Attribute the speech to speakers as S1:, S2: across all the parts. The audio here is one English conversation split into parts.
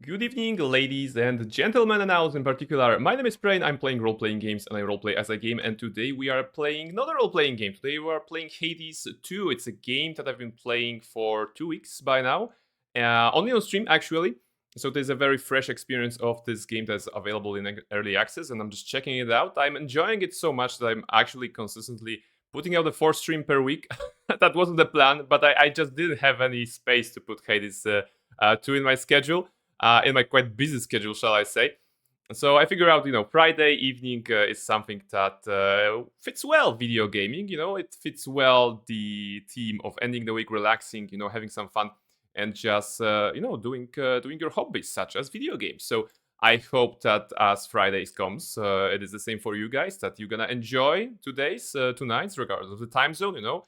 S1: Good evening, ladies and gentlemen, and owls in particular. My name is Brain, I'm playing role-playing games, and I roleplay as a game, and today we are playing not a role-playing game. Today we are playing Hades 2. It's a game that I've been playing for 2 weeks by now. Only on stream, actually. So there's a very fresh experience of this game that's available in early access, and I'm just checking it out. I'm enjoying it so much that I'm actually consistently putting out a 4th stream per week. That wasn't the plan, but I just didn't have any space to put Hades 2 in my schedule. In my quite busy schedule, shall I say. So I figure out, Friday evening is something that fits well video gaming. It fits well the theme of ending the week relaxing, having some fun, and just, doing your hobbies, such as video games. So I hope that as Fridays comes, it is the same for you guys, that you're gonna enjoy tonight's, regardless of the time zone,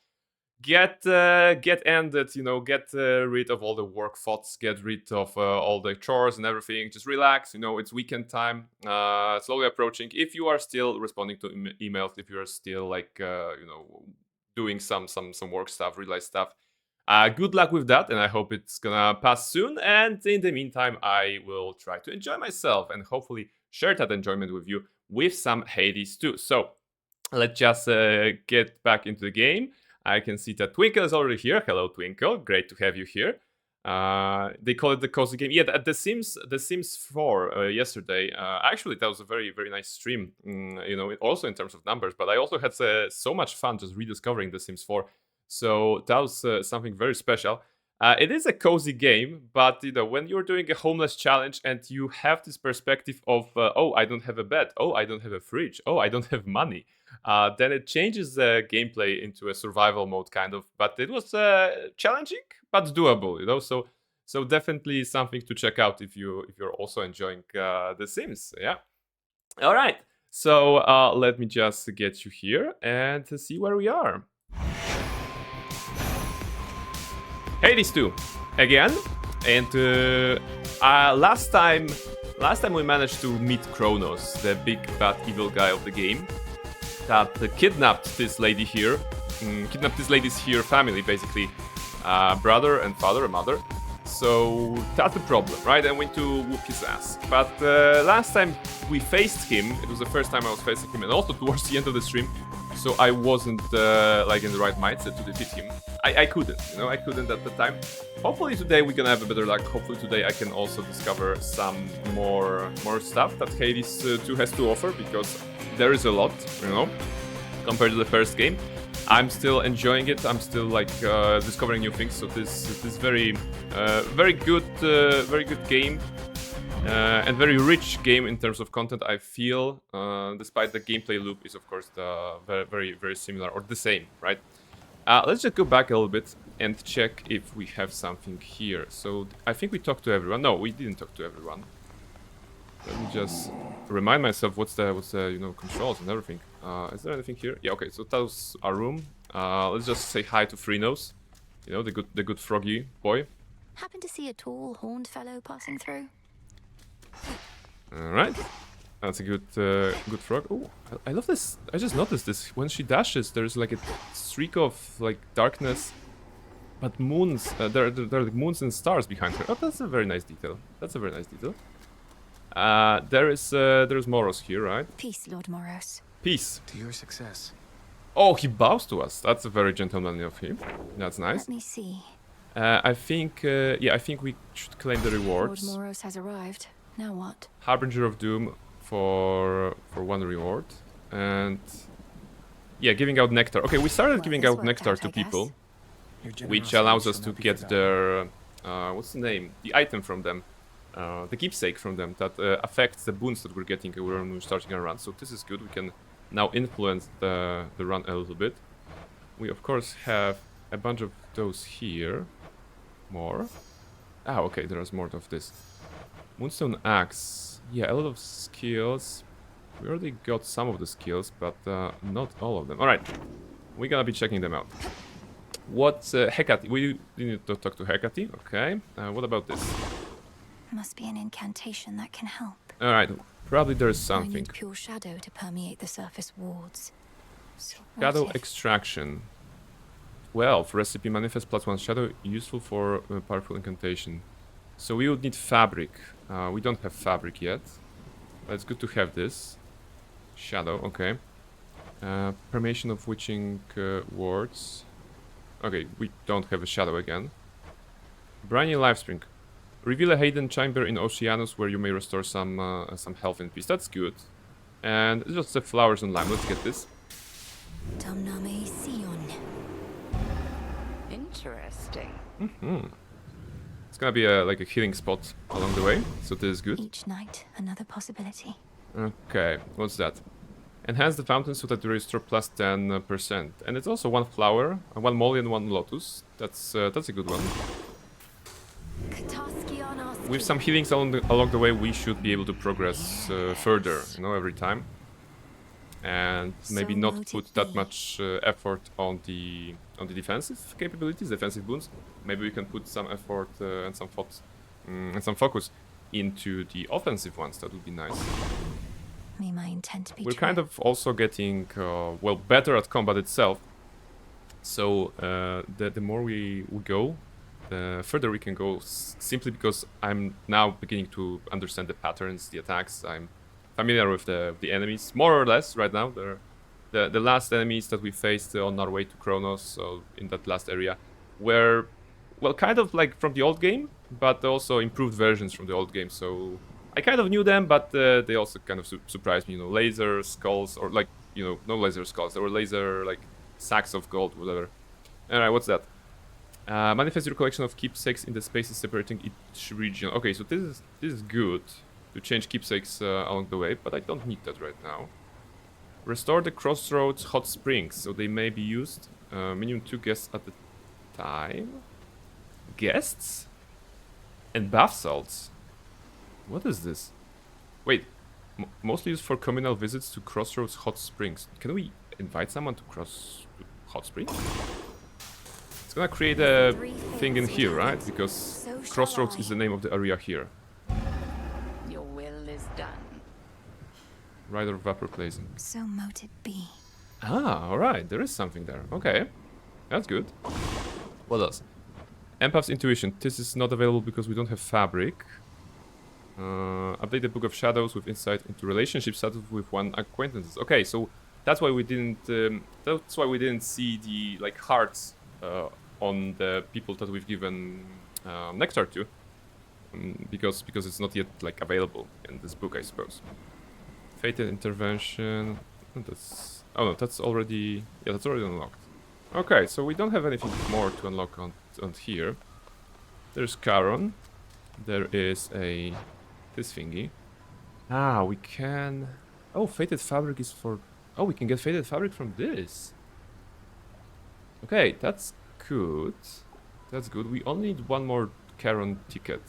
S1: get ended, get rid of all the work thoughts, get rid of all the chores and everything, just relax. It's weekend time, slowly approaching. If you are still responding to emails, if you are still doing some work stuff, real life stuff, good luck with that, and I hope it's gonna pass soon. And in the meantime, I will try to enjoy myself and hopefully share that enjoyment with you with some Hades too. So let's just get back into the game. I can see that Twinkle is already here. Hello, Twinkle. Great to have you here. They call it the cozy game. Yeah, the Sims 4 yesterday. Actually, that was a very, very nice stream. Also in terms of numbers, but I also had so much fun just rediscovering the Sims 4. So that was something very special. It is a cozy game, but when you're doing a homeless challenge and you have this perspective of, oh, I don't have a bed, oh, I don't have a fridge, oh, I don't have money, then it changes the gameplay into a survival mode kind of. But it was challenging, but doable, So definitely something to check out if you're also enjoying The Sims. Yeah. All right. So let me just get you here and see where we are. Hades 2 again, and last time we managed to meet Kronos, the big bad evil guy of the game, that kidnapped this lady here, kidnapped this lady's here family, basically, brother and father and mother. So that's the problem, right? And went to whoop his ass. But last time we faced him, it was the first time I was facing him, and also towards the end of the stream, so I wasn't in the right mindset to defeat him. I couldn't, I couldn't at the time. Hopefully today we're gonna have a better luck. Hopefully today I can also discover some more stuff that Hades 2 has to offer, because there is a lot, compared to the first game. I'm still enjoying it. I'm still discovering new things. So this very good game. And very rich game in terms of content, I feel, despite the gameplay loop is, of course, very, very, very similar or the same, right? Let's just go back a little bit and check if we have something here. So I think we talked to everyone. No, we didn't talk to everyone. Let me just remind myself what's the controls and everything. Is there anything here? Yeah, okay. So that was our room. Let's just say hi to Freenose, the good froggy boy.
S2: Happen to see a tall, horned fellow passing through?
S1: All right, that's a good frog. Oh, I love this. I just noticed this. When she dashes, there's like a streak of darkness, but moons. There are like moons and stars behind her. Oh, that's a very nice detail. There's Moros here, right?
S2: Peace, Lord Moros.
S1: Peace.
S3: To your success.
S1: Oh, he bows to us. That's a very gentlemanly of him. That's nice.
S2: Let me see.
S1: I think we should claim the rewards.
S2: Lord Moros has arrived. Now what?
S1: Harbinger of Doom for 1 reward, and yeah, giving out nectar. Okay, we started giving out nectar to people, which allows us to get their what's the name? The item from them, the keepsake from them that affects the boons that we're getting when we're starting a run. So this is good. We can now influence the run a little bit. We of course have a bunch of those here. More. Ah, okay. There's more of this. Moonstone Axe. Yeah, a lot of skills. We already got some of the skills, but not all of them. Alright, we're gonna be checking them out. What's Hecate? We need to talk to Hecate. Okay. What about this?
S2: Must be an incantation that can help.
S1: Alright, probably there's
S2: I
S1: something.
S2: need pure shadow to permeate the surface wards. So
S1: Shadow extraction. Well, for recipe manifest +1 shadow, useful for powerful incantation. So we would need fabric. We don't have fabric yet. But it's good to have this. Shadow, okay. Permission of witching wards. Okay, we don't have a shadow again. Briny Lifespring. Reveal a hidden chamber in Oceanus where you may restore some health and peace. That's good. And it's just the flowers and lime. Let's get this.
S2: Domname Sion.
S3: Interesting.
S1: It's gonna be like a healing spot along the way, so this is good.
S2: Each night, another possibility.
S1: Okay, what's that? Enhance the fountain so that you restore plus 10%. And it's also one flower, one molly and one lotus. That's a good one. With some healings along the way, we should be able to progress further, you know, every time. And maybe not put that much effort on the defensive capabilities, defensive boons. Maybe we can put some effort and some focus into the offensive ones. That would be nice.
S2: May my intent be
S1: We're
S2: true.
S1: kind of also getting well, better at combat itself. So the more we go, the further we can go. Simply because I'm now beginning to understand the patterns, the attacks. I'm familiar with the enemies, more or less, right now. The last enemies that we faced on our way to Kronos, so in that last area, were, well, kind of like from the old game, but also improved versions from the old game. So I kind of knew them, but they also kind of surprised me. You know, laser skulls, or like, you know, no laser skulls. There were laser, like, sacks of gold, whatever. Alright, what's that? Manifest your collection of keepsakes in the spaces separating each region. Okay, so this is good. To change keepsakes along the way, but I don't need that right now. Restore the crossroads hot springs, so they may be used. Minimum 2 guests at a time. Guests? And bath salts. What is this? Wait, mostly used for communal visits to crossroads hot springs. Can we invite someone to hot springs? It's gonna create a thing in here, right? Because crossroads is the name of the area here.
S3: Done.
S1: Rider of Vapor Blazing.
S2: So mote it be.
S1: Ah, alright, there is something there. Okay, that's good. What else? Empath's Intuition. This is not available because we don't have fabric. Update the Book of Shadows with insight into relationship status with one acquaintance. Okay, so that's why we didn't. See the like hearts on the people that we've given nectar to. Because it's not yet like available in this book, I suppose. Fated Intervention. That's that's already unlocked. Okay, so we don't have anything more to unlock on here. There's Charon. There is this thingy. Ah, we can. Oh, Fated Fabric is for. Oh, we can get Fated Fabric from this. Okay, that's good. That's good. We only need one more Charon ticket.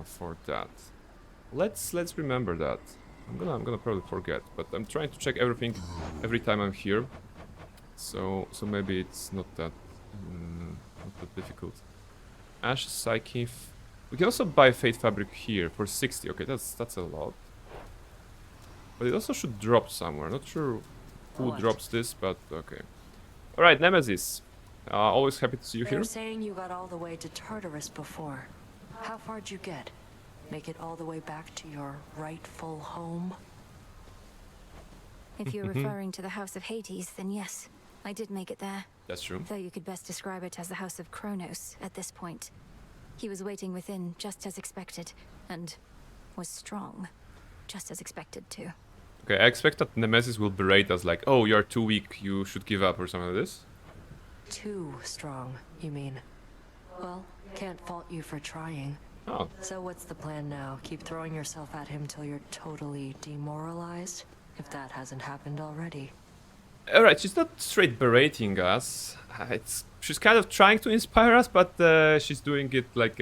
S1: For that, let's remember that. I'm gonna probably forget, but I'm trying to check everything every time I'm here, so maybe it's not that difficult. Ash Psyche. We can also buy Fate Fabric here for 60. Okay, that's a lot, but it also should drop somewhere. Not sure who drops this, but okay. All right, Nemesis. Always happy to see you here.
S4: They're saying you got all the way to Tartarus before. How far'd you get? Make it all the way back to your rightful home?
S2: If you're referring to the House of Hades, then yes, I did make it there.
S1: That's true.
S2: Though you could best describe it as the House of Kronos at this point. He was waiting within, just as expected, and was strong, just as expected too.
S1: Okay, I expect that Nemesis will berate us like, oh, you're too weak, you should give up, or something like this.
S4: Too strong, you mean? Well, can't fault you for trying.
S1: Oh.
S4: So what's the plan now? Keep throwing yourself at him till you're totally demoralized? If that hasn't happened already.
S1: Alright, she's not straight berating us. She's kind of trying to inspire us, but she's doing it like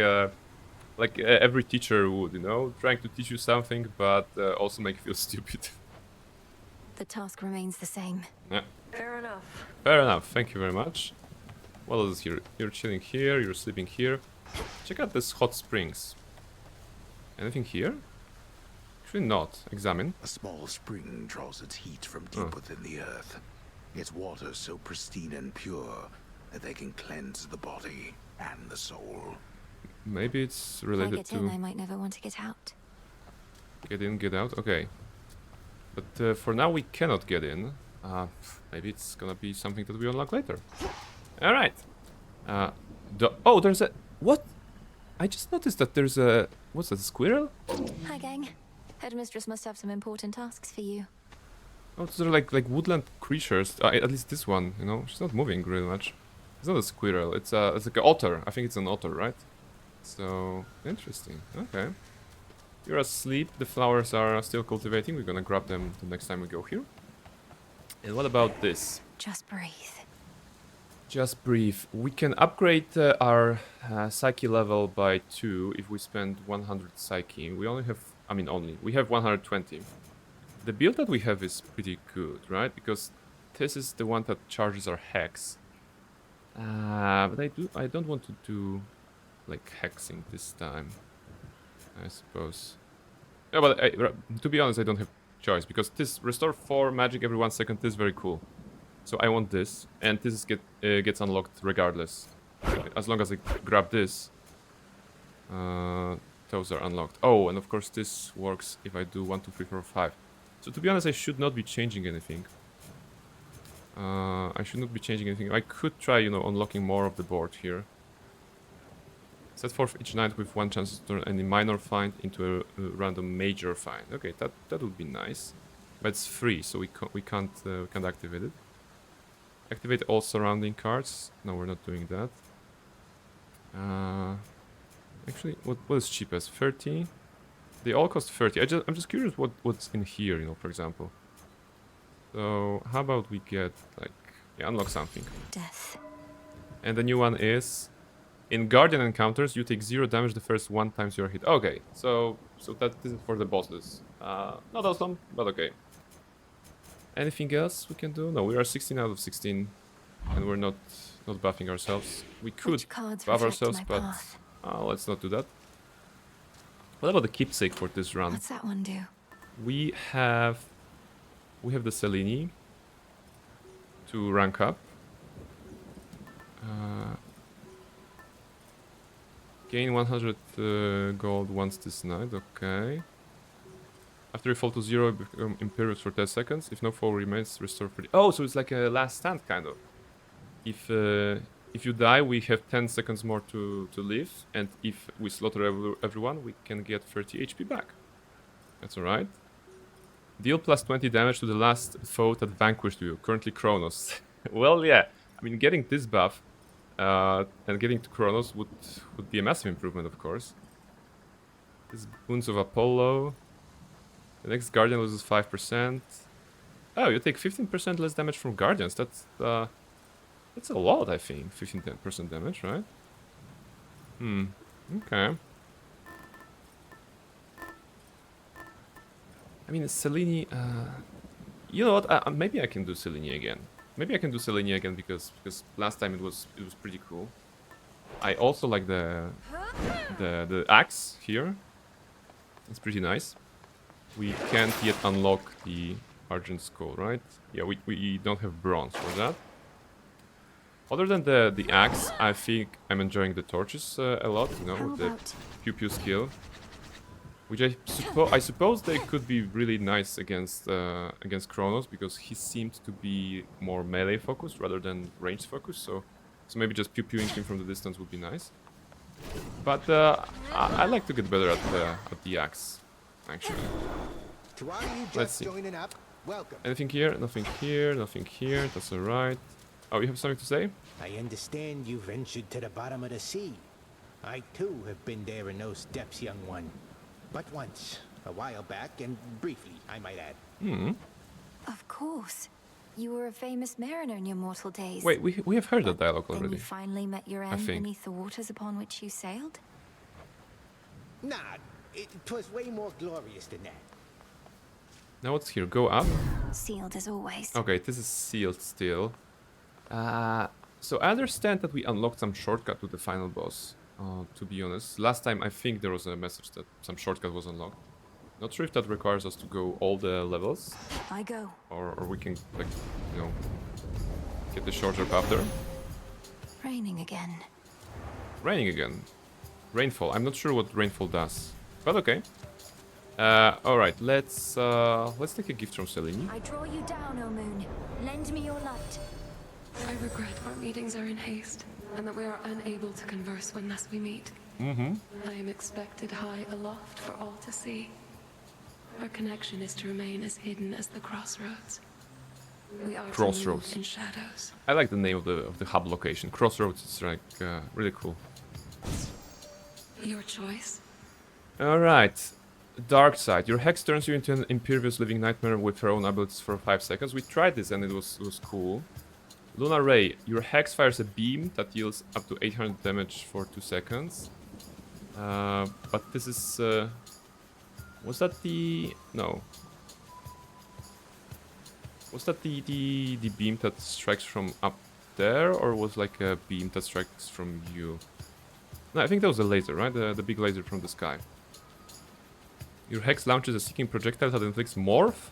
S1: every teacher would, you know? Trying to teach you something, but also make you feel stupid.
S2: The task remains the same.
S1: Yeah.
S4: Fair enough.
S1: Fair enough, thank you very much. What else is here? You're chilling here, you're sleeping here. Check out this hot springs. Anything here? Actually not. Examine.
S5: A small spring draws its heat from deep within the earth. Its water so pristine and pure that they can cleanse the body and the soul.
S1: Maybe it's
S2: If I
S1: related
S2: get in, I
S1: to
S2: might never want to get out.
S1: get in, get out. Okay. But for now, we cannot get in. Maybe it's gonna be something that we unlock later. All right. Oh, there's a what? I just noticed that there's a what's that? A squirrel?
S2: Hi, gang. Headmistress must have some important tasks for you.
S1: Oh, those are like woodland creatures. At least this one, you know, she's not moving really much. It's not a squirrel. It's like an otter. I think it's an otter, right? So interesting. Okay. You're asleep. The flowers are still cultivating. We're gonna grab them the next time we go here. And what about this?
S2: Just breathe.
S1: Just breathe. We can upgrade our psyche level by 2 if we spend 100 psyche. We only have, I mean only, we have 120. The build that we have is pretty good, right? Because this is the one that charges our hex. But I don't want to do like hexing this time, I suppose. Yeah, but to be honest, I don't have choice because this restore 4 magic every 1 second is very cool. So I want this, and this gets unlocked regardless. As long as I grab this, those are unlocked. Oh, and of course this works if I do 1, 2, 3, 4, 5. So to be honest, I should not be changing anything. I should not be changing anything. I could try, you know, unlocking more of the board here. Set forth each night with 1 chance to turn any minor find into a random major find. Okay, that would be nice, but it's free, so we can't activate it. Activate all surrounding cards. No, we're not doing that. Actually, what is cheapest? 30. They all cost 30. I'm just curious what's in here, you know, for example. So how about we get like unlock something.
S2: Death.
S1: And the new one is. In Guardian encounters, you take 0 damage the first 1 times you're hit. Okay, so this is for the bosses. Not awesome, but okay. Anything else we can do? No, we are 16 out of 16, and we're not buffing ourselves. We could buff ourselves, but let's not do that. What about the keepsake for this run?
S2: What's that one do?
S1: We have the Selene to rank up. Gain 100 gold once this night, okay. After you fall to 0, become imperious for 10 seconds. If no foe remains, restore 30. Oh, so it's like a last stand, kind of. If you die, we have 10 seconds more to live. And if we slaughter everyone, we can get 30 HP back. That's alright. Deal plus 20 damage to the last foe that vanquished you, currently Kronos. Well, yeah. I mean, getting this buff and getting to Kronos would be a massive improvement, of course. This Boons of Apollo. The next Guardian loses 5%. Oh, you take 15% less damage from Guardians. That's a lot, I think. 15% damage, right? Okay. I mean, Selene. You know what? Maybe I can do Selene again. Maybe I can do Selene again because last time it was pretty cool. I also like the axe here. It's pretty nice. We can't yet unlock the Argent Skull, right? Yeah, we don't have bronze for that. Other than the axe, I think I'm enjoying the torches a lot, you know, with the pew pew skill. Which I suppose they could be really nice against Kronos because he seemed to be more melee focused rather than range focused. So maybe just pew pewing him from the distance would be nice. But I like to get better at the axe, actually. Let's see. Anything here? Nothing here. Nothing here. That's alright. Oh, you have something to say?
S3: I understand you ventured to the bottom of the sea. I too have been there in those depths, young one. But once, a while back, and briefly, I might add.
S2: Of course. You were a famous mariner in your mortal days.
S1: Wait, we have heard that dialogue
S2: Then
S1: already.
S2: you finally met your end beneath the waters upon which you sailed?
S3: Nah, it was way more glorious than that.
S1: Now what's here? Go up?
S2: Sealed as always.
S1: Okay, this is sealed still. So I understand that we unlocked some shortcut to the final boss. To be honest, last time I think there was a message that some shortcut was unlocked. Not sure if that requires us to go all the levels.
S2: I go.
S1: Or we can, like, you know, get the shorter path there.
S2: Raining again.
S1: Raining again. Rainfall. I'm not sure what rainfall does, but okay. All right, let's take a gift from Selene.
S2: I draw you down, O moon. Lend me your light.
S6: I regret our meetings are in haste, and that we are unable to converse when thus we meet. I am expected high aloft for all to see. Our connection is to remain as hidden as the crossroads. We are
S1: Crossroads.
S6: to move in shadows.
S1: I like the name of the hub location. Crossroads is like really cool.
S6: Your choice.
S1: All right. Dark side. Your hex turns you into an impervious living nightmare with her own abilities for 5 seconds. We tried this and it was cool. Lunar Ray. Your hex fires a beam that deals up to 800 damage for 2 seconds. But this is... was that the... No. Was that the beam that strikes from up there? Or was like a beam that strikes from you? No, I think that was a laser, right? The big laser from the sky. Your hex launches a seeking projectile that inflicts morph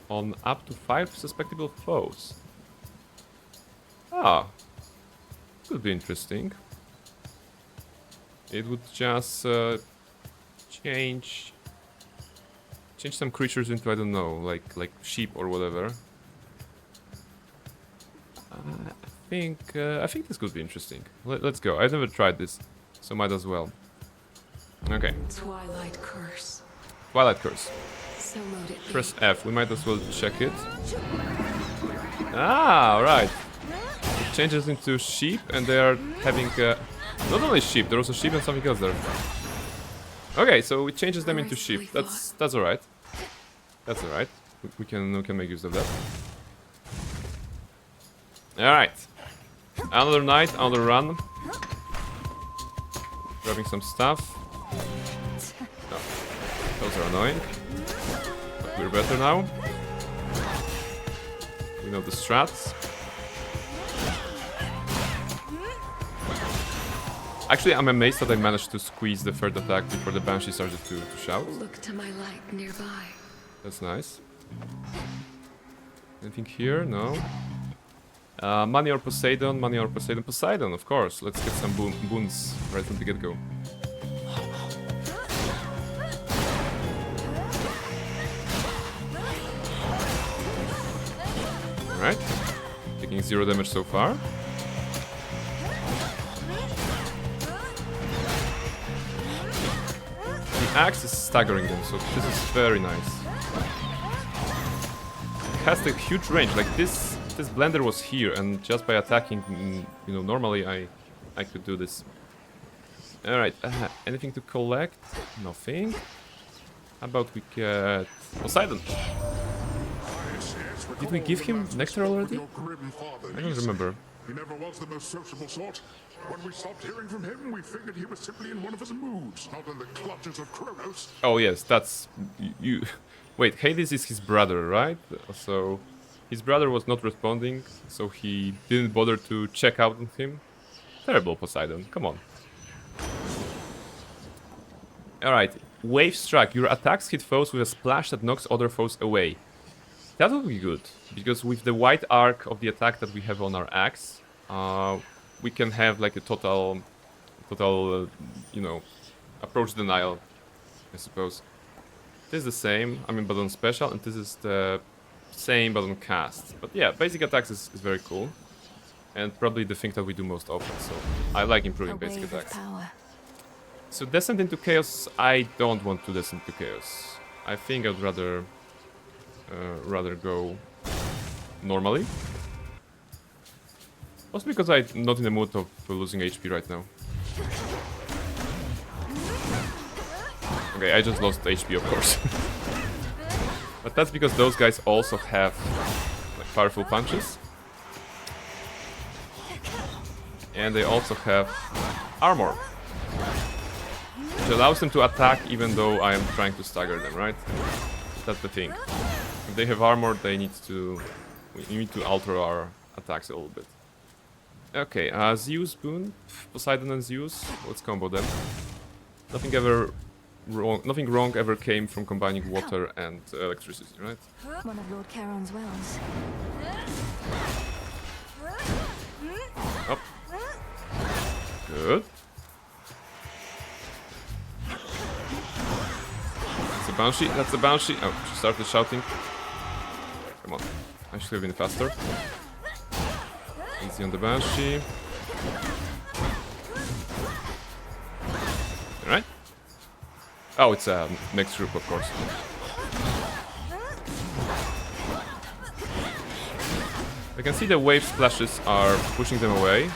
S1: on up to 5 suspectable foes. Ah, could be interesting. It would just change some creatures into, I don't know, like sheep or whatever. I think this could be interesting. Let's go. I've never tried this, so might as well. Okay.
S6: Twilight curse.
S1: Twilight curse.
S6: So mote it be.
S1: Press F. We might as well check it. Ah, alright. It changes into sheep, and they are having not only sheep. There was a sheep and something else there. Okay, so it changes them into sheep. That's alright. That's alright. We can make use of that. Alright. Another night, another run. Grabbing some stuff. No. Those are annoying. But we're better now. We know the strats. Actually, I'm amazed that I managed to squeeze the third attack before the Banshee started to shout.
S6: Look to my light nearby.
S1: That's nice. Anything here? No. Money or Poseidon? Money or Poseidon? Poseidon, of course. Let's get some boons right from the get-go. Alright. Taking 0 damage so far. The axe is staggering them, so this is very nice. It has a huge range. Like this blender was here, and just by attacking, you know, normally I could do this. Alright, anything to collect? Nothing. How about we get Poseidon? Did we give him nectar already? I don't remember.
S5: He never was the most sociable sort. When we stopped hearing from him, we figured he was simply in one of his moods, not in the clutches of Kronos.
S1: Oh yes, that's... you. Wait, Hades is his brother, right? So... his brother was not responding, so he didn't bother to check out on him. Terrible, Poseidon, come on. Alright, Wave Strike. Your attacks hit foes with a splash that knocks other foes away. That would be good, because with the wide arc of the attack that we have on our axe, we can have like a total, you know, approach denial, I suppose. This is the same, I mean, but on special, and this is the same, but on cast. But yeah, basic attacks is very cool, and probably the thing that we do most often, so I like improving basic attacks. So Descent into Chaos, I don't want to descend into Chaos. I think I'd rather go normally. Also because I'm not in the mood of losing HP right now. Okay, I just lost HP, of course. But that's because those guys also have like powerful punches. And they also have armor, which allows them to attack even though I am trying to stagger them, right? That's the thing. If they have armor, we need to alter our attacks a little bit. Okay, Zeus boon, Poseidon and Zeus. Let's combo them. Nothing wrong ever came from combining water and electricity, right?
S2: One of Lord Charon's wells.
S1: Up. Good. a Banshee. That's a Banshee. Oh, she started shouting. Come on. I should have been faster. Easy on the Banshee. Alright. Oh, it's a mixed group, of course. I can see the wave splashes are pushing them away.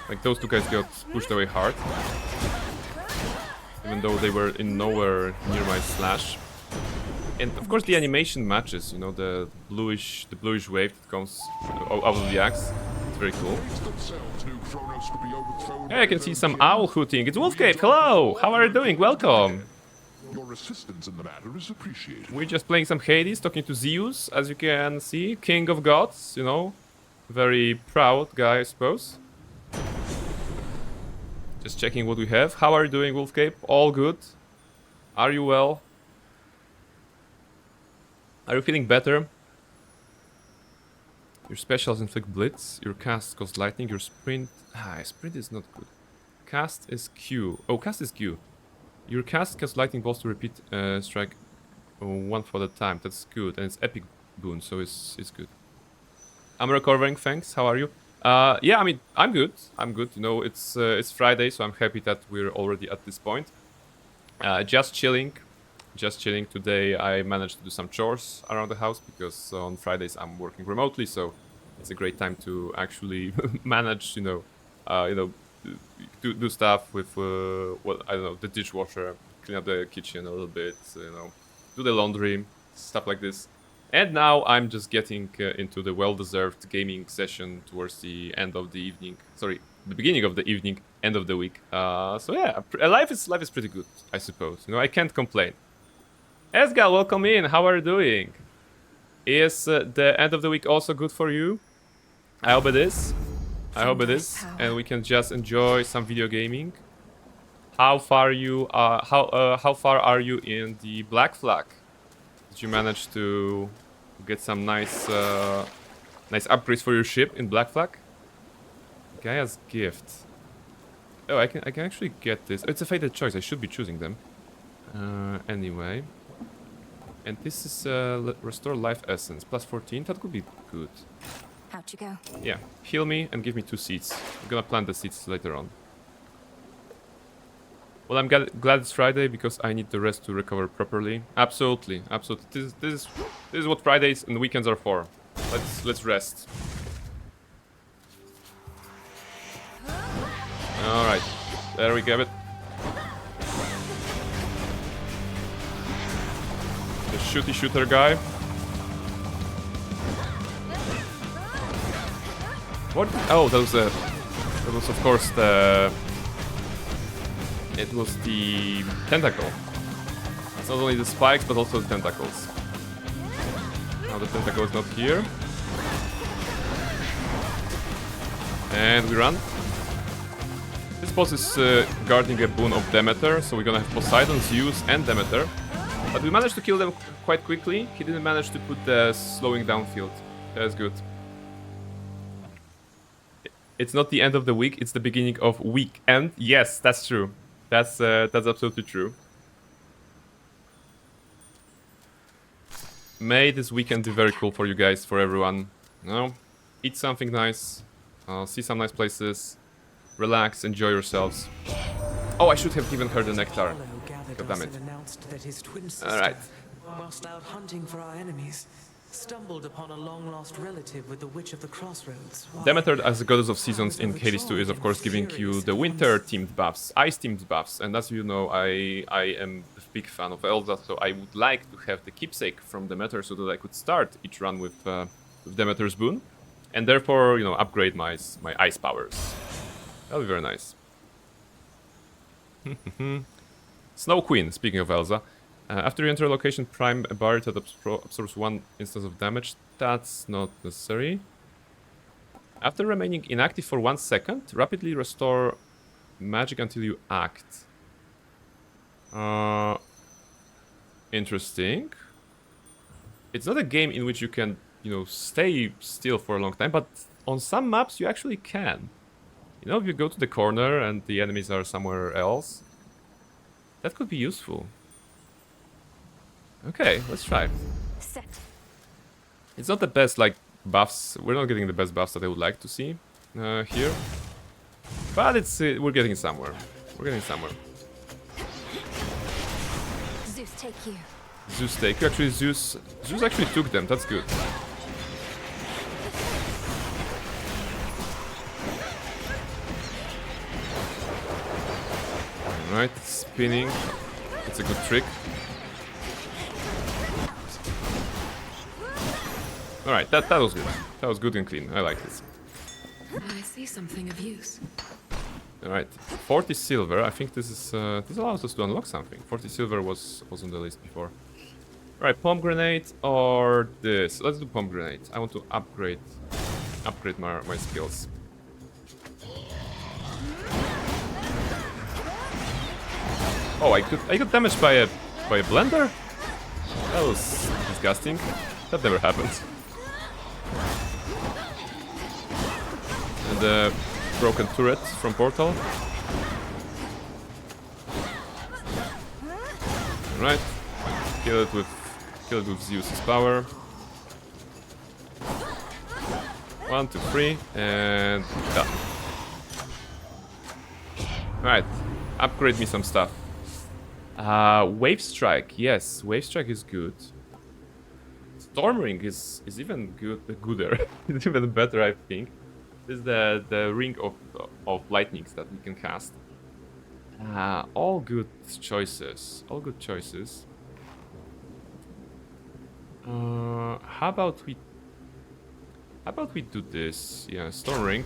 S1: Like, those two guys got pushed away hard. Even though they were in nowhere near my slash. And of course the animation matches, you know, the bluish wave that comes out of the axe. It's very cool. Hey, I can see some owl hooting. It's Wolfcape, hello! How are you doing? Welcome!
S5: Your assistance in the matter is appreciated.
S1: We're just playing some Hades, talking to Zeus, as you can see. King of gods, you know. Very proud guy, I suppose. Just checking what we have. How are you doing, Wolfcape? All good? Are you well? Are you feeling better? Your specials inflict blitz. Your cast causes lightning. Your sprint... sprint is not good. Cast is Q. Oh, cast is Q. Your cast casts lightning bolts to repeat strike one for the time. That's good. And it's epic boon, so it's good. I'm recovering, thanks. How are you? Yeah, I mean, I'm good. I'm good. You know, it's Friday, so I'm happy that we're already at this point. Just chilling. Just chilling. Today I managed to do some chores around the house because on Fridays I'm working remotely, so it's a great time to actually manage, do stuff with well, I don't know, the dishwasher, clean up the kitchen a little bit, do the laundry, stuff like this. And now I'm just getting into the well-deserved gaming session towards the end of the evening. Sorry, the beginning of the evening, end of the week. So yeah, life is pretty good, I suppose. You know, I can't complain. Esgal, welcome in. How are you doing? Is the end of the week also good for you? I hope it is. I hope it is, and we can just enjoy some video gaming. How far you how far are you in the Black Flag? Did you manage to get some nice nice upgrades for your ship in Black Flag? Gaia's gift. Oh, I can actually get this. It's a fated choice. I should be choosing them. Anyway. And this is restore life essence plus 14. That could be good.
S2: Out you go.
S1: Yeah, heal me and give me 2 seeds. I'm gonna plant the seeds later on. Well, I'm glad it's Friday because I need the rest to recover properly. Absolutely, absolutely. This is what Fridays and weekends are for. Let's rest. All right, there we go. The shooter guy. What? Oh, that was of course the. It was the tentacle. It's not only the spikes, but also the tentacles. Now the tentacle is not here. And we run. This boss is guarding a boon of Demeter, so we're gonna have Poseidon, Zeus, and Demeter. But we managed to kill them quite quickly. He didn't manage to put the slowing down field. That's good. It's not the end of the week, it's the beginning of weekend. Yes, that's true. That's absolutely true. May this weekend be very cool for you guys, for everyone. You know, eat something nice, see some nice places, relax, enjoy yourselves. Oh, I should have given her the nectar. God damn it. Alright.
S7: Whilst out hunting for our enemies, stumbled upon a long-lost relative with the Witch of the Crossroads.
S1: Demeter, as the goddess of seasons in Hades 2, is of course giving you the winter-themed buffs, ice-themed buffs, and as you know, I am a big fan of Elsa, so I would like to have the keepsake from Demeter so that I could start each run with Demeter's boon, and therefore, you know, upgrade my ice powers. That'll be very nice. Snow Queen, speaking of Elsa. After you enter a location, prime a barrier that absorbs 1 instance of damage. That's not necessary. After remaining inactive for 1 second, rapidly restore magic until you act. Interesting. It's not a game in which you can, you know, stay still for a long time, but on some maps you actually can. You know, if you go to the corner and the enemies are somewhere else, that could be useful. Okay, let's try.
S2: Set.
S1: It's not the best, like, buffs. We're not getting the best buffs that I would like to see here. But it's we're getting somewhere. We're getting somewhere.
S2: Zeus, take you.
S1: Zeus take. Actually, Zeus actually took them. That's good. Alright, spinning. It's a good trick. Alright, that was good. That was good and clean. I like this.
S6: I see something of use.
S1: Alright, 40 silver. I think this is this allows us to unlock something. 40 silver was on the list before. Alright, pomegranate or this. Let's do pomegranate. I want to upgrade my skills. Oh, I got damaged by a blender? That was disgusting. That never happened. And the broken turret from Portal. Alright. Kill it with Zeus's power. 1, 2, 3, and done. Alright. Upgrade me some stuff. Wave Strike. Yes, Wave Strike is good. Storm Ring is even gooder. It's even better, I think. This is the ring of lightnings that we can cast. All good choices. All good choices. How about we do this? Yeah, Storm Ring.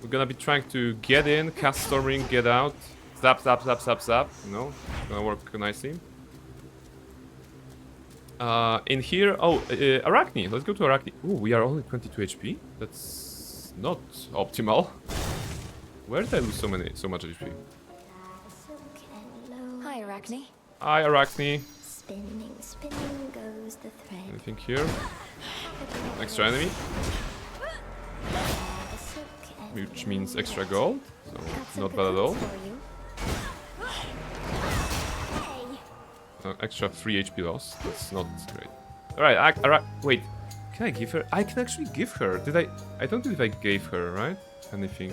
S1: We're gonna be trying to get in, cast Storm Ring, get out. Zap, zap, zap, zap, zap. You know, it's gonna work nicely. In here, Arachne. Let's go to Arachne. Ooh, we are only 22 HP. That's not optimal. Where did I lose so much HP?
S2: Hi, Arachne.
S1: Hi, Arachne.
S8: Spinning, spinning goes the thread.
S1: Anything here? Extra enemy, which means extra gold. So not bad at all. Extra 3 HP loss. That's not great. Alright, wait. Can I give her? I can actually give her. Did I? I don't believe I gave her, right? Anything.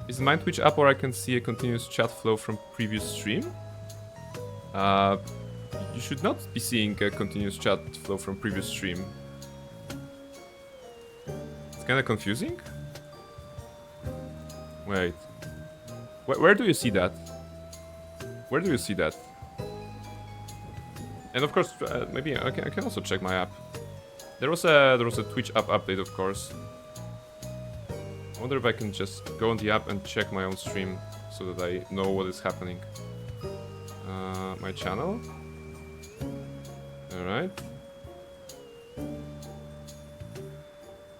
S1: Is Mind Twitch up or I can see a continuous chat flow from previous stream? You should not be seeing a continuous chat flow from previous stream. It's kind of confusing. Wait. Where do you see that? Where do you see that? And of course, maybe I can also check my app. There was a Twitch app update, of course. I wonder if I can just go on the app and check my own stream so that I know what is happening. My channel. All right.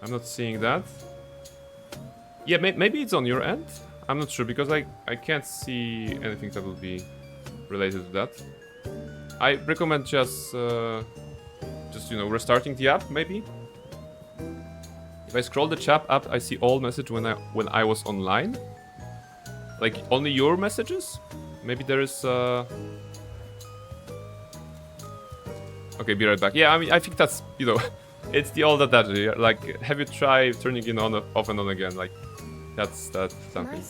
S1: I'm not seeing that. Yeah, maybe it's on your end. I'm not sure because I can't see anything that would be related to that. I recommend just you know, restarting the app maybe. If I scroll the chat up, I see all message when I was online. Like only your messages. Maybe there is. Okay, be right back. Yeah, I mean I think that's, you know, it's the old adage. Like, have you tried turning it on off and on again? Like. That's something.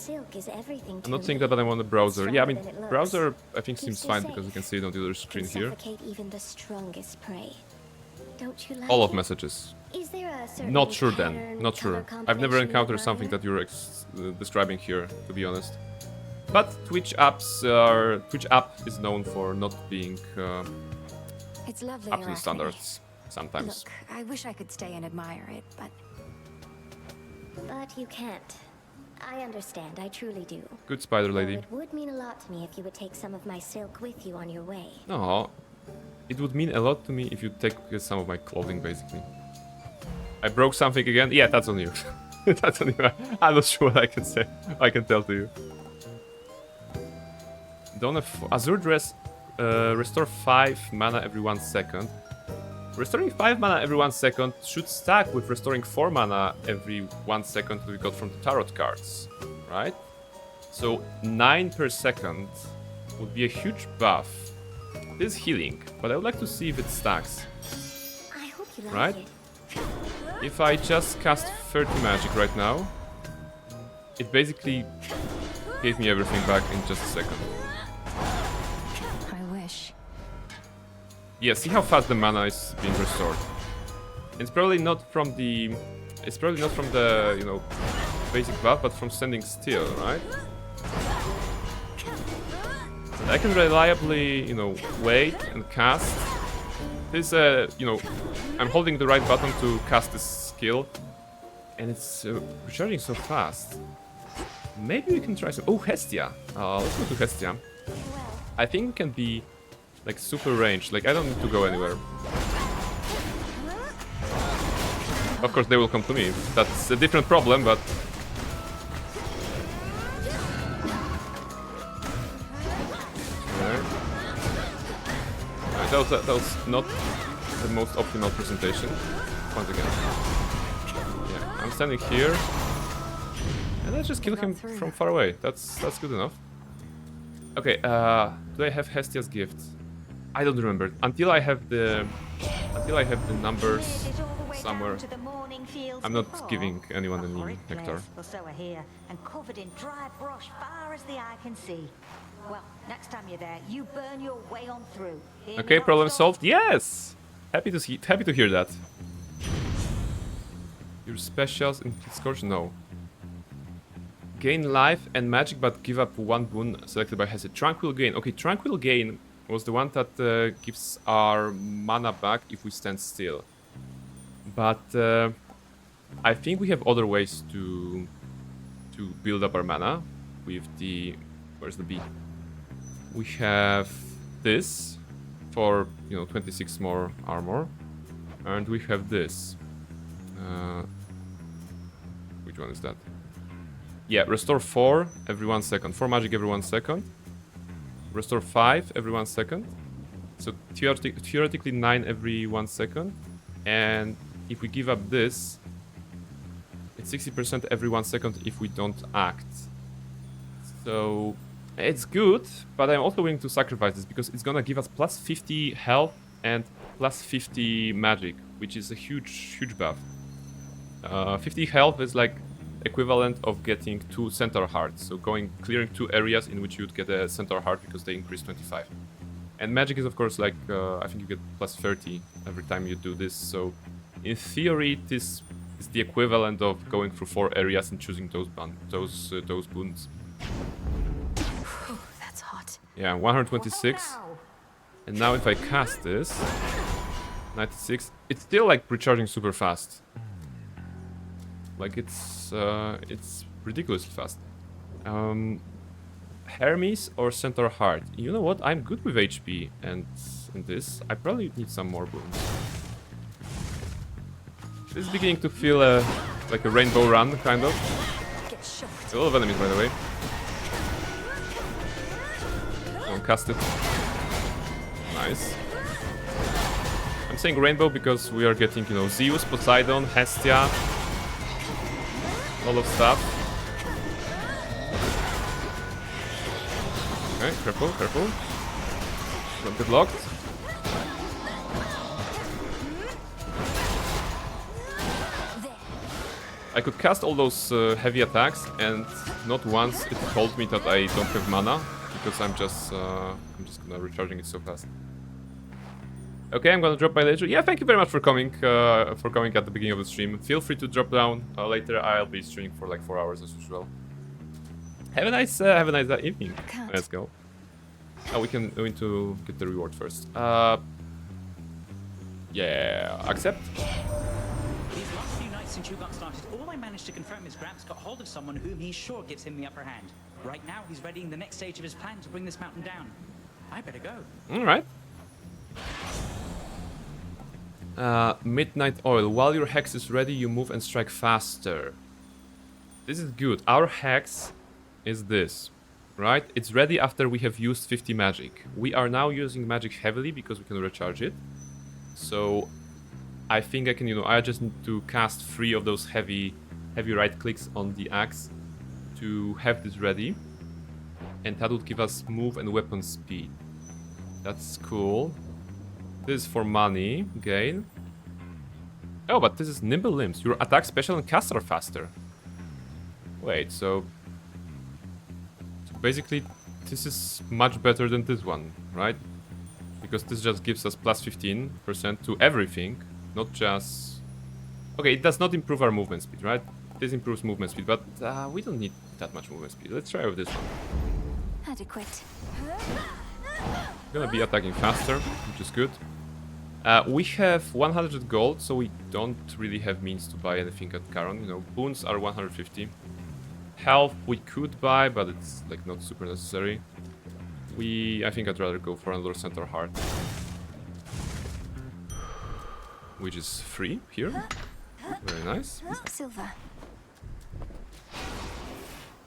S1: I'm not saying that I'm on the browser. Yeah, I mean, browser I think seems fine because you can see it on the other screen here. All of messages. Not sure then. Not sure. I've never encountered something that you're describing here, to be honest. But Twitch app is known for not being
S2: It's lovely,
S1: up to the
S2: Arachne.
S1: standards sometimes.
S2: Look, I wish I could stay and admire it, but
S8: you can't. I understand, I truly do.
S1: Good spider lady.
S8: It would mean a lot to me if you would take some of my silk with you on your way.
S1: No, it would mean a lot to me if you take some of my clothing, basically. I broke something again. Yeah, that's on you. That's on you. I'm not sure what I can say. I can tell to you. Don't have Azure Dress. Restore 5 mana every 1 second. Restoring 5 mana every 1 second should stack with restoring 4 mana every 1 second we got from the tarot cards, right? So 9 per second would be a huge buff. This is healing, but I would like to see if it stacks.
S8: I hope you like
S1: Right?
S8: it.
S1: If I just cast 30 magic right now, it basically gave me everything back in just a second.
S2: I wish.
S1: Yeah, see how fast the mana is being restored. It's probably not from the, you know, basic buff, but from standing still, right? And I can reliably, you know, wait and cast. This, you know, I'm holding the right button to cast this skill, and it's recharging so fast. Maybe we can try some. Oh, Hestia. Let's go to Hestia. I think we can be like super ranged. Like I don't need to go anywhere. Of course, they will come to me. That's a different problem, but. That was not the most optimal presentation. Once again. Yeah, I'm standing here. And let's just kill him from far away. That's good enough. Okay, do I have Hestia's gift? I don't remember. Until I have the numbers somewhere. I'm not giving anyone any nectar.
S9: Here and covered in dry brush far as the eye can see. Well, next time you're there, you burn your way on through.
S1: Okay, problem solved. Yes. Happy to hear that. Your specials in Scorch? No. Gain life and magic, but give up one boon selected by Hesed. Tranquil Gain. Okay, Tranquil Gain was the one that gives our mana back if we stand still. But I think we have other ways to build up our mana with the... Where's the B? We have this for, you know, 26 more armor. And we have this. Which one is that? Yeah, restore 4 every 1 second. 4 magic every 1 second. Restore 5 every 1 second. So theoretically 9 every 1 second. And if we give up this, it's 60% every 1 second if we don't act. So it's good, but I'm also willing to sacrifice this because it's gonna give us plus 50 health and plus 50 magic, which is a huge buff. 50 health is like equivalent of getting 2 centaur hearts, so clearing 2 areas in which you'd get a centaur heart because they increase 25. And magic is of course like I think you get plus 30 every time you do this. So in theory, this is the equivalent of going through 4 areas and choosing those boons.
S2: That's hot.
S1: Yeah, 126. And now if I cast this, 96. It's still like recharging super fast. Like it's ridiculously fast. Hermes or Centaur Heart? You know what? I'm good with HP and this. I probably need some more boons. This is beginning to feel like a rainbow run, kind of. A lot of enemies, by the way. One cast it. Nice. I'm saying rainbow because we are getting, you know, Zeus, Poseidon, Hestia. A lot of stuff. Okay, careful. Don't get locked. I could cast all those heavy attacks, and not once it told me that I don't have mana, because I'm just gonna recharging it so fast. Okay, I'm gonna drop my laser. Yeah, thank you very much for coming at the beginning of the stream. Feel free to drop down later. I'll be streaming for like 4 hours as usual. Have a nice evening. Let's go. Oh, we need to get the reward first. Yeah, accept.
S10: These last few nights since you got started, all I managed to confirm is Gramps got hold of someone whom he's sure gives him the upper hand. Right now, he's readying the next stage of his plan to bring this mountain down. I better go.
S1: All right. Midnight Oil. While your hex is ready, you move and strike faster. This is good. Our hex is this, right? It's ready after we have used 50 magic. We are now using magic heavily because we can recharge it. So I think I can, you know, I just need to cast 3 of those heavy right clicks on the axe to have this ready. and that would give us move and weapon speed. That's cool. This is for money gain. Oh, but this is nimble limbs. Your attack, special, and cast are faster. Wait, so basically this is much better than this one, right? Because this just gives us plus 15% to everything, not just... Okay, it does not improve our movement speed, right? This improves movement speed, but we don't need that much movement speed. Let's try with this one.
S2: Adequate.
S1: Gonna be attacking faster, which is good. We have 100 gold, so we don't really have means to buy anything at Charon. You know, boons are 150. Health we could buy, but it's like not super necessary. I think I'd rather go for another Centaur Heart, which is free here. Very nice.
S2: Silver.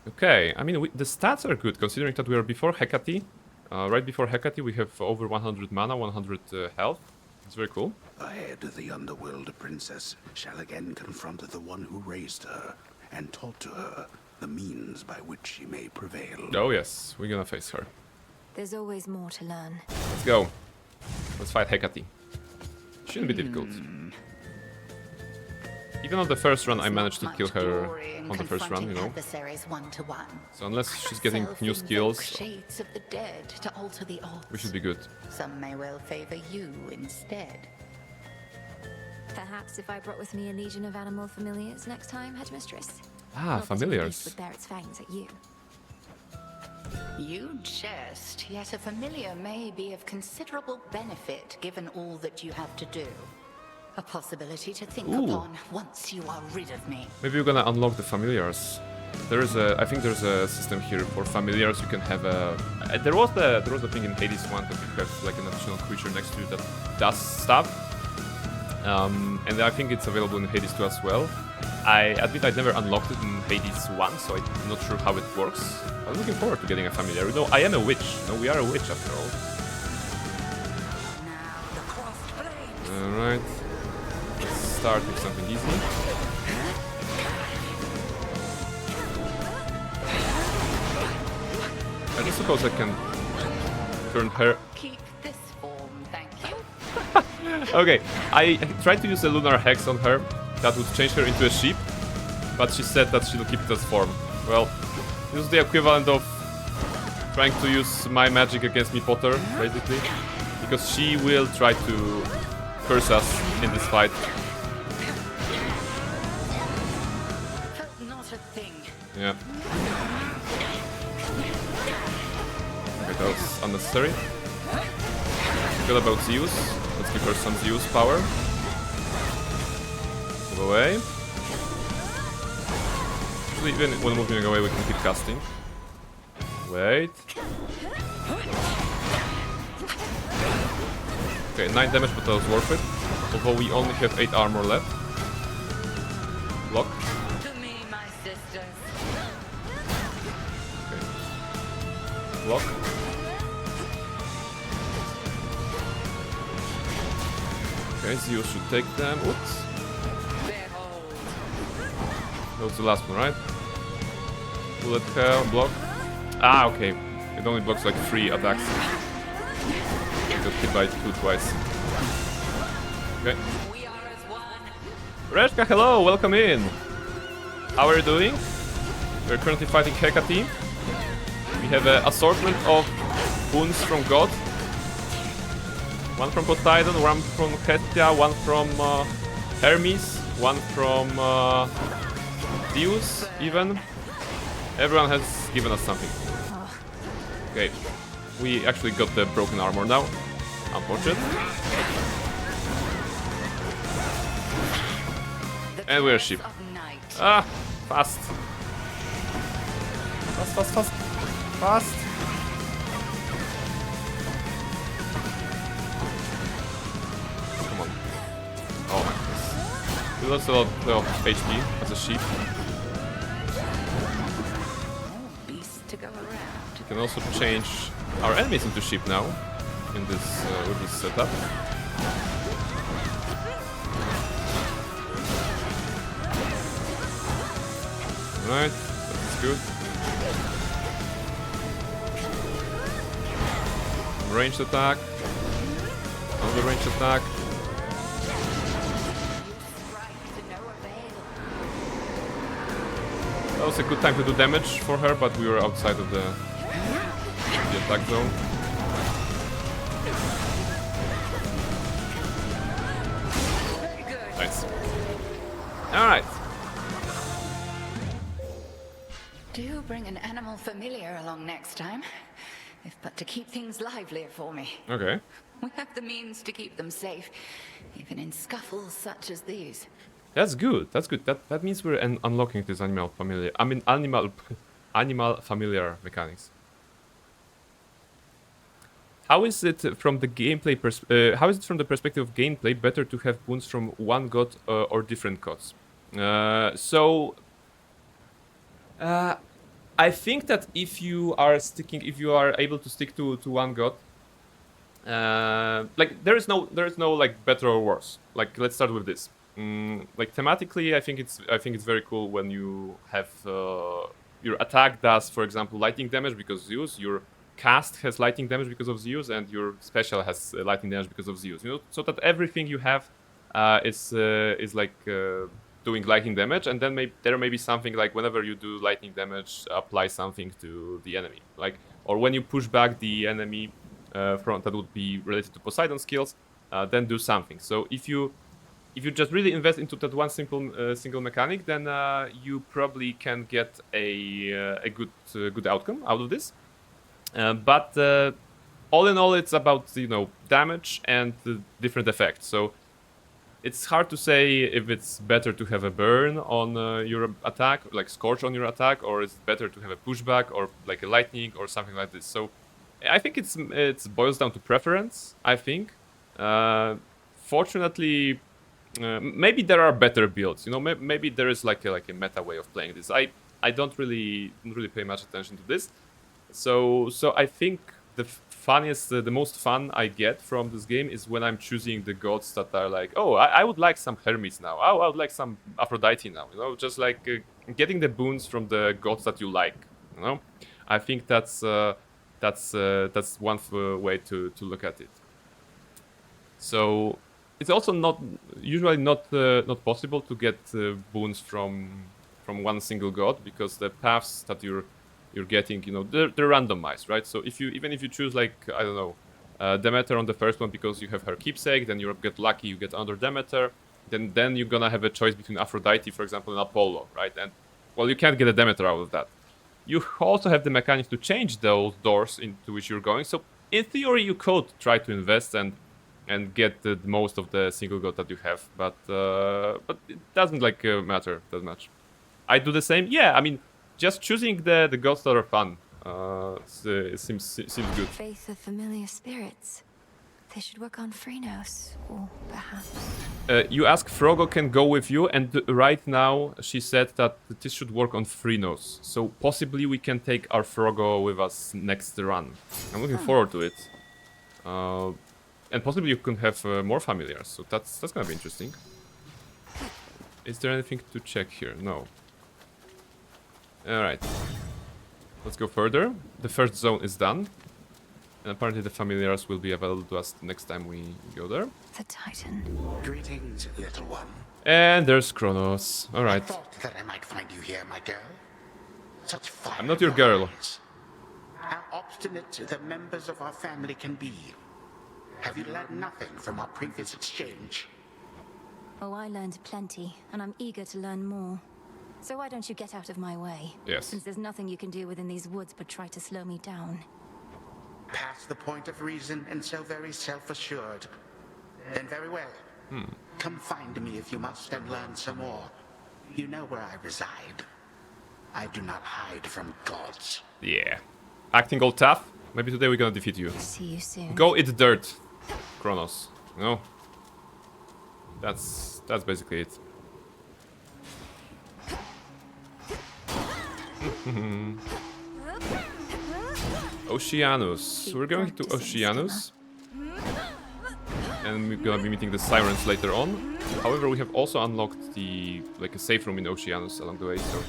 S1: Okay, I mean, the stats are good, considering that we are before Hecate. Right before Hecate, we have over 100 mana, 100 health. It's very cool.
S11: Ahead of the underworld, a princess shall again confront the one who raised her, and taught to her the means by which she may prevail.
S1: Oh yes, we're gonna face her.
S2: There's always more to learn.
S1: Let's go. Let's fight Hecate. Shouldn't be difficult. Even on the first run, I managed to kill her on the first run, you know. So unless she's getting new skills,
S12: Shades of the dead to alter the odds.
S1: we should be good.
S12: Some may well favor you instead.
S2: Perhaps if I brought with me a legion of animal familiars next time, Headmistress.
S1: Ah,
S2: Not that a
S1: familiars.
S2: beast would bear its fangs at you.
S12: You jest, yet a familiar may be of considerable benefit given all that you have to do. A possibility to think upon once you are rid of me.
S1: Maybe we're gonna unlock the familiars. I think there's a system here for familiars. You can have a... There was a thing in Hades 1 that you have like an additional creature next to you that does stuff. And I think it's available in Hades 2 as well. I admit I never unlocked it in Hades 1, so I'm not sure how it works. I'm looking forward to getting a familiar. You know, I am a witch. No, we are a witch after all. Alright. Let's start with something easy. I suppose I can turn her...
S12: Keep this form, thank you.
S1: Okay, I tried to use a lunar hex on her that would change her into a sheep, but she said that she'll keep it as form. Well, this is the equivalent of trying to use my magic against me Potter, basically, because she will try to curse us in this fight.
S12: Not a thing.
S1: Yeah. Okay, that was unnecessary. Forgot about Zeus. Let's give her some Zeus power. Move away. Actually, even when moving away, we can keep casting. Wait. Okay, 9 damage, but that was worth it. Although we only have 8 armor left. Block.
S12: To me, my sisters.
S1: Okay. Block. Okay, Zeus should take them. Oops. That was the last one, right? Bullet hell, block. Ah, okay. It only blocks like 3 attacks. Got hit by 2 twice. Okay. Reshka, hello, welcome in. How are you doing? We're currently fighting Hecate. We have an assortment of boons from God. One from Poseidon, one from Hestia, one from Hermes, one from Zeus, even. Everyone has given us something. Okay, we actually got the broken armor now. Unfortunate. And we're a sheep. Ah, fast. Fast, fast, fast. Fast. Come on. Oh my goodness. We lost a lot of HP as a sheep. We can also change our enemies into sheep now in this with this setup. Right, that's good. Ranged attack. Another ranged attack. That was a good time to do damage for her, but we were outside of the attack zone. Nice. Alright.
S12: Do bring an animal familiar along next time, if but to keep things livelier for me.
S1: Okay.
S12: We have the means to keep them safe, even in scuffles such as these.
S1: That's good. That's good. That means we're unlocking this animal familiar. I mean, animal familiar mechanics. How is it from the gameplay how is it from the perspective of gameplay better to have boons from one god or different gods? I think that if you are able to stick to one god, like there is no like better or worse. Like let's start with this. Like thematically, I think it's very cool when you have your attack does, for example, lightning damage because Zeus. Your cast has lightning damage because of Zeus, and your special has lightning damage because of Zeus. You know, so that everything you have is like doing lightning damage, and then there may be something like whenever you do lightning damage, apply something to the enemy, like or when you push back the enemy from that would be related to Poseidon skills, then do something. So if you just really invest into that one single mechanic, then you probably can get a good outcome out of this. But all in all, it's about damage and different effects. So it's hard to say if it's better to have a burn on your attack, like scorch on your attack, or it's better to have a pushback or like a lightning or something like this. So I think it boils down to preference. I think. Fortunately, maybe there are better builds. Maybe there is like a meta way of playing this. I don't really pay much attention to this. So I think the most fun I get from this game is when I'm choosing the gods that are like, oh, I would like some Hermes now. Oh, I would like some Aphrodite now. Just like getting the boons from the gods that you like. I think that's one way to look at it. So it's also usually not possible to get boons from one single god, because the paths that you're getting, they're randomized, right? So even if you choose like, I don't know, Demeter on the first one because you have her keepsake, then you get lucky, you get another Demeter, then you're gonna have a choice between Aphrodite, for example, and Apollo, right? And well, you can't get a Demeter out of that. You also have the mechanics to change those doors into which you're going. So in theory, you could try to invest and get the most of the single god that you have, but it doesn't like matter that much. I do the same. Yeah, I mean, just choosing the gods that are fun seems good.
S2: Faith of familiar spirits. They should work on Phrynos, or perhaps.
S1: You ask Frogo can go with you, and right now she said that this should work on Phrynos. So possibly we can take our Frogo with us next run. I'm looking forward to it. And possibly you can have more familiars, so that's gonna be interesting. Is there anything to check here? No. Alright. Let's go further. The first zone is done. And apparently the familiars will be available to us next time we go there.
S2: The Titan.
S11: Greetings, little one.
S1: And there's Kronos. Alright.
S11: I thought that I might find you here, my girl. Such fire.
S1: I'm not your girl.
S11: How obstinate the members of our family can be. Have you learned nothing from our previous exchange?
S2: Oh, I learned plenty, and I'm eager to learn more. So why don't you get out of my way?
S1: Yes.
S2: Since there's nothing you can do within these woods but try to slow me down.
S11: Past the point of reason and so very self-assured. Then very well. Come find me if you must and learn some more. You know where I reside. I do not hide from gods.
S1: Yeah. Acting all tough? Maybe today we're gonna defeat you.
S2: See you soon.
S1: Go eat dirt, Kronos. That's basically it. Oceanus. We're going to Oceanus. And we're gonna be meeting the Sirens later on. However, we have also unlocked a safe room in Oceanus along the way, so...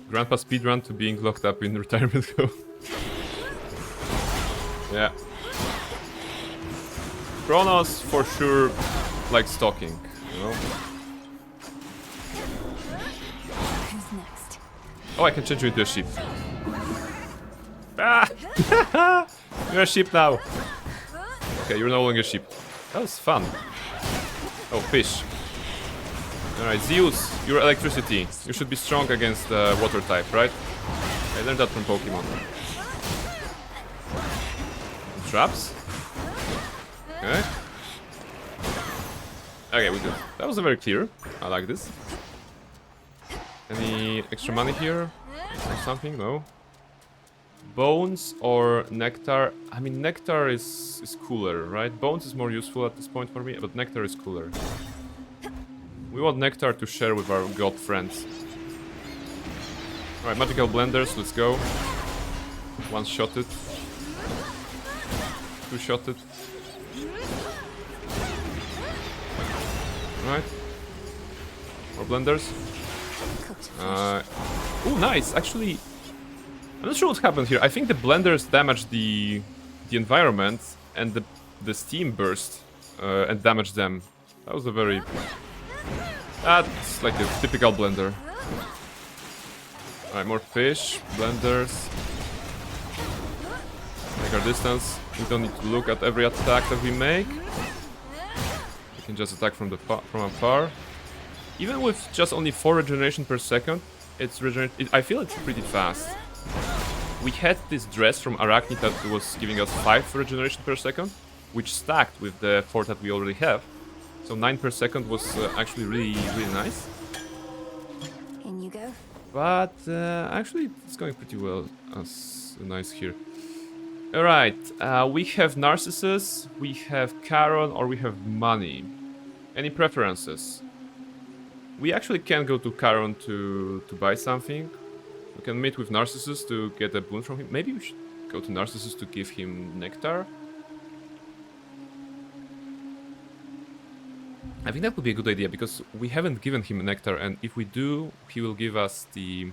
S1: Grandpa speedrun to being locked up in retirement home. Yeah. Kronos for sure like stalking, you know?
S2: Who's next?
S1: Oh, I can change you into a sheep. Ah! You're a sheep now. Okay, you're no longer a sheep. That was fun. Oh, fish. Alright, Zeus, you're electricity. You should be strong against water type, right? I learned that from Pokemon. Traps? Okay. Okay, we good. That was very clear. I like this. Any extra money here? Or something? No. Bones or nectar? I mean, nectar is cooler, right? Bones is more useful at this point for me, but nectar is cooler. We want nectar to share with our god friends. Alright, magical blenders, let's go. One shot it. Two shot it. Alright. More blenders. Oh, nice! Actually, I'm not sure what happened here. I think the blenders damaged the environment and the steam burst and damaged them. That was a very... That's like a typical blender. Alright, more fish, blenders. Make our distance. We don't need to look at every attack that we make. We can just attack from afar. Even with just only 4 regeneration per second, I feel it's pretty fast. We had this dress from Arachnid that was giving us 5 regeneration per second, which stacked with the 4 that we already have. So 9 per second was actually really nice.
S2: In you go.
S1: But actually it's going pretty well. Nice here. Alright, we have Narcissus, we have Charon, or we have money. Any preferences? We actually can go to Charon to buy something. We can meet with Narcissus to get a boon from him. Maybe we should go to Narcissus to give him Nectar. I think that would be a good idea because we haven't given him Nectar, and if we do, he will give us the...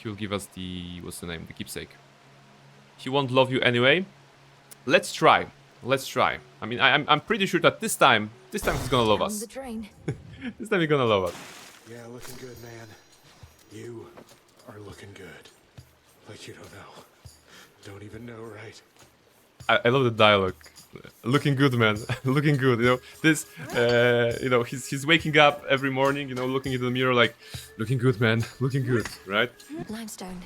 S1: what's the name? The keepsake. He won't love you anyway. Let's try. Let's try. I mean, I'm pretty sure that this time he's gonna love us.
S2: The train.
S1: This time he's gonna love us.
S13: Yeah, looking good, man. You are looking good. Like you don't know. Don't even know, right?
S1: I love the dialogue. Looking good, man. Looking good. You know, this. You know, he's waking up every morning. You know, looking into the mirror like, looking good, man. Looking good, right?
S2: Limestone.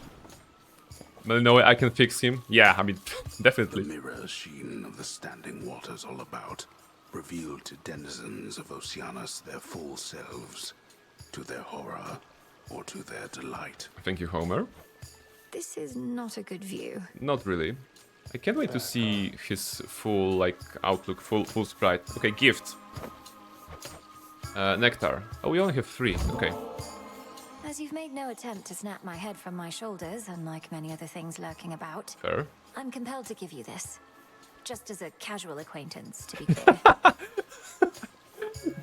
S1: No way I can fix him. Yeah, I mean, definitely.
S5: The mirror sheen of the standing waters all about, revealed to denizens of Oceanus their full selves, to their horror or to their delight.
S1: Thank you, Homer.
S2: This is not a good view.
S1: Not really. I can't wait to see his full, like, outlook, full sprite. Okay, gift. Nectar. Oh, we only have 3. Okay.
S2: As you've made no attempt to snap my head from my shoulders, unlike many other things lurking about,
S1: Fair.
S2: I'm compelled to give you this. Just as a casual acquaintance, to be clear.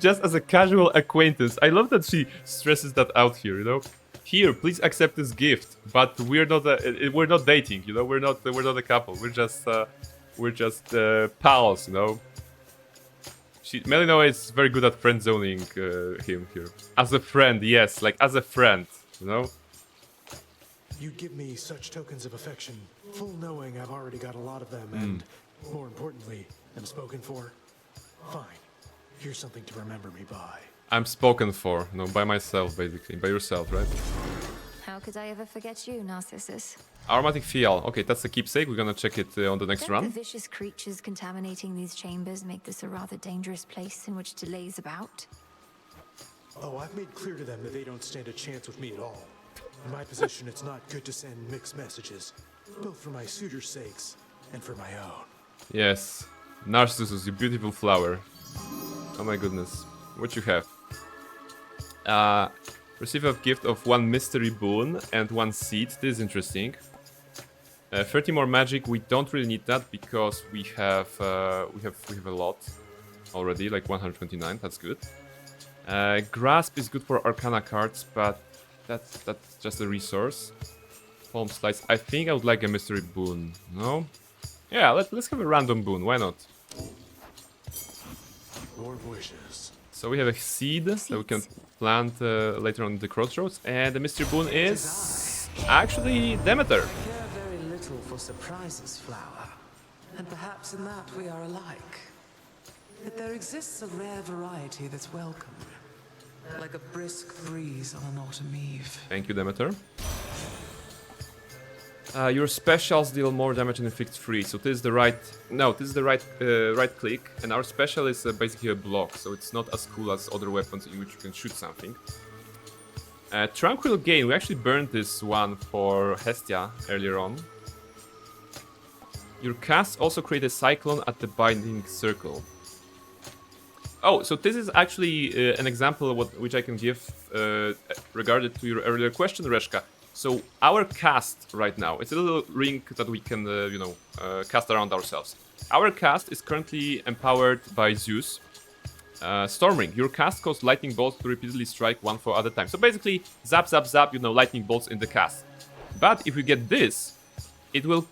S1: Just as a casual acquaintance. I love that she stresses that out here, you know? Here, please accept this gift, but we're not dating, you know? We're not a couple. We're just pals, you know? Melinoe is very good at friend zoning him here. As a friend, yes, like as a friend, you know?
S13: You give me such tokens of affection, full knowing I've already got a lot of them, and more importantly, am spoken for. Fine. Here's something to remember me by.
S1: I'm spoken for, no, by myself, basically. By yourself, right?
S2: How could I ever forget you, Narcissus?
S1: Aromatic Fial. Okay, that's the keepsake. We're gonna check it on the next
S2: Don't
S1: run.
S2: the vicious creatures contaminating these chambers make this a rather dangerous place in which to laze about?
S13: Oh, I've made clear to them that they don't stand a chance with me at all. In my position, it's not good to send mixed messages, both for my suitors' sakes and for my own.
S1: Yes. Narcissus, you beautiful flower. Oh my goodness. What you have? Receive a gift of 1 mystery boon and 1 seed. This is interesting. 30 more magic. We don't really need that because we have a lot already, like 129. That's good. Grasp is good for Arcana cards, but That's just a resource. Palm slice. I think I would like a mystery boon. No? Yeah, let's have a random boon. Why not?
S13: More wishes.
S1: So we have a seed that we can plant later on the crossroads, and the mystery boon is actually Demeter.
S7: Care very little for surprises, flower. And perhaps in that we are alike. But there exists a rare variety that's welcome. Like a brisk breeze on an autumn eve.
S1: Thank you, Demeter. Your specials deal more damage and inflict free. So this is the right... No, this is the right click. And our special is basically a block. So it's not as cool as other weapons in which you can shoot something. Tranquil Gain. We actually burned this one for Hestia earlier on. Your cast also create a cyclone at the binding circle. Oh, so this is actually an example of which I can give regarding to your earlier question, Reshka. So our cast right now, it's a little ring that we can, cast around ourselves. Our cast is currently empowered by Zeus. Storm Ring, your cast causes lightning bolts to repeatedly strike one foe at a time. So basically, zap, zap, zap, lightning bolts in the cast. But if we get this, it will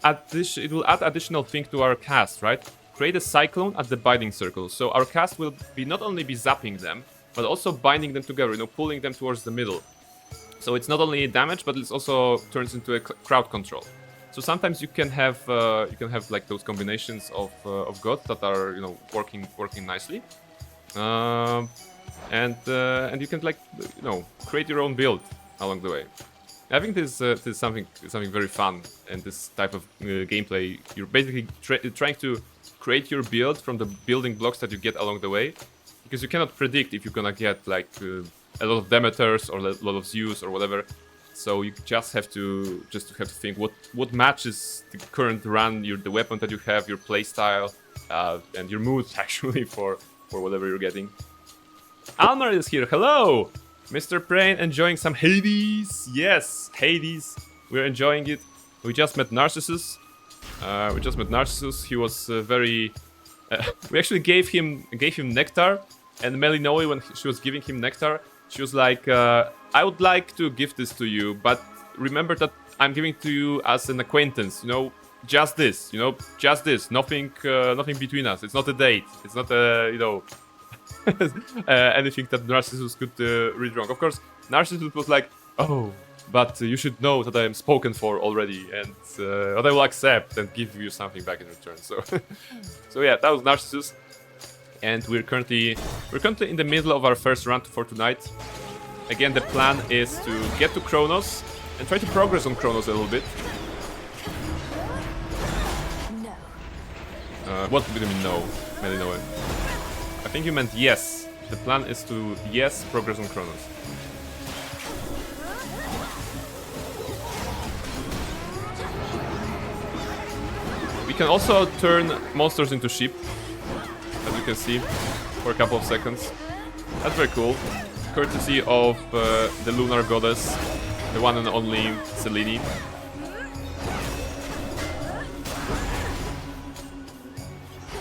S1: add additional thing to our cast, right? Create a cyclone at the binding circle. So our cast will be not only be zapping them, but also binding them together, pulling them towards the middle. So it's not only damage, but it also turns into a crowd control. So sometimes you can have like those combinations of gods that are working nicely, and you can create your own build along the way. I think this is something very fun, and this type of gameplay. You're basically trying to create your build from the building blocks that you get along the way, because you cannot predict if you're gonna get a lot of Demeters or a lot of Zeus or whatever. So you just have to think what matches the current run, the weapon that you have, your playstyle, and your mood actually for whatever you're getting. Almar is here. Hello, Mr. Prain, enjoying some Hades. Yes, Hades. We're enjoying it. We just met Narcissus. He was very. We actually gave him nectar, and Melinoe, when she was giving him nectar, she was like, I would like to give this to you, but remember that I'm giving it to you as an acquaintance, just this, just this, nothing between us. It's not a date. It's not anything that Narcissus could read wrong. Of course, Narcissus was like, oh, but you should know that I am spoken for already, and that I will accept and give you something back in return. So, so yeah, that was Narcissus. And we're currently in the middle of our first run for tonight. Again, the plan is to get to Kronos and try to progress on Kronos a little bit. No. What do you mean no, Melinoe? I think you meant yes. The plan is to progress on Kronos. We can also turn monsters into sheep, as you can see, for a couple of seconds. That's very cool. Courtesy of the lunar goddess, the one and only Selene.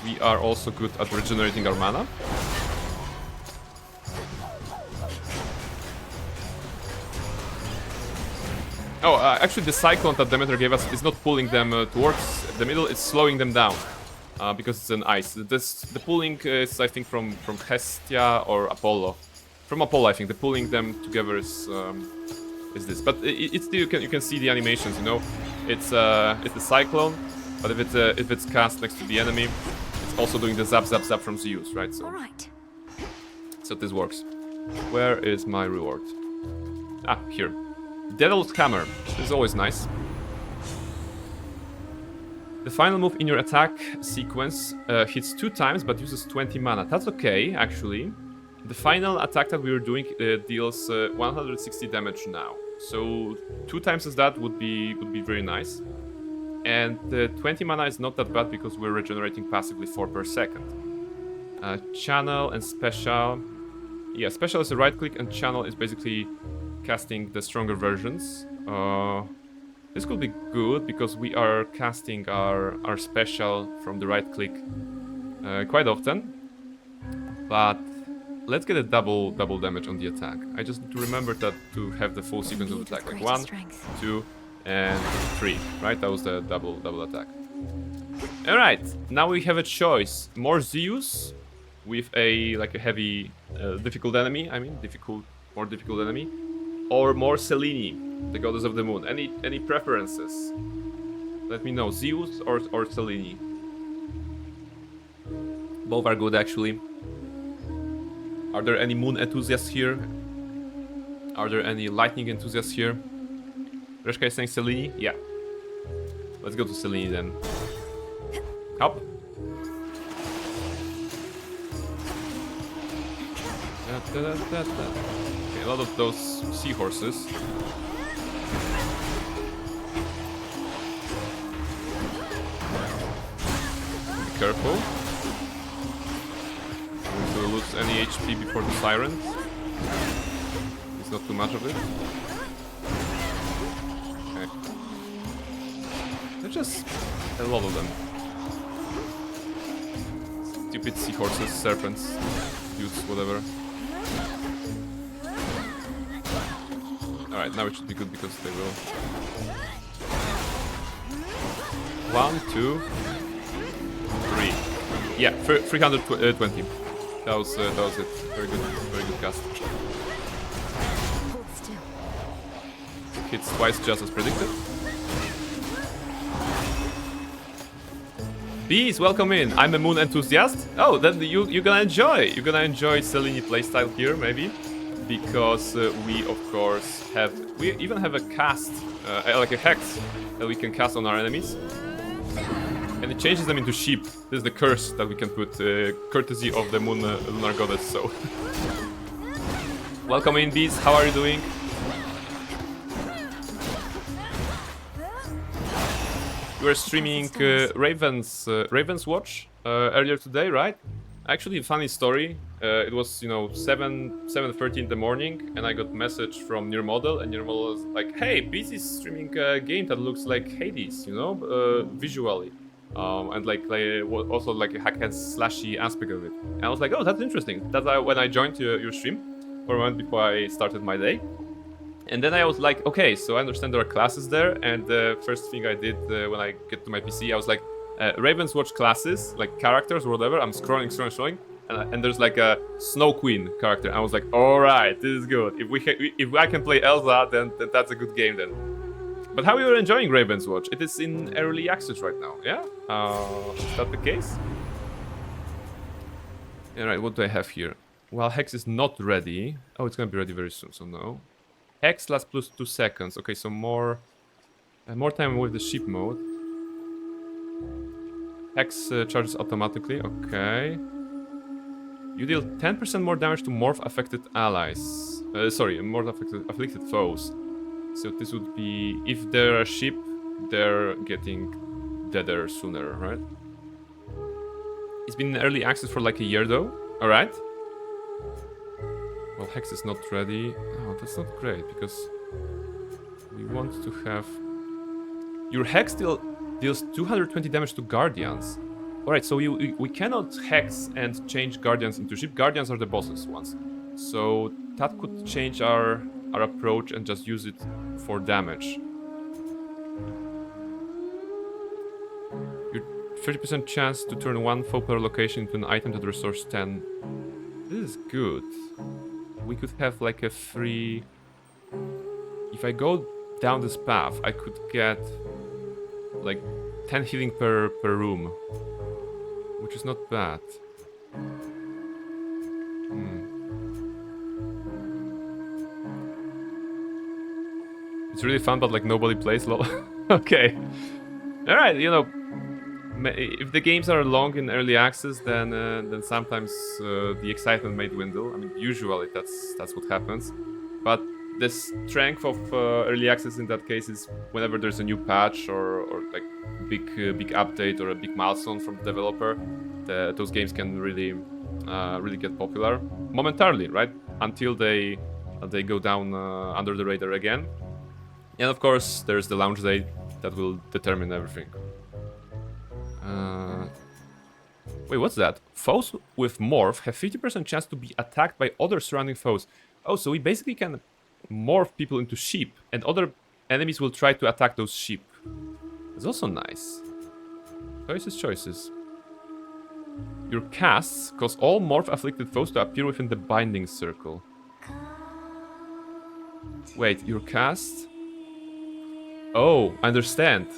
S1: We are also good at regenerating our mana. Oh, actually the cyclone that Demeter gave us is not pulling them towards the middle, it's slowing them down. Because it's an ice. The pulling is, I think, from Hestia or Apollo. From Apollo, I think. The pulling them together is this. But it's still, you can see the animations. It's a cyclone, but if it's cast next to the enemy, it's also doing the zap zap zap from Zeus, right? So, so this works. Where is my reward? Ah, here. Devil's Hammer. This is always nice. The final move in your attack sequence hits 2 times but uses 20 mana. That's okay, actually. The final attack that we were doing deals 160 damage now. So 2 times as that would be very nice. And 20 mana is not that bad because we're regenerating passively 4 per second. Channel and Special. Yeah, Special is a right click and Channel is basically casting the stronger versions. This could be good because we are casting our special from the right click quite often. But let's get a double damage on the attack. I just need to remember that to have the full sequence of attack, like 1, 2, and 3. Right? That was the double attack. All right, now we have a choice: more Zeus with a heavy, difficult enemy. I mean, more difficult enemy, or more Selene, the goddess of the moon. Any preferences? Let me know. Zeus or Selene. Both are good, actually. Are there any moon enthusiasts here? Are there any lightning enthusiasts here? Reshka is saying Selene? Yeah. Let's go to Selene then. Up. Okay, a lot of those seahorses. Be careful. To lose any HP before the sirens. It's not too much of it. Okay. There's just a lot of them. Stupid seahorses, serpents, dudes, whatever. Alright, now it should be good because they will. 1, 2, 3. Yeah, 320. That was it. Very good cast.
S2: Hold still.
S1: Hits twice just as predicted. Bees, welcome in. I'm a moon enthusiast. Oh, then you're gonna enjoy. You're gonna enjoy Selene playstyle here, maybe, because we of course we even have a cast, like a hex that we can cast on our enemies. And it changes them into sheep. This is the curse that we can put, courtesy of the moon lunar goddess, so. Welcome in, bees. How are you doing? You were streaming Raven's Watch earlier today, right? Actually, a funny story. It was, 7:30 in the morning, and I got a message from Near Model, and Near Model was like, "Hey, bees is streaming a game that looks like Hades, visually." And also like a hack and slashy aspect of it. And I was like, oh, that's interesting. That's when I joined your stream for a moment before I started my day. And then I was like, okay, so I understand there are classes there. And the first thing I did when I get to my PC, I was like, Raven's Watch classes, like characters or whatever. I'm scrolling, and there's like a Snow Queen character. I was like, all right, this is good. If I can play Elsa, then that's a good game then. But how are you enjoying Raven's Watch? It is in early access right now, yeah? Is that the case? Alright, what do I have here? Well, Hex is not ready. Oh, it's gonna be ready very soon, so no. Hex lasts plus 2 seconds. Okay, so more time with the sheep mode. Hex charges automatically, okay. You deal 10% more damage to morph affected allies. Morph afflicted foes. So this would be, if they're a sheep, they're getting deader sooner, right? It's been in early access for like a year though. Alright. Well, Hex is not ready. Oh, that's not great, because we want to have... Your Hex deals 220 damage to Guardians. Alright, so we cannot Hex and change Guardians into sheep. Guardians are the bosses ones. So that could change our approach and just use it for damage. Your 30% chance to turn one foe per location into an item that restores 10. This is good. We could have like a free... If I go down this path, I could get like 10 healing per room, which is not bad. It's really fun, but like nobody plays LOL. Okay. Alright, if the games are long in early access, then sometimes the excitement may dwindle. I mean, usually that's what happens. But the strength of early access in that case is whenever there's a new patch or like big update or a big milestone from the developer, those games can really get popular momentarily, right? Until they go down under the radar again. And of course, there's the launch date that will determine everything. Wait, what's that? Foes with morph have 50% chance to be attacked by other surrounding foes. Oh, so we basically can morph people into sheep, and other enemies will try to attack those sheep. It's also nice. Choices. Your casts cause all morph-afflicted foes to appear within the binding circle. Wait, your cast? Oh, I understand.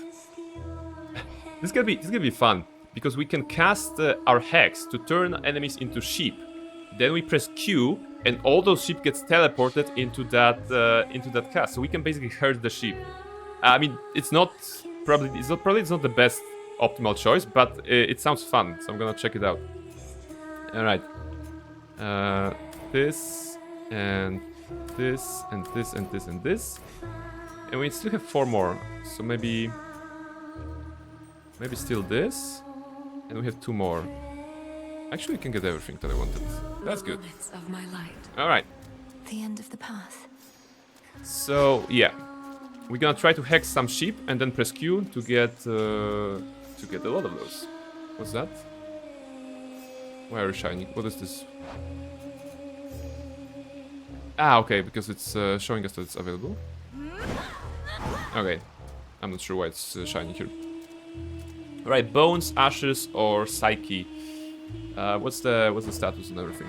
S1: This is gonna be fun, because we can cast our hex to turn enemies into sheep. Then we press Q, and all those sheep gets teleported into that cast. So we can basically herd the sheep. I mean, it's not the best optimal choice, but it sounds fun, so I'm gonna check it out. All right, this and this and this and this and this, and we still have 4 more. So maybe still this, and we have 2 more. Actually, we can get everything that I wanted. That's good.
S6: Of my light.
S1: All right.
S2: The end of the path.
S1: So yeah, we're gonna try to hex some sheep and then press Q to get a lot of those. What's that? Why are you shining? What is this? Ah, okay, because it's showing us that it's available. Okay, I'm not sure why it's shining here. All right, bones, ashes, or psyche. What's the status and everything?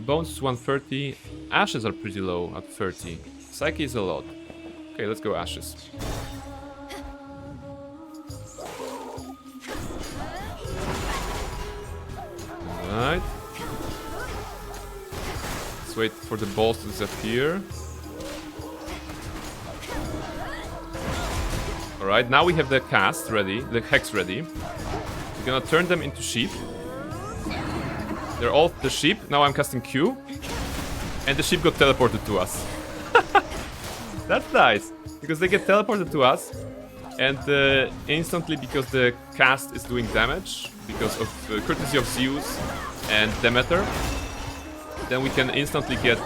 S1: Bones is 130. Ashes are pretty low at 30. Psyche is a lot. Okay, let's go ashes. Alright. Let's wait for the balls to disappear. Alright, now we have the cast ready, the hex ready. We're gonna turn them into sheep. They're all the sheep. Now I'm casting Q. And the sheep got teleported to us. That's nice. Because they get teleported to us. And instantly, because the cast is doing damage, because of courtesy of Zeus and Demeter, then we can instantly get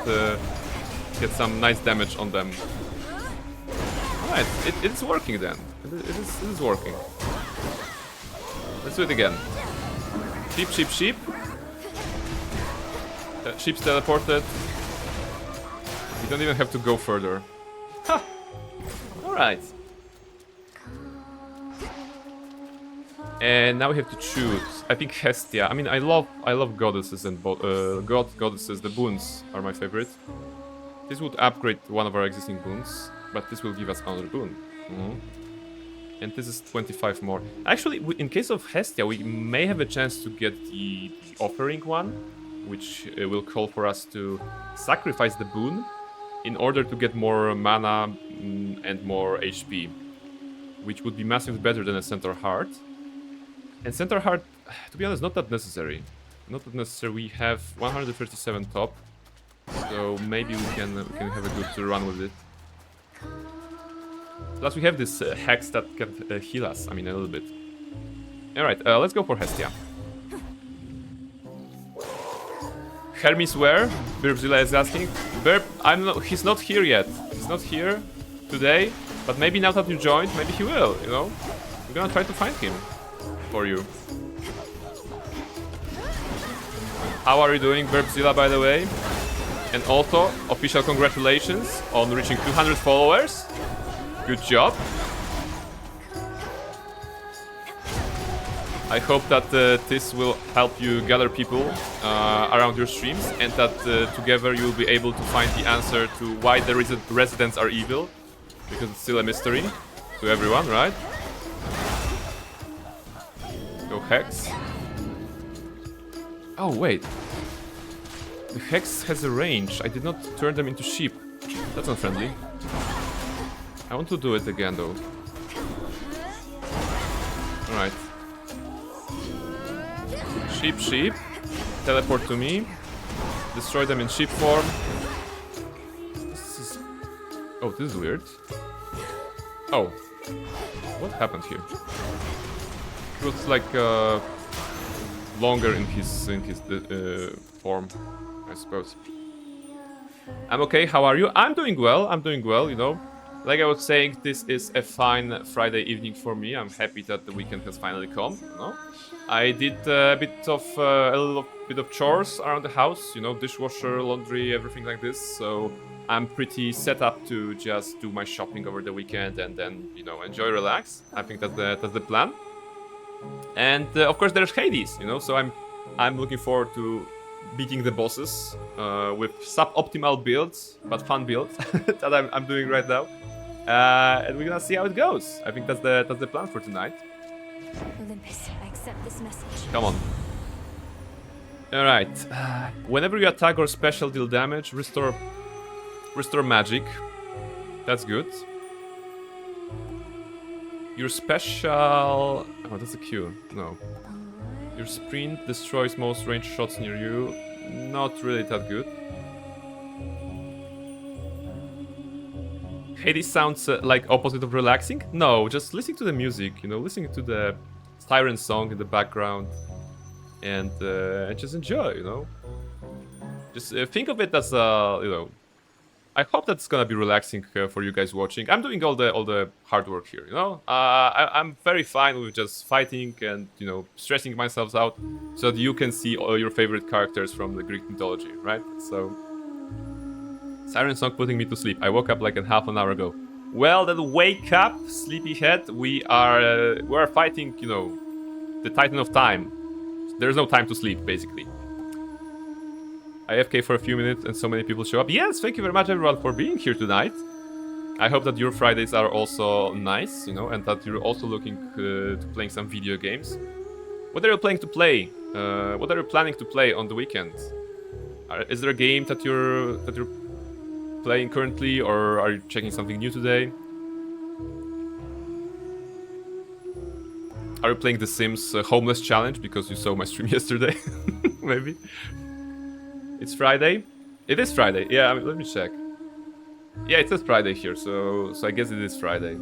S1: some nice damage on them. Alright, it's working then. It is working. Let's do it again. Sheep, sheep, sheep. Sheep's teleported. We don't even have to go further. Ha! Alright. And now we have to choose. I think Hestia. I mean, I love goddesses and goddesses. The boons are my favorite. This would upgrade one of our existing boons, but this will give us another boon. And this is 25 more. Actually, in case of Hestia, we may have a chance to get the offering one, which will call for us to sacrifice the boon in order to get more mana and more HP, which would be massively better than a Centaur Heart. And Centaur Heart, to be honest, not that necessary. Not that necessary. We have 137 top, so maybe we can have a good run with it. Plus, we have this hex that can heal us. I mean, a little bit. All right, let's go for Hestia. Hermes where? Burbzilla is asking. Burb, he's not here yet. He's not here today, but maybe now that you joined, maybe he will, you know? I'm gonna try to find him for you. How are you doing, Burbzilla, by the way? And also, official congratulations on reaching 200 followers. Good job. I hope that this will help you gather people around your streams, and that together you'll be able to find the answer to why the residents are evil, because it's still a mystery to everyone, right? Go Hex. Oh, wait. The Hex has a range. I did not turn them into sheep. That's not friendly. I want to do it again, though. Alright. Sheep, sheep. Teleport to me. Destroy them in sheep form. This is... Oh, this is weird. Oh. What happened here? It was like longer in his form, I suppose. I'm okay, how are you? I'm doing well, you know. Like I was saying, this is a fine Friday evening for me. I'm happy that the weekend has finally come. You know, I did a little bit of chores around the house. You know, dishwasher, laundry, everything like this. So I'm pretty set up to just do my shopping over the weekend and then, you know, enjoy, relax. I think that's the plan. And of course, there's Hades. You know, so I'm looking forward to beating the bosses with suboptimal builds, but fun builds that I'm doing right now. And we're gonna see how it goes. I think that's the plan for tonight.
S2: Olympus, I accept this message.
S1: Come on. Alright. Whenever you attack or special deal damage, restore magic. That's good. Your special... Oh, that's a Q. No. Your sprint destroys most ranged shots near you. Not really that good. Hades sounds like opposite of relaxing? No, just listening to the music, you know, listening to the siren song in the background. And just enjoy, you know. Just think of it as, you know... I hope that's gonna be relaxing for you guys watching. I'm doing all the hard work here, you know. I'm very fine with just fighting and, you know, stressing myself out so that you can see all your favorite characters from the Greek mythology, right? So, siren song putting me to sleep. I woke up like a half an hour ago. Well, then wake up, sleepyhead. We are fighting, you know, the Titan of Time. There's no time to sleep, basically. AFK for a few minutes and so many people show up. Yes, thank you very much everyone for being here tonight. I hope that your Fridays are also nice, you know, and that you're also looking to playing some video games. What are you planning to play? What are you planning to play on the weekend? Is there a game that you're playing currently, or are you checking something new today? Are you playing The Sims Homeless Challenge because you saw my stream yesterday? Maybe. It's Friday? It is Friday. Yeah, I mean, let me check. Yeah, it says Friday here, so I guess it is Friday.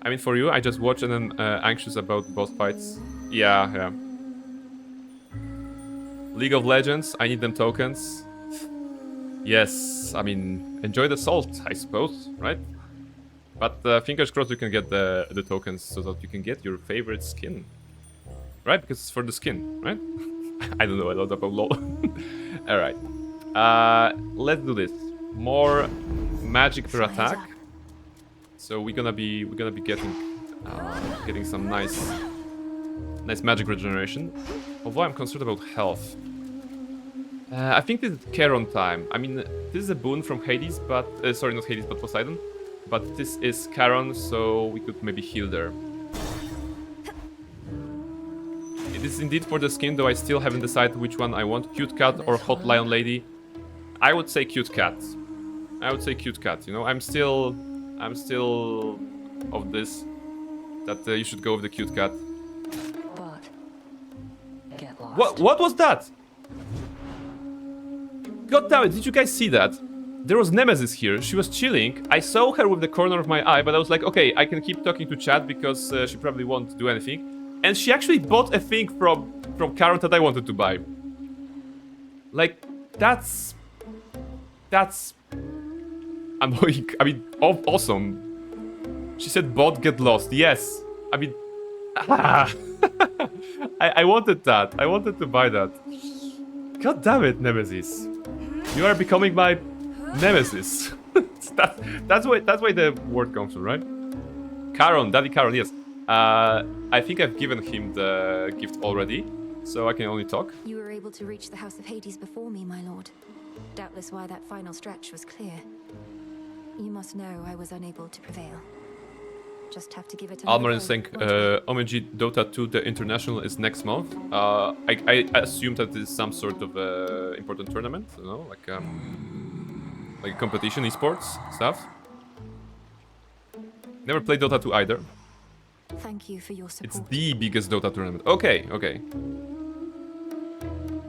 S1: I mean, for you, I just watch and I'm anxious about boss fights. Yeah. League of Legends, I need them tokens. Yes, I mean, enjoy the salt, I suppose, right? But fingers crossed you can get the tokens so that you can get your favorite skin. Right? Because it's for the skin, right? I don't know a lot about LoL. Alright. Let's do this. More magic per attack. So we're gonna be getting some nice magic regeneration. Although I'm concerned about health. I think this is Charon time. I mean, this is a boon from Hades, but sorry, not Hades, but Poseidon. But this is Charon, so we could maybe heal there. It is indeed for the skin, though I still haven't decided which one I want. Cute cat or hot lion lady? I would say cute cat. I would say cute cat, you know? I'm still of this. That you should go with the cute cat.
S4: But get lost.
S1: What was that? God damn it, did you guys see that? There was Nemesis here, she was chilling. I saw her with the corner of my eye, but I was like, okay, I can keep talking to chat because she probably won't do anything. And she actually bought a thing from Karen that I wanted to buy. Like, that's annoying. I mean, awesome. She said bot get lost. Yes. I mean, I wanted that. I wanted to buy that. God damn it, Nemesis. You are becoming my Nemesis. that's why the word comes from, right? Charon, Daddy Charon, yes. I think I've given him the gift already, so I can only talk.
S2: You were able to reach the House of Hades before me, my lord. Doubtless why that final stretch was clear. You must know I was unable to prevail. Just have to give it
S1: Almar is saying, OMG Dota 2, the international is next month. I assume that this is some sort of important tournament, you know, like a competition, esports stuff. Never played Dota 2 either.
S2: Thank you for your support.
S1: It's the biggest Dota tournament. Okay.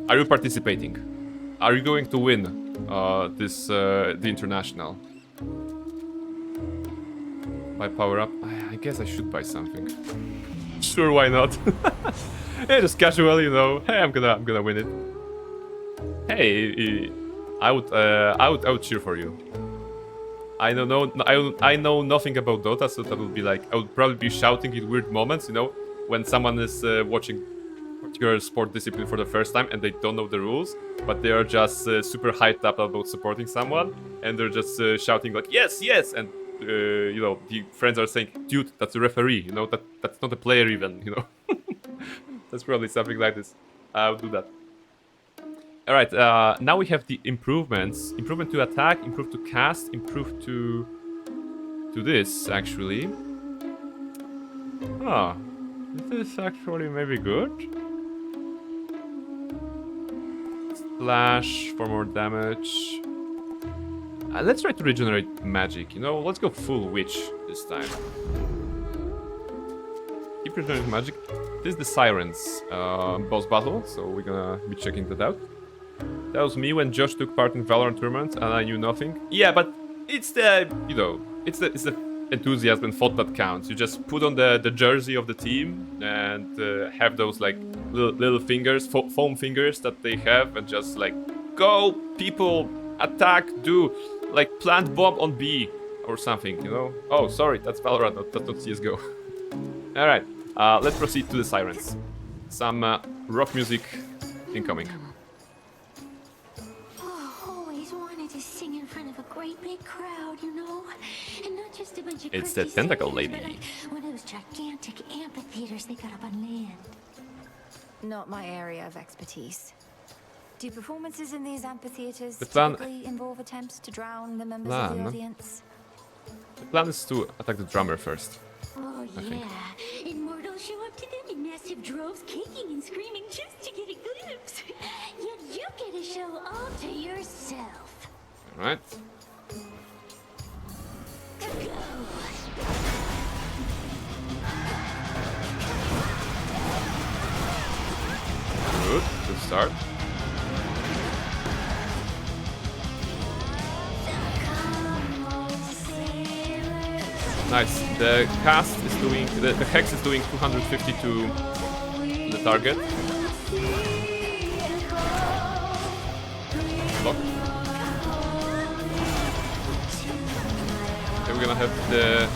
S1: Are you participating? Are you going to win the international? Buy power up? I guess I should buy something. Sure, why not? Yeah, just casual, you know. Hey, I'm gonna win it. Hey, I would cheer for you. I don't know. I know nothing about Dota, so that would be like I would probably be shouting in weird moments, you know, when someone is watching particular sport discipline for the first time and they don't know the rules, but they are just super hyped up about supporting someone, and they're just shouting like yes, yes, and you know, the friends are saying, dude, that's a referee, you know, that's not a player even, you know. That's probably something like this. I would do that. All right, now we have the improvements. Improvement to attack, improve to cast, improve to this, actually. Ah, this is actually maybe good. Splash for more damage. Let's try to regenerate magic, you know? Let's go full witch this time. Keep regenerating magic. This is the Sirens boss battle, so we're gonna be checking that out. That was me when Josh took part in Valorant tournament and I knew nothing. Yeah, but it's the, you know, it's the enthusiasm and thought that counts. You just put on the jersey of the team and have those like little fingers, foam fingers that they have, and just like, go people, attack, do like plant bomb on B or something, you know? Oh, sorry, that's Valorant, that's not CSGO. Alright, let's proceed to the Sirens. Some rock music incoming.
S8: Big crowd, you know, and not just a bunch of
S1: it's the tentacle lady.
S8: like one of those gigantic amphitheaters they got up on land.
S2: Not my area of expertise. Do performances in these amphitheaters
S1: The plan
S2: typically involve attempts to drown the members of the audience?
S1: The plan is to attack the drummer first.
S8: Oh yeah, immortals show up to them in massive droves, kicking and screaming just to get a glimpse. Yet you get a show all to yourself.
S1: All right. Good start. Nice. The cast is doing, the hex is doing 250 to the target. Block. Okay, we're gonna have the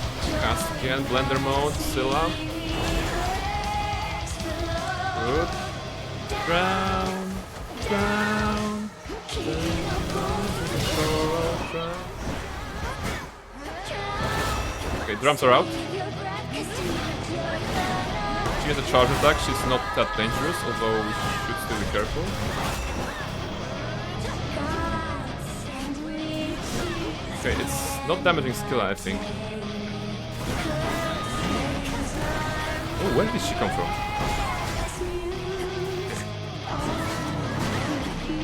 S1: cast again, blender mode, Scylla. Good. Drown. Okay, drums are out. She has a charge attack, she's not that dangerous, although we should still be careful. Okay, it's not damaging skill, I think. Oh, where did she come from?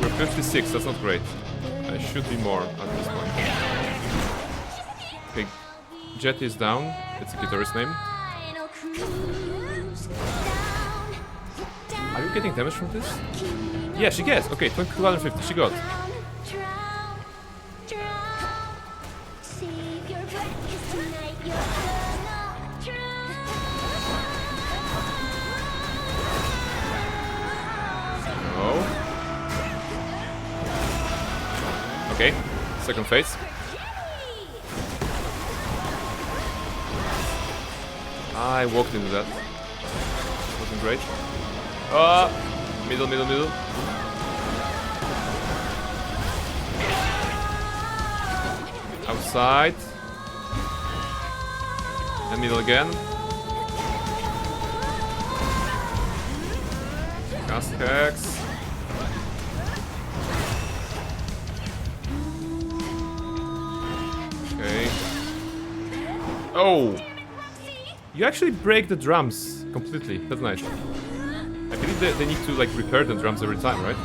S1: We're 56, that's not great. I should be more at this point. Okay, Jet is down. It's a guitarist name. Are you getting damage from this? Yeah, she gets. Okay, 250, she got. Okay, second phase. I walked into that. Wasn't great. Middle. Outside. And middle again. Cast hex. Okay. Oh! You actually break the drums completely. That's nice. I believe they need to like repair the drums every time, right?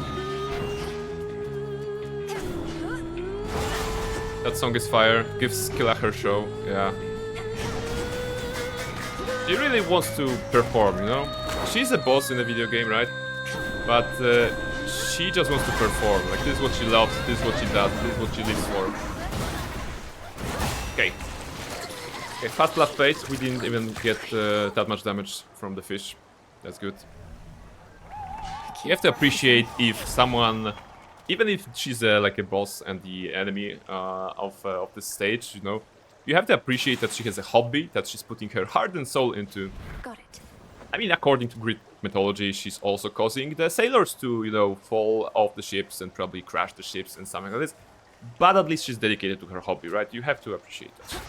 S1: That song is fire. Gives Killa her show. Yeah. She really wants to perform, you know? She's a boss in a video game, right? But she just wants to perform. Like, this is what she loves, this is what she does, this is what she lives for. Okay. Okay, fast last phase. We didn't even get that much damage from the fish. That's good. You have to appreciate if someone even if she's like a boss and the enemy of the stage, you know, you have to appreciate that she has a hobby that she's putting her heart and soul into.
S2: Got it.
S1: I mean, according to Greek mythology, she's also causing the sailors to, you know, fall off the ships and probably crash the ships and something like this. But at least she's dedicated to her hobby, right? You have to appreciate that.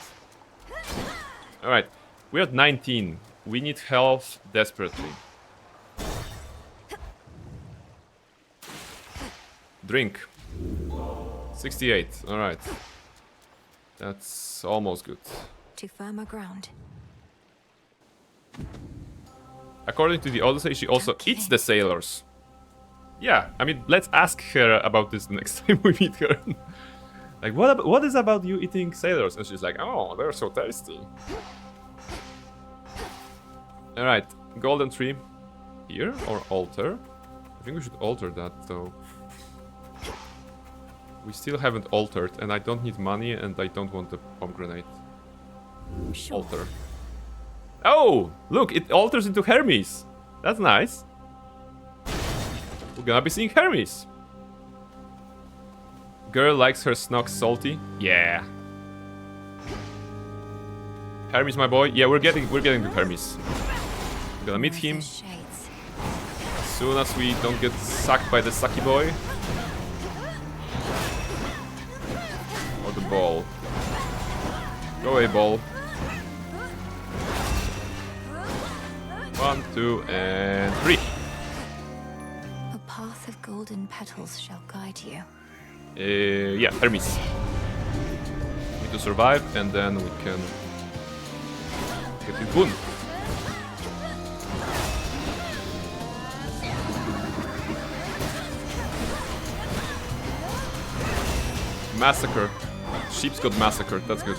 S1: Alright, we're at 19. We need health desperately. Drink. 68, alright. That's almost good.
S2: To firmer ground.
S1: According to the Odyssey, she also eats the sailors. Yeah, I mean, let's ask her about this the next time we meet her. Like, what is about you eating sailors? And she's like, oh, they're so tasty. Alright, golden tree. Here or altar? I think we should alter that though. We still haven't altered, and I don't need money, and I don't want the pomegranate. Sure. Altar. Oh! Look, it alters into Hermes! That's nice. We're gonna be seeing Hermes. Girl likes her snacks salty. Yeah. Hermes, my boy. Yeah, we're getting to Hermes. We're gonna meet him. As soon as we don't get sucked by the sucky boy. Or the ball. Go away, ball. 1, 2, and 3.
S2: A path of golden petals shall guide you.
S1: Yeah, Hermes. Need to survive, and then we can get his boon. Massacre. Sheeps got massacred, that's good.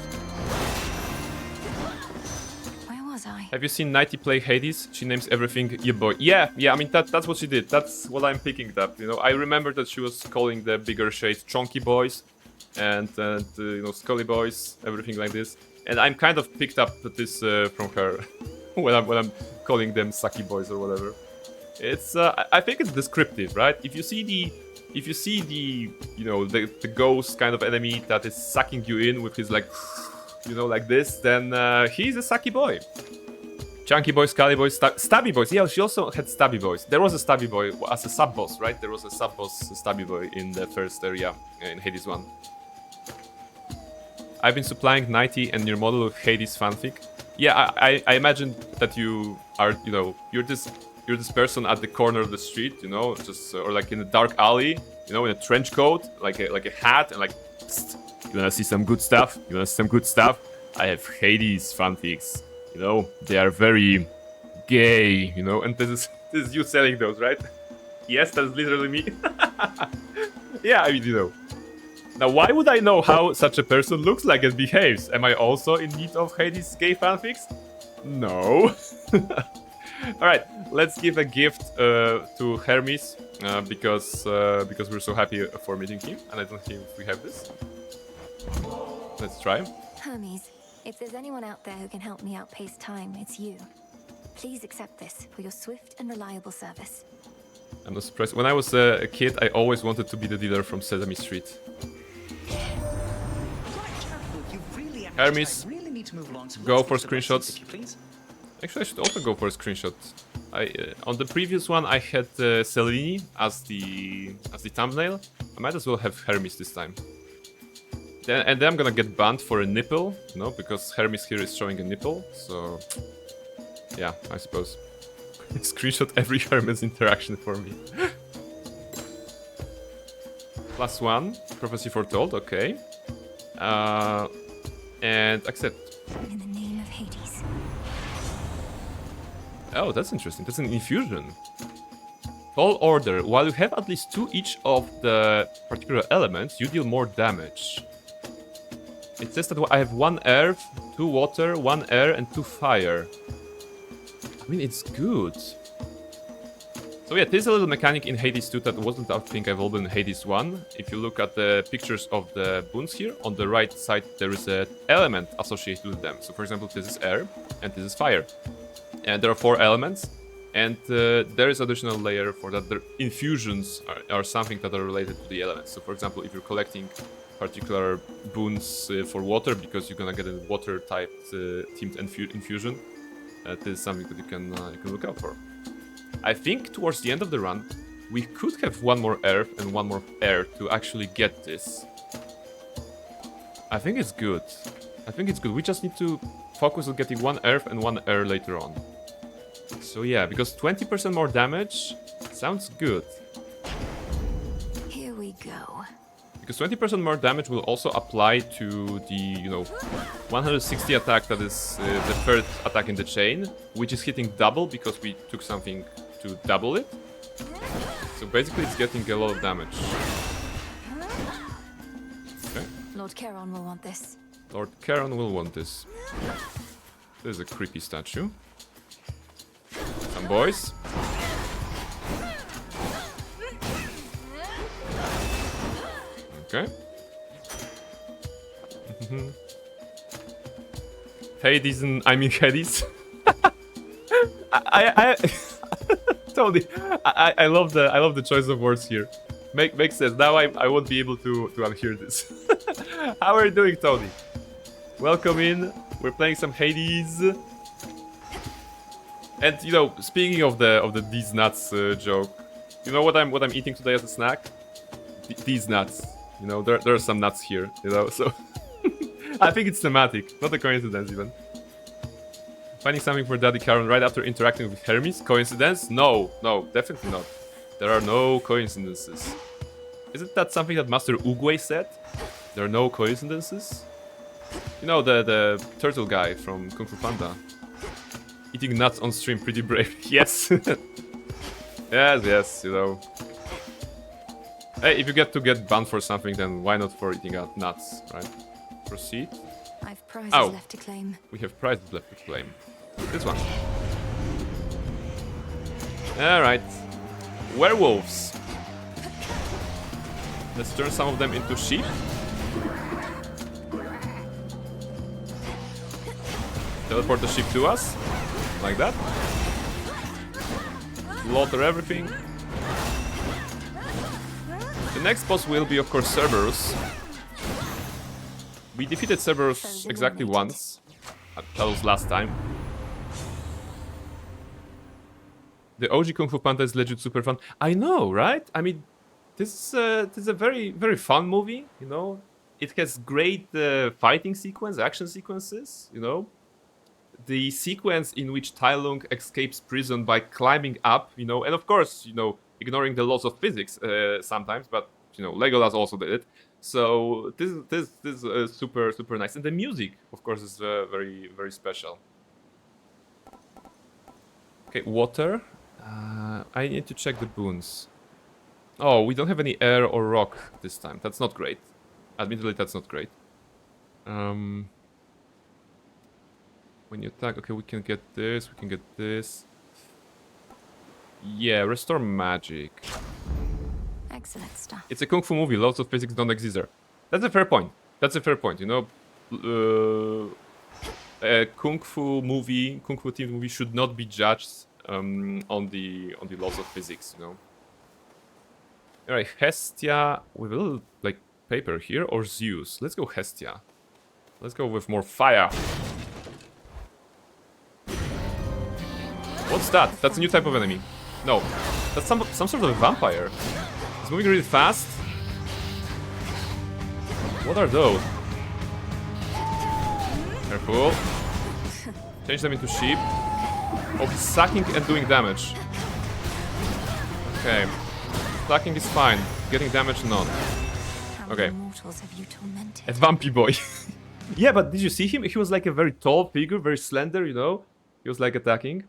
S2: Where was I?
S1: Have you seen Nighty play Hades? She names everything your boy. Yeah, I mean, that's what she did. That's what I'm picking up, you know. I remember that she was calling the bigger shades chunky boys and you know, scully boys, everything like this. And I'm kind of picked up this from her when I'm calling them sucky boys or whatever. It's I think it's descriptive, right? If you see the you know, the ghost kind of enemy that is sucking you in with his like, you know, like this, then he's a sucky boy. Chunky boys, scully boys, stabby boys. Yeah, she also had stabby boys. There was a stabby boy as a sub boss, right? There was a sub boss stabby boy in the first area in Hades 1. I've been supplying Nighty and your model with Hades fanfic. Yeah, I imagine that you are, you know, you're this person at the corner of the street, you know, just or like in a dark alley, you know, in a trench coat, like a hat, and like, psst, you wanna see some good stuff? You wanna see some good stuff? I have Hades fanfics, you know, they are very gay, you know, and this is you selling those, right? Yes, that's literally me. Yeah, I mean, you know. Now, why would I know how such a person looks like and behaves? Am I also in need of Hades gay fanfics? No. Alright, let's give a gift to Hermes, because we're so happy for meeting him, and I don't think we have this. Let's try.
S2: Hermes, if there's anyone out there who can help me outpace time, it's you. Please accept this for your swift and reliable service.
S1: I'm not surprised. When I was a kid, I always wanted to be the dealer from Sesame Street. Hermes, go for screenshots. Actually, I should also go for a screenshot. On the previous one, I had Selene as the thumbnail. I might as well have Hermes this time. And then I'm gonna get banned for a nipple, you know, because Hermes here is showing a nipple. So, yeah, I suppose. Screenshot every Hermes interaction for me. +1, prophecy foretold, okay. And accept.
S2: In the name of Hades.
S1: Oh, that's interesting. That's an infusion. Tall order. While you have at least 2 each of the particular elements, you deal more damage. It says that I have 1 earth, 2 water, 1 air, and 2 fire. I mean, it's good. So yeah, there's a little mechanic in Hades 2 that wasn't, I think, available in Hades 1. If you look at the pictures of the boons here, on the right side there is an element associated with them. So for example, this is air, and this is fire. And there are 4 elements. And there is additional layer for that. The infusions are something that are related to the elements. So for example, if you're collecting particular boons for water, because you're gonna get a water type themed infusion, this is something that you can look out for. I think towards the end of the run, we could have one more earth and one more air to actually get this. I think it's good. I think it's good. We just need to focus on getting one earth and one air later on. So yeah, because 20% more damage sounds good.
S2: Here we go.
S1: Because 20% more damage will also apply to the, you know, 160 attack that is the third attack in the chain, which is hitting double because we took something to double it. So basically it's getting a lot of damage. Okay.
S2: Lord Charon will want this.
S1: Lord Charon will want this. There's a creepy statue. Some boys. Okay. Hades and I mean Hades. I totally. I love the choice of words here. Makes sense. Now I won't be able to unhear this. How are you doing, Tony? Welcome in. We're playing some Hades. And you know, speaking of the these nuts joke, you know what I'm eating today as a snack? These nuts. You know, there are some nuts here. You know, so I think it's thematic, not a coincidence even. Finding something for Daddy Charon right after interacting with Hermes? Coincidence? No, definitely not. There are no coincidences. Isn't that something that Master Oogway said? There are no coincidences? You know, the turtle guy from Kung Fu Panda. Eating nuts on stream, pretty brave. Yes. yes, you know. Hey, if you get to get banned for something, then why not for eating out nuts, right? Proceed.
S2: I've prizes
S1: Oh,
S2: left to claim.
S1: We have prizes left to claim. This one. Alright. Werewolves. Let's turn some of them into sheep. Teleport the sheep to us. Like that. Slaughter everything. The next boss will be, of course, Cerberus. We defeated Cerberus exactly once. That was last time. The OG Kung Fu Panda is legit super fun. I know, right? I mean, this is a very, very fun movie, you know? It has great fighting sequence, action sequences, you know? The sequence in which Tai Lung escapes prison by climbing up, you know, and of course, you know, ignoring the laws of physics sometimes, but, you know, Legolas also did it. So this is super, super nice. And the music, of course, is very, very special. Okay, water. I need to check the boons. Oh, we don't have any air or rock this time. That's not great. Admittedly, that's not great. When you attack, okay, we can get this, we can get this. Yeah, restore magic.
S2: Excellent stuff.
S1: It's a kung fu movie, lots of physics don't exist there. That's a fair point. That's a fair point, you know. A kung fu movie, kung fu themed movie should not be judged on the laws of physics, you know. Alright, Hestia with a little like paper here, or Zeus. Let's go Hestia. Let's go with more fire. What's that? That's a new type of enemy. No, that's some sort of a vampire. It's moving really fast. What are those? Careful. Change them into sheep. Oh, he's sucking and doing damage. Okay. Sucking is fine. Getting damage, not. Okay. A vampy boy. Yeah, but did you see him? He was like a very tall figure, very slender, you know? He was like attacking.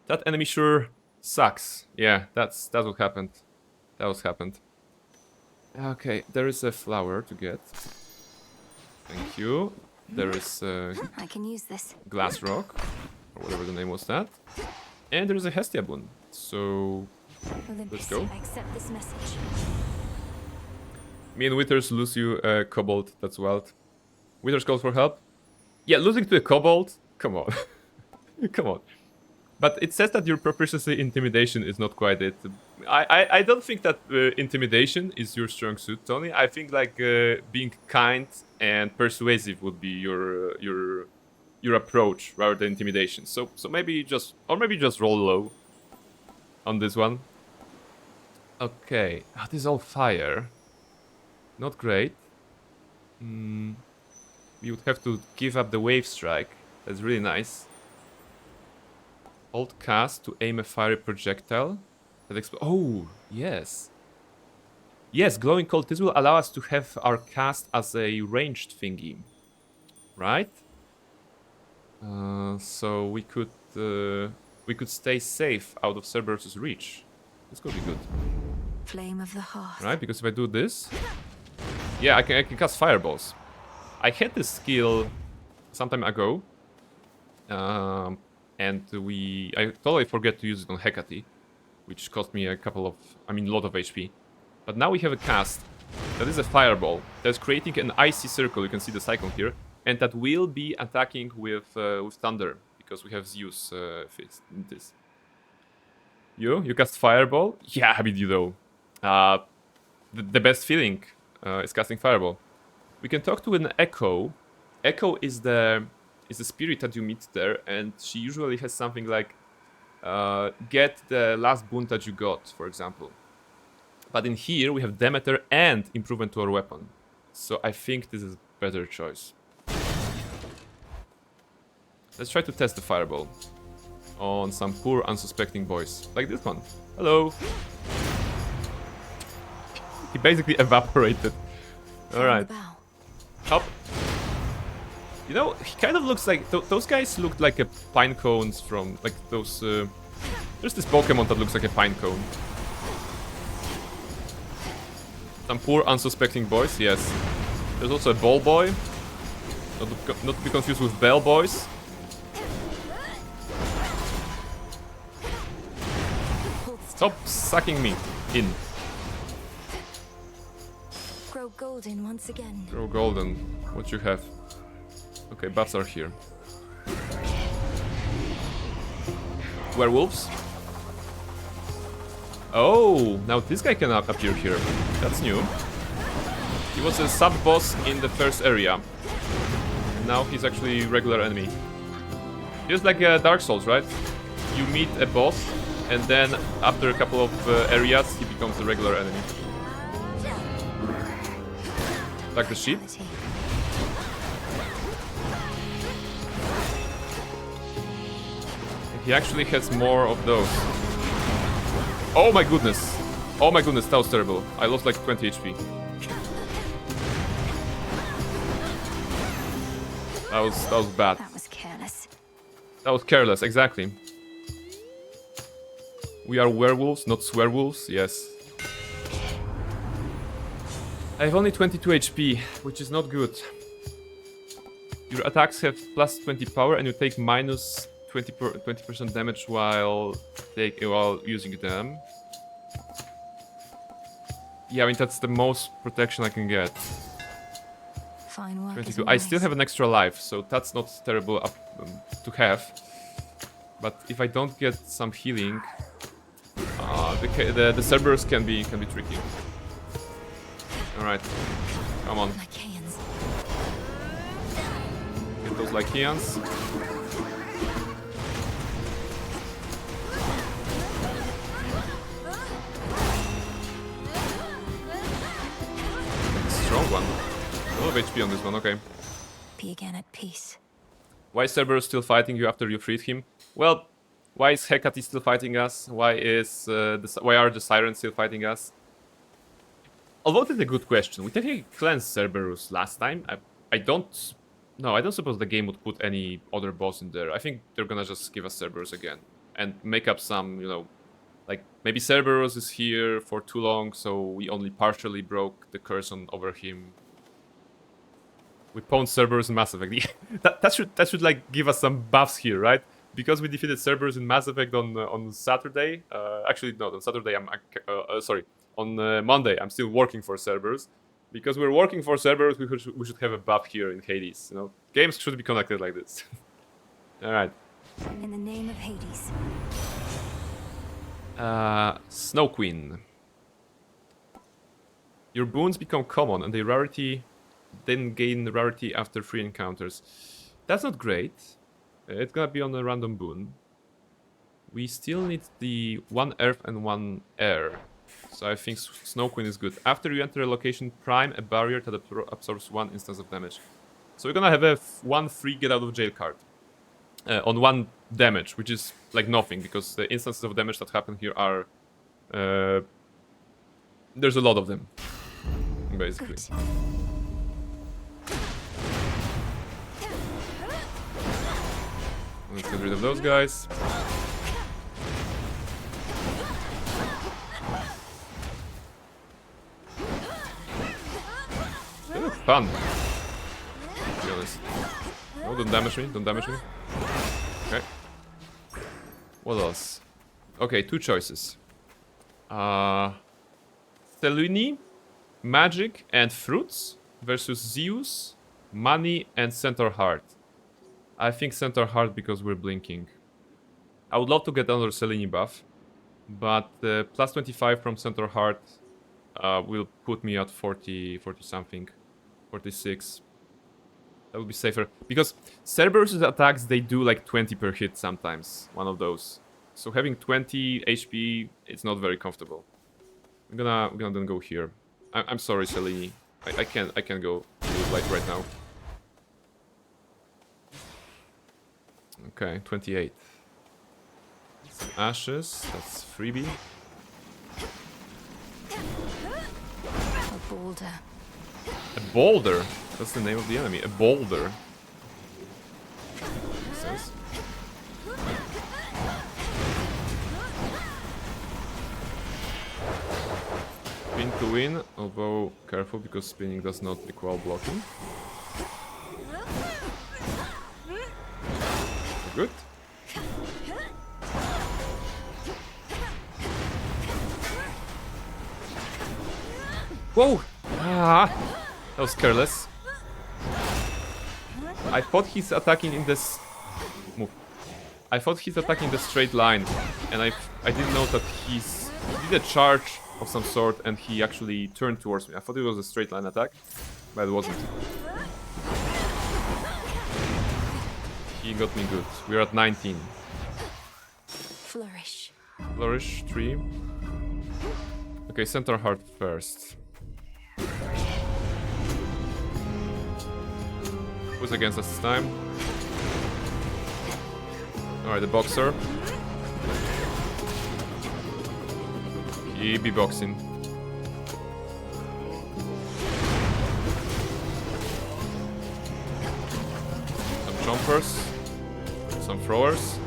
S1: That enemy sure sucks. Yeah, that's what happened. That was happened. Okay, there is a flower to get. Thank you. There is
S2: I can use this.
S1: glass rock, or whatever the name was that. And there is a Hestia boon. So let's go.
S2: I accept this message.
S1: Me and Withers lose you a kobold. That's wild. Withers calls for help. Yeah, losing to a kobold? Come on. Come on. But it says that your proficiency intimidation is not quite it. I don't think that intimidation is your strong suit, Tony. I think like being kind and persuasive would be your approach rather than intimidation. So maybe just roll low on this one. Okay, this is all fire. Not great. We would have to give up the wave strike. That's really nice. Hold cast to aim a fiery projectile that oh, yes. Yes, glowing cold. This will allow us to have our cast as a ranged thingy. Right? So we could stay safe out of Cerberus's reach. This could be good.
S2: Flame of the hearth.
S1: Right, because if I do this... Yeah, I can cast fireballs. I had this skill some time ago. And I totally forget to use it on Hecate, which cost me a lot of HP. But now we have a cast that is a fireball that's creating an icy circle. You can see the cycle here, and that will be attacking with thunder because we have Zeus fits in this. You cast fireball? Yeah, I mean, you know, the best feeling is casting fireball. We can talk to an Echo. Echo is the spirit that you meet there, and she usually has something like get the last boon that you got, for example. But in here we have Demeter and improvement to our weapon. So I think this is a better choice. Let's try to test the fireball on some poor unsuspecting boys. Like this one. Hello. He basically evaporated. Alright. Hop. You know, he kind of looks like... those guys looked like a pine cones from... like those... there's this Pokemon that looks like a pine cone. Some poor unsuspecting boys, yes. There's also a ball boy. Not to be confused with bell boys. Stop sucking me in.
S2: Grow golden once again.
S1: Grow golden. What you have? Okay, buffs are here. Werewolves. Oh, now this guy can appear here. That's new. He was a sub-boss in the first area. Now he's actually a regular enemy. Just like Dark Souls, right? You meet a boss, and then after a couple of areas, he becomes a regular enemy. Like the sheep. He actually has more of those. Oh my goodness. Oh my goodness, that was terrible. I lost like 20 HP. That was bad.
S2: That was careless.
S1: That was careless, exactly. We are werewolves, not swearwolves, yes. I have only 22 HP, which is not good. Your attacks have plus 20 power and you take minus 20% damage while using them. Yeah, I mean that's the most protection I can get.
S2: Fine work.
S1: 22. I still have an extra life, so that's not terrible to have. But if I don't get some healing, the Cerberus can be tricky. All right, come on.
S2: Lycaeans.
S1: Get those Lycaeans. Strong one. A lot of HP on this one, okay.
S2: Be again at peace.
S1: Why is Cerberus still fighting you after you freed him? Well, why is Hecate still fighting us? Why are the Sirens still fighting us? Although that's a good question. We technically cleansed Cerberus last time. I don't suppose the game would put any other boss in there. I think they're gonna just give us Cerberus again. And make up some, you know, like maybe Cerberus is here for too long, so we only partially broke the curse over him. We pawned Cerberus in Mass Effect. that should like give us some buffs here, right? Because we defeated Cerberus in Mass Effect on Saturday. Actually, no, on Saturday sorry. On Monday, I'm still working for Cerberus. Because we're working for Cerberus, we should have a buff here in Hades. You know, games should be connected like this. All right.
S2: In the name of Hades.
S1: Snow Queen. Your boons become common and then gain rarity after 3 encounters. That's not great. It's gonna be on a random boon. We still need the 1 earth and 1 air. So I think Snow Queen is good. After you enter a location, prime a barrier that absorbs 1 instance of damage. So we're gonna have a 1 free get out of jail card. On 1 damage, which is like nothing, because the instances of damage that happen here are... there's a lot of them, basically.
S2: Good.
S1: Let's get rid of those guys. They look fun, to be honest. No, don't damage me, don't damage me. Okay. What else? Okay, 2 choices. Seluni, magic and fruits versus Zeus, money and centaur heart. I think centaur heart because we're blinking. I would love to get another Seleni buff, but plus 25 from centaur heart will put me at 40 something, 46. That would be safer, because Cerberus's attacks, they do like 20 per hit sometimes, one of those. So having 20 HP, it's not very comfortable. I'm gonna then go here. I'm sorry, Selene. I can't go like right now. Okay, 28. Some ashes, that's freebie.
S2: A boulder.
S1: A boulder? That's the name of the enemy. A boulder. Makes sense. Spin to win, although careful because spinning does not equal blocking. Good. Whoa! Ah, that was careless. I thought he's attacking in this... Move. I thought he's attacking the straight line, and I didn't know that he did a charge of some sort, and he actually turned towards me. I thought it was a straight line attack, but it wasn't. He got me good. We're at 19.
S2: Flourish.
S1: Flourish, 3. Okay, centaur heart first. Who's against us this time? Alright, the boxer. Keep boxing. Some chompers. Some throwers.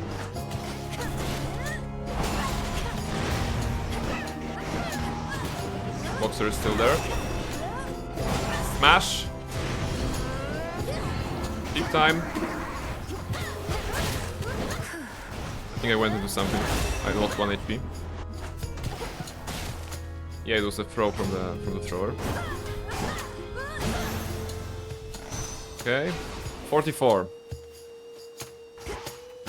S1: Boxer is still there. Smash. Keep time. I think I went into something. I lost 1 HP. Yeah, it was a throw from the thrower. Okay, 44.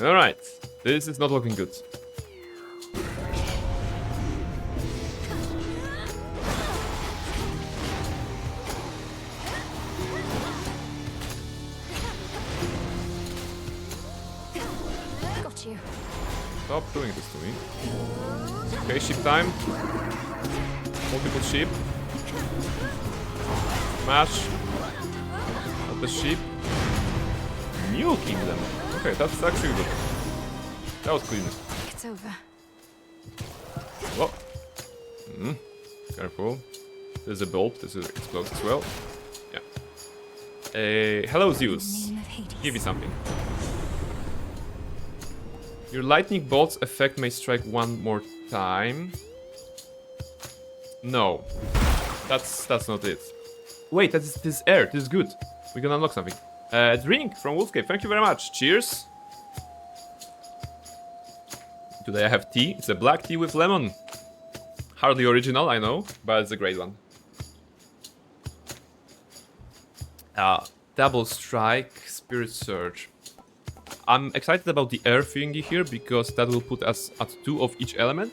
S1: All right, this is not looking good.
S2: Got you.
S1: Stop doing this to me. Okay, sheep time. Multiple sheep. Smash. At the sheep. Nuking them. Okay, that's actually good. That was clean.
S2: It's over.
S1: Whoa. Careful. There's a bulb. This explodes as well. Yeah. Hello, Zeus. Give me something. Your lightning bolt's effect may strike 1 more time. No. That's not it. Wait, this air. This is good. We can unlock something. Drink from Wolfscape. Thank you very much. Cheers. Today I have tea. It's a black tea with lemon. Hardly original, I know, but it's a great one. Double strike, spirit surge. I'm excited about the air thingy here because that will put us at 2 of each element,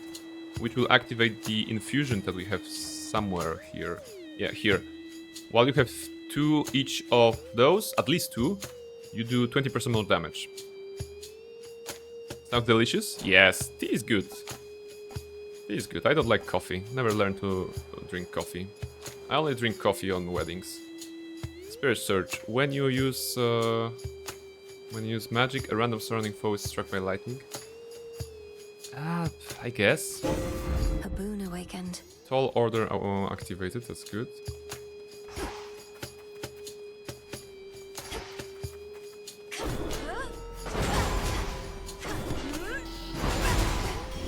S1: which will activate the infusion that we have somewhere here. Yeah, here. While you have 2 each of those, at least 2, you do 20% more damage. Sounds delicious? Yes, tea is good. Tea is good. I don't like coffee. Never learned to drink coffee. I only drink coffee on weddings. Spirit Surge. When you use magic, a random surrounding foe is struck by lightning. I guess.
S2: A boon awakened.
S1: Tall Order activated. That's good.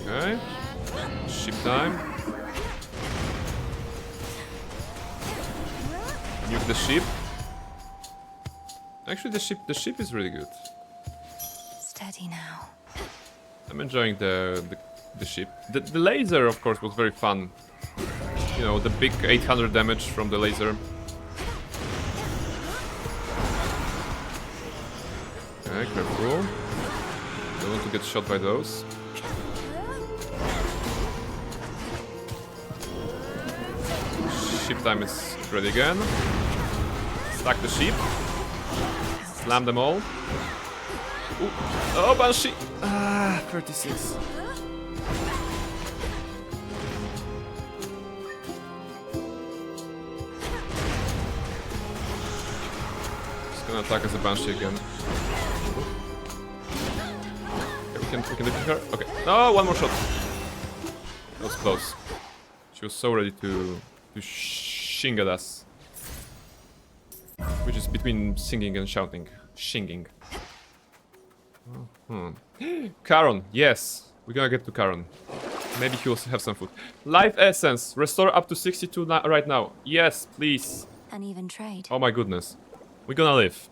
S1: Okay. Ship time. Nuke the ship. Actually, the ship is really good.
S2: Steady now.
S1: I'm enjoying the ship. The laser, of course, was very fun. You know, the big 800 damage from the laser. Okay, careful. Don't want to get shot by those. Ship time is ready again. Stack the ship. Slam them all. Ooh. Oh, Banshee! 36. Just gonna attack as a Banshee again. Okay, we can defeat her. Okay. No, one more shot. That was close. She was so ready to shing at us. Which is between singing and shouting. Shinging. Charon, yes. We're gonna get to Charon. Maybe he will have some food. Life Essence. Restore up to 62 right now. Yes, please.
S2: An even trade.
S1: Oh my goodness. We're gonna live.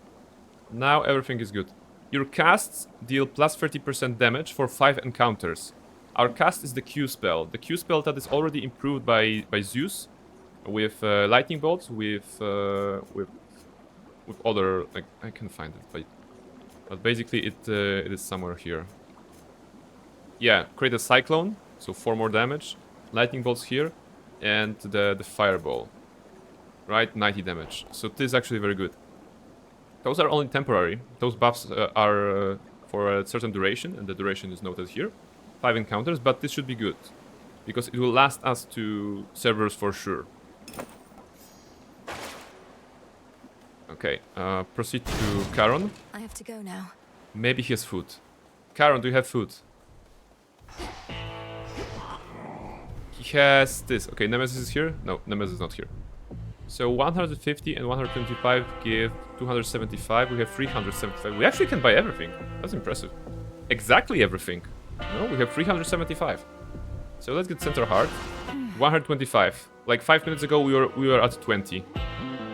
S1: Now everything is good. Your casts deal plus 30% damage for 5 encounters. Our cast is the Q spell. The Q spell that is already improved by Zeus. With lightning bolts, with other, like, I can find it, but basically it is somewhere here. Yeah, create a cyclone, so 4 more damage, lightning bolts here, and the fireball, right, 90 damage. So this is actually very good. Those are only temporary. Those buffs are for a certain duration, and the duration is noted here. 5 encounters, but this should be good because it will last us to servers for sure. Okay, proceed to Charon.
S2: I have to go now.
S1: Maybe he has food. Charon, do you have food? He has this. Okay, Nemesis is here? No, Nemesis is not here. So 150 and 125 give 275. We have 375. We actually can buy everything. That's impressive. Exactly everything. No, we have 375. So let's get Center Heart. 125. Like 5 minutes ago, we were at 20.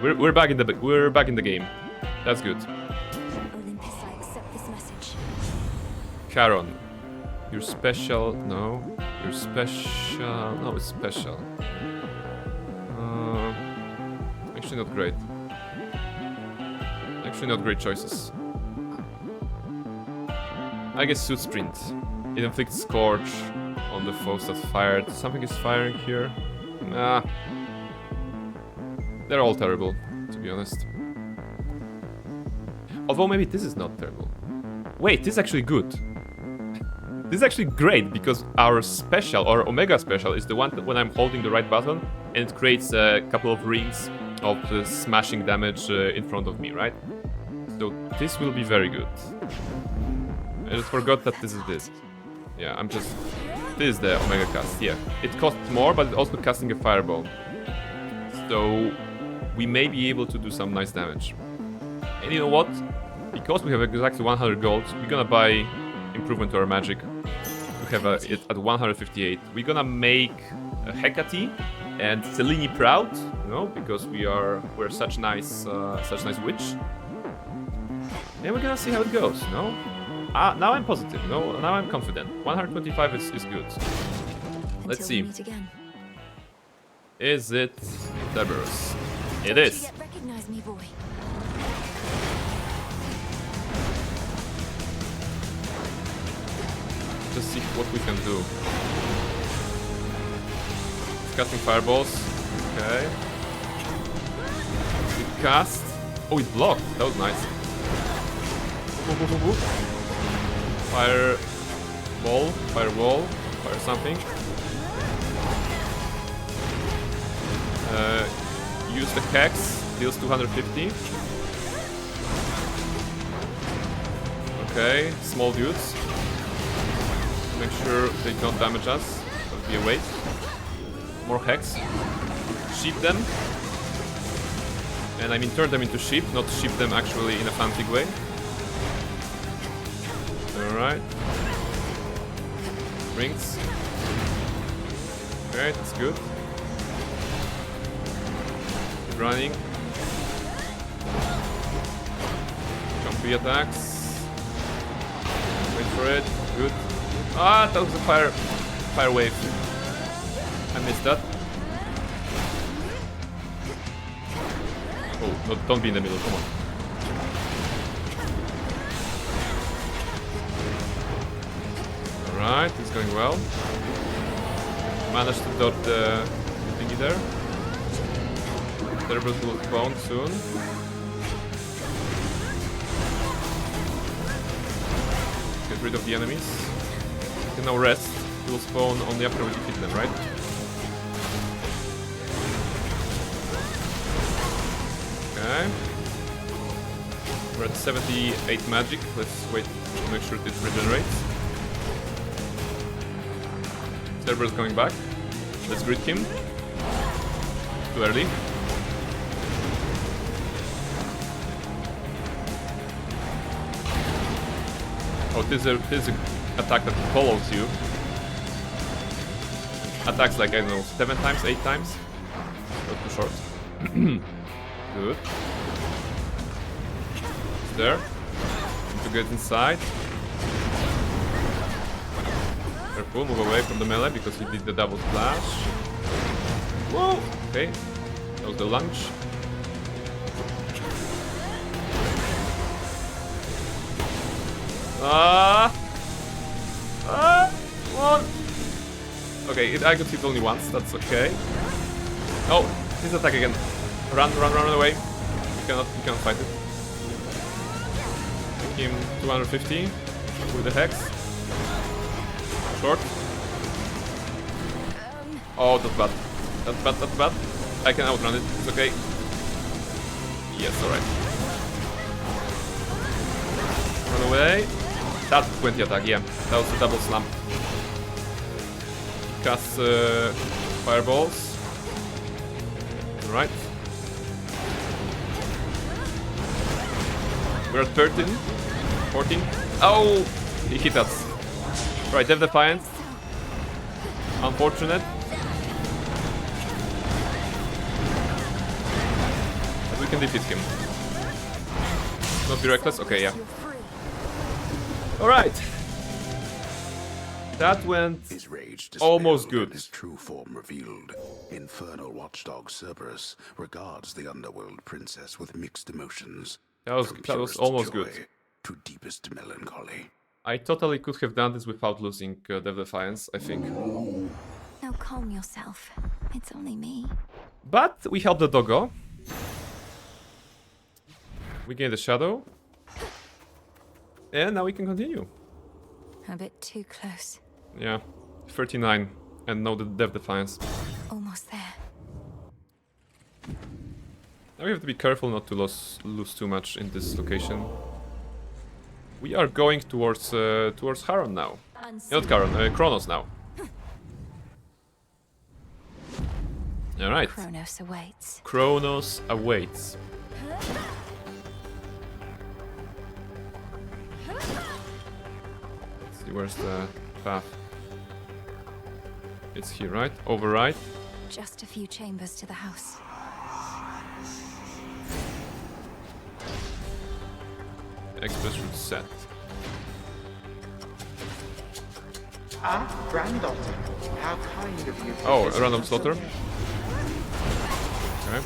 S1: We're back in the game. That's good.
S2: Olympus, I accept this message.
S1: Charon, you're special. No, you're special. No, it's special. Actually, not great. Actually, not great choices. I guess Suit Sprint. It inflicts Scorch on the foes that fired. Something is firing here. Nah. They're all terrible, to be honest. Although maybe this is not terrible. Wait, this is actually good. This is actually great, because our special, or Omega special, is the one that when I'm holding the right button, and it creates a couple of rings of smashing damage in front of me, right? So this will be very good. I just forgot that this is this. Yeah, I'm just... This is the Omega cast, yeah. It costs more, but it's also casting a fireball. So we may be able to do some nice damage. And you know what? Because we have exactly 100 gold, we're gonna buy improvement to our magic. We have it at 158. We're gonna make Hecate and Selene proud, you know, because we're such nice witch. And we're gonna see how it goes, no? Now I'm positive, no? Now I'm confident. 125 is good. Let's see. Is it Cerberus? It is.
S2: Recognize me, boy.
S1: just see what we can do. Casting fireballs. Okay. We cast. Oh, it blocked. That was nice. Fireball, firewall, fire something. Use the hex, deals 250. Okay, small dudes. Make sure they don't damage us. That'll be a waste. More hex. Sheep them. And I mean turn them into sheep, not sheep them actually in a fancy way. Alright. Rings. Okay, that's good. Keep running. Comfy attacks. Wait for it. Good. Ah, that was a fire wave. I missed that. Oh, no, don't be in the middle, come on. Alright, it's going well. Managed to dodge the thingy there. Cerebrus will spawn soon. Get rid of the enemies. You can now rest. It will spawn only after we defeat them, right? Okay. We're at 78 magic. Let's wait to make sure it regenerates. Cerberus coming back. Let's greet him. Too early. Oh, this is an attack that follows you. Attacks like, I don't know, 7 times, 8 times. Not too short. Good. It's there. Need to get inside. Careful, move away from the melee because he did the double splash. Whoa! Okay. That was the lunge. Come on! Okay, I could hit only once, that's okay. Oh, his attack again. Run away. You cannot fight it. Make him 250 with the hex. Short. Oh, that's bad. That's bad. I can outrun it. It's okay. Yes, alright. Run away. That's 20 attack, yeah. That was a double slam. Cast fireballs. Alright. We're at 13. 14. Oh! He hit us. Right, Death Defiance. Unfortunate. But we can defeat him. Not be reckless? Okay, yeah. Alright. That went
S5: His rage
S1: almost
S5: dispelled
S1: good.
S5: and his true form revealed. Infernal watchdog Cerberus regards the underworld princess with mixed emotions.
S1: That was
S5: purest
S1: almost
S5: joy
S1: good.
S5: To deepest melancholy.
S1: I totally could have done this without losing Death Defiance, I think.
S2: Now calm yourself. It's only me.
S1: But we helped the doggo. We gained a shadow. And now we can continue.
S2: A bit too close.
S1: Yeah, 39. And no Death Defiance.
S2: Almost there.
S1: Now we have to be careful not to lose too much in this location. We are going towards Charon now. Not Charon, Kronos now. Alright.
S2: Kronos awaits.
S1: Kronos awaits. Let's see, where's the path? It's here, right? Override.
S2: Just a few chambers to the house.
S1: Express route set.
S11: Ah, granddaughter, how kind of you. to
S1: Oh, a
S11: visit
S1: random
S11: us
S1: slaughter.
S11: again.
S1: Okay.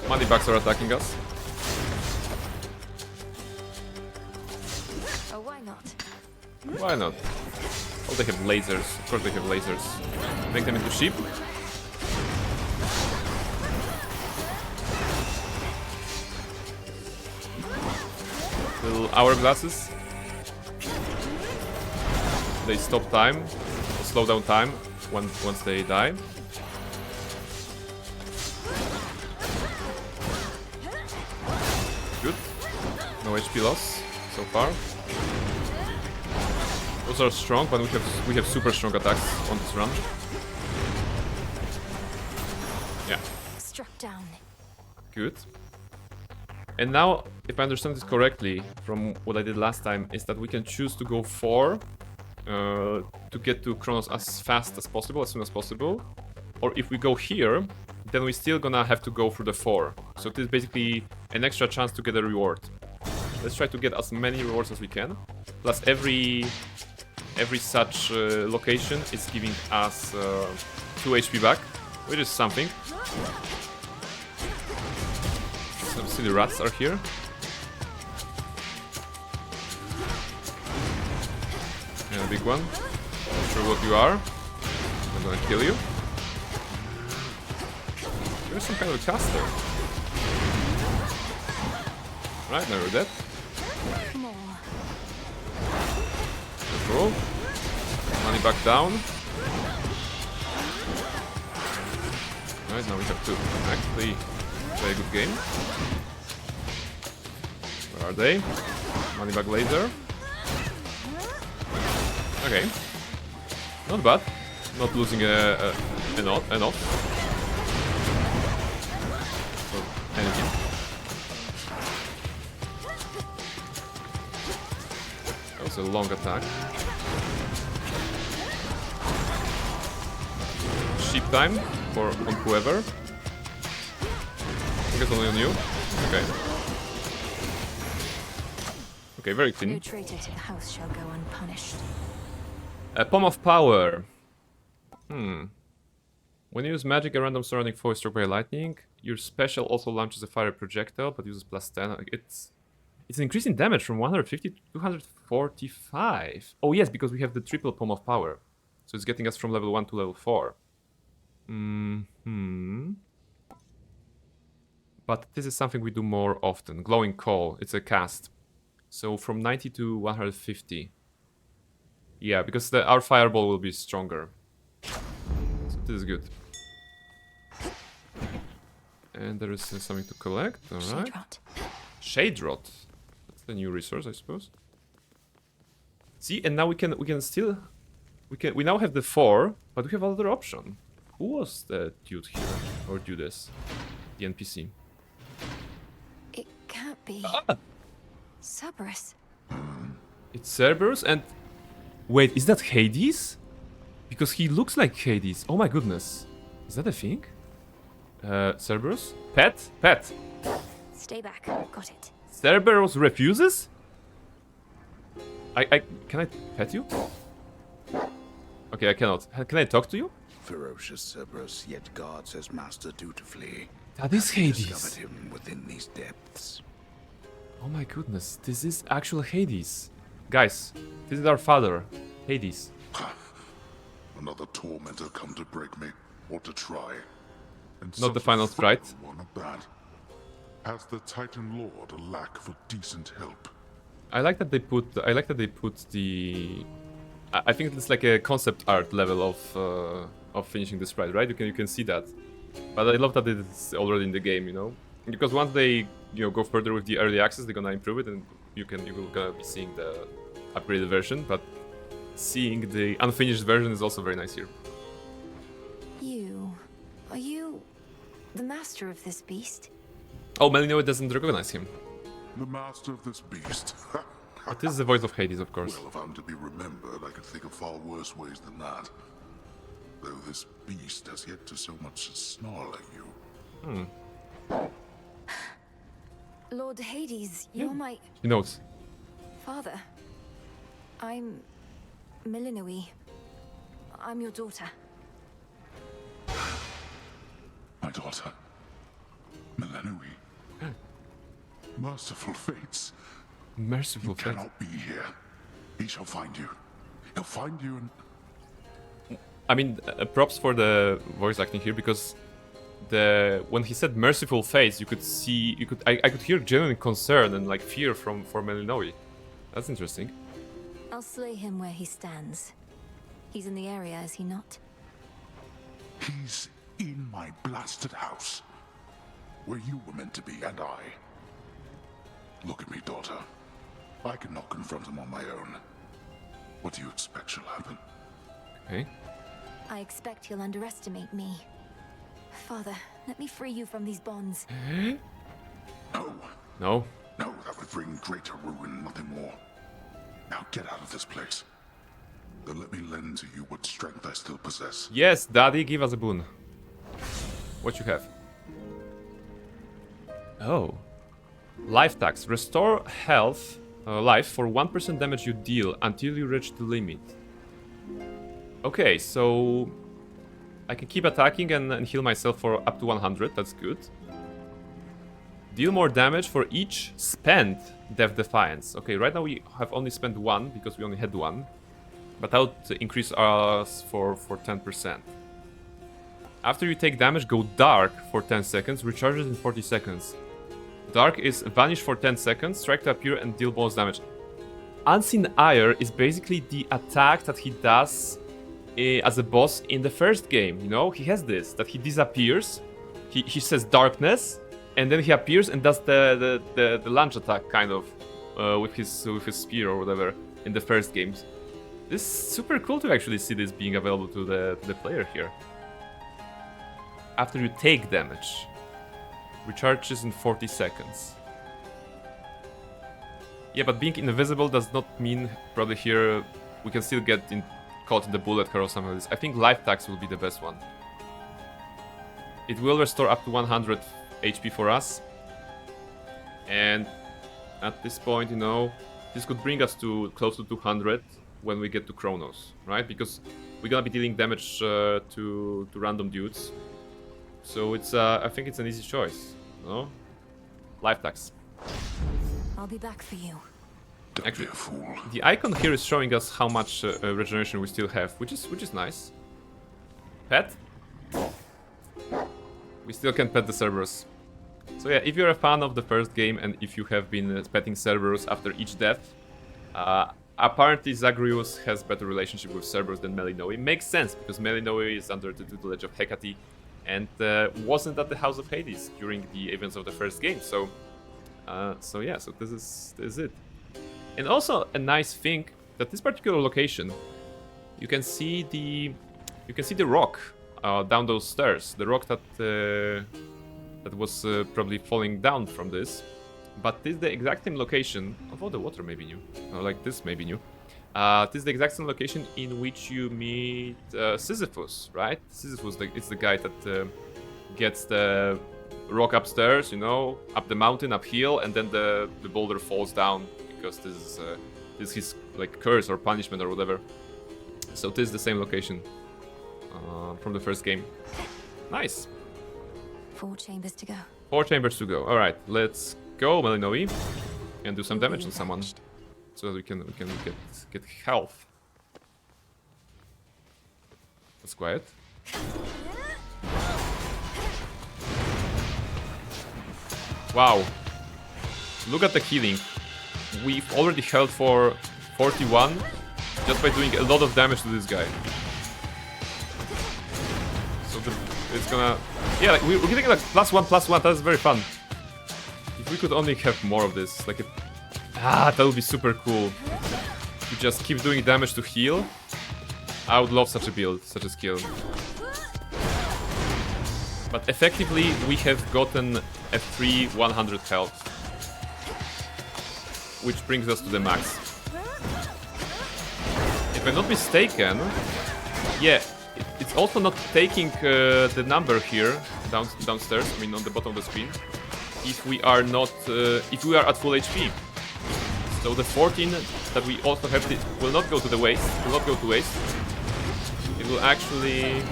S1: Moneybugs are attacking us.
S2: Oh, why not?
S1: Why not? Oh, they have lasers. Of course they have lasers. Make them into sheep. Little hourglasses. They stop time, or slow down time once they die. Good. No HP loss so far. Those are strong, but we have super strong attacks on this run. Yeah.
S2: Struck down.
S1: Good. And now, if I understand this correctly, from what I did last time, is that we can choose to go 4 to get to Kronos as fast as possible, as soon as possible. Or if we go here, then we're still gonna have to go through the 4. So this is basically an extra chance to get a reward. Let's try to get as many rewards as we can. Plus every such location is giving us 2 HP back, which is something. Some silly rats are here. And a big one. Not sure what you are. I'm gonna kill you. You're some kind of a caster. Right, now you're dead. Cool. Money back down. Right, now we have to actually play a good game. Where are they? Money back laser. Okay. Not bad. Not losing enough. So, energy. That was a long attack. Sheep time on whoever. I guess only on you. Okay. Okay, very clean.
S2: No traitor to the house shall go unpunished.
S1: A Palm of Power. When you use magic, a random surrounding foe is struck by lightning. Your special also launches a fire projectile, but uses +10. It's an increase in damage from 150 to 245. Oh yes, because we have the triple Palm of Power. So it's getting us from level 1 to level 4. But this is something we do more often. Glowing Coal, it's a cast. So from 90 to 150. Yeah, because our fireball will be stronger. So this is good. And there is something to collect, alright. Shade Rot. That's the new resource, I suppose. See, and now we now have the 4, but we have another option. Who was the dude here? Or Judas? The NPC.
S2: It can't be. Cerberus.
S1: It's Cerberus and... Wait, is that Hades? Because he looks like Hades. Oh my goodness. Is that a thing? Cerberus? Pet? Pet!
S2: Stay back. Got it.
S1: Cerberus refuses? Can I pet you? Okay, I cannot. Can I talk to you?
S5: Ferocious Cerberus yet guards his master dutifully.
S1: That is Hades.
S5: Discovered him within these depths.
S1: Oh my goodness, this is actual Hades. Guys, this is our father, Hades.
S14: Another tormentor come to break me, or to try. And
S1: not the final sprite.
S14: One of that. Has the Titan Lord a lack for decent help?
S1: I like that they put the... I think it's like a concept art level of finishing the sprite, right? You can see that. But I love that it's already in the game, you know? Because once they go further with the early access, they're gonna improve it, and you will gonna be seeing the upgraded version. But seeing the unfinished version is also very nice here.
S2: Are you the master of this beast?
S1: Oh, Melinoe doesn't recognize him.
S14: The master of this beast.
S1: But this is the voice of Hades, of course.
S14: Well, if I'm to be remembered, I could think of far worse ways than that. Though this beast has yet to so much as snarl at you.
S2: Lord Hades, you're my...
S1: He knows.
S2: Father. I'm... Melinoe. I'm your daughter.
S14: My daughter. Melinoe. Merciful fates.
S1: Merciful
S14: you
S1: fates.
S14: cannot be here. He shall find you. He'll find you and...
S1: I mean, props for the voice acting here, because when he said merciful face, you could see, I could hear genuine concern and like fear for Melinoe. That's interesting.
S2: I'll slay him where he stands. He's in the area, is he not?
S14: He's in my blasted house, where you were meant to be, and I. Look at me, daughter. I cannot confront him on my own. What do you expect shall happen?
S1: Okay.
S2: I expect he'll underestimate me. Father, let me free you from these bonds.
S14: No.
S1: No.
S14: No, that would bring greater ruin, nothing more. Now get out of this place. Then let me lend to you what strength I still possess.
S1: Yes, Daddy, give us a boon. What you have? Oh. Life tax. Restore health, life for 1% damage you deal until you reach the limit. Okay, so I can keep attacking and heal myself for up to 100. That's good. Deal more damage for each spent Death Defiance. Okay, right now we have only spent one because we only had one. But that would increase us for 10%. After you take damage, go dark for 10 seconds, recharges in 40 seconds. Dark is vanish for 10 seconds, strike to appear and deal bonus damage. Unseen Ire is basically the attack that he does as a boss in the first game, you know? He has this, that he disappears, he says darkness, and then he appears and does the launch attack, kind of, with his spear or whatever, in the first games. This is super cool to actually see this being available to the player here. After you take damage, recharges in 40 seconds. Yeah, but being invisible does not mean probably here we can still get caught in the bullet hell or something like this. I think life tax will be the best one. It will restore up to 100 HP for us. And at this point, you know, this could bring us to close to 200 when we get to Chronos, right? Because we're gonna be dealing damage to random dudes. So it's I think it's an easy choice, no? Life tax.
S2: I'll be back for you.
S1: Actually, the icon here is showing us how much regeneration we still have, which is nice. Pet. We still can pet the Cerberus. So yeah, if you're a fan of the first game and if you have been petting Cerberus after each death, apparently Zagreus has better relationship with Cerberus than Melinoe. Makes sense, because Melinoe is under the tutelage of Hecate and wasn't at the House of Hades during the events of the first game. So yeah, so this is it. And also a nice thing that this particular location, you can see the rock down those stairs, the rock that was probably falling down from this. But this is the exact same location, although the water may be new, like this may be new. This is the exact same location in which you meet Sisyphus, right? Sisyphus is the guy that gets the rock upstairs, you know, up the mountain, uphill, and then the boulder falls down because this is his like curse or punishment or whatever. So this is the same location from the first game. Nice.
S2: 4 chambers to go.
S1: 4 chambers to go. All right, let's go, Melinoe, and do some damage on someone, so that we can get health. That's quiet. Wow, look at the healing. We've already healed for 41 just by doing a lot of damage to this guy. So it's gonna, yeah, like we're getting like +1/+1. That's very fun. If we could only have more of this, like that would be super cool. To just keep doing damage to heal. I would love such a build, such a skill. But effectively, we have gotten a free 100 health, which brings us to the max. If I'm not mistaken, yeah, it's also not taking the number here downstairs. I mean, on the bottom of the screen. If we are not, if we are at full HP. So the 14 that we also have will not go to the waste. Will not go to waste. It will actually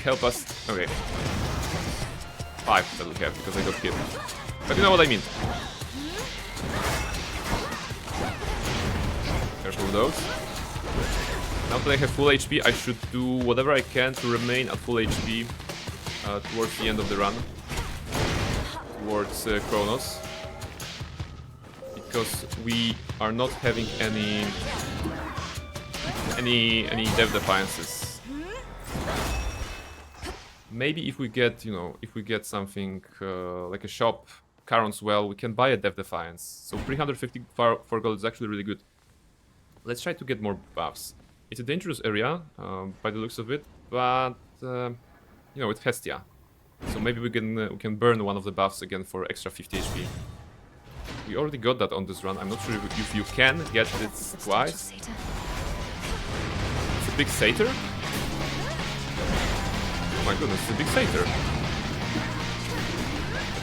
S1: help us. Okay, 5 that we have because I got hit. But you know what I mean. of those. Now that I have full HP, I should do whatever I can to remain at full HP towards the end of the run. Towards Kronos. Because we are not having any dev defiances. Maybe if we get, you know, if we get something like a shop, Charon's Well, we can buy a dev defiance. So 350 for gold is actually really good. Let's try to get more buffs. It's a dangerous area, by the looks of it, but you know, it's Hestia. So maybe we can burn one of the buffs again for extra 50 HP. We already got that on this run. I'm not sure if you can get this twice. It's a big satyr? Oh my goodness, it's a big satyr.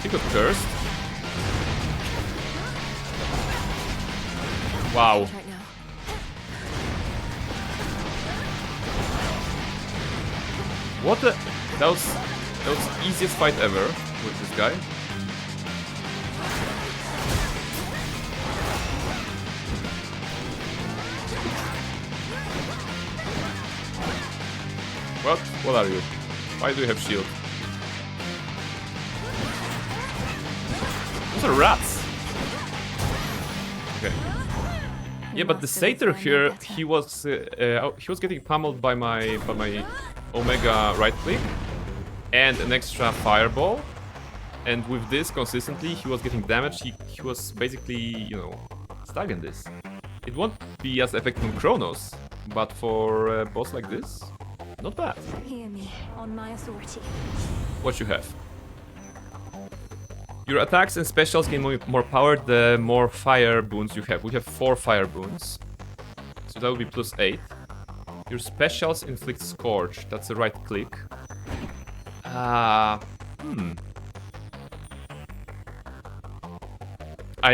S1: He got cursed. Wow. What the... That was the easiest fight ever with this guy. What? What are you? Why do you have shield? Those are rats! Okay. Yeah, but the satyr here, he was getting pummeled by my Omega right click and an extra fireball, and with this consistently he was getting damaged. He was basically, you know, stuck in this. It won't be as effective on Kronos, but for a boss like this, not bad.
S2: Hear me on my authority.
S1: What you have? Your attacks and specials gain more power the more fire boons you have. We have 4 fire boons, so that would be +8. Your specials inflict Scorch. That's a right click. I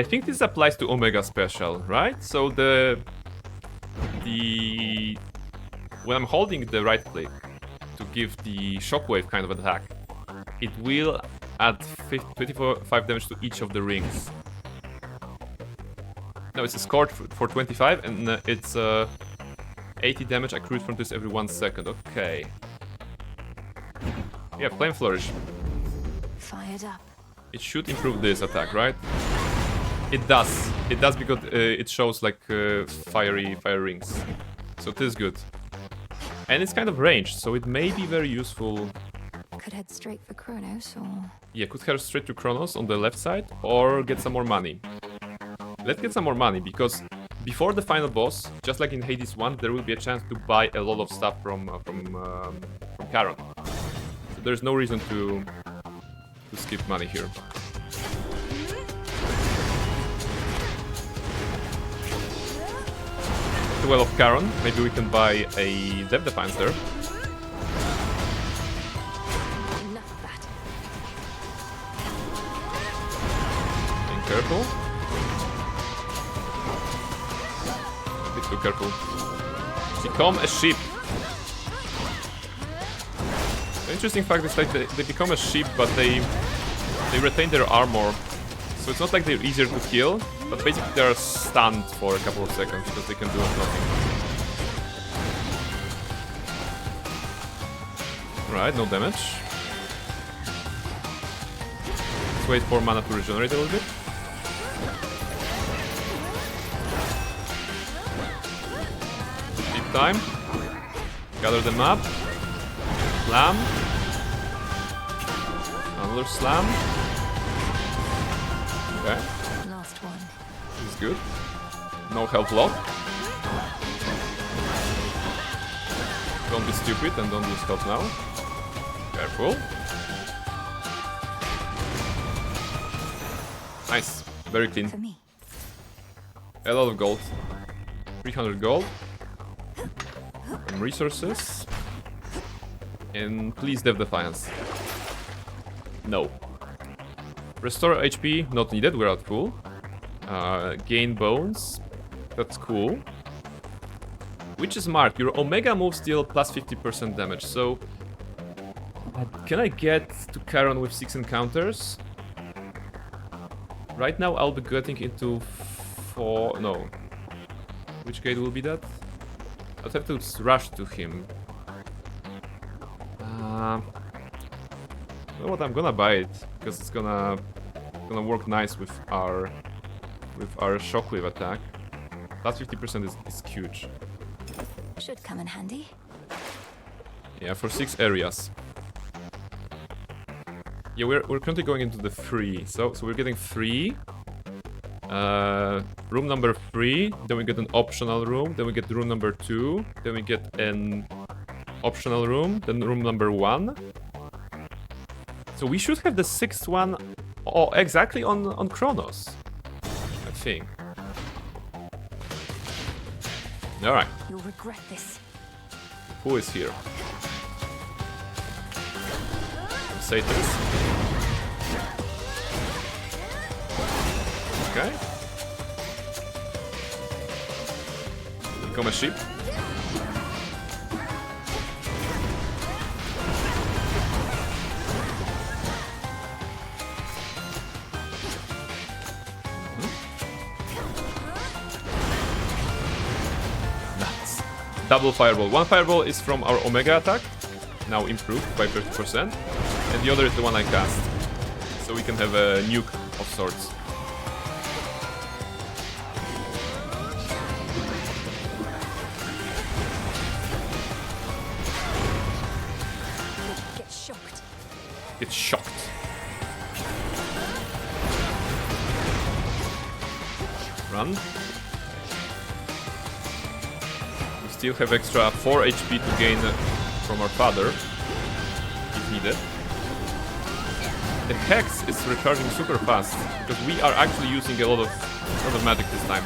S1: think this applies to Omega special, right? So when I'm holding the right click to give the shockwave kind of attack, it will add 25 damage to each of the rings. No, it's a Scorch for 25, and it's 80 damage accrued from this every 1 second. Okay. Yeah, Flame Flourish.
S2: Fired up.
S1: It should improve this attack, right? It does. It does because it shows like fire rings. So this is good. And it's kind of ranged, so it may be very useful.
S2: Could head straight for Kronos, or...
S1: Yeah, could head straight to Kronos on the left side, or get some more money. Let's get some more money, because before the final boss, just like in Hades 1, there will be a chance to buy a lot of stuff from Charon. So there's no reason to skip money here. The Well of Charon, maybe we can buy a Dev Defiance there. Being careful. A bit too careful. Become a sheep. The interesting fact is like they become a sheep, but they retain their armor. So it's not like they're easier to kill, but basically they're stunned for a couple of seconds because they can do nothing. Right, no damage. Let's wait for mana to regenerate a little bit. Deep time. Gather them up. Slam. Another slam. Okay.
S2: Last one.
S1: This is good. No health lock. Don't be stupid and don't lose health now. Careful. Nice. Very clean.
S2: For me.
S1: A lot of gold. 300 gold. And resources. And please Dev Defiance. No. Restore HP, not needed, we're at full. Gain bones, that's cool. Which is marked, your Omega moves deal plus 50% damage, so... can I get to Charon with 6 encounters? Right now I'll be getting into 4... no. Which gate will be that? I'll have to rush to him. You know what? I'm gonna buy it because it's gonna work nice with our shockwave attack. Plus 50% is huge.
S2: Should come in handy.
S1: Yeah, for 6 areas. Yeah, we're currently going into the 3. So we're getting 3. Room number 3. Then we get an optional room. Then we get room number 2. Then we get an optional room. Then room number 1. So we should have the 6th one exactly on Kronos, I think. All right.
S2: You'll regret this.
S1: Who is here? Satans. Okay. Become a sheep. Nuts. Double fireball. One fireball is from our Omega attack, now improved by 30%, and the other is the one I cast, so we can have a nuke of sorts.
S2: Get shocked.
S1: Get shocked. Run. We still have extra 4 HP to gain from our father, if needed. The Hex is recharging super fast, because we are actually using a lot of magic this time.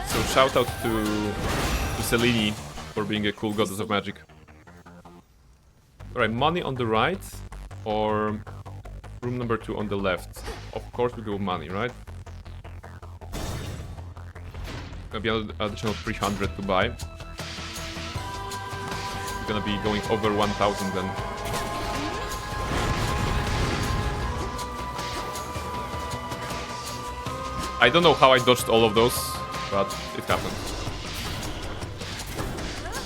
S1: So shout out to Selene for being a cool goddess of magic. Alright, money on the right, or room number 2 on the left. Of course we go money, right? Gonna be an additional 300 to buy. We're gonna be going over 1000 then. I don't know how I dodged all of those, but it happened.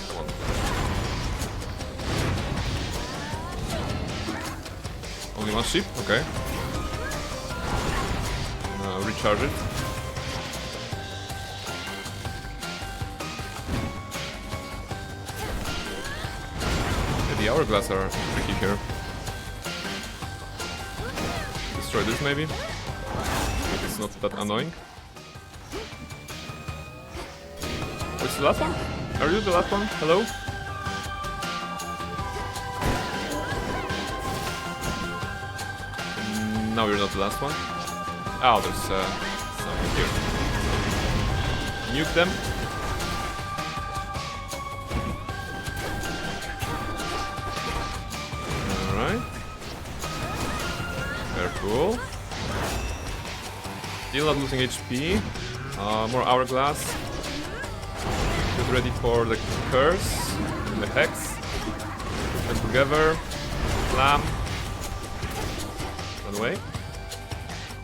S1: Come on. Only one ship? Okay. Recharge it. The hourglass are tricky here. Destroy this maybe? But it's not that annoying. What's the last one? Are you the last one? Hello? No, you're not the last one. Oh, there's something here. Nuke them. Alright. Very cool. Still not losing HP. More hourglass. Get ready for the curse and the hex. Put them together. Slam. Run away.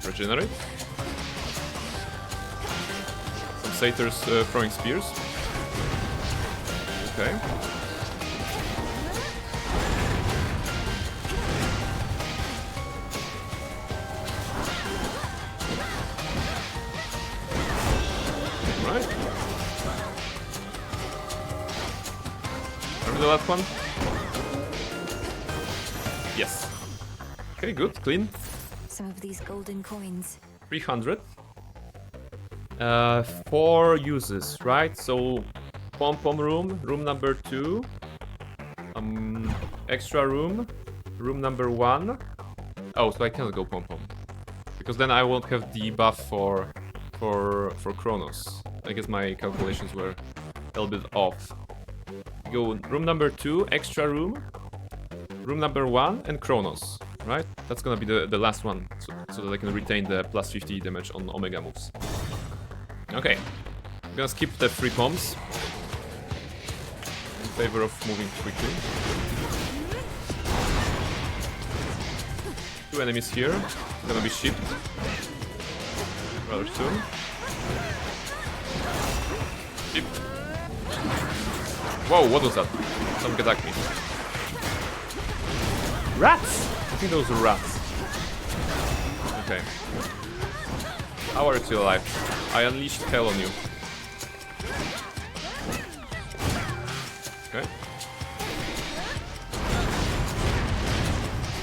S1: Regenerate. Some satyrs throwing spears. Okay. Right. Remember the last one? Yes. Okay, good, clean.
S2: Some of these golden coins.
S1: 300. 4 uses, right? So pom-pom room, room number 2. Extra room, room number 1. Oh, so I cannot go pom-pom. Because then I won't have the buff for Kronos. I guess my calculations were a little bit off. Go room number 2, extra room, room number 1, and Kronos. Right? That's gonna be the last one, so that I can retain the plus 50 damage on Omega moves. Okay. I'm gonna skip the free bombs in favor of moving quickly. 2 enemies here. It's gonna be shipped rather soon. Ship. Whoa, what was that? Something attacked me. Rats! I think those are rats. Okay. How are you still alive? I unleashed hell on you. Okay.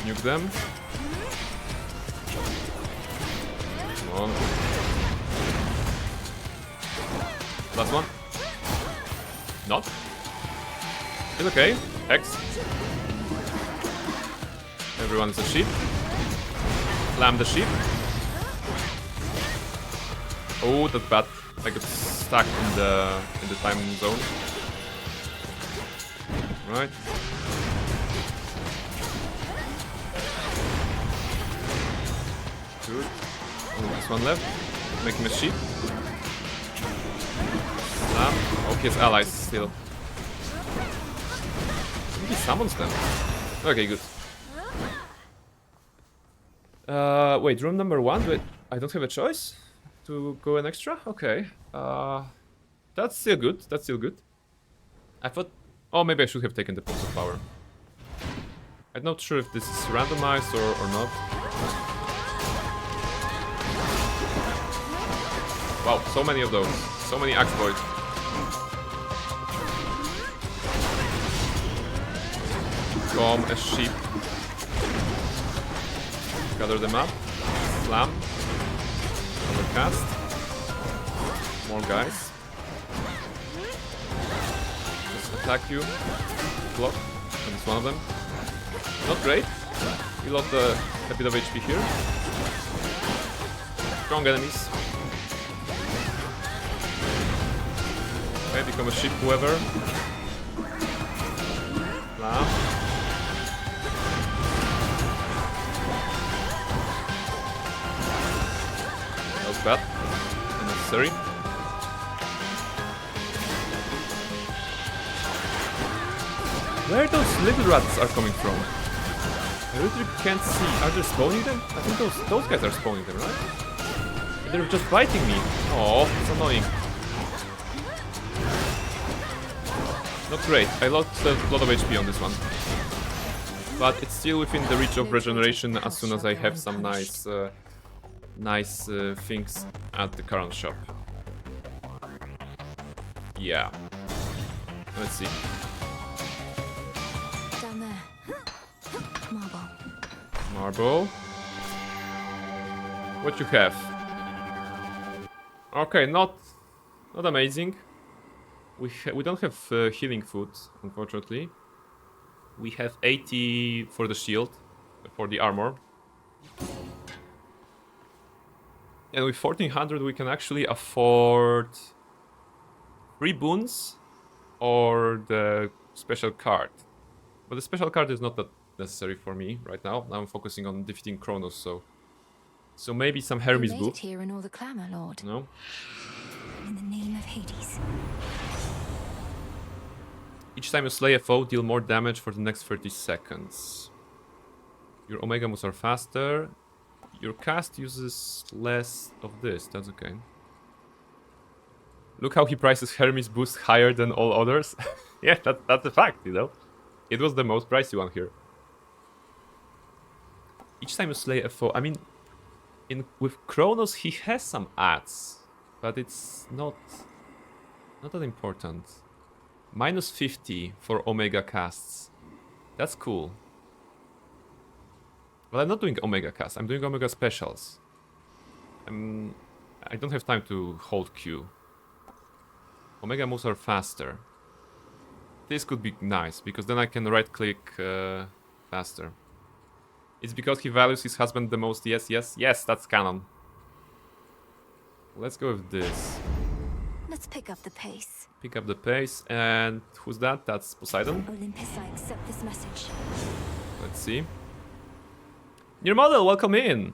S1: Nuke them. Come on. Last one. Not. It's okay. X. Everyone is a sheep. Slam the sheep. Oh, that's bad. I got stuck in the time zone. Right. Good. Oh, there's one left. Make him a sheep. Slam. Okay, his allies still. I think he summons them. Okay, good. Wait, room number 1? Wait, I don't have a choice to go an extra? Okay. That's still good. That's still good. I thought... Oh, maybe I should have taken the Pulse of Power. I'm not sure if this is randomized or not. Wow, so many of those. So many Axe Boys. Come, a sheep. Gather them up. Slam. Overcast. More guys. Just attack you. Block. And it's one of them. Not great. We lost a bit of HP here. Strong enemies. Okay, become a sheep, whoever. Slam. That was bad. Unnecessary. Where those little rats are coming from? I literally can't see. Are they spawning them? I think those guys are spawning them, right? They're just biting me. Oh, it's annoying. Not great. I lost a lot of HP on this one. But it's still within the reach of regeneration as soon as I have some nice things at the current shop. Yeah. Let's see.
S2: Down there. Marble.
S1: Marble. What you have? Okay, not amazing. We don't have healing food, unfortunately. We have 80 for the shield, for the armor. And with 1400 we can actually afford 3 boons or the special card. But the special card is not that necessary for me right now. Now I'm focusing on defeating Kronos, so maybe some Hermes
S2: You made
S1: book.
S2: it here in all the clamor, Lord.
S1: No?
S2: In the name of Hades.
S1: Each time you slay a foe, deal more damage for the next 30 seconds. Your Omega moves are faster. Your cast uses less of this, that's okay. Look how he prices Hermes boost higher than all others. Yeah, that's a fact, you know. It was the most pricey one here. Each time you slay a foe, I mean, with Kronos he has some ads, but it's not that important. Minus 50 for Omega casts. That's cool. But I'm not doing Omega casts, I'm doing Omega specials. I don't have time to hold Q. Omega moves are faster. This could be nice, because then I can right-click faster. It's because he values his husband the most. Yes, yes, yes, that's canon. Let's go with this.
S2: Let's pick up the pace.
S1: Pick up the pace, and who's that? That's Poseidon.
S2: Olympus, I accept this message.
S1: Let's see. New model, welcome in.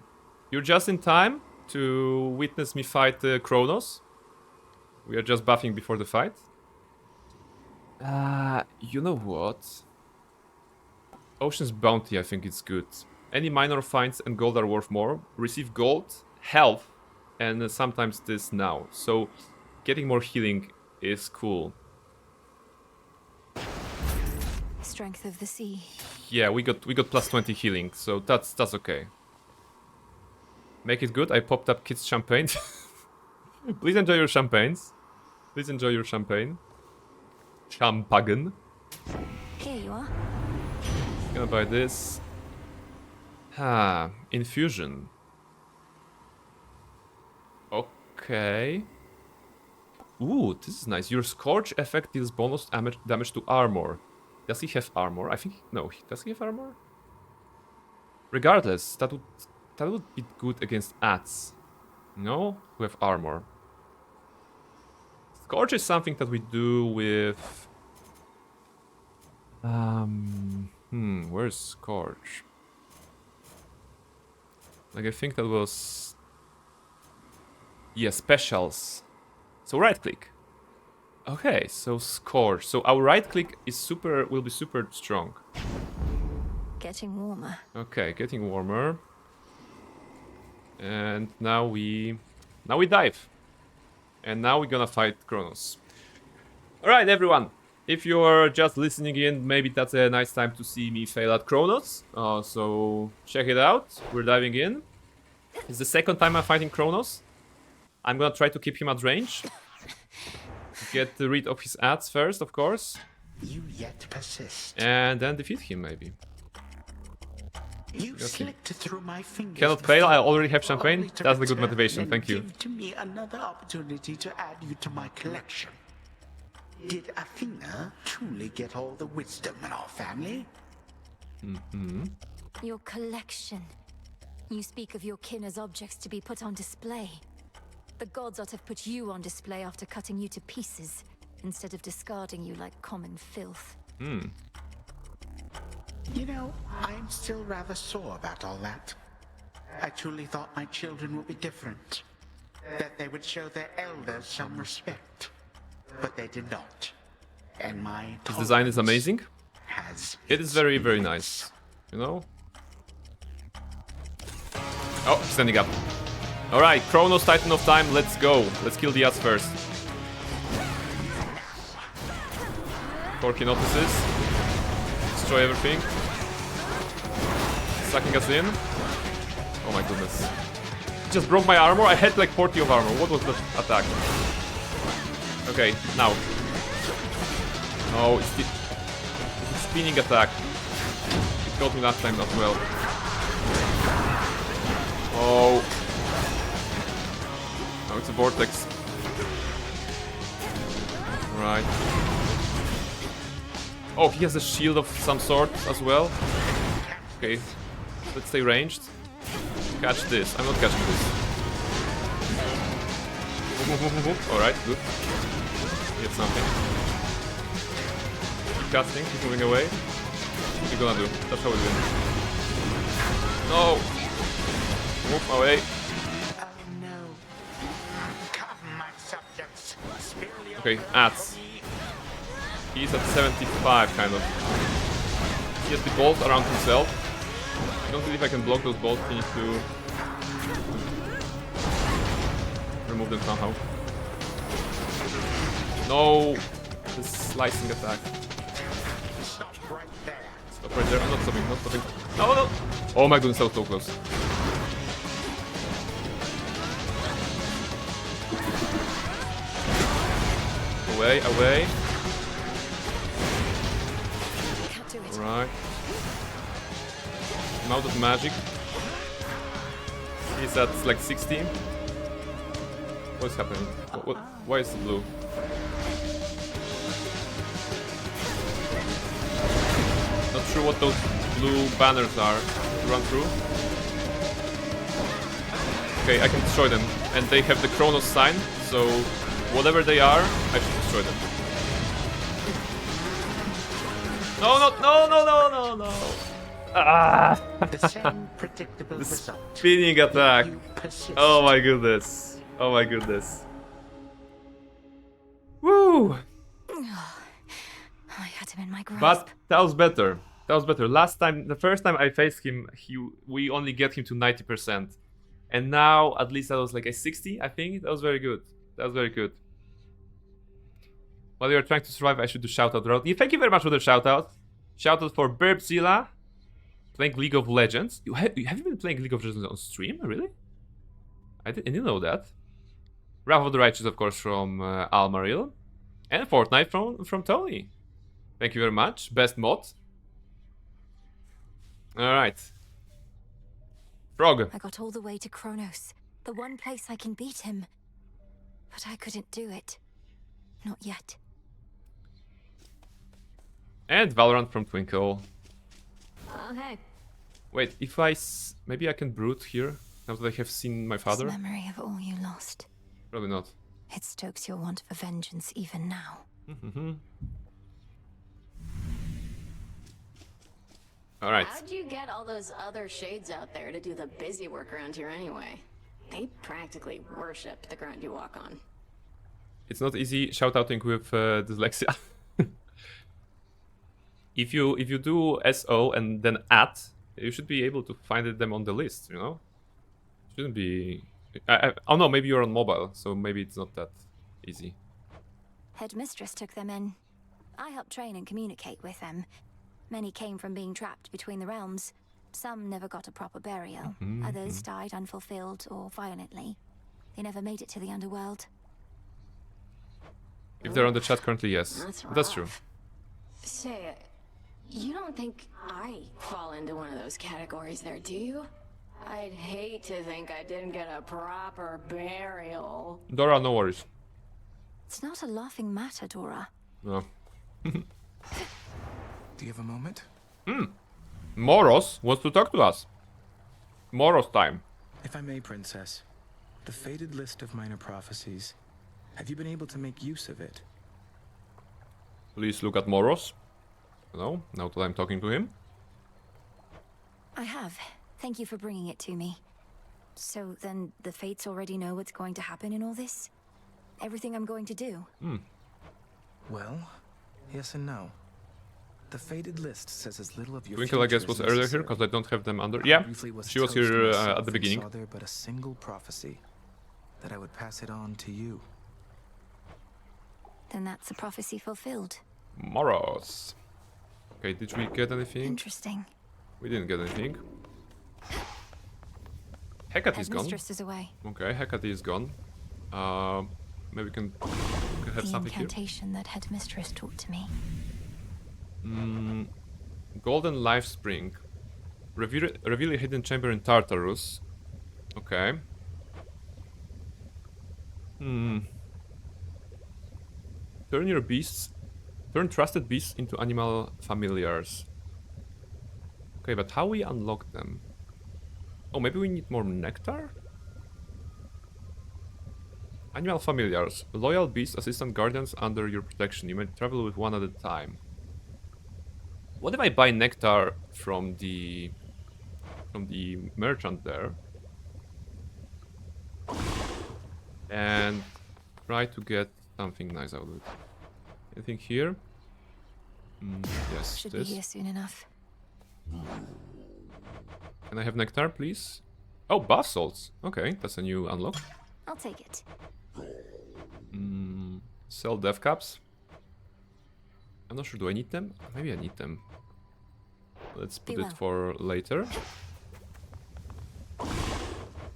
S1: You're just in time to witness me fight Kronos. We are just buffing before the fight. You know what? Ocean's Bounty, I think it's good. Any minor finds and gold are worth more. Receive gold, health, and sometimes this now. So getting more healing is cool.
S2: Strength of the sea.
S1: Yeah, we got plus 20 healing, so that's okay. Make it good. I popped up kids' champagne. Please enjoy your champagnes. Please enjoy your champagne. Champagne.
S2: Here you are.
S1: Gonna buy this. Ah, infusion. Okay. Ooh, this is nice. Your scorch effect deals bonus damage to armor. Does he have armor? I think no. Does he have armor? Regardless, that would be good against ats. No, we have armor. Scorch is something that we do with. Where's Scorch? Like I think that was. Yeah, specials. So right click. Okay, so Scorch. So our right click is will be super strong.
S2: Getting warmer.
S1: Okay, getting warmer. And now we dive. And now we're gonna fight Kronos. Alright everyone, if you're just listening in, maybe that's a nice time to see me fail at Kronos. So check it out, we're diving in. It's the second time I'm fighting Kronos. I'm gonna try to keep him at range. Get rid of his ads first, of course.
S11: You yet persist.
S1: And then defeat him, maybe.
S11: You slipped through my fingers.
S1: Cannot fail, I already have champagne. That's the good motivation, thank you.
S11: Give to me another opportunity to add you to my collection. Did Athena truly get all the wisdom in our family?
S2: Your collection. You speak of your kin as objects to be put on display. The gods ought to have put you on display after cutting you to pieces, instead of discarding you like common filth.
S11: You know, I'm still rather sore about all that. I truly thought my children would be different. That they would show their elders some respect. But they did not. And my
S1: His design is amazing. It is very, very nice. You know? Oh, standing up. Alright, Kronos, Titan of Time, let's go. Let's kill the ass first. Corky notices. Destroy everything. Sucking us in. Oh my goodness. He just broke my armor. I had like 40 of armor. What was that attack? Okay, now. Oh, it's the spinning attack. It got me last time as well. Oh. Now it's a vortex. Right. Oh, he has a shield of some sort as well. Okay, let's stay ranged. Catch this. I'm not catching this. Alright, good. Get something. Keep casting, keep moving away. What are you gonna do? That's how we win. No! Move away. Okay, ads. He's at 75, kind of. He has the bolt around himself. I don't believe I can block those bolts. He needs to remove them somehow. No! This slicing attack. Stop right there. I'm not stopping, not stopping. No, no! Oh my goodness, that was so close. Away, away. Right. I'm out of magic. He's at like 16. What's happening? Why is it blue? Not sure what those blue banners are to run through. Okay, I can destroy them. And they have the Kronos sign, so whatever they are, I should destroy them. No, no, no, no, no, no, no. Ah!
S11: The same predictable
S1: the
S11: result.
S1: Spinning attack. Oh my goodness. Oh my goodness. Woo!
S2: I had him in my grasp.
S1: But that was better. That was better. Last time, the first time I faced him, we only get him to 90%. And now, at least that was like a 60, I think. That was very good. That was very good. While you're trying to survive, I should do shoutout route. Yeah, thank you very much for the shoutout. Shoutout for Burbzilla. Playing League of Legends. Have you been playing League of Legends on stream? Really? I didn't know that. Wrath of the Righteous, of course, from Almaril. And Fortnite from Tony. Thank you very much. Best mod. Alright. Frog.
S2: I got all the way to Kronos, the one place I can beat him. But I couldn't do it. Not yet.
S1: And Valorant from Twinkle.
S2: Oh, hey.
S1: Wait, if maybe I can brood here, now that I have seen my father?
S2: This memory of all you lost.
S1: Probably not.
S2: It stokes your want for vengeance even now.
S1: Alright.
S15: How'd you get all those other shades out there to do the busy work around here anyway? They practically worship the ground you walk on.
S1: It's not easy shout-outing with dyslexia. If you do SO and then at, you should be able to find them on the list, you know? Shouldn't be... oh no, maybe you're on mobile, so maybe it's not that easy.
S2: Headmistress took them in. I helped train and communicate with them. Many came from being trapped between the realms. Some never got a proper burial. Others died unfulfilled or violently. They never made it to the underworld.
S1: If they're on the chat currently, yes. That's true.
S15: Say, you don't think I fall into one of those categories there, do you? I'd hate to think I didn't get a proper burial.
S1: Dora, no worries.
S2: It's not a laughing matter, Dora.
S1: No.
S16: Do you have a moment?
S1: Moros wants to talk to us. Moros time.
S16: If I may, Princess, the faded list of minor prophecies. Have you been able to make use of it?
S1: Please look at Moros. No, now that I'm talking to him.
S2: I have. Thank you for bringing it to me. So then the Fates already know what's going to happen in all this? Everything I'm going to do?
S16: Well, yes and no. The faded list says as little of your
S1: Twinkle, I guess, was earlier here because I don't have them under. Yeah, she was here at the beginning.
S16: Saw there but a single prophecy that I would pass it on to you.
S2: Then that's a prophecy fulfilled.
S1: Moros. Okay, did we get anything?
S2: Interesting.
S1: We didn't get anything. Hecate is gone.
S2: Headmistress is away.
S1: Okay, Hecate is gone. Maybe we can have something here.
S2: The incantation that Headmistress taught to me.
S1: Golden Life Spring. Reveal a hidden chamber in Tartarus. Okay. Turn trusted beasts into animal familiars. Okay, but how we unlock them? Oh, maybe we need more nectar? Animal familiars. Loyal beasts, assistant guardians under your protection. You may travel with one at a time. What if I buy nectar from the merchant there? And try to get something nice out of it. Anything here? Yes,
S2: Should
S1: this.
S2: be here soon enough.
S1: Can I have nectar, please? Oh, bath salts. Okay, that's a new unlock.
S2: I'll take it.
S1: Sell death caps. I'm not sure, do I need them? Maybe I need them. Let's put it for later.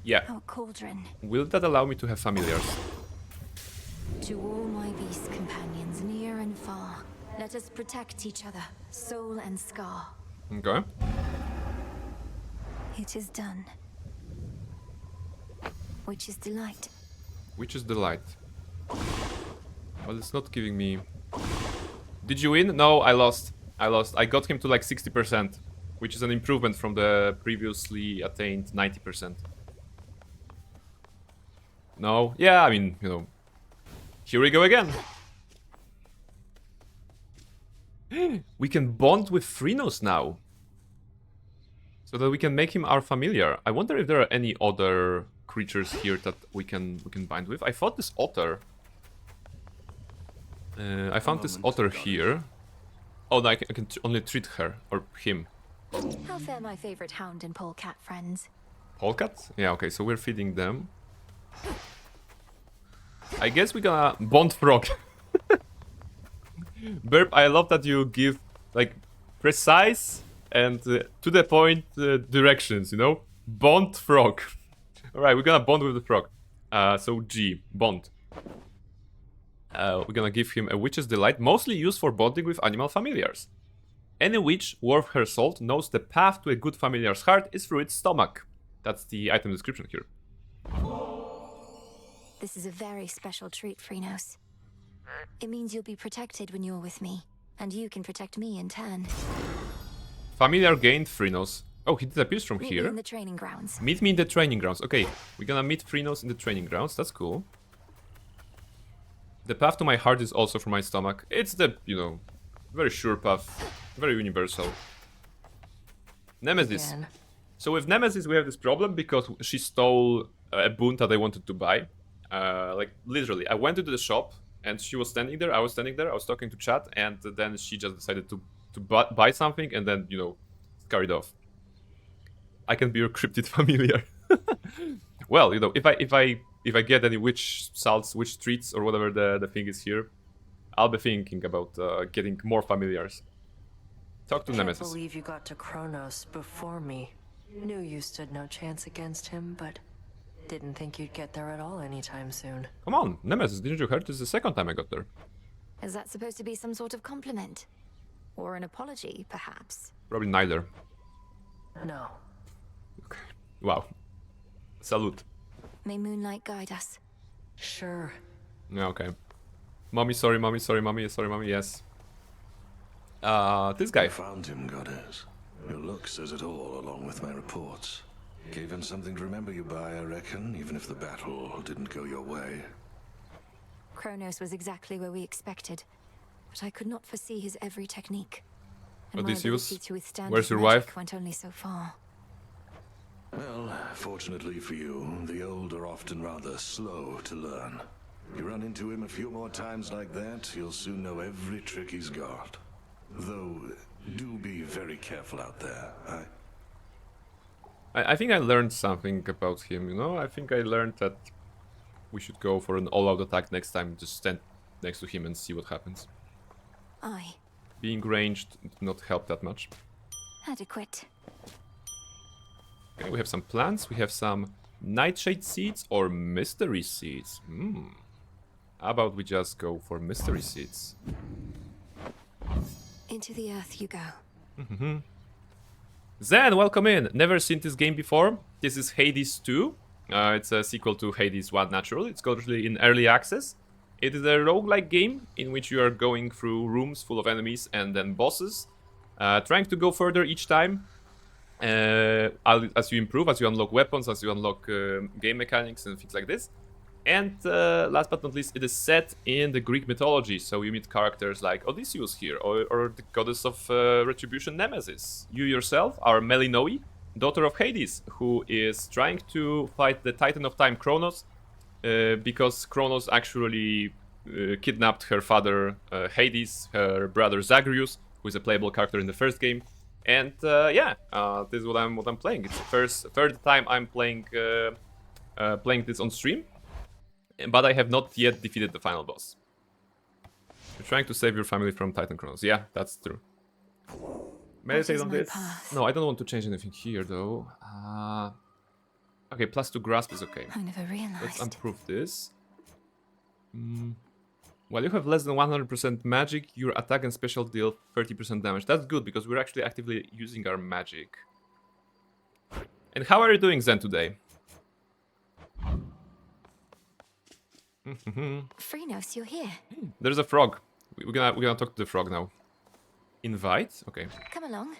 S1: Yeah.
S2: Our cauldron.
S1: Will that allow me to have familiars?
S2: To all my beast companions, near and far, let us protect each other, soul and scar.
S1: Okay.
S2: It is done. Which is delight.
S1: Which is delight. Well, it's not giving me... Did you win? No, I lost. I got him to like 60%, which is an improvement from the previously attained 90%. No? Yeah, I mean, you know. Here we go again. We can bond with Phrynos now. So that we can make him our familiar. I wonder if there are any other creatures here that we can bind with. I thought this otter... I found this otter here. Oh, no, I can only treat her or him.
S2: How fare my favorite hound and polecat friends?
S1: Polecat? Yeah, okay, so we're feeding them. I guess we're gonna bond frog. Burp, I love that you give, like, precise and to the point directions, you know? Bond frog. Alright, we're gonna bond with the frog. So G, bond. We're gonna give him a witch's delight, mostly used for bonding with animal familiars. Any witch worth her salt knows the path to a good familiar's heart is through its stomach. That's the item description here.
S2: This is a very special treat, Phrynos. It means you'll be protected when you're with me, and you can protect me in turn.
S1: Familiar gained, Phrynos. Oh, he disappears from
S2: Meet
S1: here.
S2: me in the training grounds.
S1: Meet me in the training grounds. Okay, we're gonna meet Phrynos in the training grounds. That's cool. The path to my heart is also from my stomach. It's the, you know, very sure path. Very universal. Nemesis.
S4: Again.
S1: So with Nemesis we have this problem because she stole a boon that I wanted to buy. Like, literally, I went into the shop and she was standing there, I was standing there, I was talking to chat, and then she just decided to buy something and then, you know, carried off. I can be your cryptid familiar. Well, you know, if I get any witch salts, witch treats, or whatever the thing is here, I'll be thinking about getting more familiars. Talk to Nemesis.
S4: I can't believe you got to Kronos before me. Knew you stood no chance against him, but didn't think you'd get there at all anytime soon.
S1: Come on, Nemesis, didn't you heard? This is the second time I got there.
S2: Is that supposed to be some sort of compliment? Or an apology, perhaps?
S1: Probably neither.
S4: No.
S1: Okay. Wow. Salute.
S2: May moonlight guide us.
S4: Sure.
S1: Yeah, okay. Mommy, sorry, mommy, sorry, mommy, sorry, mommy, yes. This guy.
S17: I found him, goddess. Your look says it all, along with my reports. Gave him something to remember you by, I reckon, even if the battle didn't go your way.
S2: Kronos was exactly where we expected, but I could not foresee his every technique. And
S1: What
S2: my
S1: is use?
S2: ability to withstand
S1: Where's
S2: his
S1: your
S2: magic
S1: wife?
S2: went only so far.
S17: Well, fortunately for you, the old are often rather slow to learn. You run into him a few more times like that, you'll soon know every trick he's got. Though, do be very careful out there.
S1: I think I learned something about him, you know? I think I learned that we should go for an all-out attack next time, just stand next to him and see what happens.
S2: Aye.
S1: Being ranged did not help that much.
S2: Adequate.
S1: Okay, we have some plants, we have some nightshade seeds or mystery seeds. How about we just go for mystery seeds?
S2: Into the earth you go.
S1: Zen, welcome in! Never seen this game before. This is Hades 2. It's a sequel to Hades 1 naturally. It's currently in early access. It is a roguelike game in which you are going through rooms full of enemies and then bosses. Trying to go further each time. As you improve, as you unlock weapons, as you unlock game mechanics and things like this. And last but not least, it is set in the Greek mythology, so you meet characters like Odysseus here, or the goddess of retribution Nemesis. You yourself are Melinoe, daughter of Hades, who is trying to fight the Titan of Time Kronos, because Kronos actually kidnapped her father Hades, her brother Zagreus, who is a playable character in the first game. And yeah, this is what I'm playing. It's the third time I'm playing this on stream. But I have not yet defeated the final boss. You're trying to save your family from Titan Kronos. Yeah, that's true. Meditate on this. No, I don't want to change anything here, though. Okay, +2 grasp is okay.
S2: I never realized.
S1: Let's improve this. While you have less than 100% magic, your attack and special deal 30% damage. That's good, because we're actually actively using our magic. And how are you doing, Zen, today?
S2: Phrynos, you're here.
S1: There's a frog. We're gonna talk to the frog now. Invite? Okay.
S2: Come along.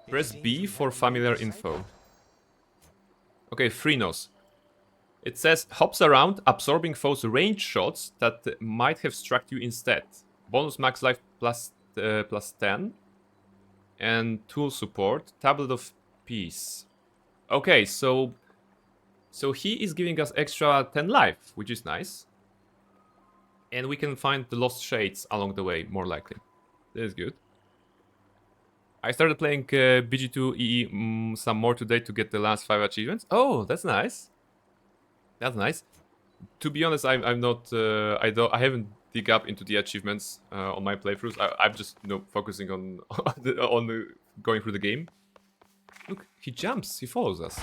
S1: Press B for familiar info. Okay, Phrynos. It says, hops around, absorbing foes' range shots that might have struck you instead. Bonus max life plus 10. And tool support. Tablet of Peace. Okay, so he is giving us extra 10 life, which is nice. And we can find the lost shades along the way, more likely. That is good. I started playing BG2 some more today to get the last 5 achievements. Oh, that's nice. That's nice. To be honest, I'm not. I haven't dig up into the achievements on my playthroughs. I'm just focusing on going through the game. Look, he jumps. He follows us.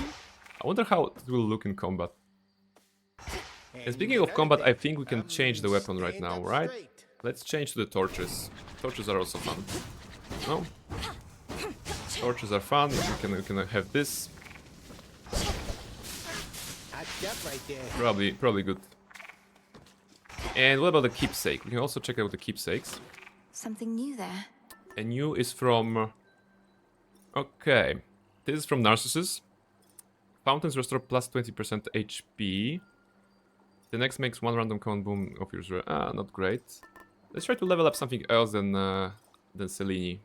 S1: I wonder how it will look in combat. And speaking of combat, I think we can change the weapon right now, right? Let's change to the torches. Torches are also fun. No? Torches are fun. We can have this. Probably good. And what about the keepsake? We can also check out the keepsakes.
S2: Something new there.
S1: A new is from... Okay. This is from Narcissus. Fountains restore plus 20% HP. The next makes one random command boom of yours. Not great. Let's try to level up something else than Selene.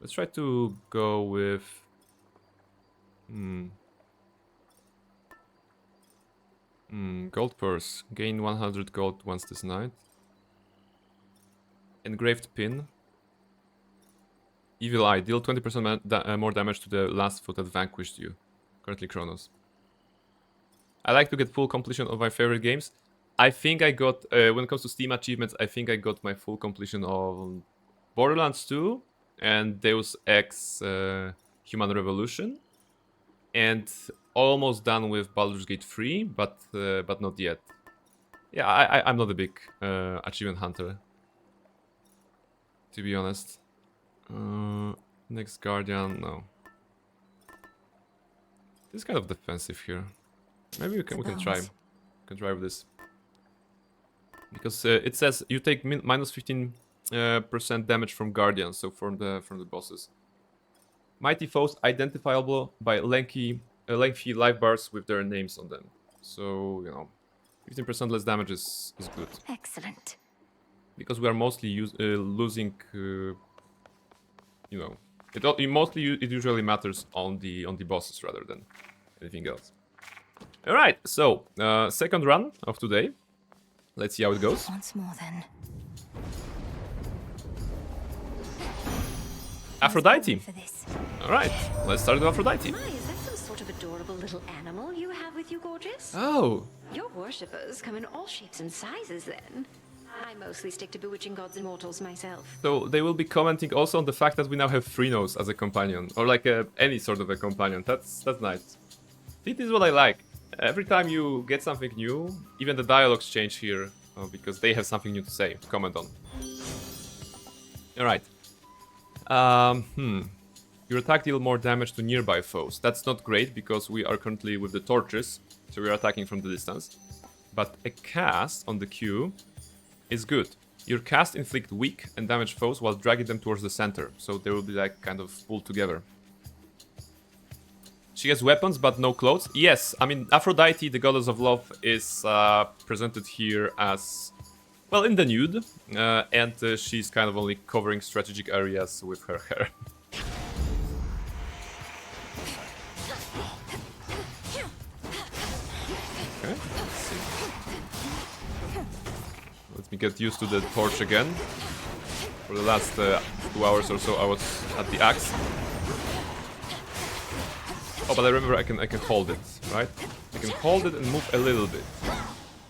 S1: Let's try to go with... Gold purse. Gain 100 gold once this night. Engraved pin. Evil eye. Deal 20% more damage to the last foot that vanquished you. Currently Chronos. I like to get full completion of my favorite games. I think I got, when it comes to Steam achievements, I think I got my full completion of Borderlands 2 and Deus Ex Human Revolution. And almost done with Baldur's Gate 3, but not yet. Yeah, I'm not a big achievement hunter, to be honest. Next Guardian, no. This is kind of defensive here. Maybe we can try. We can try with this. Because it says you take minus 15% damage from Guardians, so from the bosses. Mighty foes identifiable by lengthy life bars with their names on them. So, 15% less damage is good.
S2: Excellent.
S1: Because we are mostly losing, it usually matters on the bosses rather than anything else. All right, so second run of today. Let's see how it goes.
S2: Once more, then.
S1: Aphrodite. All right, let's start with Aphrodite.
S18: My, is that some sort of adorable little animal you have with you, gorgeous?
S1: Oh.
S18: Your worshippers come in all shapes and sizes, then. I mostly stick to bewitching gods and mortals myself.
S1: So they will be commenting also on the fact that we now have Phrynos as a companion, or like any sort of a companion. That's nice. This is what I like. Every time you get something new, even the dialogues change here because they have something new to say, to comment on. All right. Your attack deal more damage to nearby foes. That's not great because we are currently with the torches, so we are attacking from the distance. But a cast on the Q is good. Your cast inflict weak and damaged foes while dragging them towards the center, so they will be like kind of pulled together. She has weapons but no clothes. Yes, I mean Aphrodite, the goddess of love, is presented here as, well, in the nude, and she's kind of only covering strategic areas with her hair. Okay, let's see. Let me get used to the torch again. For the last 2 hours or so I was at the axe. Oh, but I remember I can hold it, right? I can hold it and move a little bit.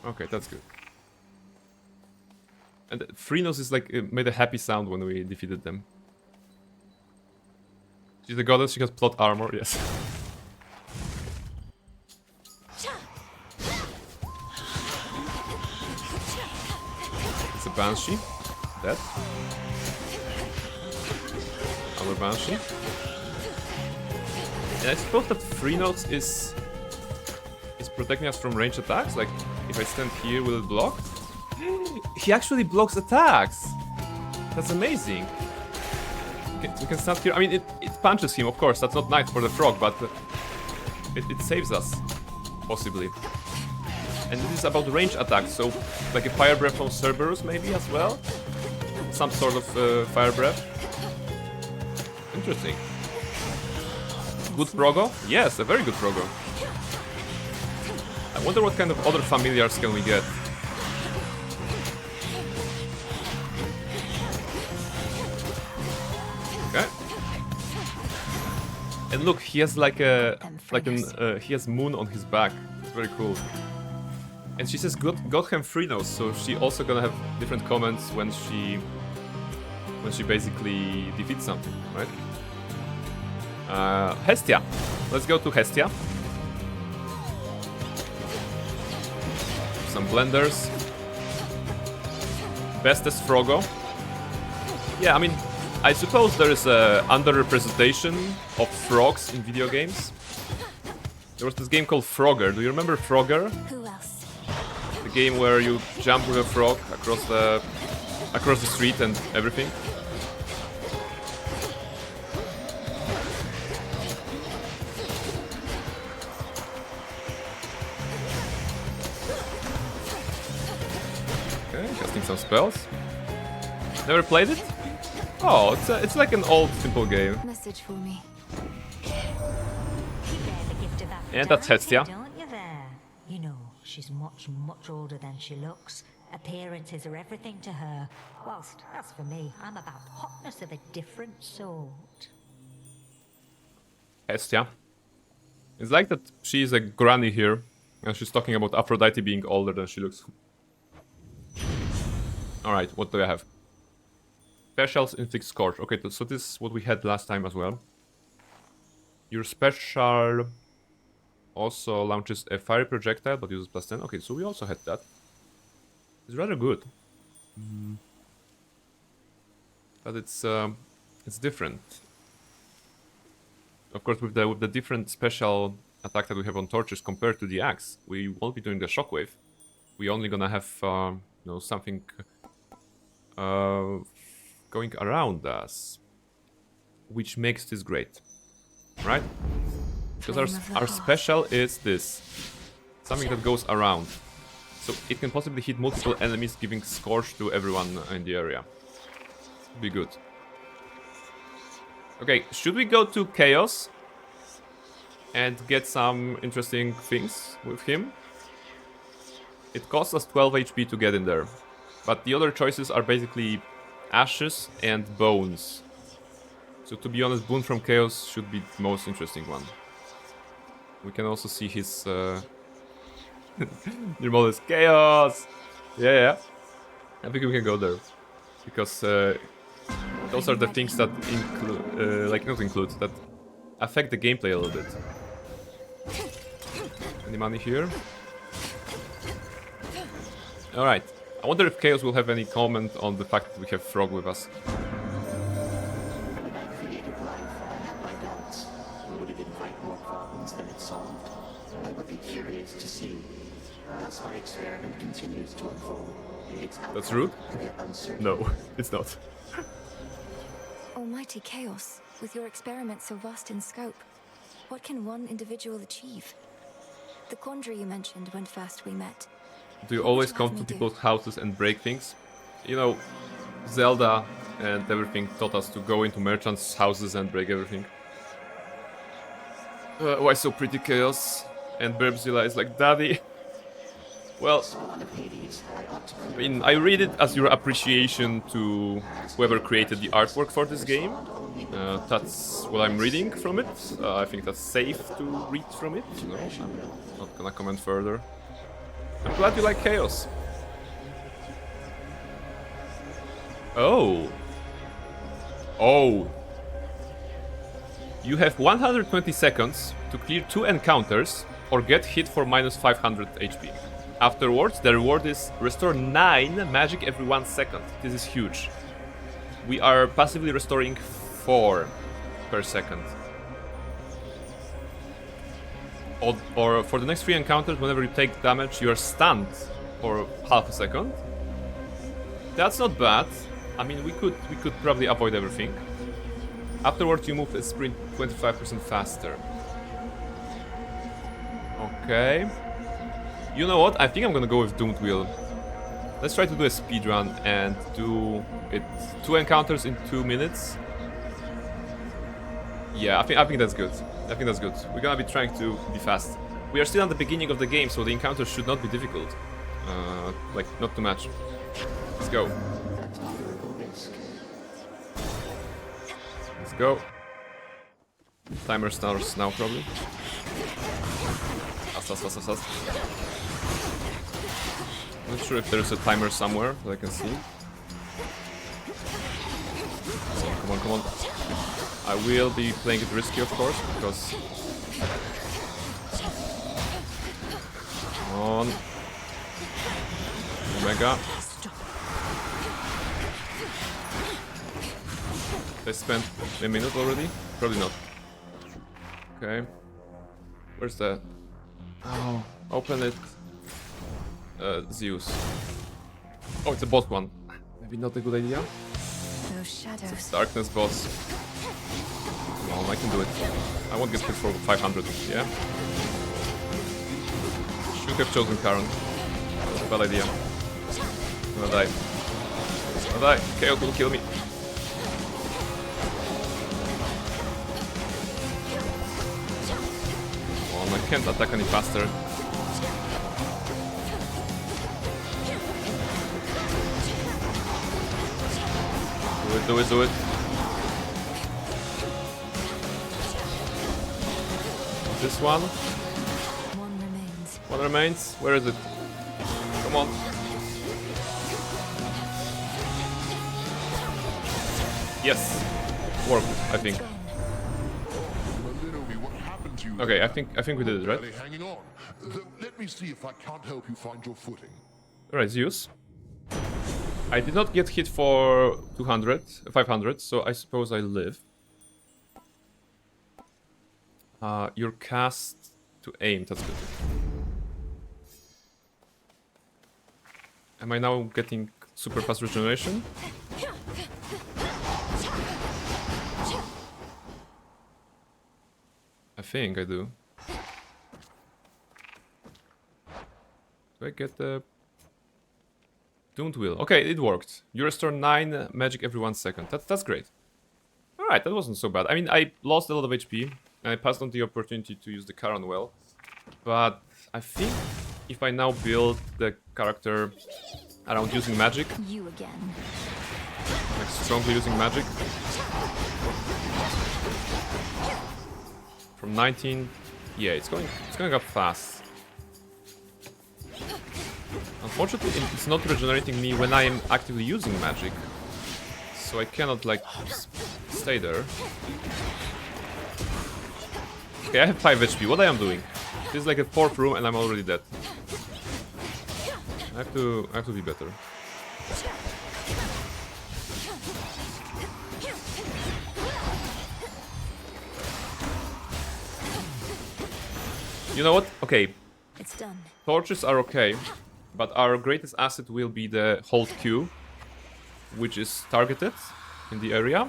S1: Okay, that's good. And Phrynos is like made a happy sound when we defeated them. She's a goddess. She has plot armor. Yes. It's a Banshee. Dead. Another Banshee. And I suppose that Phrynos is protecting us from ranged attacks. Like, if I stand here, will it block? He actually blocks attacks! That's amazing. We can stand here. I mean, it punches him, of course. That's not nice for the frog, but it saves us. Possibly. And this is about range attacks, so like a fire breath from Cerberus maybe as well? Some sort of fire breath. Interesting. Good Progo? Yes, a very good Progo. I wonder what kind of other familiars can we get. Okay. And look, he has like he has moon on his back. It's very cool. And she says Godham Frinos, so she also gonna have different comments when she basically defeats something, right? Hestia. Let's go to Hestia. Some blenders. Bestest Frogo. Yeah, I mean, I suppose there is a underrepresentation of frogs in video games. There was this game called Frogger. Do you remember Frogger?
S2: Who else?
S1: The game where you jump with a frog across the street and everything. Okay, casting some spells. Never played it? Oh, it's like an old simple game.
S2: Message for me.
S1: And that's Hestia.
S9: Don't you there? You know, she's much, much older than she looks. Appearances are everything to her. Whilst, as for me, I'm about hotness of a different sort.
S1: Hestia. It's like that she is a granny here, and she's talking about Aphrodite being older than she looks. Alright, what do I have? Specials inflict scorch. Okay, so this is what we had last time as well. Your special also launches a fire projectile but uses +10. Okay, so we also had that. It's rather good. But it's different. Of course, with the different special attack that we have on torches compared to the axe, we won't be doing the shockwave. We're only gonna have you know, something going around us, which makes this great, right? Because our special is this, something that goes around, so it can possibly hit multiple enemies, giving scorch to everyone in the area. Be good. Okay, should we go to Chaos and get some interesting things with him? It costs us 12 HP to get in there, but the other choices are basically ashes and bones. So to be honest, Boon from Chaos should be the most interesting one. We can also see his your mod is Chaos. Yeah. I think we can go there because those are the things that include, that affect the gameplay a little bit. Any money here? All right. I wonder if Chaos will have any comment on the fact that we have Frog with us. That's rude? No, it's not.
S2: Almighty Chaos, with your experiments so vast in scope, what can one individual achieve? The quandary you mentioned when first we met.
S1: Do you always come to people's houses and break things? You know, Zelda and everything taught us to go into merchants' houses and break everything. Why so pretty, Chaos? And Burbzilla is like, Daddy. Well, I mean, I read it as your appreciation to whoever created the artwork for this game. That's what I'm reading from it. I think that's safe to read from it. No, I'm not gonna comment further. I'm glad you like Chaos. Oh. You have 120 seconds to clear 2 encounters or get hit for minus 500 HP. Afterwards, the reward is restore 9 magic every 1 second. This is huge. We are passively restoring 4 per second. Or for the next 3 encounters, whenever you take damage, you are stunned for half a second. That's not bad. I mean, we could probably avoid everything. Afterwards, you move a sprint 25% faster. Okay. You know what? I think I'm gonna go with Doomed Wheel. Let's try to do a speedrun and do it 2 encounters in 2 minutes. Yeah, I think that's good. I think that's good. We're gonna be trying to be fast. We are still at the beginning of the game, so the encounters should not be difficult. Like, not too much. Let's go. Let's go. Timer starts now, probably. Fast. Not sure if there's a timer somewhere that I can see. Come on. I will be playing it risky, of course, because... Come on. Omega. They spent a minute already? Probably not. Okay. Where's that? Oh, open it. Zeus. Oh, it's a boss one. Maybe not a good idea.
S2: Those shadows.
S1: Darkness boss. Come on, I can do it. I won't get hit for 500. Yeah. Should have chosen Karen. That's a bad idea. I'm gonna die. Chaos will kill me. Oh, I can't attack any faster. Do it. This one. One remains. Where is it? Come on. Yes. Worked, I think. Okay, I think we did it, right?
S14: Hanging on. Though, let me see if I can't help you find your footing.
S1: Alright, Zeus. I did not get hit for 500, so I suppose I live. Your cast to aim, that's good. Am I now getting super fast regeneration? I think I do. Do I get the... Doomed Will. Okay, it worked. You restore 9 magic every 1 second. That's great. Alright, that wasn't so bad. I mean, I lost a lot of HP, and I passed on the opportunity to use the Charon well. But I think if I now build the character around using magic...
S2: You again.
S1: Like, strongly using magic... From 19... Yeah, it's going up fast. Unfortunately, it's not regenerating me when I am actively using magic. So I cannot, like, stay there. Okay, I have 5 HP. What I am doing? This is like a 4th room and I'm already dead. I have to be better. You know what? Okay.
S2: It's done.
S1: Torches are okay. But our greatest asset will be the hold Q, which is targeted in the area.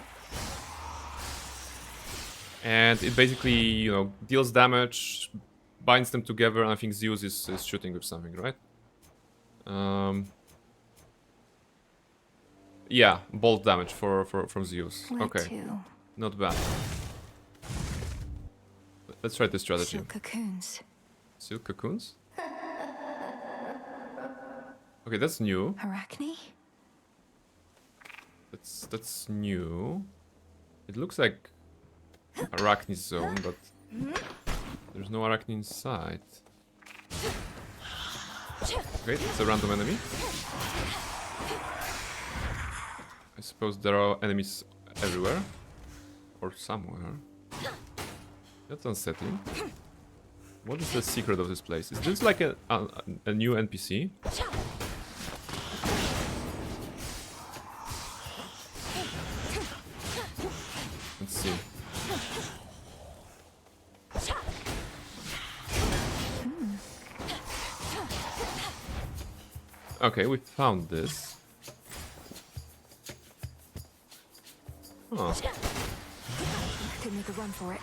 S1: And it basically, you know, deals damage, binds them together, and I think Zeus is shooting with something, right? Yeah, bolt damage from Zeus. Okay, not bad. Let's try this strategy.
S2: Silk cocoons.
S1: Silk cocoons? Okay, that's new.
S2: Arachne?
S1: That's new. It looks like Arachne zone, but there's no Arachne inside. Okay, it's a random enemy. I suppose there are enemies everywhere. Or somewhere. That's unsettling. What is the secret of this place? Is this like a new NPC? Let's see. Okay, we found this. Oh.
S2: Could make a run for it.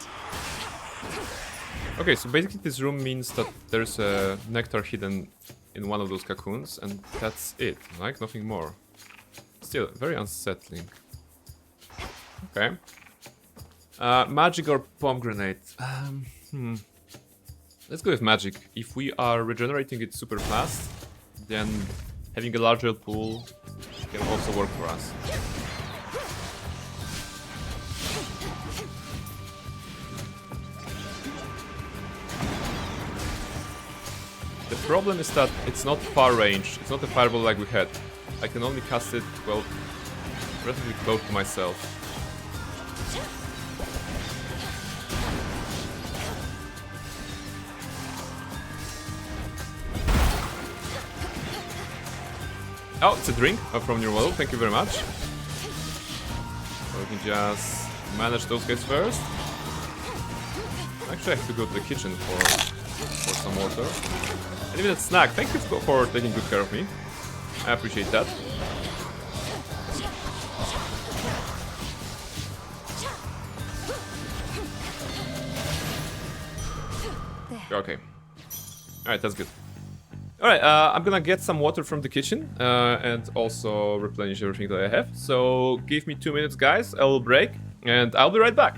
S1: Okay, so basically this room means that there's a nectar hidden in one of those cocoons, and that's it, like nothing more. Still, very unsettling. Okay. Magic or pomegranate? Let's go with magic. If we are regenerating it super fast, then having a larger pool can also work for us. The problem is that it's not far range. It's not a fireball like we had. I can only cast it, well, relatively close to myself. Oh, it's a drink from your model. Thank you very much. So we can just manage those guys first. Actually, I have to go to the kitchen for some water. And even a snack. Thank you for taking good care of me. I appreciate that. Okay. Alright, that's good. Alright, I'm gonna get some water from the kitchen and also replenish everything that I have. So give me 2 minutes, guys. I will break and I'll be right back.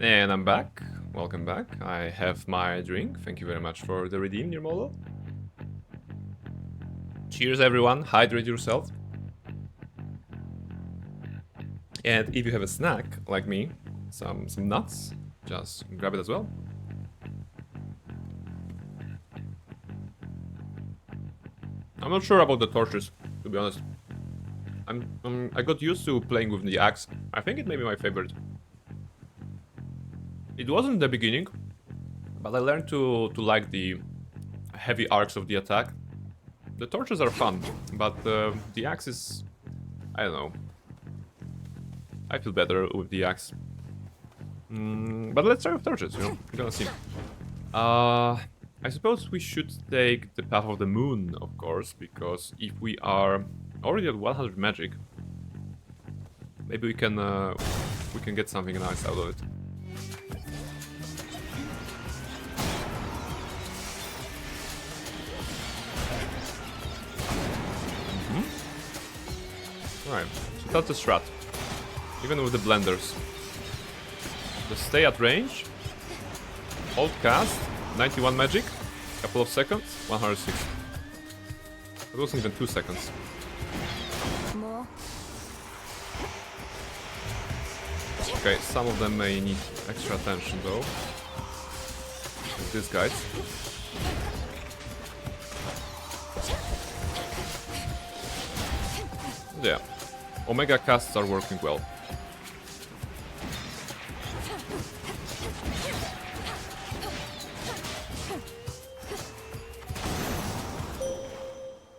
S1: And I'm back. Welcome back. I have my drink. Thank you very much for the redeem, dear model. Cheers, everyone. Hydrate yourself. And if you have a snack, like me, some nuts, just grab it as well. I'm not sure about the torches, to be honest. I got used to playing with the axe. I think it may be my favorite. It wasn't the beginning, but I learned to like the heavy arcs of the attack. The torches are fun, but the axe is... I don't know. I feel better with the axe. But let's try with torches, you know, we're gonna see. I suppose we should take the path of the moon, of course, because if we are already at 100 magic, maybe we can get something nice out of it. Alright, so that's the strat. Even with the blenders. Just stay at range. Hold cast. 91 magic. Couple of seconds. 106. It wasn't even 2 seconds.
S2: More.
S1: Okay, some of them may need extra attention though. Like these guys. Yeah. Omega casts are working well.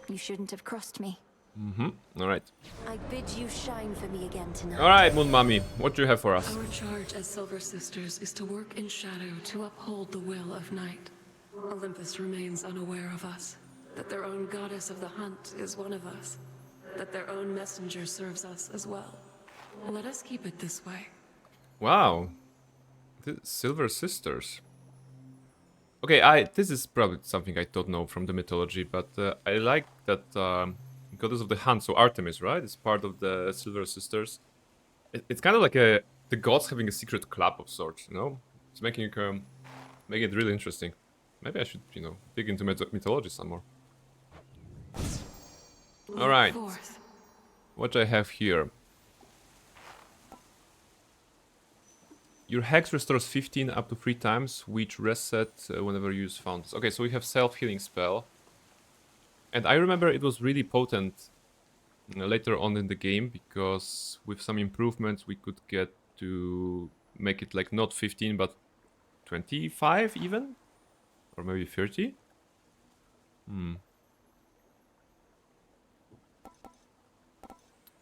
S2: You shouldn't have crossed me.
S1: Alright.
S2: I bid you shine for me again tonight.
S1: Alright, Moon Mummy, what do you have for us?
S6: Our charge as Silver Sisters is to work in shadow to uphold the will of night. Olympus remains unaware of us, that their own goddess of the hunt is one of us, that their own messenger serves us as well. Let us keep it this way.
S1: Wow. The Silver Sisters. Okay, this is probably something I don't know from the mythology, but I like that goddess of the hunt, so Artemis, right? It's part of the Silver Sisters. It's kind of like the gods having a secret club of sorts, you know? It's making it really interesting. Maybe I should, you know, dig into mythology some more. Alright. What I have here. Your hex restores 15 up to 3 times, which reset whenever you use fountains. Okay, so we have self-healing spell. And I remember it was really potent later on in the game, because with some improvements we could get to make it like not 15 but 25 even? Or maybe 30?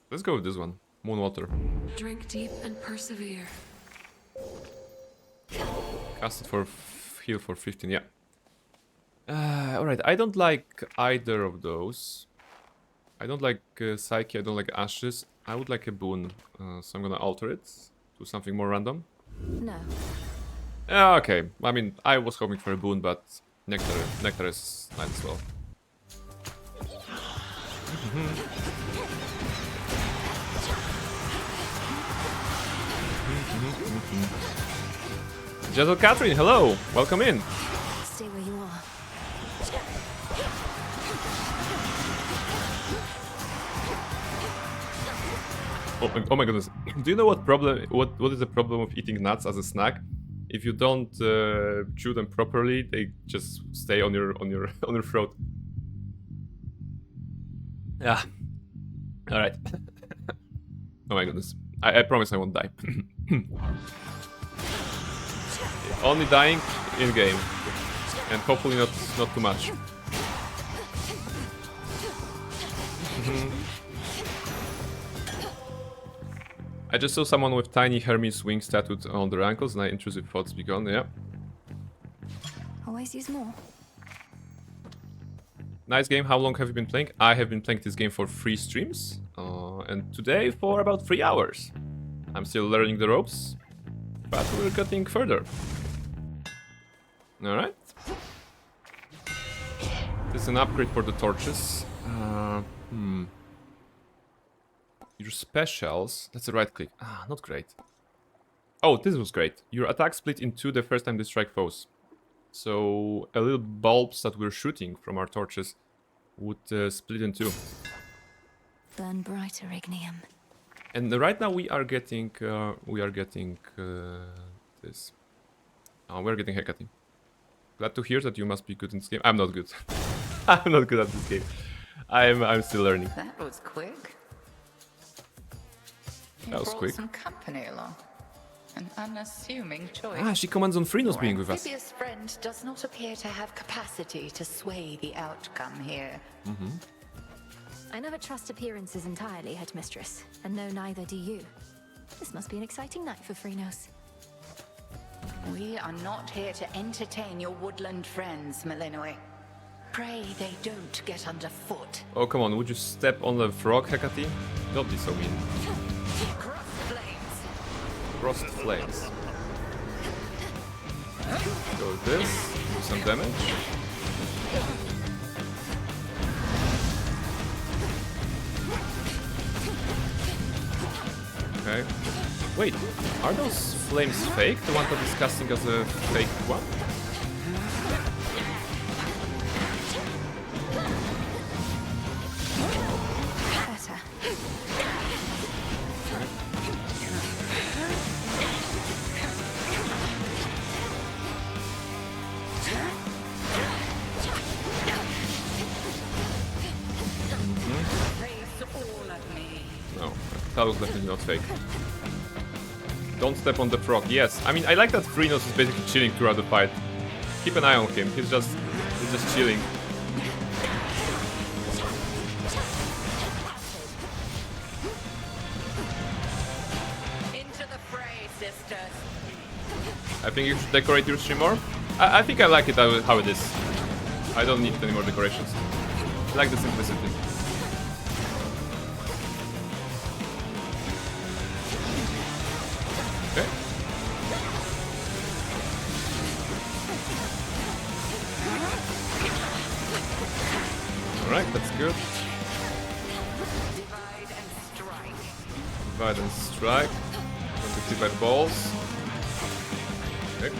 S1: Let's go with this one. Moonwater.
S6: Drink deep and persevere.
S1: Cast it for heal for 15, yeah. Alright, I don't like either of those. I don't like Psyche, I don't like Ashes. I would like a boon, so I'm gonna alter it to something more random.
S2: No.
S1: Okay, I mean, I was hoping for a boon, but Nectar is nice as well. Gentle Catherine, hello! Welcome in!
S2: Stay where you are.
S1: Oh my goodness. Do you know what is the problem with eating nuts as a snack? If you don't chew them properly, they just stay on your throat. Yeah. Alright. Oh my goodness. I promise I won't die. Only dying in game. And hopefully not too much. I just saw someone with tiny Hermes wings tattooed on their ankles, and my intrusive thoughts begun, yeah.
S2: Always use more.
S1: Nice game. How long have you been playing? I have been playing this game for 3 streams, and today for about 3 hours. I'm still learning the ropes, but we're getting further. Alright. This is an upgrade for the torches. Your specials... That's a right click. Ah, not great. Oh, this was great. Your attack split in 2 the first time they strike foes. So, a little bulbs that we're shooting from our torches would split in 2.
S2: Burn brighter, Ignium.
S1: And right now we are getting this. We're getting Hecate. Glad to hear that you must be good in this game. I'm not good. I'm not good at this game. I'm still learning.
S12: That was quick.
S1: That was quick.
S12: Some company along. An unassuming choice.
S1: Ah, she commands on Phrynos being with us.
S12: Amphibious friend does not appear to have capacity to sway the outcome here.
S2: I never trust appearances entirely, Headmistress, and no, neither do you. This must be an exciting night for Phrynos.
S12: We are not here to entertain your woodland friends, Malinois. Pray they don't get underfoot.
S1: Oh, come on, would you step on the frog, Hecate? Don't be so mean. Frost Flames. Go with this, do some damage. Okay. Wait, are those flames fake? The one that is casting as a fake one? That was definitely not fake. Don't step on the frog. Yes, I mean I like that Phrynos is basically chilling throughout the fight. Keep an eye on him. He's just chilling.
S12: sisters.
S1: I think you should decorate your stream more. I think I like it how it is. I don't need any more decorations. I like the simplicity. Okay. Alright, that's good. Divide and strike. 155 balls. Okay.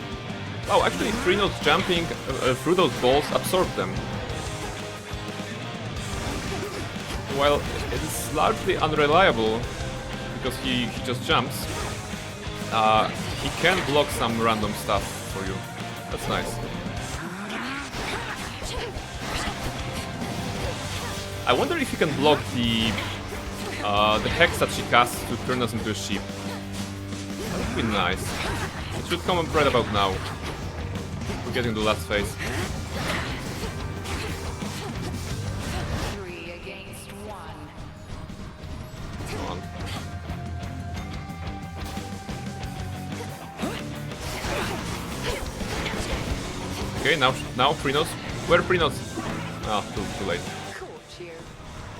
S1: Wow, actually 3 notes jumping through those balls absorb them. While it is largely unreliable because he just jumps, he can block some random stuff for you. That's nice. I wonder if he can block the hex that she casts to turn us into a sheep. That would be nice. It should come up right about now. We're getting the last phase.
S12: 3 against 1.
S1: Come on. Okay, now Prinos. Where are Prinos? Ah, too late.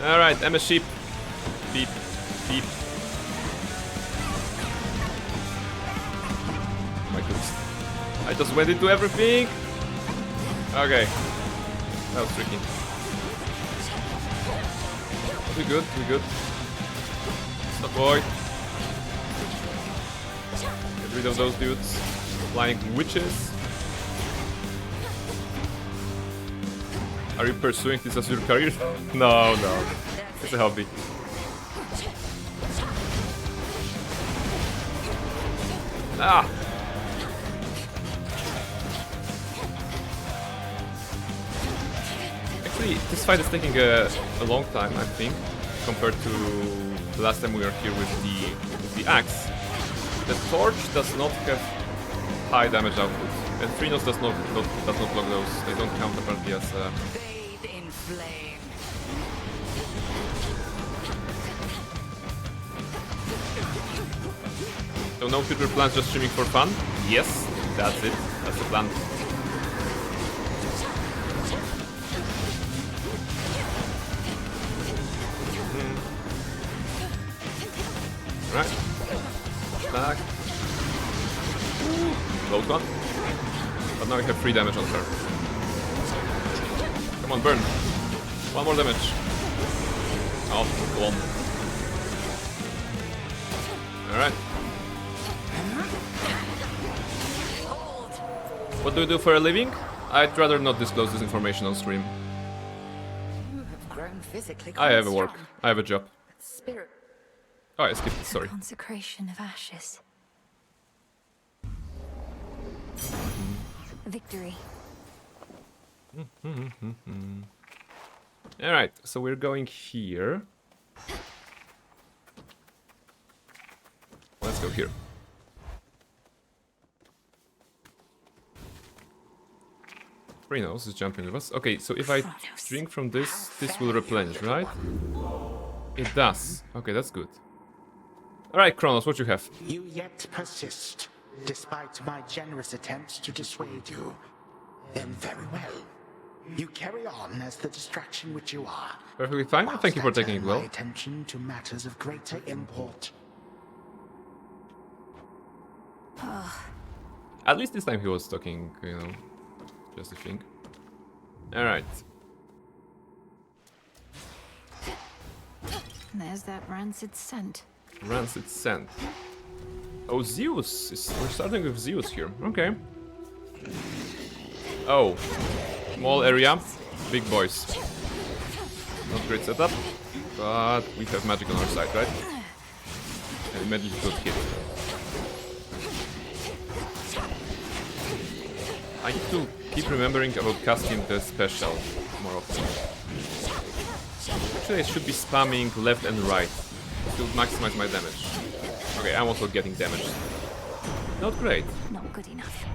S1: Alright, I'm a sheep. Beep, beep. Oh my goodness. I just went into everything. Okay. That was tricky. We're good, we're good. Stop void. Get rid of those dudes. Flying witches. Are you pursuing this as your career? No, no. It's a hobby. Ah! Actually, this fight is taking a long time, I think, compared to the last time we were here with the axe. The torch does not have high damage output, and Trinos does not block those. They don't count apparently as.
S12: Bathe in flame.
S1: So no future plans, just streaming for fun? Yes, that's it. That's the plan. Right. Back. Close one. But now we have 3 damage on her. Come on, burn. 1 more damage. Oh, go on. Alright. What do you do for a living? I'd rather not disclose this information on stream.
S12: You have grown physically
S1: I have a
S12: quite
S1: work.
S12: strong.
S1: I have a job.
S12: Spirit.
S1: Oh, I skipped it, sorry.
S2: Consecration of ashes. Victory.
S1: Alright, so we're going here. Let's go here. Rhinos is jumping with us. Okay, so if I drink from this, this will replenish, right? It does. Okay, that's good. Alright, Kronos, what you have?
S11: You yet persist, despite my generous attempts to dissuade you. Then very well. You carry on as the distraction which you are.
S1: Perfectly fine. Thank you for taking it well.
S11: My attention to matters of greater import.
S1: At least this time he was talking, you know, just a thing. Alright.
S2: There's that rancid scent.
S1: Rancid scent. Oh, Zeus! We're starting with Zeus here. Okay. Oh. Small area. Big boys. Not great setup. But we have magic on our side, right? And magic good hit. I need to keep remembering about casting the special more often. Actually, I should be spamming left and right to maximize my damage. Okay, I'm also getting damaged. Not great.
S2: Not good enough.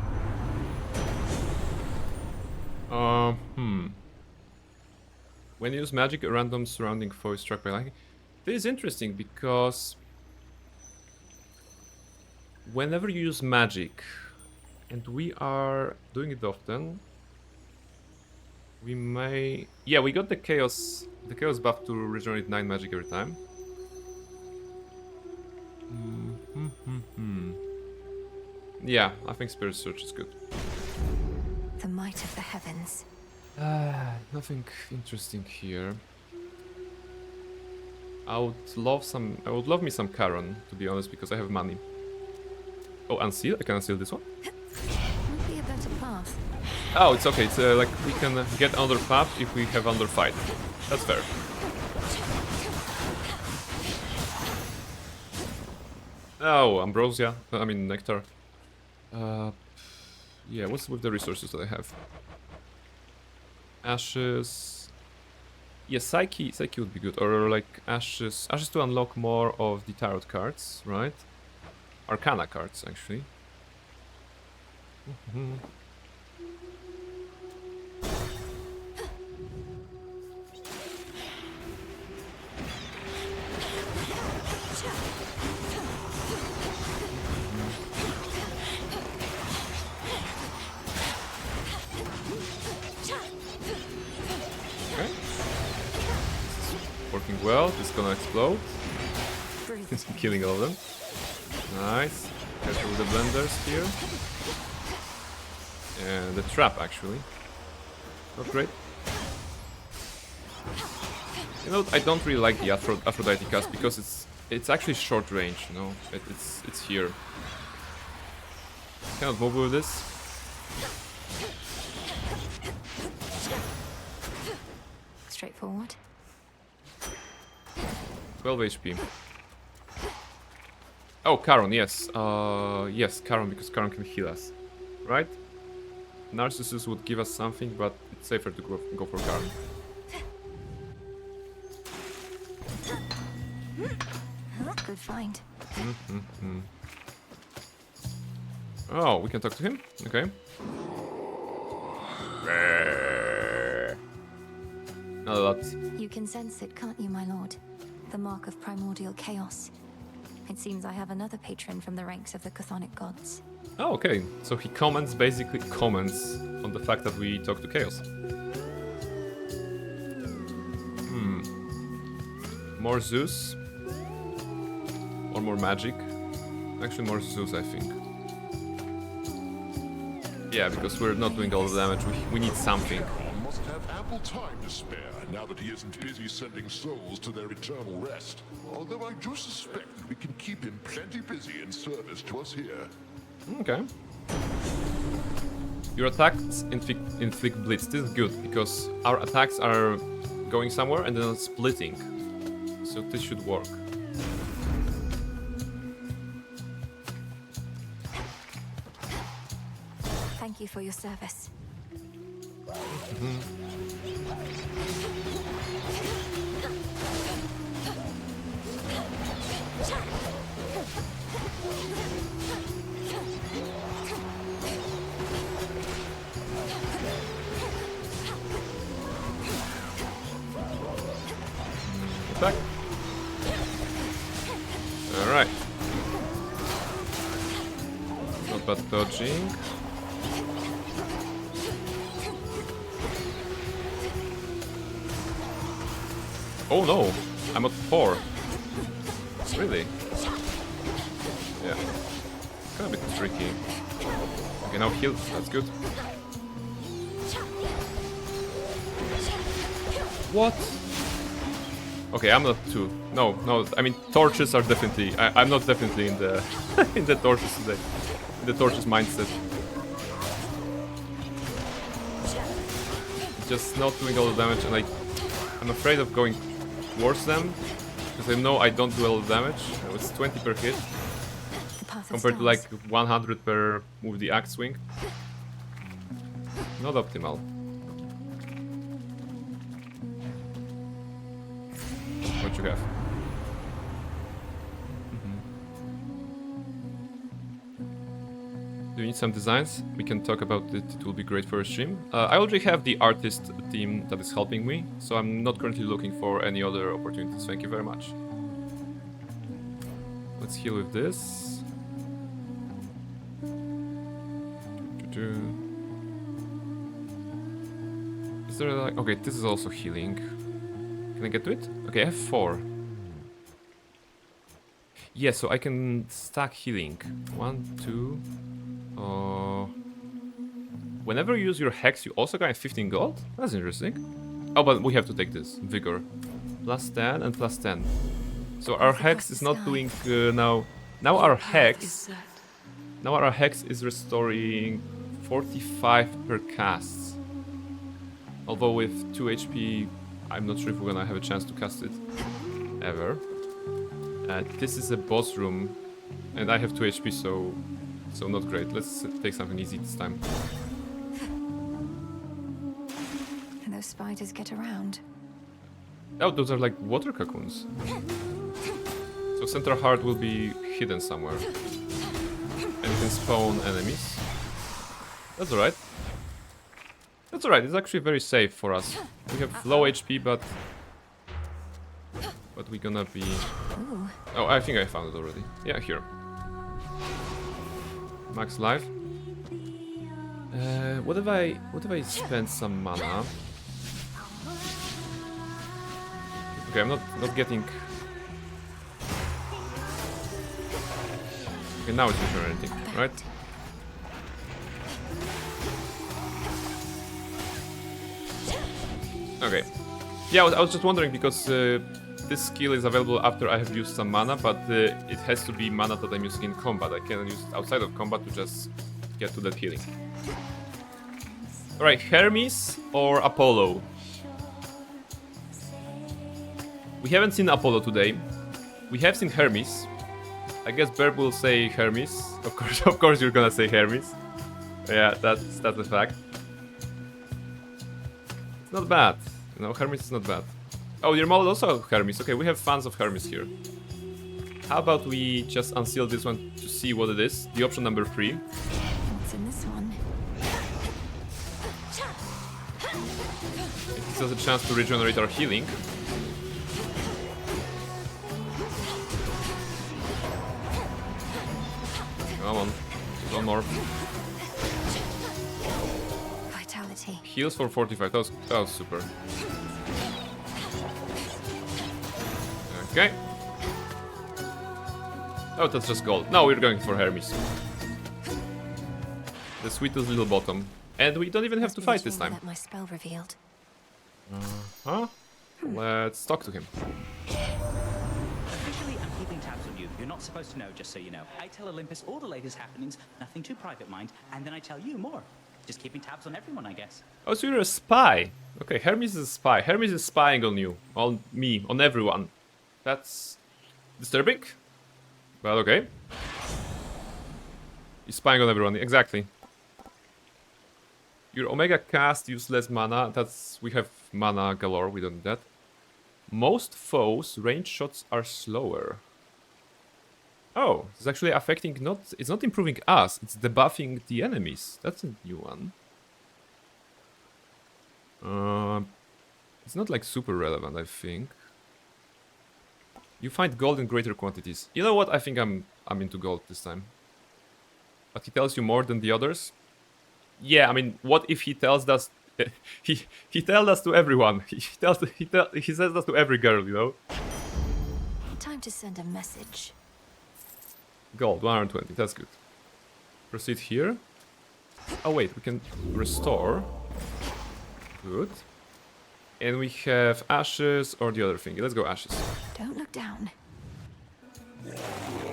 S1: When you use magic, a random surrounding foe is struck by lightning. This is interesting because whenever you use magic, and we are doing it often, we may... Yeah, we got the chaos buff to regenerate 9 magic every time. Yeah, I think Spirit Search is good.
S2: The might of the heavens.
S1: Nothing interesting here. I would love me some Charon, to be honest, because I have money. Oh, unseal? I can unseal this one?
S2: Might be a better path.
S1: Oh, it's okay. It's like we can get another path if we have another fight. That's fair. Oh, ambrosia. I mean nectar. Yeah, what's with the resources that I have? Ashes. Yeah, Psyche would be good. Or like ashes to unlock more of the tarot cards, right? Arcana cards, actually. Okay. Working well. It's gonna explode. Killing all of them. Nice. Careful with the blenders here. And the trap, actually. Not great. You know, I don't really like the Aphrodite cast because it's actually short range. You know, it's here. Cannot move with this.
S2: Straightforward.
S1: 12 HP. Oh, Charon, yes. Yes, Charon, because Charon can heal us. Right? Narcissus would give us something, but it's safer to go for Charon.
S2: Good find.
S1: Oh, we can talk to him? Okay. Not a lot.
S2: You can sense it, can't you, my lord? The mark of primordial chaos. It seems I have another patron from the ranks of the chthonic gods.
S1: Oh, okay. So he basically comments on the fact that we talk to Chaos. More Zeus. Or more magic. Actually, more Zeus, I think. Yeah, because we're not doing all the damage. We need something.
S14: He must have ample time to spare now that he isn't busy sending souls to their eternal rest. Although I do suspect we can keep him plenty busy in service to us here.
S1: Okay. Your attacks inflict blitz. This is good because our attacks are going somewhere and then splitting. So this should work.
S2: Thank you for your service.
S1: Attack. Alright. Not bad dodging. Oh no! I'm at 4. Really? Yeah. Kind of a bit tricky. Okay, now heal. That's good. What? Okay, I'm not 2. No, I mean torches are definitely... I'm not definitely in the in the torches today. In the torches mindset. Just not doing all the damage, and I'm afraid of going towards them because I know I don't do all the damage. It's 20 per hit compared to like 100 per with the axe swing. Not optimal. What you have? Do you need some designs? We can talk about it. It will be great for a stream. I already have the artist team that is helping me, so I'm not currently looking for any other opportunities. Thank you very much. Let's heal with this. Is there like... Okay, this is also healing. Can I get to it? Okay, I have 4. Yeah, so I can stack healing. 1, 2... Whenever you use your hex, you also gain 15 gold? That's interesting. Oh, but we have to take this. Vigor. Plus 10 and plus 10. So our hex is not doing now... Now our hex... Now our hex is restoring 45 per cast. Although with 2 HP, I'm not sure if we're gonna have a chance to cast it. Ever. This is a boss room. And I have 2 HP, so not great. Let's take something easy this time.
S2: And those spiders get around.
S1: Oh, those are like water cocoons. So center heart will be hidden somewhere. And you can spawn enemies. That's alright. That's alright, it's actually very safe for us. We have low HP, but we're gonna be... Oh, I think I found it already. Yeah, here. Max life. What if I spend some mana? Okay, I'm not getting... Okay, now it's regenerating, right? Okay. Yeah, I was just wondering because this skill is available after I have used some mana, but it has to be mana that I'm using in combat. I cannot use it outside of combat to just get to that healing. Alright, Hermes or Apollo? We haven't seen Apollo today. We have seen Hermes. I guess Berb will say Hermes. Of course you're gonna say Hermes. Yeah, that's a fact. It's not bad. You know, Hermes is not bad. Oh, your model also Hermes. Okay, we have fans of Hermes here. How about we just unseal this one to see what it is? The option number 3.
S2: What's in this one?
S1: It gives us a chance to regenerate our healing. Come on, one more.
S2: Vitality.
S1: Heals for 45. That was super. Okay. Oh, that's just gold. No, we're going for Hermes. The sweetest little bottom. And we don't even have to fight this time.
S2: My spell revealed.
S1: Huh? Let's talk to him.
S10: Officially, I'm keeping tabs on you. You're not supposed to know, just so you know. I tell Olympus all the latest happenings, nothing too private, mind, and then I tell you more. Just keeping tabs on everyone, I guess.
S1: Oh, so you're a spy. Okay, Hermes is a spy. Hermes is spying on you. On me. On everyone. That's disturbing. Well, okay. He's spying on everyone. Exactly. Your Omega cast use less mana. We have mana galore. We don't need that. Most foes' range shots are slower. Oh, it's actually affecting it's not improving us, it's debuffing the enemies. That's a new one. It's not like super relevant, I think. You find gold in greater quantities. You know what? I think I'm into gold this time. But he tells you more than the others. Yeah, I mean, what if he tells us? He tells us to everyone. He says that to every girl, you know.
S2: Time to send a message.
S1: Gold 120. That's good. Proceed here. Oh wait, we can restore. Good. And we have ashes or the other thing. Let's go ashes.
S2: Don't look down.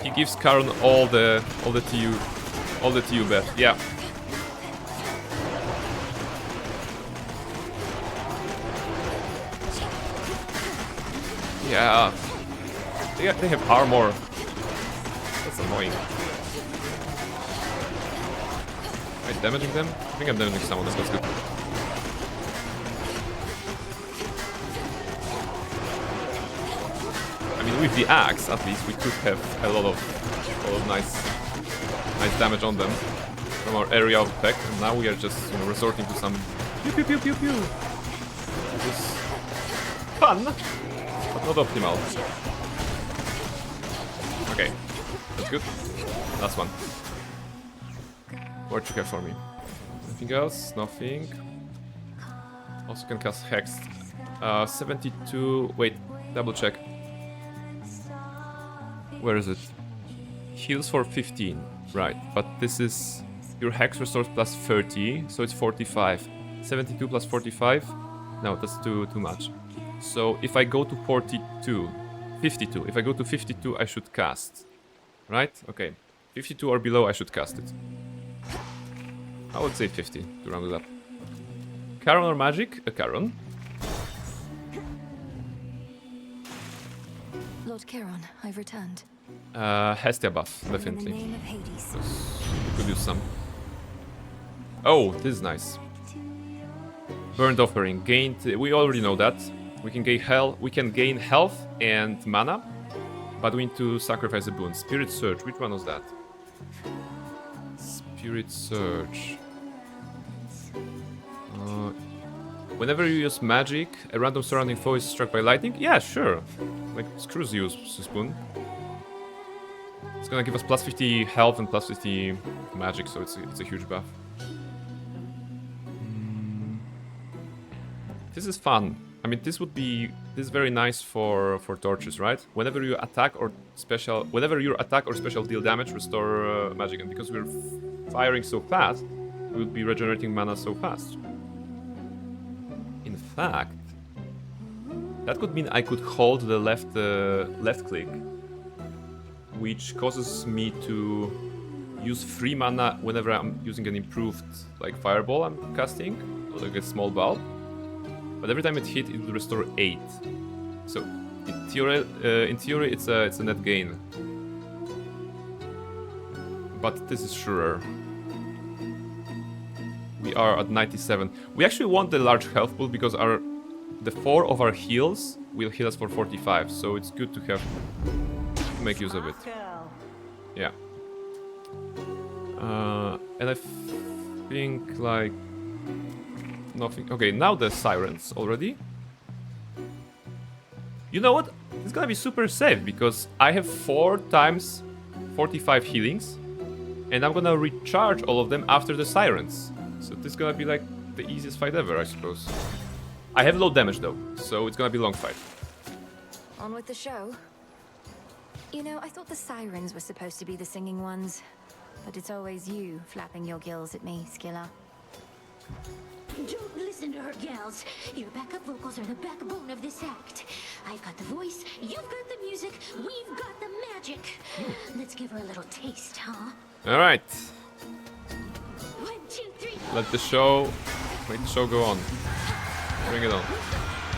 S1: He gives Karon all the TU bet. Yeah. Yeah. They have armor. That's annoying. Am I damaging them? I think I'm damaging someone. That's good. I mean, with the axe, at least, we could have a lot of nice damage on them from our area of effect. And now we are just, resorting to some pew pew pew pew pew. Which is fun, but not optimal. Okay, that's good. Last one. What you have for me? Anything else? Nothing. Also can cast Hex. 72... Wait, double check. Where is it? Heals for 15. Right, but this is... Your Hex restores plus 30, so it's 45. 72 plus 45? No, that's too much. So if I go to 42... 52. If I go to 52, I should cast. Right? Okay. 52 or below, I should cast it. I would say 50 to round it up. Charon or magic? A Charon.
S2: Lord Charon, I've returned.
S1: Hestia buff, definitely.
S2: In the name of Hades.
S1: We could use some. Oh, this is nice. Burnt offering gained. We already know that. We can gain health and mana, but we need to sacrifice a boon. Spirit Surge. Which one was that? Spirit Surge. Whenever you use magic, a random surrounding foe is struck by lightning? Yeah, sure. Like, screw Zeus, spoon. It's gonna give us plus 50 health and plus 50 magic, so it's a huge buff. This is fun. I mean, this is very nice for torches, right? Whenever your attack or special deal damage, restore magic, and because we're firing so fast, we'll be regenerating mana so fast. In fact, that could mean I could hold the left click, which causes me to use free mana whenever I'm using an improved like fireball I'm casting, like a small bulb. But every time it hit, it will restore 8. So in theory, it's a net gain. But this is surer. We are at 97. We actually want the large health pool because the 4 of our heals will heal us for 45. So it's good to make use of it. Yeah. And I think like nothing. Okay, now the sirens already. You know what? It's gonna be super safe because I have 4 times 45 healings, and I'm gonna recharge all of them after the sirens. So this is gonna be like the easiest fight ever, I suppose. I have low damage though, so it's gonna be a long fight.
S2: On with the show. You know, I thought the sirens were supposed to be the singing ones, but it's always you flapping your gills at me, Skilla.
S8: Don't listen to her, gals. Your backup vocals are the backbone of this act. I've got the voice, you've got the music, we've got the magic. Let's give her a little taste, huh?
S1: Alright.
S8: 1, 2, 3.
S1: Make the show go on. Bring it on.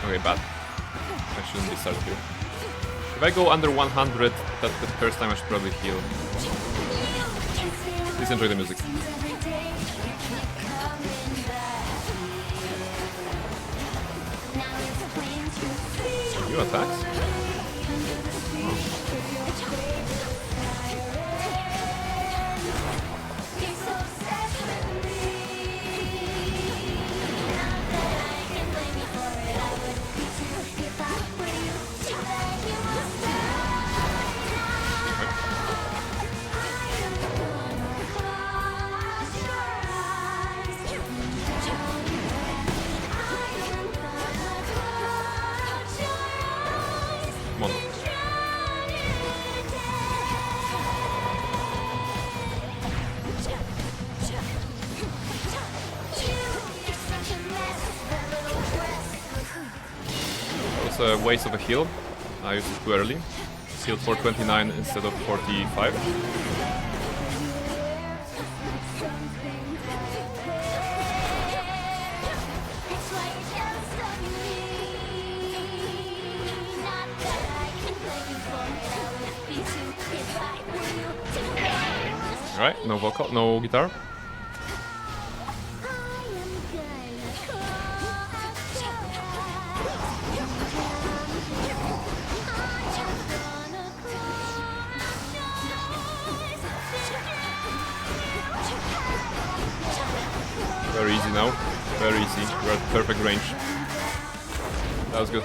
S1: Okay, bad. I shouldn't be started here. If I go under 100, that's the first time I should probably heal. Please enjoy the music. New attacks? Come on. That was a waste of a heal. I used it too early. Healed for 29 instead of 45. Alright, no vocal, no guitar. Very easy now. Very easy. We're at perfect range. That was good.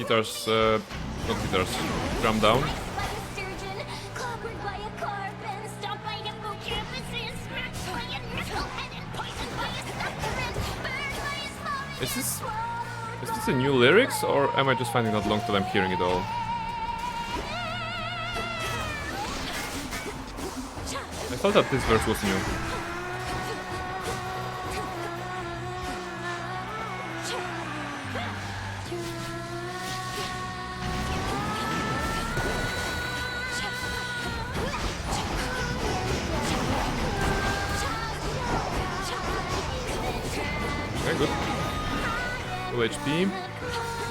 S1: guitars, not guitars, drum down. Is this a new lyrics, or am I just finding that long till I'm hearing it all? I thought that this verse was new. Okay, good. 2 HP.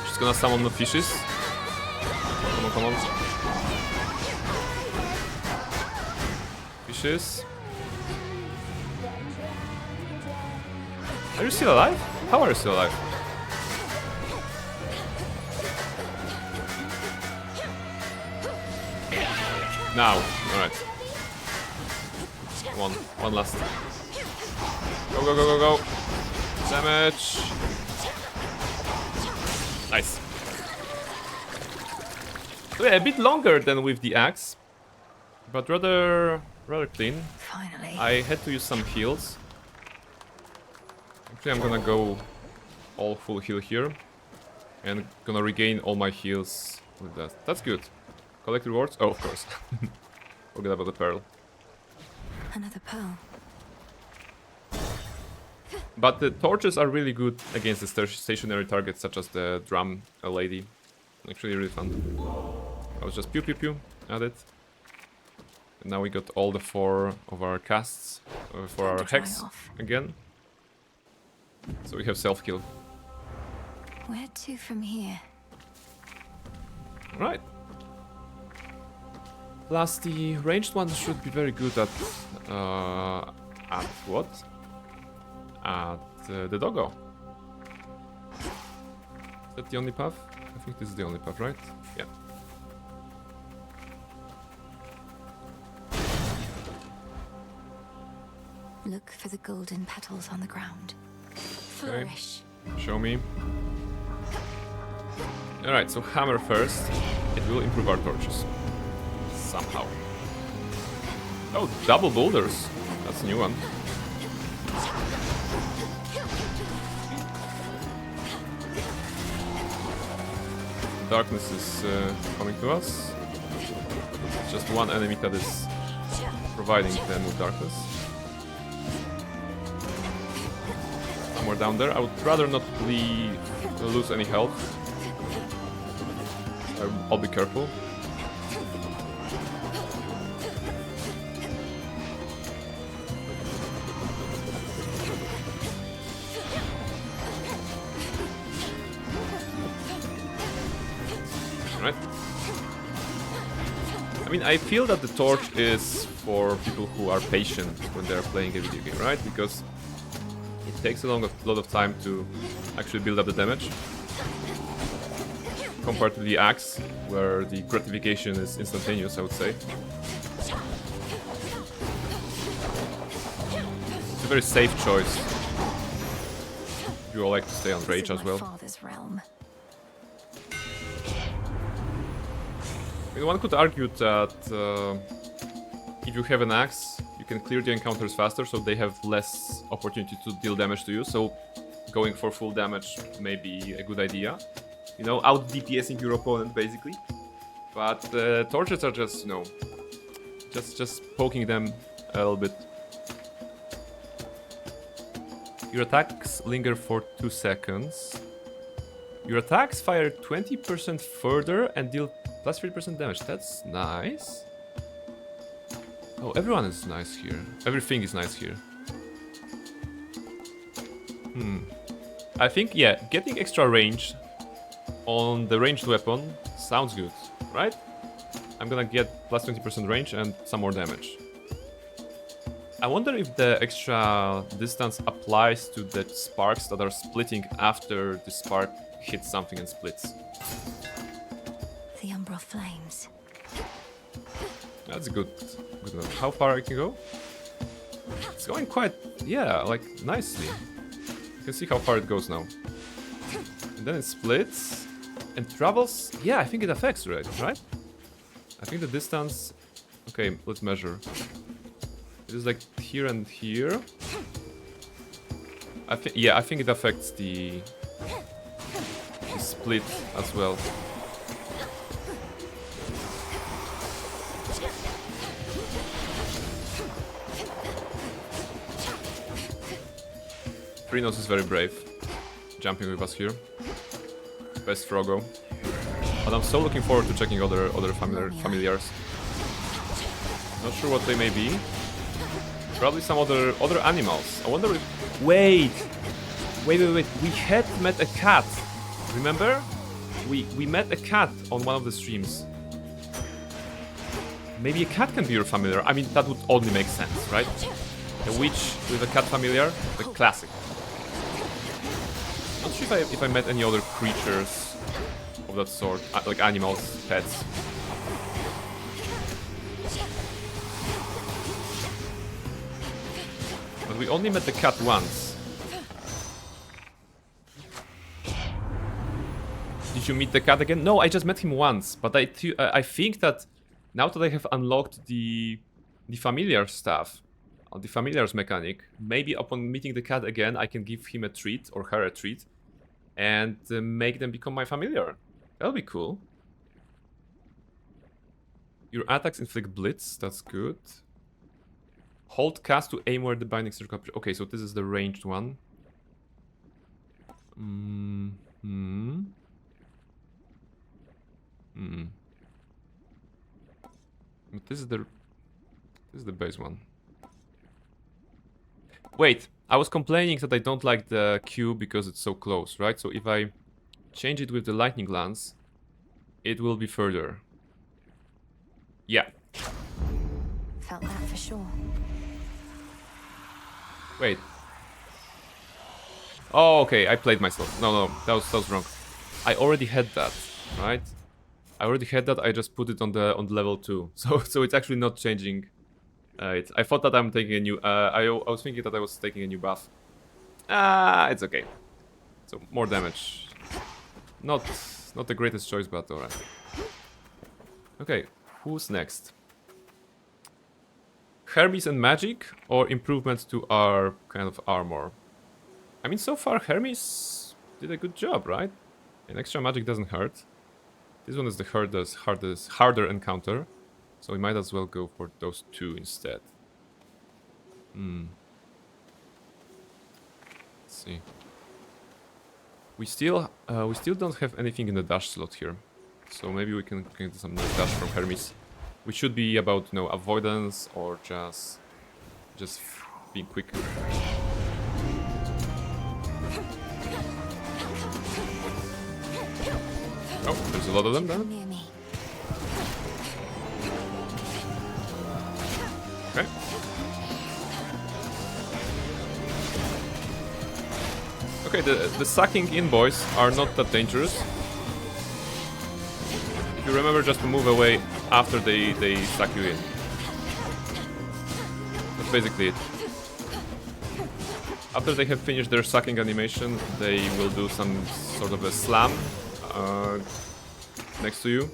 S1: Just gonna summon the fishes. Come on, come on. Fishes. Are you still alive? How are you still alive? Now, alright. One last. Go, go, go, go, go. Damage. Nice. So yeah, a bit longer than with the axe, but rather clean.
S2: Finally.
S1: I had to use some heals. Actually, I'm gonna go all full heal here, and gonna regain all my heals with that. That's good. Collect rewards? Oh, of course. Forget about the pearl.
S2: Another pearl.
S1: But the torches are really good against the stationary targets, such as the drum lady. Actually, really fun. I was just pew pew pew at it. And now we got all the 4 of our casts for our hex again. So we have self-kill.
S2: Where to from here?
S1: Right. Plus the ranged one should be very good at what? At the doggo. Is that the only path? I think this is the only path, right? Yeah.
S2: Look for the golden petals on the ground. Flourish.
S1: Okay. Show me. Alright, so hammer first. It will improve our torches. Somehow. Oh, double boulders. That's a new one. Darkness is coming to us. It's just one enemy that is providing them with darkness. Somewhere down there. I would rather not lose any health. I'll be careful. Right. I mean, I feel that the torch is for people who are patient when they're playing a video game, right? Because it takes a lot of time to actually build up the damage. Compared to the axe, where the gratification is instantaneous, I would say. It's a very safe choice. You all like to stay on rage as well.
S2: Father's realm.
S1: I mean, one could argue that if you have an axe, you can clear the encounters faster, so they have less opportunity to deal damage to you. So going for full damage may be a good idea. You know, out DPSing your opponent, basically. But torches are just, you know, just poking them a little bit. Your attacks linger for 2 seconds. Your attacks fire 20% further and deal plus 3% damage. That's nice. Oh, everyone is nice here. Everything is nice here. I think, yeah, getting extra range on the ranged weapon sounds good, right? I'm gonna get plus 20% range and some more damage. I wonder if the extra distance applies to the sparks that are splitting after the spark hits something and splits.
S2: The umbral flames.
S1: That's good enough. How far I can go? It's going quite, yeah, like nicely. You can see how far it goes now. And then it splits. And travels, yeah, I think it affects, right? I think the distance, okay, let's measure. It is like here and here. I think it affects the split as well. Prinos is very brave, jumping with us here. Best Frogo. But I'm so looking forward to checking other familiars. Not sure what they may be. Probably some other animals. I wonder if... Wait! We had met a cat. Remember? We met a cat on one of the streams. Maybe a cat can be your familiar. I mean, that would only make sense, right? A witch with a cat familiar, the classic. Not sure if I met any other creatures of that sort, like animals, pets. But we only met the cat once. Did you meet the cat again? No, I just met him once. But I think that now that I have unlocked the familiar stuff, the familiars mechanic, maybe upon meeting the cat again, I can give him a treat, or her a treat, and make them become my familiar. That'll be cool. Your attacks inflict blitz, that's good. Hold cast to aim where the binding circle... Okay, so this is the ranged one. But this is the base one. Wait, I was complaining that I don't like the Q because it's so close, right? So if I change it with the lightning lance, it will be further. Yeah.
S2: Felt that for sure.
S1: Wait. Oh, okay, I played myself. No, that was wrong. I already had that, right? I already had that. I just put it on the level 2, so it's actually not changing. I thought that I'm taking a new. I was thinking that I was taking a new buff. It's okay. So more damage. Not the greatest choice, but alright. Okay, who's next? Hermes and magic, or improvements to our kind of armor? I mean, so far Hermes did a good job, right? And extra magic doesn't hurt. This one is the harder encounter, so we might as well go for those two instead. Let's see. We still don't have anything in the dash slot here, so maybe we can get some nice dash from Hermes. We should be about, you know, avoidance or just being quick. Oh, there's a lot of them then. Okay. Okay, the sucking in boys are not that dangerous. If you remember just to move away after they suck you in. That's basically it. After they have finished their sucking animation, they will do some sort of a slam next to you.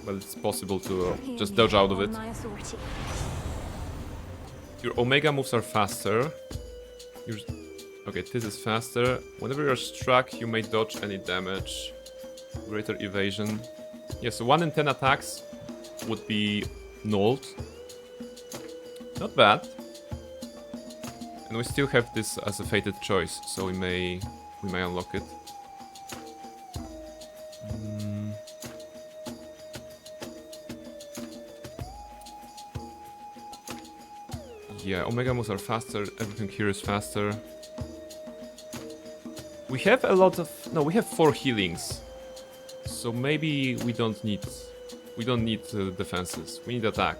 S1: But it's possible to just dodge out of it. Your Omega moves are faster. Okay, this is faster. Whenever you're struck, you may dodge any damage. Greater evasion. Yes, 1 in 10 attacks would be nulled. Not bad. And we still have this as a fated choice, so we may unlock it. Yeah, Omega moves are faster, everything here is faster. We have a lot of... No, we have 4 healings. So maybe we don't need defenses, we need attack.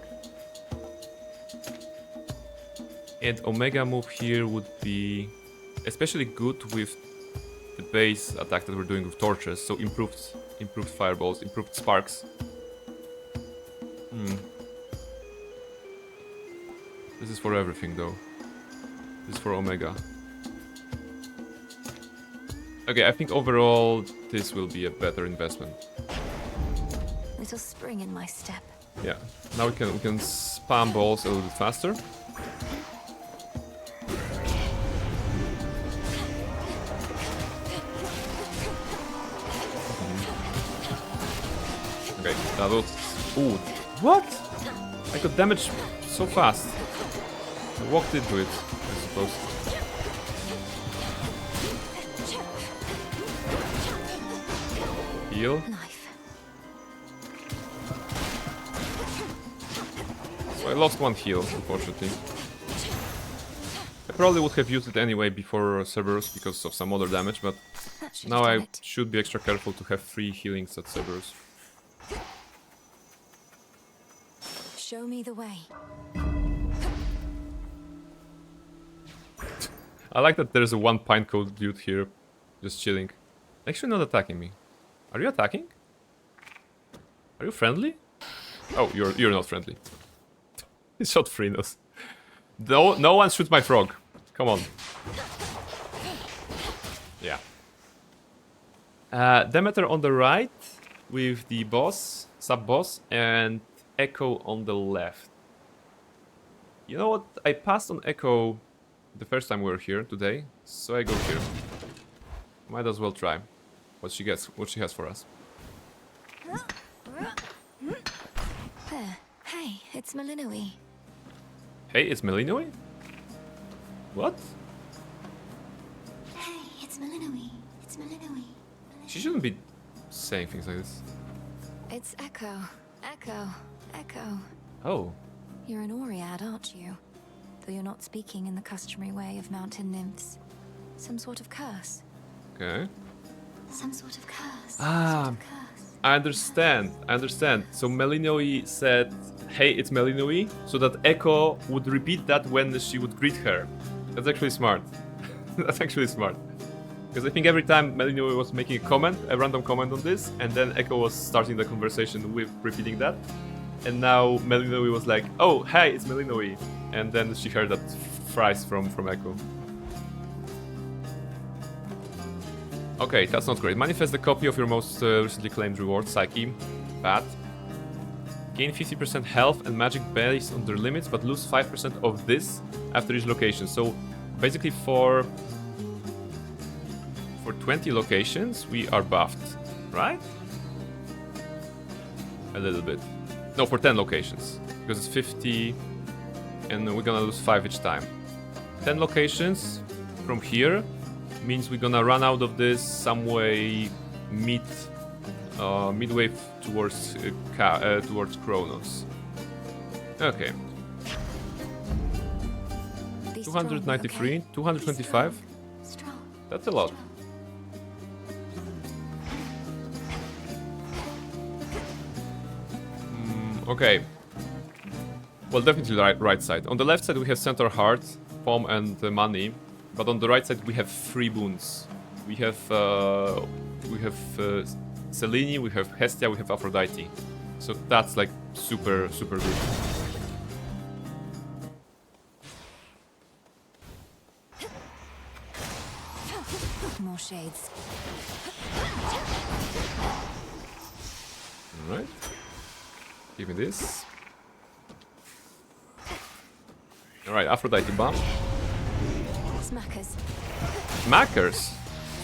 S1: And Omega move here would be especially good with the base attack that we're doing with torches, so improved fireballs, improved sparks. This is for everything though. This is for Omega. Okay, I think overall this will be a better investment.
S2: Little spring in my step.
S1: Yeah. Now we can spam balls a little bit faster. Okay, that was... Ooh, what? I got damaged so fast. I walked into it, I suppose. Heal. So I lost one heal, unfortunately. I probably would have used it anyway before Cerberus because of some other damage, but now I should be extra careful to have 3 healings at Cerberus.
S2: Show me the way.
S1: I like that there's a 1 pine cone dude here, just chilling. Actually not attacking me. Are you attacking? Are you friendly? Oh, you're not friendly. He shot Frinos. No one shoots my frog. Come on. Yeah. Demeter on the right with the boss, sub-boss, and Echo on the left. You know what? I passed on Echo the first time we were here today, so I go here. Might as well try what she has for us.
S2: There. Hey, it's Malinoi.
S1: Hey, it's Malinoi? What?
S8: Hey, it's Malinoi. It's Malinoi.
S1: She shouldn't be saying things like this.
S2: It's Echo. Echo. Echo.
S1: Oh.
S2: You're an Oread, aren't you? Though you're not speaking in the customary way of mountain nymphs. Some sort of curse.
S1: Okay.
S8: Some sort of curse.
S1: Ah, I understand. So Malinoi said, hey, it's Malinoi, so that Echo would repeat that when she would greet her. That's actually smart. That's actually smart. Because I think every time Malinoi was making a comment, a random comment on this, and then Echo was starting the conversation with repeating that. And now Malinoi was like, oh, hey, it's Malinoi. And then she heard that phrase from Echo. Okay, that's not great. Manifest a copy of your most recently claimed reward, Psyche. Bad. Gain 50% health and magic based on their limits, but lose 5% of this after each location. So basically for 20 locations, we are buffed, right? A little bit. No, for 10 locations. Because it's 50, and we're gonna lose 5 each time. 10 locations from here means we're gonna run out of this some way midway towards Kronos. Okay. 293, 225. That's a lot. Okay. Well, definitely right side. On the left side we have Centaur Heart, Palm, and money. But on the right side we have 3 boons. We have Selene, we have Hestia, we have Aphrodite. So that's like super good.
S2: More shades.
S1: Alright. Give me this. Alright, Aphrodite bomb.
S2: Smackers.
S1: Smackers?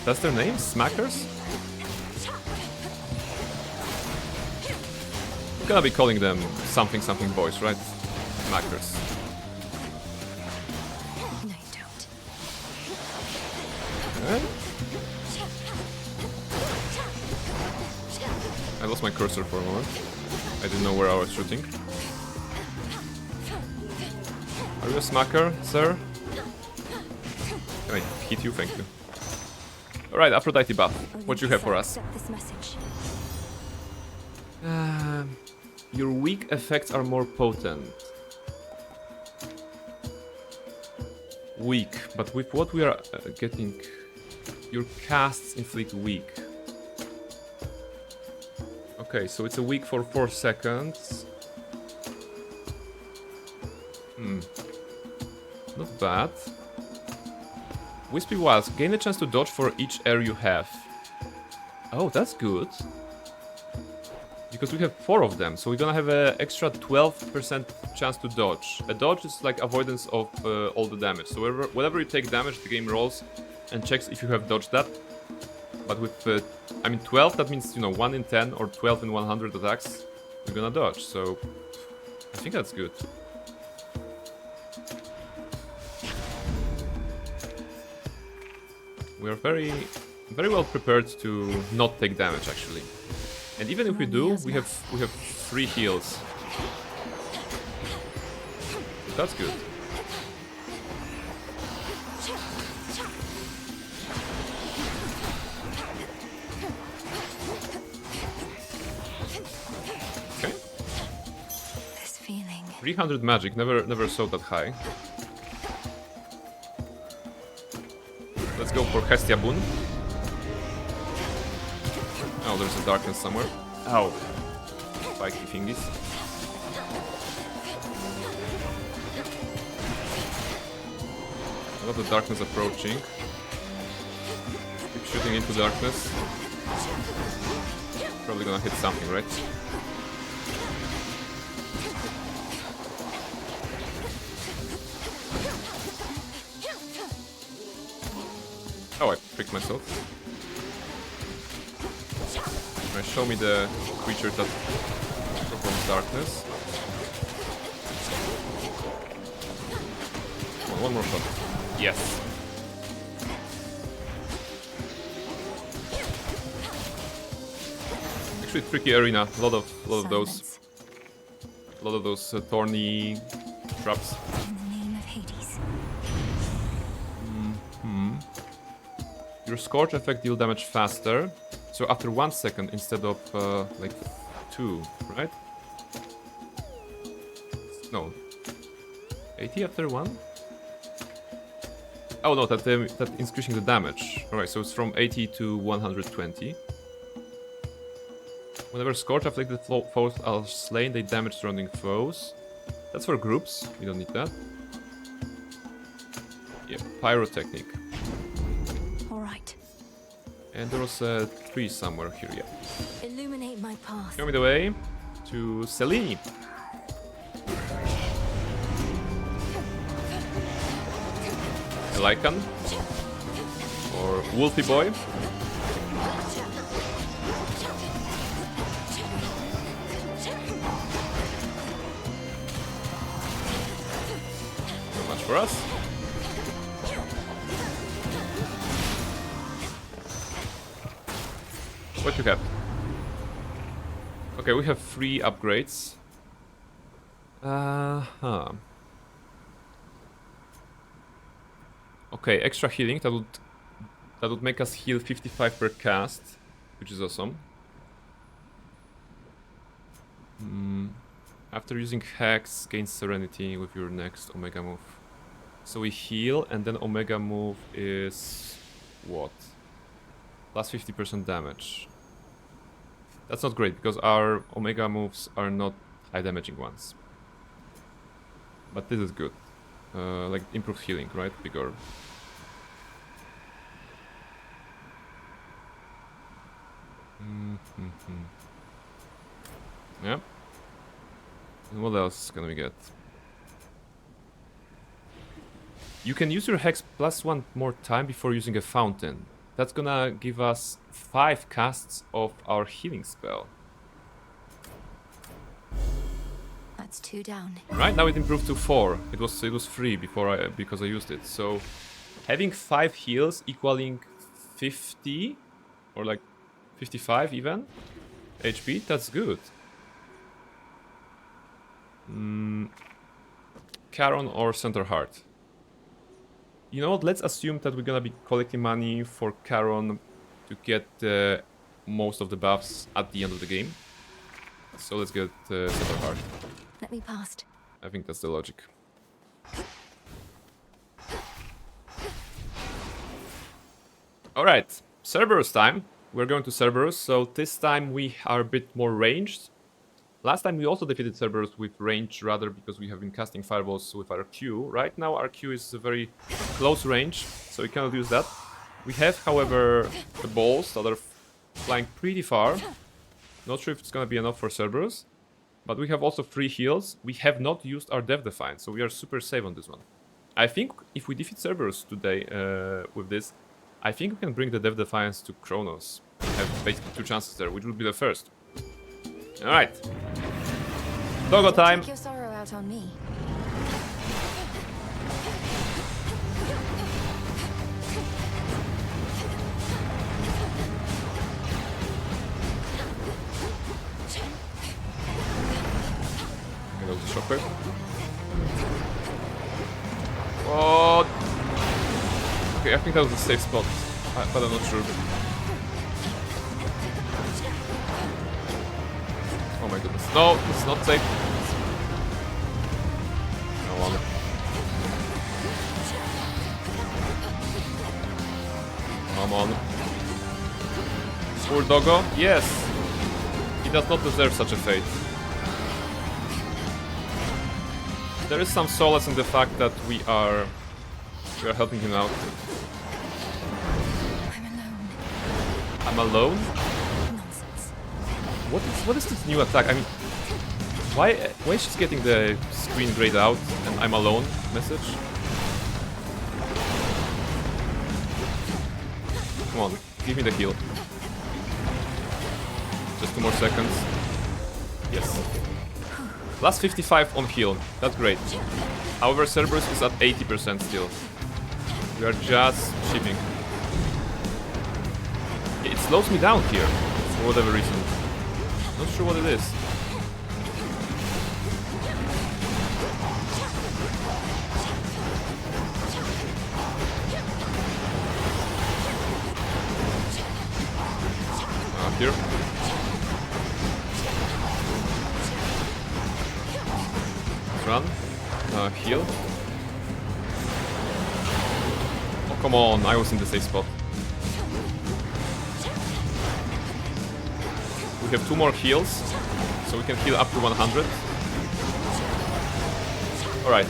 S1: That's their name? Smackers? I'm gonna be calling them something boys, right? Smackers.
S2: No, you don't.
S1: Okay. I lost my cursor for a moment. I didn't know where I was shooting. Are you a smacker, sir? Can I hit you? Thank you. Alright, Aphrodite buff. What do you have for us? Your weak effects are more potent. Weak, but with what we are getting... Your casts inflict weak. Okay, so it's a weak for 4 seconds. Not bad. Wispy Wasp, gain a chance to dodge for each air you have. Oh, that's good. Because we have 4 of them, so we're gonna have an extra 12% chance to dodge. A dodge is like avoidance of all the damage. So whenever you take damage, the game rolls and checks if you have dodged that. But with, I mean 12, that means, you know, 1 in 10 or 12 in 100 attacks, we're gonna dodge. So I think that's good. We are very well prepared to not take damage, actually. And even if we do, we have 3 heals. That's good. Okay.
S2: This feeling.
S1: 300 magic, never saw that high. Let's go for Hestia Boon. Oh, there's a darkness somewhere. Ow. Spiky thingies. A lot of darkness approaching. Keep shooting into darkness. Probably gonna hit something, right? Oh, I tricked myself. Right, show me the creature that performs darkness. One more shot. Yes. Actually, tricky arena. A lot of those thorny traps.
S2: In the name of Hades.
S1: Your Scorch effect deal damage faster, so after 1 second instead of like 2, right? No. 80 after 1? Oh no, that increasing the damage. Alright, so it's from 80 to 120. Whenever Scorch afflicted foes are slain, they damage surrounding foes. That's for groups, we don't need that. Yeah, Pyrotechnic.
S2: Alright.
S1: And there was a tree somewhere here, yeah.
S2: Illuminate my path.
S1: Show me the way to Selene. A Lycan. Or Wolfie Boy. So much for us. What you have? Okay, we have 3 upgrades. Okay, extra healing. That would make us heal 55 per cast, which is awesome. After using Hex, gain Serenity with your next Omega move. So we heal, and then Omega move is what? Plus 50% damage. That's not great, because our Omega moves are not high damaging ones. But this is good. Like improved healing, right? Bigger. Yeah. And what else can we get? You can use your Hex plus 1 more time before using a fountain. That's gonna give us 5 casts of our healing spell.
S2: That's 2 down.
S1: Right, now it improved to 4. It was 3 before because I used it. So having 5 heals equaling 50 or like 55 even HP, that's good. Charon or Center Heart. You know what, let's assume that we're gonna be collecting money for Charon to get most of the buffs at the end of the game. So let's get Center Heart.
S2: Let me past.
S1: I think that's the logic. Alright, Cerberus time. We're going to Cerberus, so this time we are a bit more ranged. Last time we also defeated Cerberus with range rather because we have been casting fireballs with our Q. Right now our Q is a very close range, so we cannot use that. We have, however, the balls that are flying pretty far. Not sure if it's gonna be enough for Cerberus. But we have also 3 heals. We have not used our Death Defiance, so we are super safe on this one. I think if we defeat Cerberus today with this, I think we can bring the Death Defiance to Kronos. We have basically 2 chances there, which would be the first. Alright. Doggo time!
S2: Take your sorrow out on me.
S1: That was a shockwave. What? Okay, I think that was a safe spot, but I'm not sure. Oh my goodness. No, this is not safe. Come on. Come on. Poor doggo. Yes! He does not deserve such a fate. There is some solace in the fact that we are helping him out. I'm alone?
S2: Nonsense.
S1: What is this new attack? I mean, why is she getting the screen grayed out and I'm alone message? Come on, give me the heal. Just 2 more seconds. Yes. Last 55 on heal. That's great. However, Cerberus is at 80% still. We are just chipping. It slows me down here, for whatever reason. Not sure what it is. Here. Run. Heal. Oh, come on, I was in the safe spot. We have 2 more heals, so we can heal up to 100. Alright.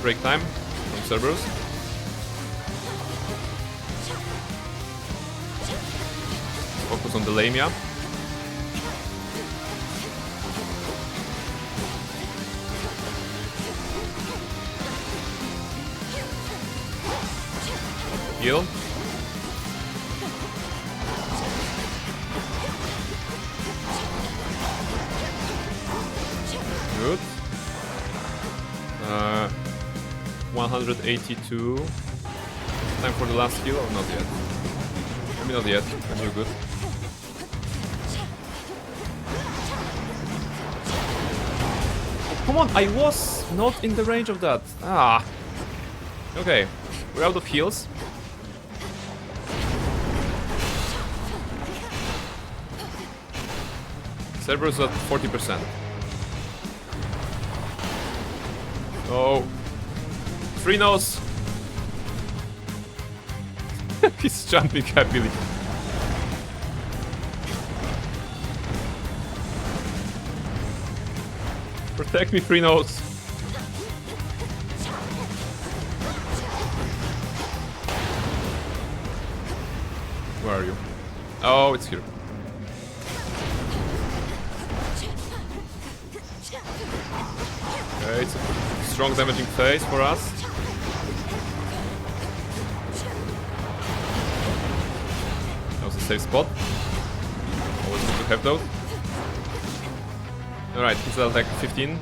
S1: Break time from Cerberus. Focus on the Lamia. Heal. Good. 182. Time for the last heal or not yet? Maybe not yet. Maybe you're good. Oh, come on, I was not in the range of that. Ah. Okay, we're out of heals. Cerberus at 40%. Oh. 3 nose. He's jumping happily. Protect me, 3 nose. Where are you? Oh, it's here. Okay, it's a strong damaging phase for us. That was a safe spot. Always good to have those. Alright, he's at like 15.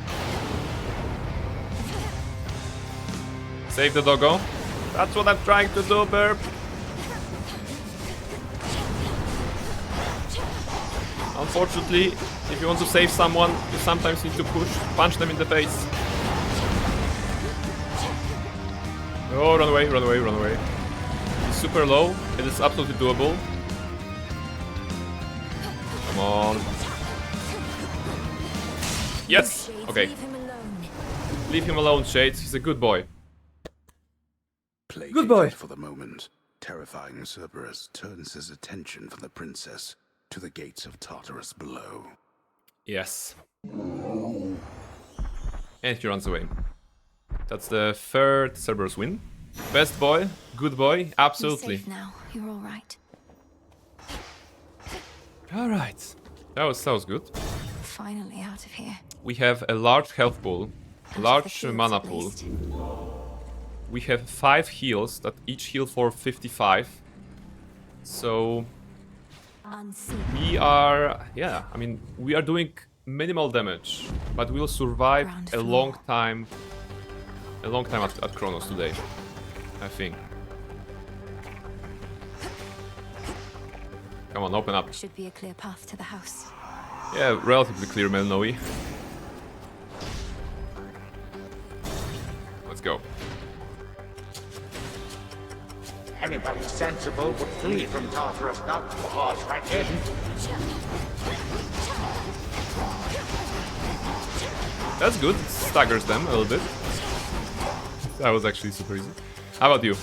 S1: Save the doggo. That's what I'm trying to do, Burp. Unfortunately, if you want to save someone, you sometimes need to punch them in the face. Oh, run away, run away, run away. He's super low. It is absolutely doable. Come on. Yes! Okay. Leave him alone, Shades. He's a good boy. Good boy.
S5: For the moment, terrifying Cerberus turns his attention from the princess to the gates of Tartarus below.
S1: Yes. And he runs away. That's the third Cerberus win. Best boy, good boy, absolutely.
S2: You're safe now. You're all right.
S1: All right, that was good.
S2: Finally out of here.
S1: We have a large health pool, large
S2: fields,
S1: mana
S2: at
S1: pool.
S2: least.
S1: We have 5 heals that each heal for 55. So
S2: Unseen.
S1: we are, yeah, I mean, we are doing minimal damage, but we'll survive
S2: Ground
S1: a
S2: floor.
S1: long time at Kronos today, I think. Come on, open up.
S2: Should be a clear path to the house.
S1: Yeah, relatively clear, Melnoe. Let's go.
S11: Anybody sensible would flee from Tartarus, not horse right in.
S1: That's good. Staggers them a little bit. That was actually super easy. How about you?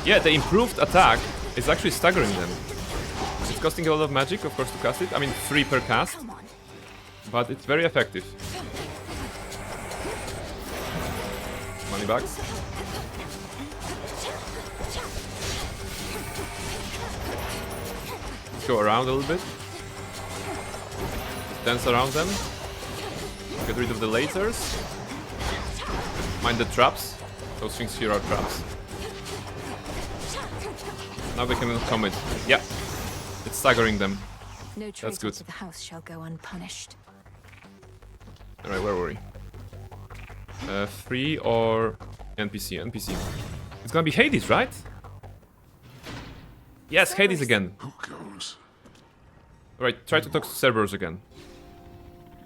S1: Yeah, the improved attack is actually staggering them. It's costing a lot of magic, of course, to cast it. I mean, 3 per cast. But it's very effective. Money bags. Let's go around a little bit. Dance around them. Get rid of the lasers. Mind the traps. Those things here are traps. Now they can commit. Yeah. It's staggering them.
S2: No
S1: That's
S2: traitor
S1: good.
S2: to the house shall go unpunished.
S1: Alright, where were we? 3 or NPC? NPC. It's gonna be Hades, right? Yes, Hades again.
S14: Who goes?
S1: Alright, try to talk to Cerberus again.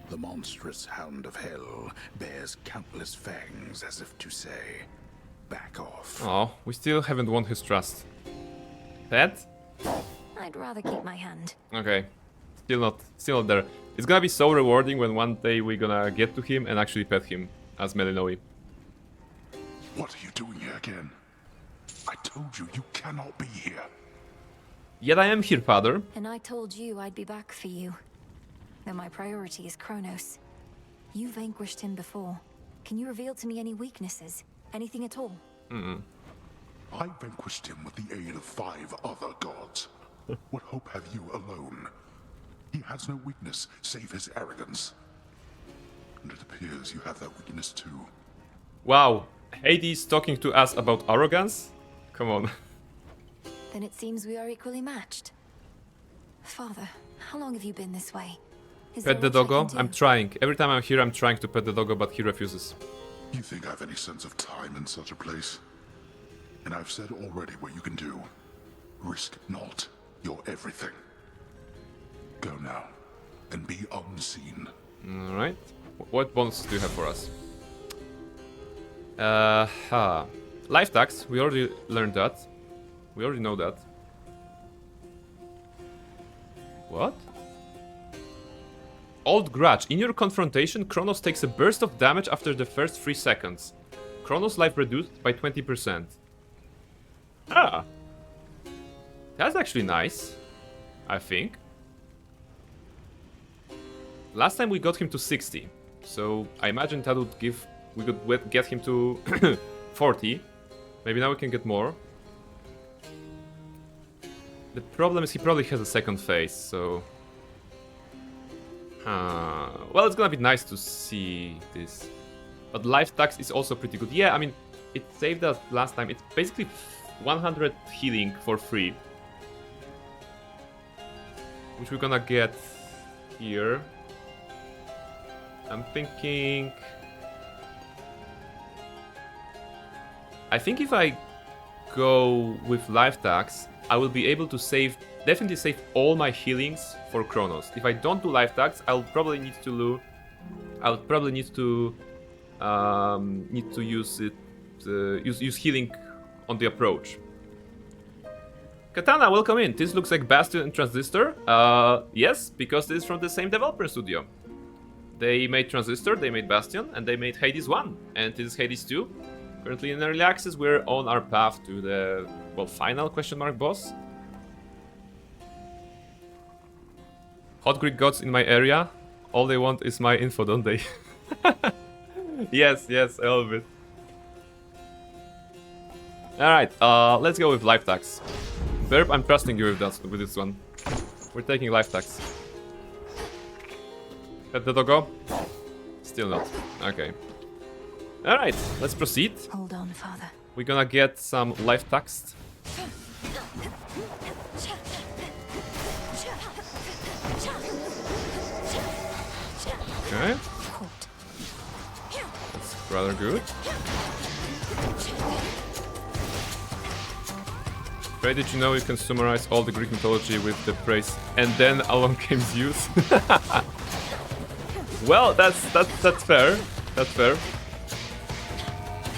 S5: The monstrous hound of hell bears countless fangs as if to say, back off.
S1: Oh, we still haven't won his trust. Pet?
S2: I'd rather keep my hand.
S1: Okay. Still not there. It's gonna be so rewarding when one day we're gonna get to him and actually pet him as Melinoe.
S14: What are you doing here again? I told you, you cannot be here.
S1: Yet I am here, father.
S2: And I told you I'd be back for you. Though my priority is Kronos. You vanquished him before. Can you reveal to me any weaknesses? Anything at all?
S14: I vanquished him with the aid of 5 other gods. What hope have you alone? He has no weakness save his arrogance. And it appears you have that weakness too.
S1: Wow. Hades talking to us about arrogance? Come on.
S2: Then it seems we are equally matched. Father, how long have you been this way? Is
S1: Pet the
S2: there much I
S1: doggo?
S2: can do?
S1: I'm trying. Every time I'm here, I'm trying to pet the doggo, but he refuses.
S14: You think I have any sense of time in such a place? And I've said already what you can do. Risk not your everything. Go now, and be unseen.
S1: Alright. What bonuses do you have for us? Life tax, we already learned that. We already know that. What? Old Grudge. In your confrontation, Kronos takes a burst of damage after the first 3 seconds. Kronos life reduced by 20%. Ah. That's actually nice. I think. Last time we got him to 60. So I imagine that would give... We could get him to 40. Maybe now we can get more. The problem is he probably has a second phase, so... well, it's gonna be nice to see this. But life tax is also pretty good. Yeah, I mean, it saved us last time. It's basically 100 healing for free. Which we're gonna get here. I'm thinking... I think if I go with life tax, I will be able to definitely save all my healings for Kronos. If I don't do life tax, I'll probably need to use it, use healing on the approach. Katana, welcome in. This looks like Bastion and Transistor. Yes, because this is from the same developer studio. They made Transistor, they made Bastion, and they made Hades 1, and this is Hades 2. Currently in early access, we're on our path to the, well, final question mark boss. Hot Greek gods in my area. All they want is my info, don't they? Yes, yes, a little bit. Alright, let's go with life tax. Burp, I'm trusting you with this one. We're taking life tax. Pet the doggo? Still not. Okay. Alright, let's proceed.
S2: Hold on, father.
S1: We're gonna get some life tax. Okay. That's rather good. Ray, did you know you can summarize all the Greek mythology with the phrase "and then along came Zeus"? Well, that's fair. That's fair.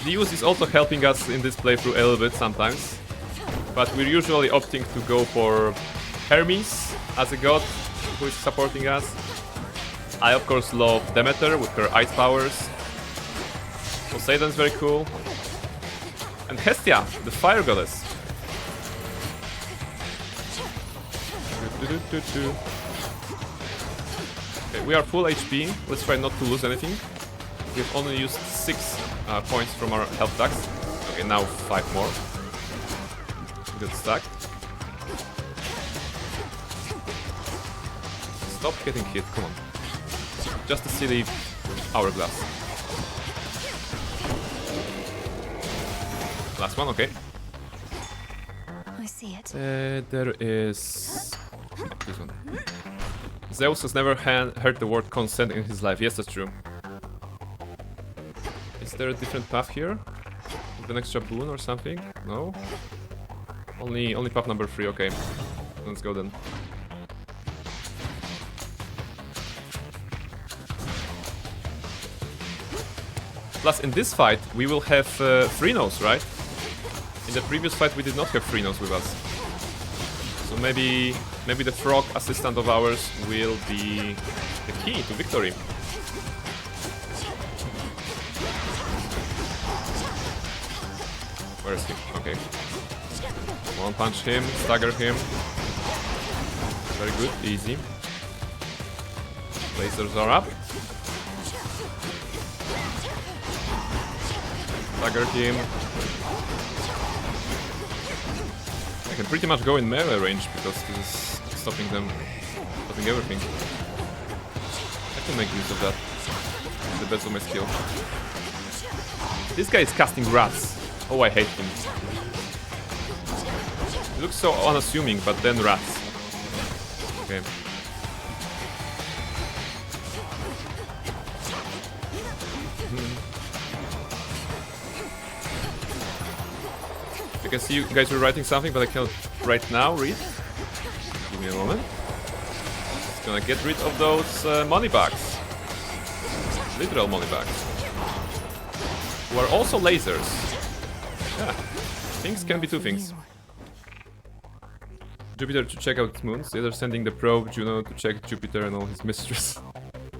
S1: Zeus is also helping us in this playthrough a little bit sometimes, but we're usually opting to go for Hermes as a god who is supporting us. I of course love Demeter with her ice powers. Poseidon's very cool. And Hestia, the fire goddess. Okay, we are full HP. Let's try not to lose anything. We've only used 6 points from our health tax. Okay, now 5 more. Good stack. Stop getting hit, come on. Just a silly hourglass. Last one, okay.
S2: I see it.
S1: There is... this one. Zeus has never heard the word consent in his life. Yes, that's true. Is there a different path here? With an extra boon or something? No? Only path number 3, okay. Let's go then. Plus, in this fight, we will have Phrynos, right? In the previous fight, we did not have Phrynos with us. So maybe the frog assistant of ours will be the key to victory. Where is he? Okay. One punch him, stagger him. Very good, easy. Lasers are up. Stagger him. I can pretty much go in melee range because this is stopping everything. I can make use of that. It's the best of my skill. This guy is casting rats. Oh, I hate him. He looks so unassuming, but then rats. Okay. I can see you guys were writing something, but I cannot right now read. Give me a moment. Just gonna get rid of those money bags. Literal money bags. Who are also lasers. Yeah. Things can be two things. Jupiter to check out its moons. The other sending the probe, Juno, to check Jupiter and all his mistress.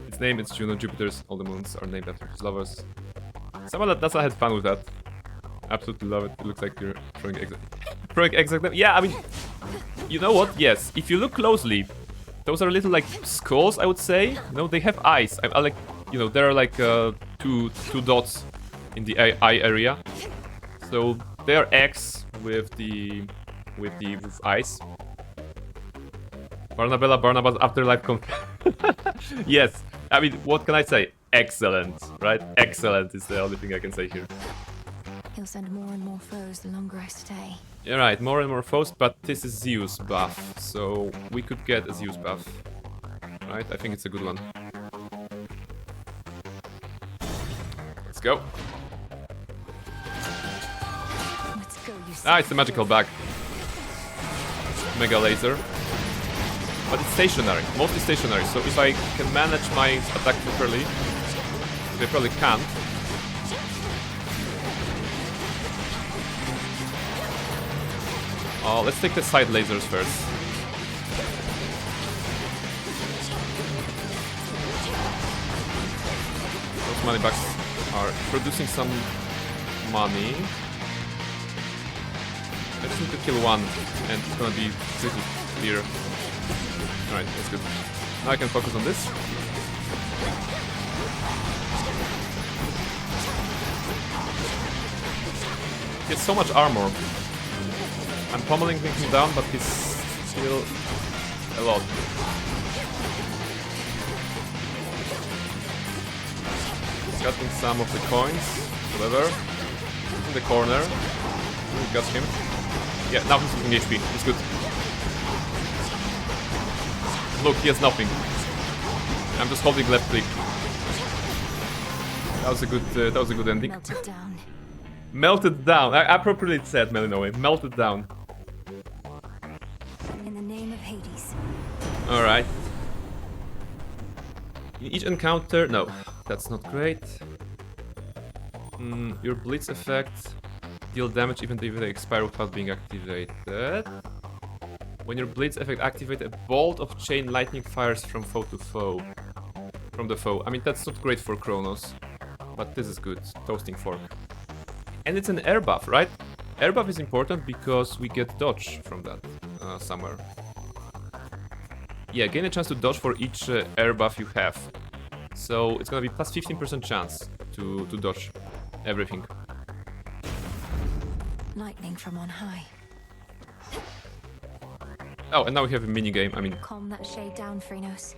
S1: Its name is Juno. Jupiter's all the moons are named after his lovers. Someone that NASA had fun with that. Absolutely love it. It looks like you're throwing exact. Yeah, I mean, you know what? Yes, if you look closely, those are little like skulls, I would say. You know, they have eyes. I like, you know, there are like two dots in the eye area. So they are eggs with eyes. Barnabas afterlife Yes, I mean, what can I say? Excellent, right? Excellent is the only thing I can say here.
S2: He'll send more and more foes the longer I stay.
S1: Yeah, right, more and more foes, but this is Zeus buff, so we could get a Zeus buff. Right, I think it's a good one. Let's go.
S2: Let's go, you
S1: it's the magical bag. Mega laser. But it's stationary, mostly stationary, so if I can manage my attack properly, which I probably can't. Let's take the side lasers first. Those money bags are producing some money. I just need to kill one, and it's gonna be pretty clear. Alright, that's good. Now I can focus on this. He has so much armor. I'm pummeling him down, but he's still a lot. He's cutting some of the coins. Whatever. He's in the corner. We got him. Yeah, now he's losing HP. It's good. Look, he has nothing. I'm just holding left click. That was a good ending.
S2: Melted down.
S1: Melted down. I appropriately said, Melinoe. Melted down.
S2: In the name of Hades.
S1: All right. In each encounter, no, that's not great. Your blitz effect deal damage even if they expire without being activated. When your blitz effect activates, a bolt of chain lightning fires from foe to foe. From the foe. I mean, that's not great for Kronos, but this is good. Toasting fork. And it's an air buff, right? Air buff is important because we get dodge from that somewhere. Yeah, gain a chance to dodge for each air buff you have. So it's gonna be plus 15% chance to dodge everything.
S2: Lightning from on high.
S1: Oh, and now we have a mini game. I mean,
S2: Calm that shade down, Phrenos.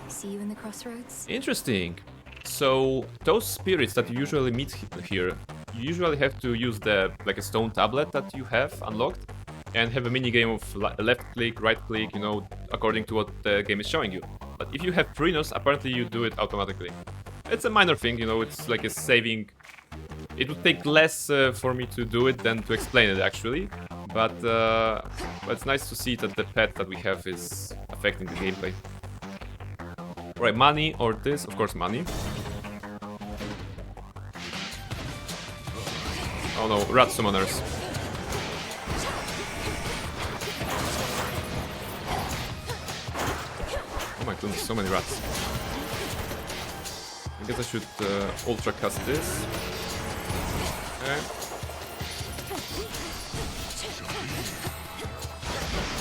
S2: See you in the crossroads.
S1: interesting. So those spirits that you usually meet here, you usually have to use like a stone tablet that you have unlocked, and have a mini game of left click, right click, you know, according to what the game is showing you. But if you have Phrenos, apparently you do it automatically. It's a minor thing, you know, it's like a saving. It would take less for me to do it than to explain it actually, but it's nice to see that the pet that we have is affecting the gameplay. Right, money or this, of course money. Oh no, rat summoners. Oh my goodness, so many rats. I guess I should ultra cast this. Okay.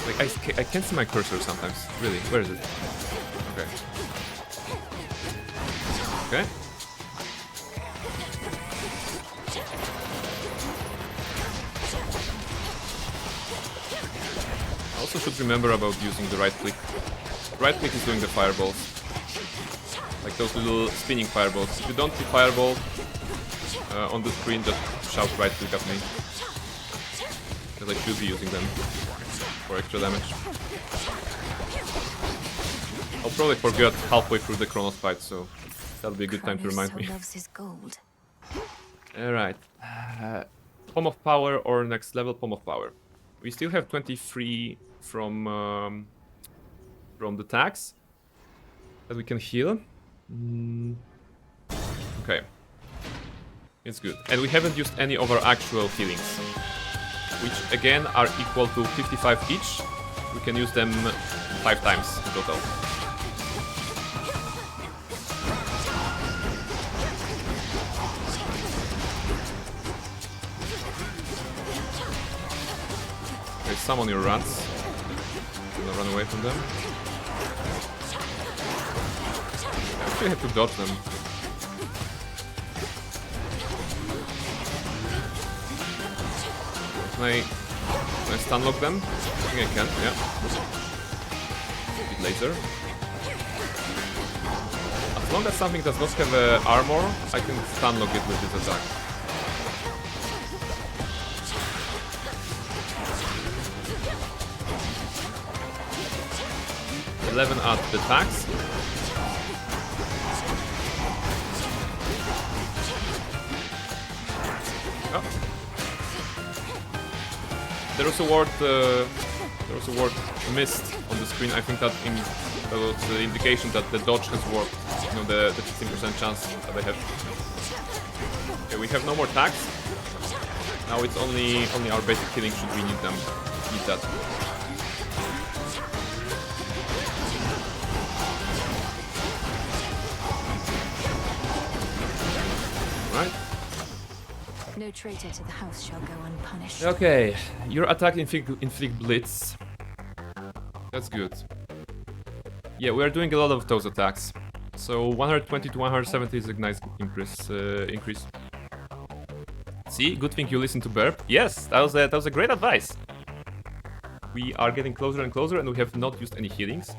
S1: Like I can't see my cursor sometimes. Really, where is it? Okay. Okay. I also should remember about using the right click. Right click is doing the fireballs. Like those little spinning fireballs. If you don't see fireball on the screen, just shout right click at me. Because I should be using them for extra damage. I'll probably forget halfway through the Kronos fight, so that'll be a good time to remind me.
S2: Loves his gold.
S1: Alright. Palm of Power or next level Palm of Power. We still have 23 from the tags that we can heal. Okay. It's good. And we haven't used any of our actual healings, which again are equal to 55 each. We can use them 5 times in total. Okay, summon your rats. I'm gonna run away from them. I actually have to dodge them. Can I stun lock them? I think I can, yeah. A bit later. As long as something does not have armor, I can stun lock it with this attack. $11 at the tax. Oh. There was a word missed on the screen. I think that was the indication that the dodge has worked. You know, the 15% chance that I have. Okay, we have no more tags. Now it's only our basic healing should we need them. Need that. Right.
S2: No traitor to the house shall go unpunished.
S1: Okay, your attack inflict blitz. That's good. Yeah, we are doing a lot of those attacks. So 120 to 170 is a nice increase. See, good thing you listened to Burp. Yes, that was a great advice. We are getting closer and closer, and we have not used any healings.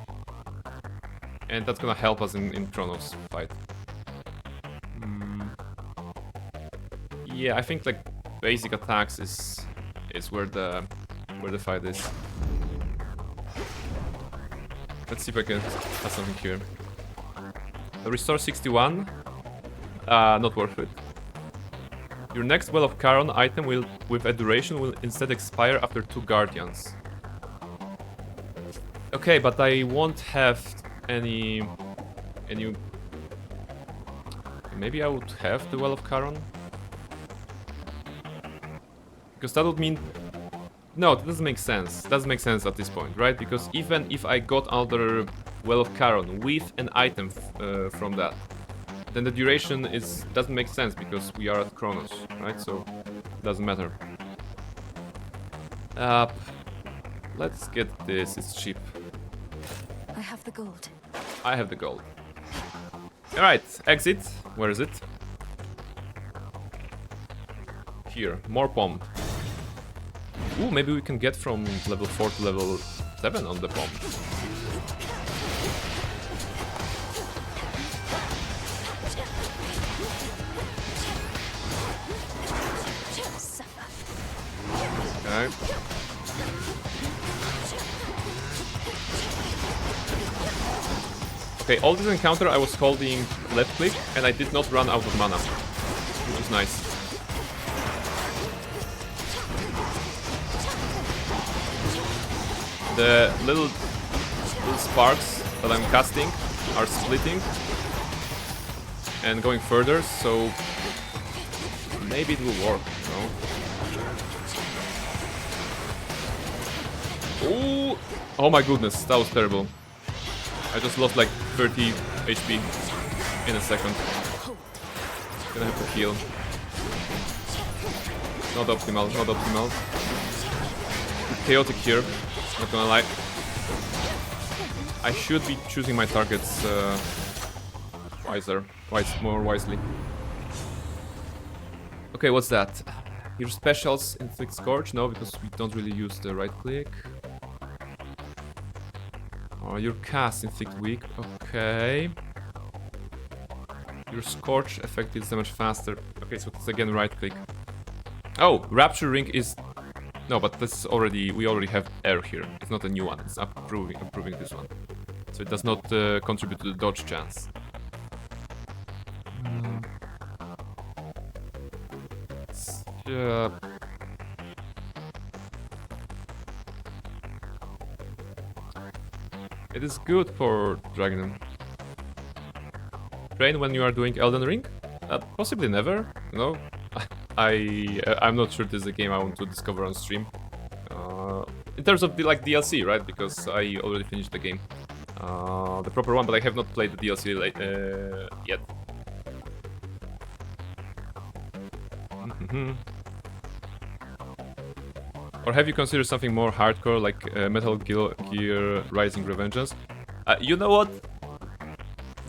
S1: And that's gonna help us in Chronos fight. Yeah, I think like basic attacks is where the fight is. Let's see if I can have something here. Restore 61. Not worth it. Your next Well of Charon item with a duration will instead expire after 2 Guardians. Okay, but I won't have any... Maybe I would have the Well of Charon? Because that would mean... No, that doesn't make sense. Doesn't make sense at this point, right? Because even if I got another Well of Charon with an item from that, then the duration doesn't make sense because we are at Chronos, right? So it doesn't matter. Let's get this. It's cheap.
S2: I have the gold.
S1: I have the gold. Alright, exit. Where is it? Here, more bomb. Ooh, maybe we can get from level 4 to level 7 on the bomb. Okay. Okay, all this encounter I was holding left click and I did not run out of mana, which is nice. The little sparks that I'm casting are splitting and going further, so maybe it will work, no? Ooh! Oh my goodness, that was terrible. I just lost like 30 HP in a second. Gonna have to heal. Not optimal, not optimal. Chaotic here, not gonna lie. I should be choosing my targets more wisely. Okay, what's that? Your specials inflict Scorch? No, because we don't really use the right click. Oh, your cast inflict weak. Okay. Your Scorch effect deals damage faster. Okay, so it's again right click. Oh, Rapture Ring is... No, but this already... We already have air here. It's not a new one. It's improving this one. So it does not contribute to the dodge chance. It is good for Dragon. Train when you are doing Elden Ring? Possibly never, you know? I'm not sure this is a game I want to discover on stream. In terms of the DLC, right? Because I already finished the game. The proper one, but I have not played the DLC yet. Or have you considered something more hardcore like Metal Gear Rising Revengeance? You know what?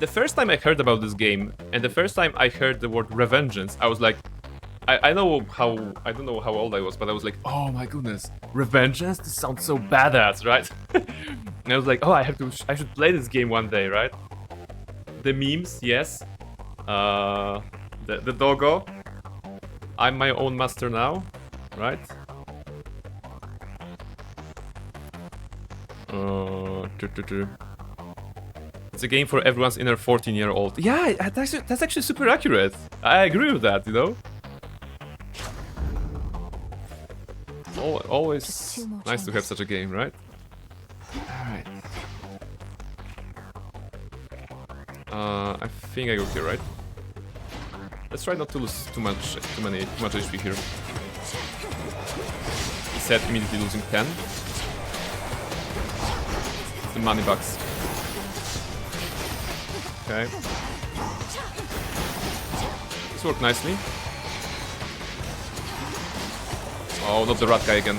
S1: The first time I heard about this game, and the first time I heard the word Revengeance, I was like, I don't know how old I was, but I was like, oh my goodness, Revengeance? This sounds so badass, right? And I was like, oh, I should play this game one day, right? The memes, yes. The doggo. I'm my own master now, right? It's a game for everyone's inner 14-year-old. Yeah, that's actually super accurate. I agree with that, you know? Always nice to have such a game, right? Alright. I think I go here, right? Let's try not to lose too much HP here. He said immediately losing 10. The money bucks. Okay. This worked nicely. Oh, not the rat guy again.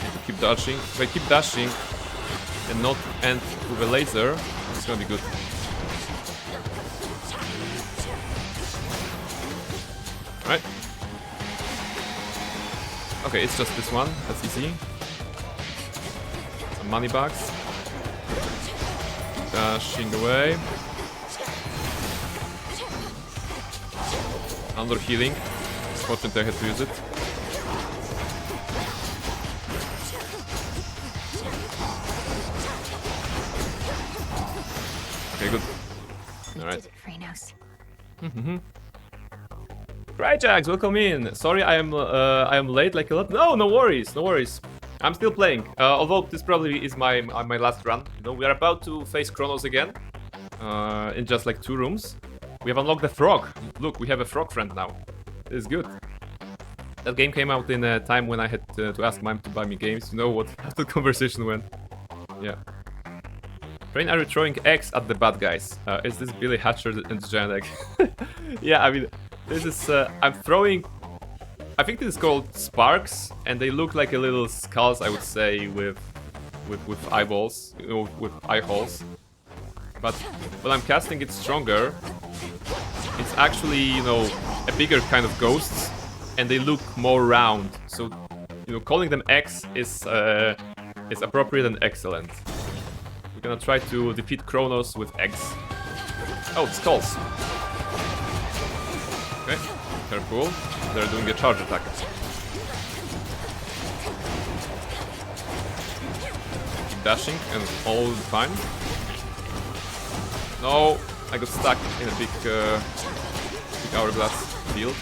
S1: Need to keep dashing. If I keep dashing, and not end with a laser, it's gonna be good. Alright. Okay, it's just this one. That's easy. Some money bags. Dashing away. Under healing. Fortunately, I had to use it. Okay, good. Alright. Cryjax, welcome in. Sorry, I am late like a lot. No worries, no worries. I'm still playing. Although this probably is my last run. You know, we are about to face Kronos again. In just like 2 rooms. We have unlocked the frog. Look, we have a frog friend now. It's good. That game came out in a time when I had to ask Mime to buy me games. You know what? How the conversation went. Yeah. Brain, are you throwing eggs at the bad guys? Is this Billy Hatcher and the giant egg? Yeah, I mean, this is... I'm throwing... I think this is called sparks, and they look like a little skulls, I would say, with eyeballs, you know, with eye holes. But when I'm casting it stronger, it's actually, you know, a bigger kind of ghosts, and they look more round. So, you know, calling them eggs is appropriate and excellent. We're gonna try to defeat Kronos with eggs. Oh, skulls. Okay, careful. They're doing a charge attack. Keep dashing and all fine. No, I got stuck in a big hourglass field.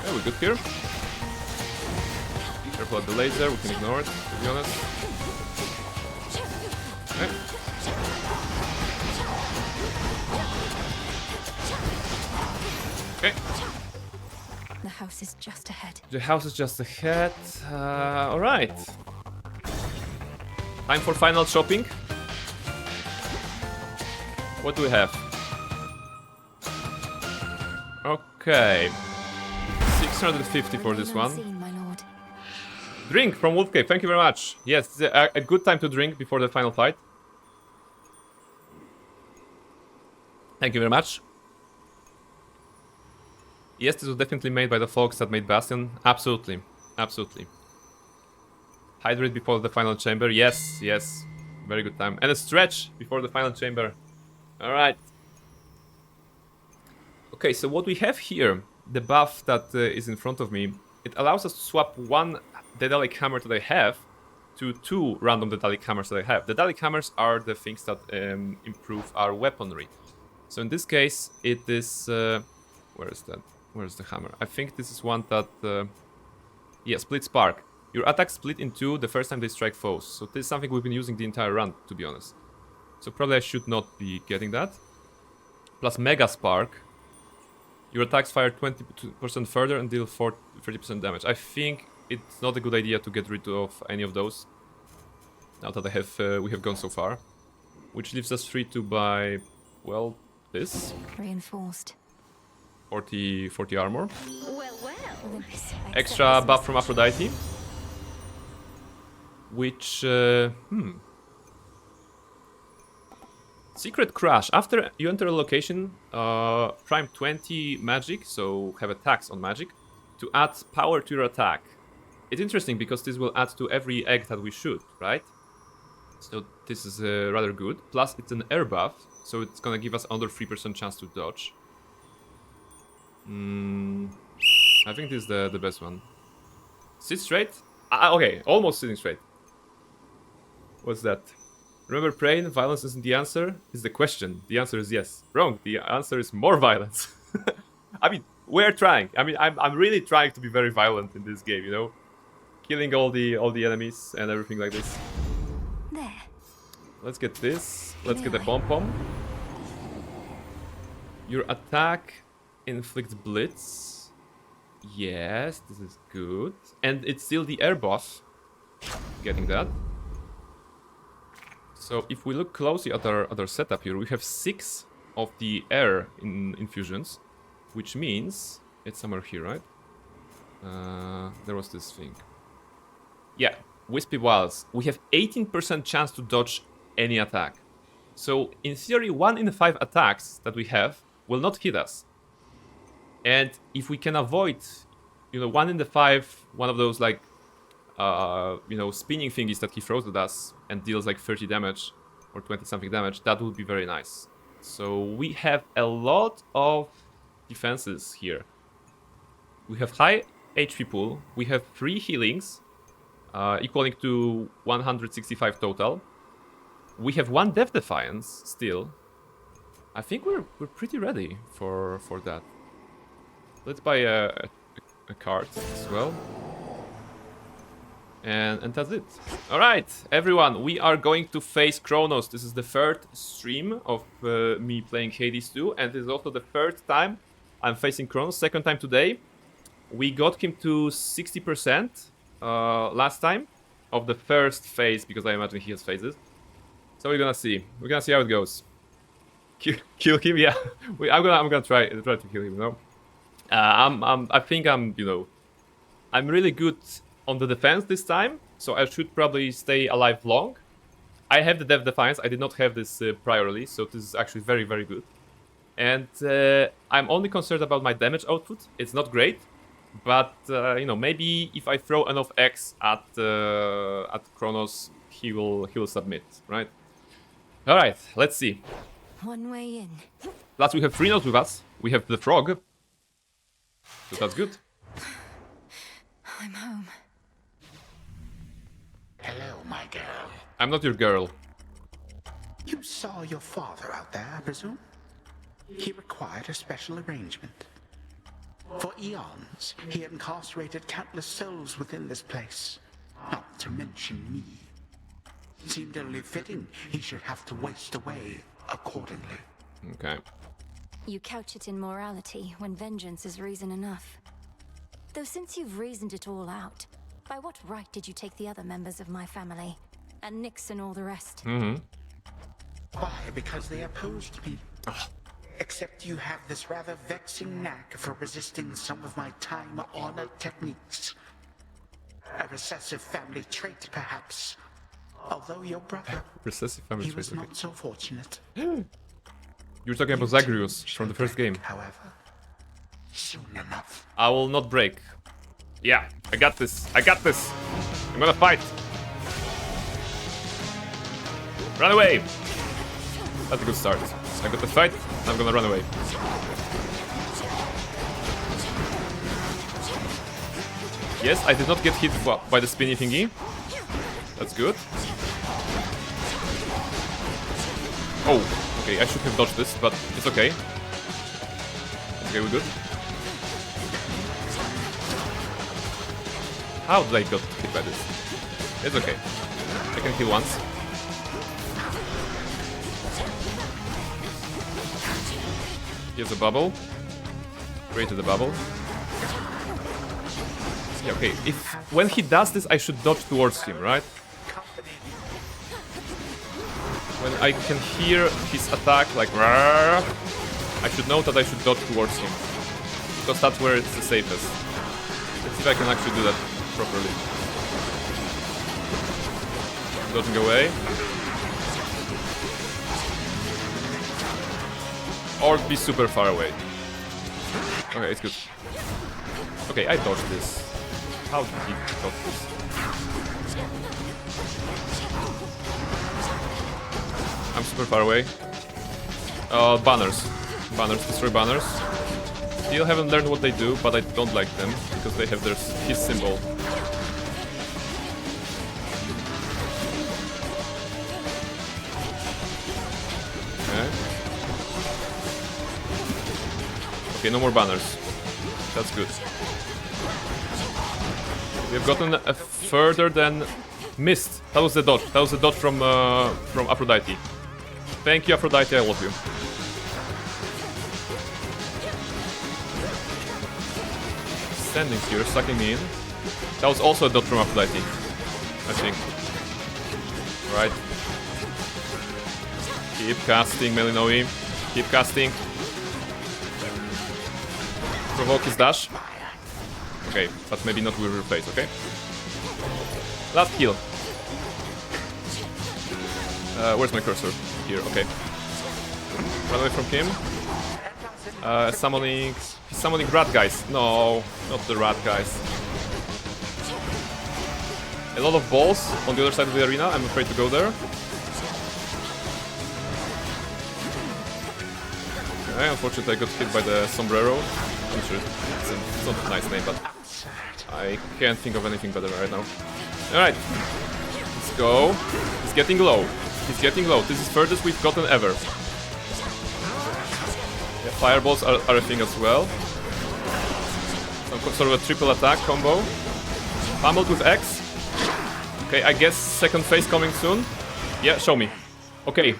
S1: Yeah, we're good here. Careful at the laser, we can ignore it, to be honest. Okay. Okay.
S2: The house is just ahead.
S1: The house is just ahead. Alright. Time for final shopping. What do we have? Okay. 650 for this one. Drink from Wolf Cave, thank you very much. Yes, a good time to drink before the final fight. Thank you very much. Yes, this was definitely made by the folks that made Bastion. Absolutely, absolutely. Hydrate before the final chamber. Yes, yes. Very good time. And a stretch before the final chamber. Alright. Okay, so what we have here, the buff that is in front of me, it allows us to swap one Daedalic Hammer that I have to 2 random Daedalic Hammers that I have. The Daedalic Hammers are the things that improve our weaponry. So in this case, it is... where is that? Where is the hammer? I think this is one that... yeah, Split Spark. Your attacks split in 2 the first time they strike foes. So this is something we've been using the entire run, to be honest. So probably I should not be getting that. Plus Mega Spark. Your attacks fire 20% further and deal 30% damage. I think it's not a good idea to get rid of any of those. Now that we have gone so far. Which leaves us free to buy, well, this.
S2: Reinforced.
S1: 40 armor.
S8: Well.
S1: Extra buff from Aphrodite. Which, Secret Crash. After you enter a location, prime 20 magic, so have a tax on magic, to add power to your attack. It's interesting because this will add to every egg that we shoot, right? So this is rather good. Plus it's an air buff, so it's gonna give us under 3% chance to dodge. I think this is the best one. Sit straight? Okay, almost sitting straight. What's that? Remember praying, violence isn't the answer, is the question. The answer is yes. Wrong, the answer is more violence. I mean, we're trying. I mean, I'm really trying to be very violent in this game, you know? Killing all the enemies and everything like this.
S2: There.
S1: Let's get this. Let's get the pom-pom. Your attack inflicts blitz. Yes, this is good. And it's still the air buff. Getting that. So if we look closely at our setup here, we have 6 of the air infusions, which means it's somewhere here, right? There was this thing. Yeah, Wispy Wilds. We have 18% chance to dodge any attack. So, in theory, 1 in 5 attacks that we have will not hit us. And if we can avoid, 1 in 5, one of those, like, spinning thingies that he throws at us and deals, like, 30 damage or 20-something damage, that would be very nice. So, we have a lot of defenses here. We have high HP pool. We have 3 healings, equaling to 165 total. We have 1 Death Defiance still. I think we're pretty ready for that. Let's buy a card as well. And that's it. Alright, everyone, we are going to face Kronos. This is the 3rd stream of me playing Hades 2, and this is also the 3rd time I'm facing Kronos, 2nd time today. We got him to 60% last time of the first phase, because I imagine he has phases. So we're gonna see. We're gonna see how it goes. Kill him, yeah. I'm gonna try to kill him. I think I'm really good on the defense this time, so I should probably stay alive long. I have the Death Defiance. I did not have this prior release, so this is actually very, very good. And I'm only concerned about my damage output. It's not great, but maybe if I throw enough X at Kronos, he will submit, right? All right, let's see.
S2: One way in.
S1: Plus, we have 3 nodes with us. We have the frog, so that's good.
S2: I'm home.
S11: Hello, my girl.
S1: I'm not your girl.
S11: You saw your father out there, I presume? He required a special arrangement. For eons, he incarcerated countless souls within this place, not to mention me. It seemed only fitting he should have to waste away accordingly.
S1: Okay.
S2: You couch it in morality when vengeance is reason enough. Though since you've reasoned it all out, by what right did you take the other members of my family? And Nyx and all the rest?
S11: Mm-hmm. Why? Because they opposed me. Except you have this rather vexing knack for resisting some of my time-honored techniques. A recessive family trait, perhaps. Although your brother,
S1: recessive family
S11: he
S1: trait,
S11: was
S1: okay.
S11: not so fortunate.
S1: You're talking about Zagreus from the first game.
S11: However, soon enough.
S1: I will not break. Yeah, I got this. I got this. I'm gonna fight. Run away. That's a good start. I got the fight. I'm gonna run away. Yes, I did not get hit by the spinny thingy. That's good. Oh, okay, I should have dodged this, but it's okay. Okay, we're good. How did I get hit by this? It's okay. I can heal once. Here's a bubble. Created a bubble. Yeah, okay. When he does this, I should dodge towards him, right? When I can hear his attack, like, I should know that I should dodge towards him. Because that's where it's the safest. Let's see if I can actually do that properly. Dodging away. Or be super far away. Okay, it's good. Okay, I dodged this. How did he dodge this? I'm super far away. Banners. Banners, destroy banners. Still haven't learned what they do, but I don't like them, because they have his symbol. Okay. Okay, no more banners. That's good. We have gotten further than missed. That was the dodge. That was the dodge from Aphrodite. Thank you, Aphrodite. I love you. Standing here, sucking me in. That was also a dodge from Aphrodite, I think. Right. Keep casting Melinoe. Keep casting. Provoke his dash. Okay, but maybe not with replace, okay? Last heal. Where's my cursor? Here, okay. Run away from him. Summoning... He's summoning rat guys. No, not the rat guys. A lot of balls on the other side of the arena. I'm afraid to go there. Okay, unfortunately I got hit by the sombrero. I'm sure it's not a nice name, but I can't think of anything better right now. Alright, let's go. He's getting low. He's getting low. This is furthest we've gotten ever. Yeah, fireballs are a thing as well. Some sort of a triple attack combo. Pummeled with X. Okay, I guess second phase coming soon. Yeah, show me. Okay.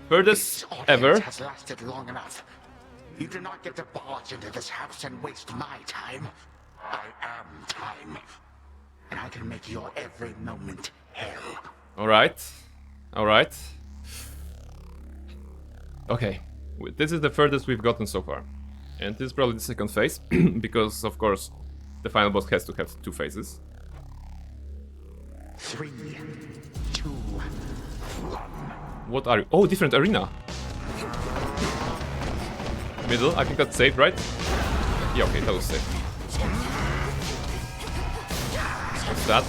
S1: Furthest ever.
S11: Has lasted long enough. You do not get to barge into this house and waste my time. I am time. And I can make your every moment hell.
S1: Alright. Alright. Okay. This is the furthest we've gotten so far. And this is probably the second phase. Because, of course, the final boss has to have 2 phases.
S11: 3, 2, 1.
S1: What are you? Oh, different arena. Middle, I think that's safe, right? Yeah, okay, that was safe. What's that?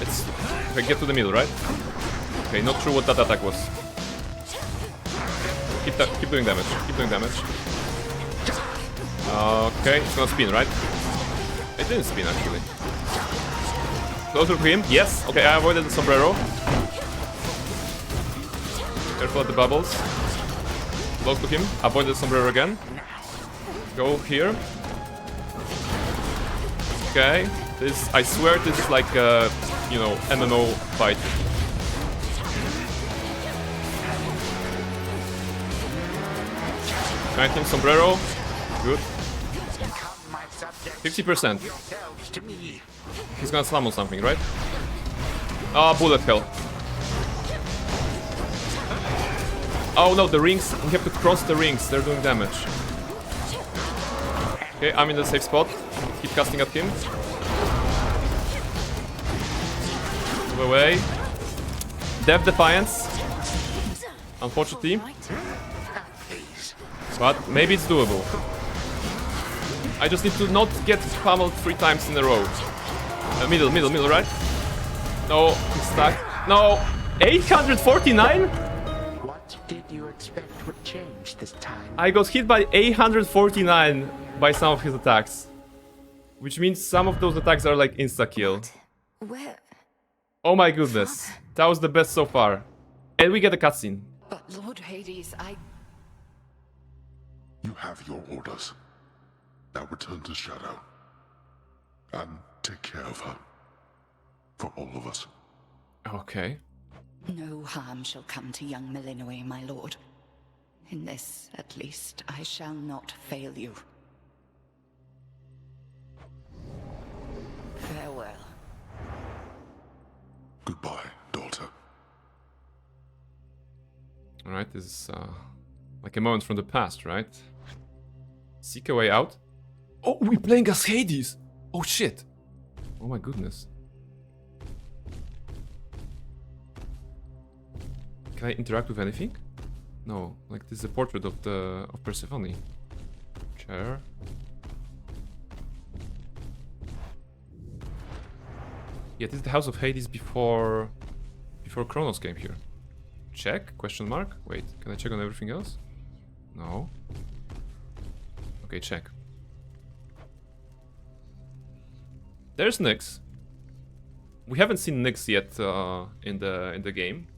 S1: It's... If I get to the middle, right? Okay, not sure what that attack was. Keep doing damage. Keep doing damage. Okay, it's gonna spin, right? It didn't spin, actually. Closer to him. Yes. Okay, I avoided the sombrero. Careful at the bubbles. Close to him. Avoid the sombrero again. Go here. Okay. This, I swear, this is like a, you know, MMO fight. Trying sombrero. Good. 50%. He's gonna slam on something, right? Ah, bullet hell. Oh no, the rings. We have to cross the rings. They're doing damage. Okay, I'm in the safe spot. Keep casting at him. Move away. Death Defiance. Unfortunately. But maybe it's doable. I just need to not get pummeled 3 times in a row. Middle, right? No, he's stuck. No! 849?
S11: What did you expect would change this time?
S1: I got hit by 849 by some of his attacks. Which means some of those attacks are like insta-kill.
S2: Where?
S1: Oh my goodness. That was the best so far. And we get a cutscene.
S12: But Lord Hades,
S14: You have your orders. Now return to Shadow. And take care of her. For all of us.
S1: Okay.
S12: No harm shall come to young Malinois, my lord. In this, at least, I shall not fail you. Farewell.
S14: Goodbye, daughter.
S1: Alright, this is like a moment from the past, right? Seek a way out. Oh, we're playing as Hades! Oh shit! Oh my goodness. Can I interact with anything? No, like this is a portrait of Persephone. Chair. Yeah, this is the house of Hades before Kronos came here. Check? Question mark? Wait, can I check on everything else? No. Okay, check. There's Nyx. We haven't seen Nyx yet in the game.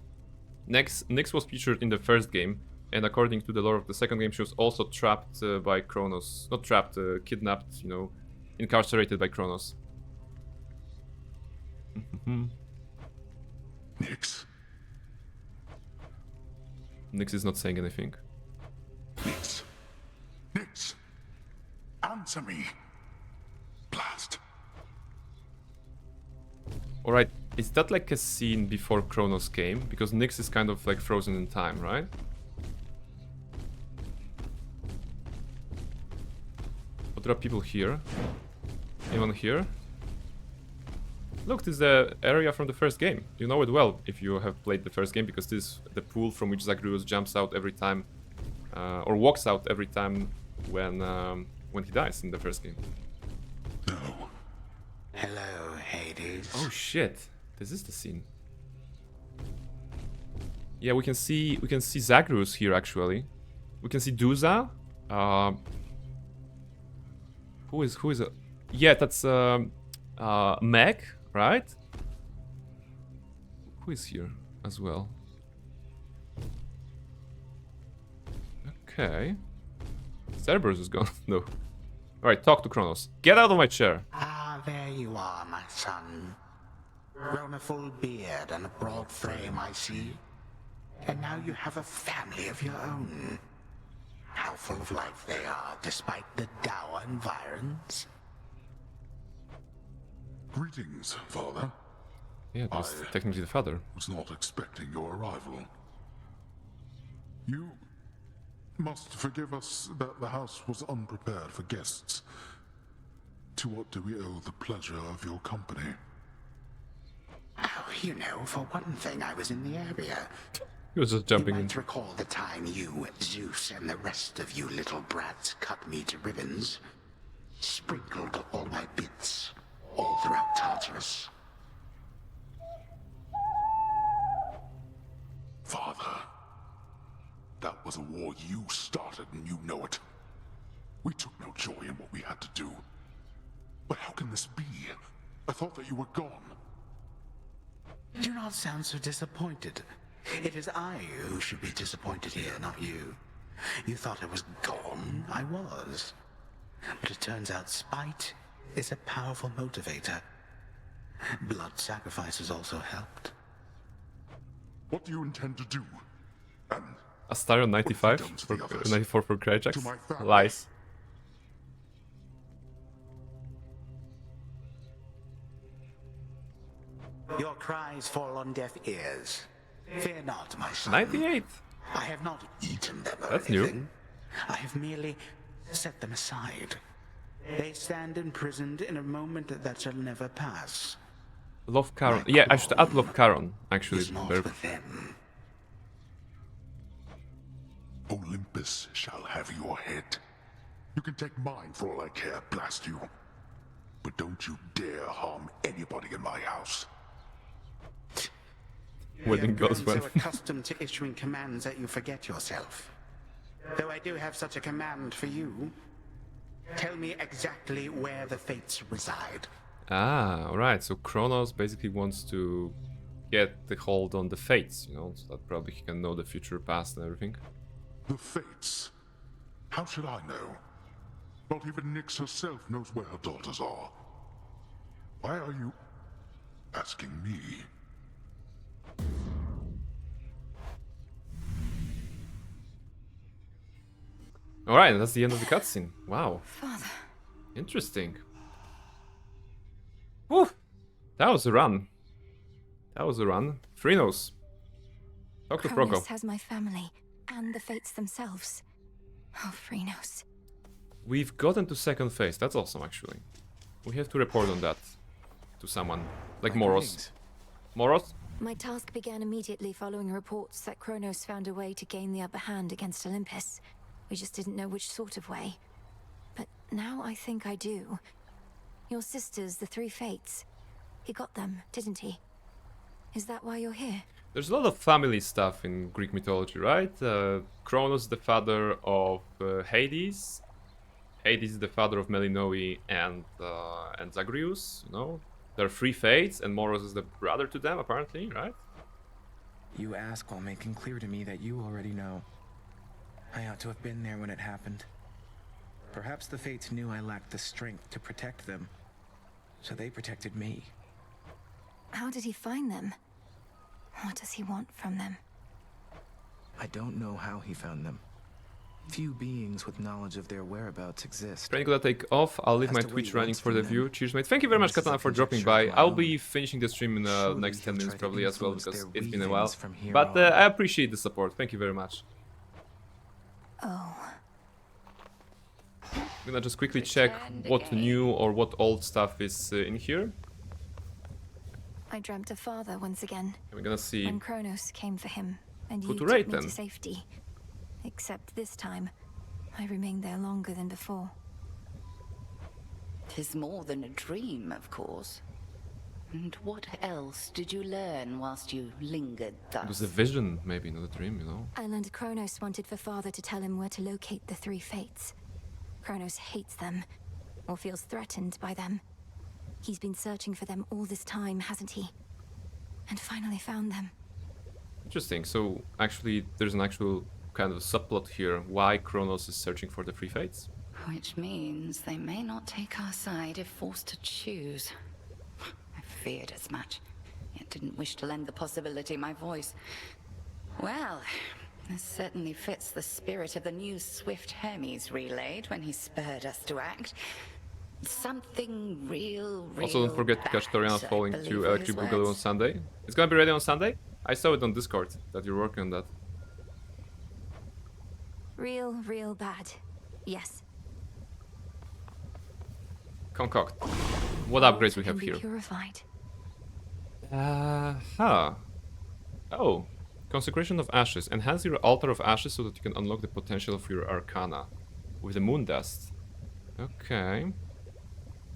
S1: Nyx was featured in the first game, and according to the lore of the second game, she was also trapped by Kronos. Not trapped, kidnapped, you know, incarcerated by Kronos.
S14: Nyx.
S1: Nyx is not saying anything.
S14: Nyx. Nyx. Answer me. Blast.
S1: Alright, is that like a scene before Kronos came? Because Nyx is kind of like frozen in time, right? But there are people here. Anyone here? Look, this is the area from the first game. You know it well if you have played the first game, because this is the pool from which Zagreus jumps out every time, or walks out every time when he dies in the first game.
S11: Hello, Hades.
S1: Oh shit! This is the scene. Yeah, we can see Zagreus here actually. We can see Duza. Who is yeah, that's Meg, right? Who is here as well? Okay. Cerberus is gone. No. Alright, talk to Kronos. Get out of my chair.
S11: Ah, there you are, my son. Grown a full beard and a broad frame, I see. And now you have a family of your own. How full of life they are, despite the dour environs.
S14: Greetings, father.
S1: Yeah, that's technically the father.
S14: Was not expecting your arrival. You must forgive us that the house was unprepared for guests. To what do we owe the pleasure of your company?
S11: Oh, you know, for one thing, I was in the area.
S1: He was just jumping
S11: you
S1: in.
S11: might recall the time you, Zeus, and the rest of you little brats cut me to ribbons. Sprinkled all my bits all throughout Tartarus.
S14: Father, that was a war you started and you know it. We took no joy in what we had to do. But how can this be? I thought that you were gone.
S11: Do not sound so disappointed. It is I who should be disappointed here, not you. You thought I was gone. I was. But it turns out spite is a powerful motivator. Blood sacrifices also helped.
S14: What do you intend to do?
S1: Astarion 95 for 94 for Kryjax. Lies.
S11: Your cries fall on deaf ears. Fear not, my son.
S1: 98.
S11: I have not eaten them or
S1: That's
S11: anything.
S1: new.
S11: I have merely set them aside. They stand imprisoned in a moment that shall never pass.
S1: Love Caron. Yeah, I should add Love Caron, actually.
S11: Is not with them.
S14: Olympus shall have your head. You can take mine for all I care, blast you. But don't you dare harm anybody in my house.
S1: Wedding goes well.
S11: You have grown so accustomed to issuing commands that you forget yourself. Though I do have such a command for you, tell me exactly where the fates reside.
S1: Ah, alright. So Kronos basically wants to get the hold on the fates, you know, so that probably he can know the future, past, and everything.
S14: The fates? How should I know? Not even Nyx herself knows where her daughters are. Why are you asking me?
S1: Alright, that's the end of the cutscene. Wow.
S2: Father.
S1: Interesting. Whew. That was a run. That was a run. Phrynos. Talk to
S2: Cronus
S1: Proko.
S2: has my family and the fates themselves. Oh, Phrynos.
S1: We've gotten to second phase. That's awesome, actually. We have to report on that to someone. Like Moros. Moros?
S2: My task began immediately following reports that Kronos found a way to gain the upper hand against Olympus. We just didn't know which sort of way. But now I think I do. Your sisters, the three fates. He got them, didn't he? Is that why you're here?
S1: There's a lot of family stuff in Greek mythology, right? Kronos is the father of Hades. Hades is the father of Melinoe and Zagreus, you know? There are three fates, and Moros is the brother to them, apparently, right?
S16: You ask while making clear to me that you already know. I ought to have been there when it happened. Perhaps the fates knew I lacked the strength to protect them, so they protected me.
S2: How did he find them? What does he want from them?
S16: I don't know how he found them. Few beings with knowledge of their whereabouts exist.
S1: Training gonna take off. I'll leave my Twitch running for the view. Cheers, mate. Thank you very much, Katana, for dropping by. I'll be finishing the stream in the next 10 minutes probably as well, because it's been a while. But I appreciate the support. Thank you very much.
S2: Oh.
S1: I'm gonna just quickly check what new or what old stuff is in here.
S2: I dreamt of father once again.
S1: And we're gonna see
S2: when Kronos came for him, and
S1: who
S2: you
S1: to
S2: took
S1: rate
S2: me
S1: then.
S2: to safety. Except this time, I remained there longer than before.
S12: 'Tis more than a dream, of course. And what else did you learn whilst you lingered thus?
S1: It was a vision, maybe, not a dream, you know?
S2: I learned Kronos wanted for father to tell him where to locate the three fates. Kronos hates them, or feels threatened by them. He's been searching for them all this time, hasn't he? And finally found them.
S1: Interesting. So, actually, there's an actual kind of subplot here. Why Kronos is searching for the three fates?
S12: Which means they may not take our side if forced to choose. I feared as much, yet didn't wish to lend the possibility my voice. Well, this certainly fits the spirit of the news Swift Hermes relayed when he spurred us to act. Something real
S1: Also, don't forget to catch Toriana
S12: bad,
S1: falling
S12: I believe
S1: to
S12: were
S1: Electric
S12: his
S1: Boogaloo on
S12: words.
S1: Sunday. It's gonna be ready on Sunday? I saw it on Discord that you're working on that.
S2: Real bad. Yes.
S1: Concoct. What upgrades we have
S2: Can be
S1: here?
S2: purified.
S1: Oh. Consecration of Ashes. Enhance your Altar of Ashes so that you can unlock the potential of your Arcana. With the Moon Dust. Okay.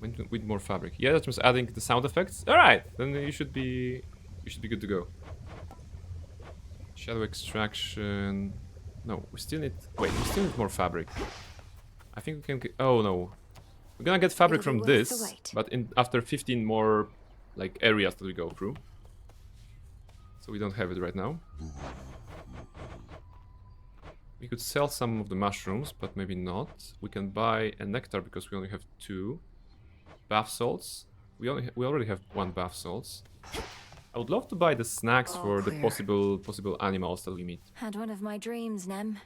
S1: With more fabric. Yeah, that was adding the sound effects. Alright, then you should be good to go. Shadow extraction. No, we still need more fabric. I think we can get, oh no. We're gonna get fabric from this, but after 15 more like areas that we go through. So we don't have it right now. We could sell some of the mushrooms, but maybe not. We can buy a nectar because we only have 2. Bath salts. We already have 1 bath salts. I would love to buy the snacks for the possible animals that we meet.
S2: Had one of my dreams, Nem.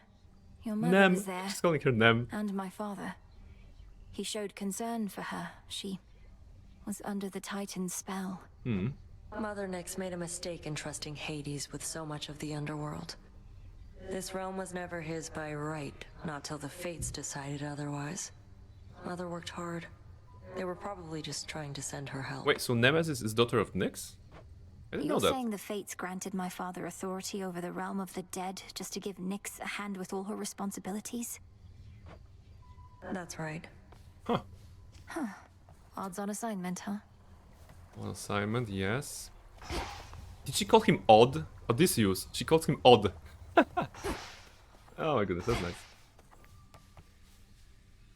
S2: Your mother
S1: Nem.
S2: was there.
S1: She's calling her Nem.
S2: And my father. He showed concern for her. She was under the Titan's spell.
S4: Mother Nyx made a mistake in trusting Hades with so much of the underworld. This realm was never his by right, not till the fates decided otherwise. Mother worked hard. They were probably just trying to send her help.
S1: Wait, so Nemesis is daughter of Nyx? I didn't know
S2: You're
S1: that.
S2: saying the fates granted my father authority over the realm of the dead just to give Nyx a hand with all her responsibilities?
S4: That's right.
S1: Huh.
S2: Odds on assignment, huh?
S1: One assignment, yes. Did she call him Odd? Odysseus. She calls him Odd. Oh my goodness, that's nice.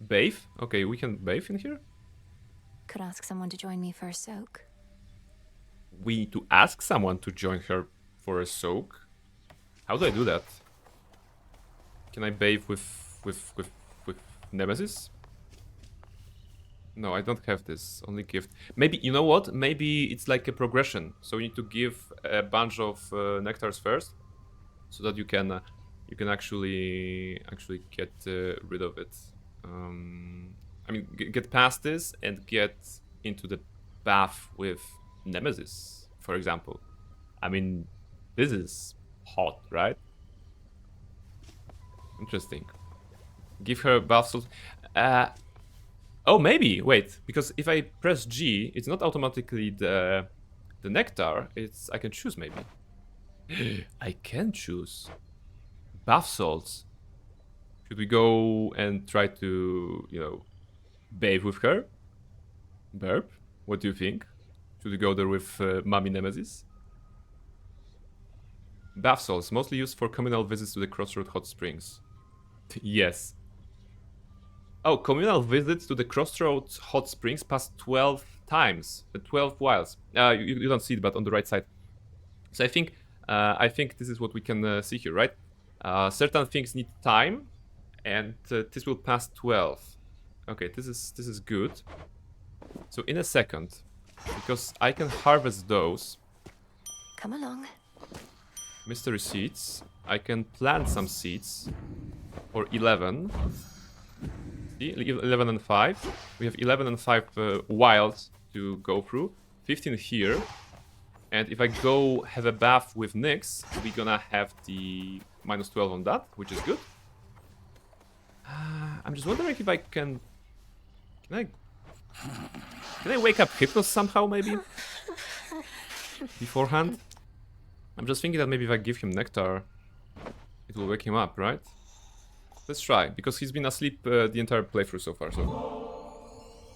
S1: Bathe? Okay, we can bathe in here?
S2: Could ask someone to join me for a soak.
S1: We need to ask someone to join her for a soak? How do I do that? Can I bathe with Nemesis? No, I don't have this. Only gift. Maybe, you know what? Maybe it's like a progression. So you need to give a bunch of nectars first, so that you can actually get rid of it. I mean, get past this and get into the bath with Nemesis, for example. I mean, this is hot, right? Interesting. Give her bath salt. Oh, maybe. Wait, because if I press G, it's not automatically the nectar. I can choose maybe. I can choose bath salts. Should we go and try to, bathe with her? Burp? What do you think? Should we go there with Mommy Nemesis? Bath salts, mostly used for communal visits to the Crossroad Hot Springs. Yes. Oh, communal visits to the Crossroads Hot Springs pass 12 times. 12 whiles. You don't see it, but on the right side. So I think this is what we can see here, right? Certain things need time, and this will pass 12. Okay, this is good. So in a second, because I can harvest those.
S2: Come along.
S1: Mystery seeds. I can plant some seeds for 11. See, 11 and 5. We have 11 and 5 wilds to go through. 15 here. And if I go have a bath with Nyx, we're gonna have the -12 on that, which is good. I'm just wondering if I can... Can I wake up Hypnos somehow, maybe? Beforehand? I'm just thinking that maybe if I give him nectar, it will wake him up, right? Let's try, because he's been asleep the entire playthrough so far, so...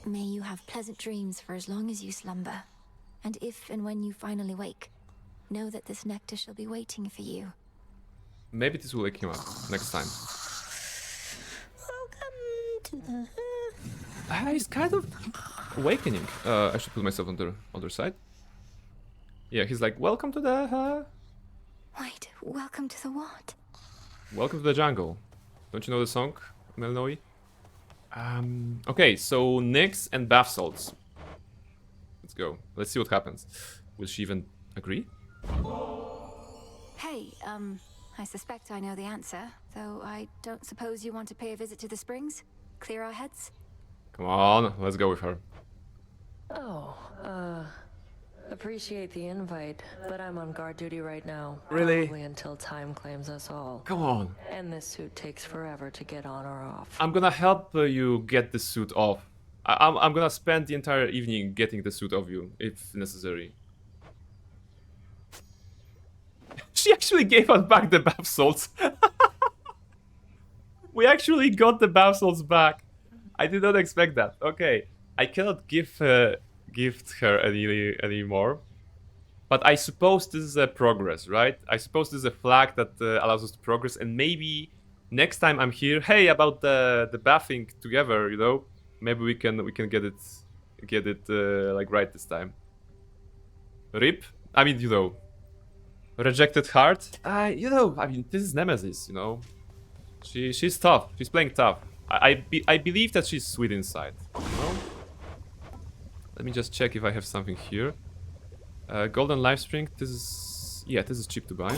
S2: May you have pleasant dreams for as long as you slumber. And if and when you finally wake, know that this nectar shall be waiting for you.
S1: Maybe this will wake him up next time.
S2: Welcome to the...
S1: He's kind of awakening. I should put myself on the other side. Yeah, he's like, welcome to the...
S2: Wait, welcome to the what?
S1: Welcome to the jungle. Don't you know the song, Melnoi? Okay, so Nyx and bath salts. Let's go. Let's see what happens. Will she even agree?
S2: Hey, I suspect I know the answer, though I don't suppose you want to pay a visit to the springs? Clear our heads?
S1: Come on, let's go with her.
S4: Oh, appreciate the invite, but I'm on guard duty right now.
S1: Really?
S4: Probably until time claims us all.
S1: Come on.
S4: And this suit takes forever to get on or off.
S1: I'm gonna help you get the suit off. I'm gonna spend the entire evening getting the suit off you, if necessary. She actually gave us back the bath salts. We actually got the bath salts back. I did not expect that. Okay, I cannot gift her any more. But I suppose this is a progress, right? I suppose this is a flag that allows us to progress, and maybe next time I'm here, hey, about the bathing together, you know, maybe we can get it like right this time. Rip. I mean, you know, rejected heart. You know, I mean, this is Nemesis, you know. She's tough. She's playing tough. I believe that she's sweet inside. You know? Let me just check if I have something here. Golden Life Spring. This is cheap to buy.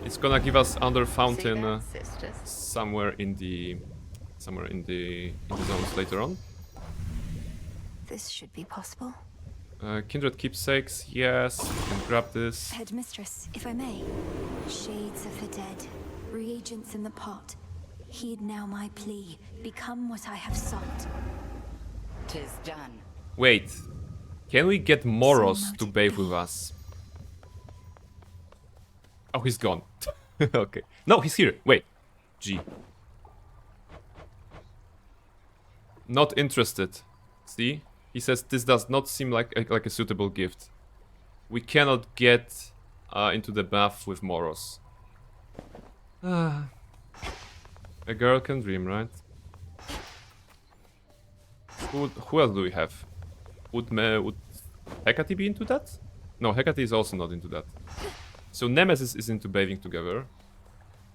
S1: It's gonna give us Under Fountain somewhere in the zones later on.
S2: This should be possible.
S1: Kindred keepsakes, yes, we can grab this.
S2: Headmistress, if I may. Shades of the dead, reagents in the pot. Heed now my plea. Become what I have sought.
S12: 'Tis done.
S1: Wait, can we get Moros to bathe with us? Oh, he's gone. Okay. No, he's here. Wait. G. Not interested. See? He says this does not seem like a suitable gift. We cannot get into the bath with Moros. A girl can dream, right? Who else do we have? Would Hecate be into that? No, Hecate is also not into that. So Nemesis is into bathing together.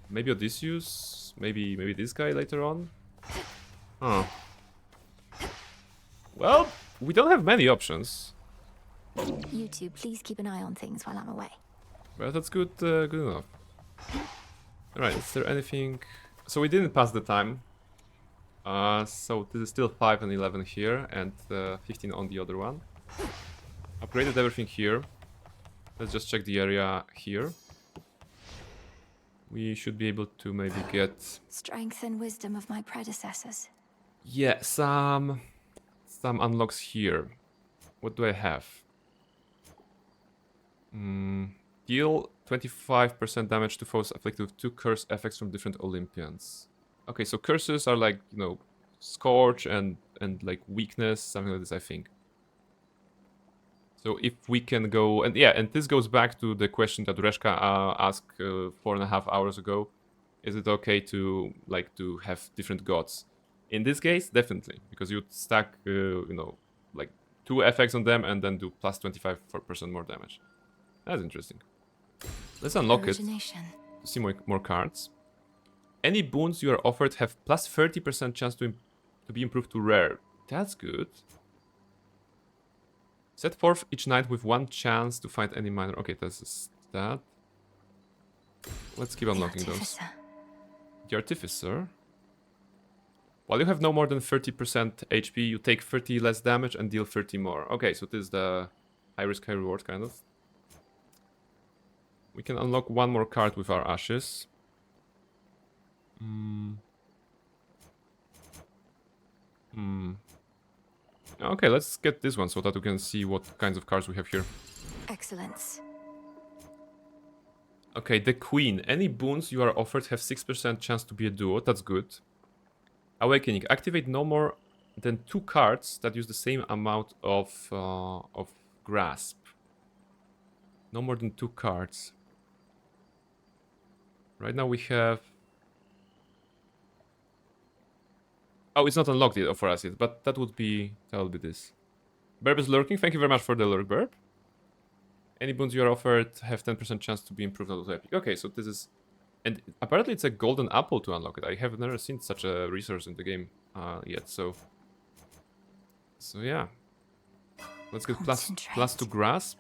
S1: Maybe Odysseus? Maybe this guy later on? Huh. Well, we don't have many options.
S2: You two, please keep an eye on things while I'm away.
S1: Well, that's good, good enough. Alright, is there anything... So we didn't pass the time. So this is still 5 and 11 here, and 15 on the other one. Upgraded everything here. Let's just check the area here. We should be able to maybe get...
S2: Strength and wisdom of my predecessors.
S1: Yeah, some unlocks here. What do I have? Deal 25% damage to foes afflicted with 2 curse effects from different Olympians. Okay, so curses are like, you know, Scorch and like weakness, something like this, I think. So if we can go... And yeah, and this goes back to the question that Reshka asked 4.5 hours ago. Is it okay to, like, to have different gods? In this case, definitely. Because you'd stack, you know, like 2 effects on them and then do plus 25% more damage. That's interesting. Let's unlock it to see more cards. Any boons you are offered have plus 30% chance to be improved to rare. That's good. Set forth each night with 1 chance to find any minor... Okay, that's that. Let's keep unlocking those. The Artificer. While you have no more than 30% HP, you take 30 less damage and deal 30 more. Okay, so this is the high risk, high reward, kind of. We can unlock 1 more card with our ashes. Okay, let's get this one so that we can see what kinds of cards we have here.
S2: Excellence.
S1: Okay, the Queen. Any boons you are offered have 6% chance to be a duo. That's good. Awakening. Activate no more than 2 cards that use the same amount of grasp. No more than 2 cards. Right now we have... Oh, it's not unlocked yet for us yet, but that would be this. Burb is lurking. Thank you very much for the lurk, Burb. Any boons you are offered have 10% chance to be improved out of epic. Okay, so this is... And apparently it's a golden apple to unlock it. I have never seen such a resource in the game yet, so... So yeah. Let's get plus 2 grasp.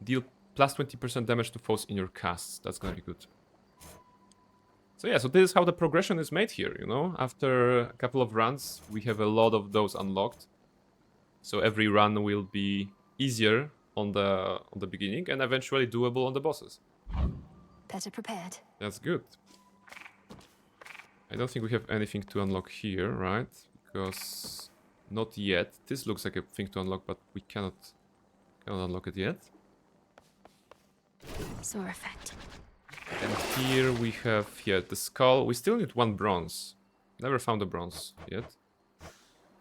S1: Deal plus 20% damage to foes in your casts. That's gonna be good. So yeah, so this is how the progression is made here, you know? After a couple of runs, we have a lot of those unlocked. So every run will be easier on the beginning and eventually doable on the bosses.
S2: Better prepared.
S1: That's good. I don't think we have anything to unlock here, right? Because not yet. This looks like a thing to unlock, but we cannot unlock it yet.
S2: Sore effect.
S1: And here we have the skull. We still need 1 bronze. Never found a bronze yet.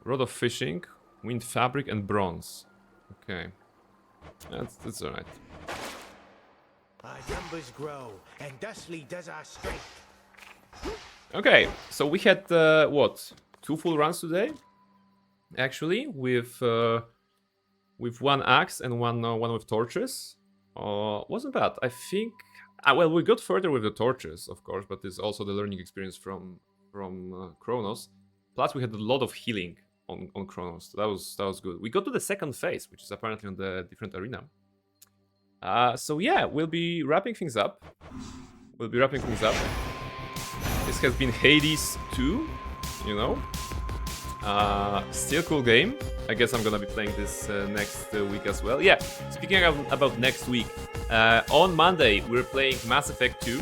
S1: Rod of fishing, wind fabric, and bronze. Okay, that's all right.
S3: Our numbers grow, and thusly does our strength.
S1: Okay, so we had what, 2 full runs today, actually, with 1 axe and one with torches. Wasn't bad. I think. Well, we got further with the torches, of course, but there's also the learning experience from Kronos. Plus, we had a lot of healing on Kronos. That was good. We got to the 2nd phase, which is apparently on the different arena. So yeah, we'll be wrapping things up. This has been Hades 2, you know. Still cool game. I guess I'm gonna be playing this next week as well. Yeah, speaking about next week, on Monday we're playing Mass Effect 2.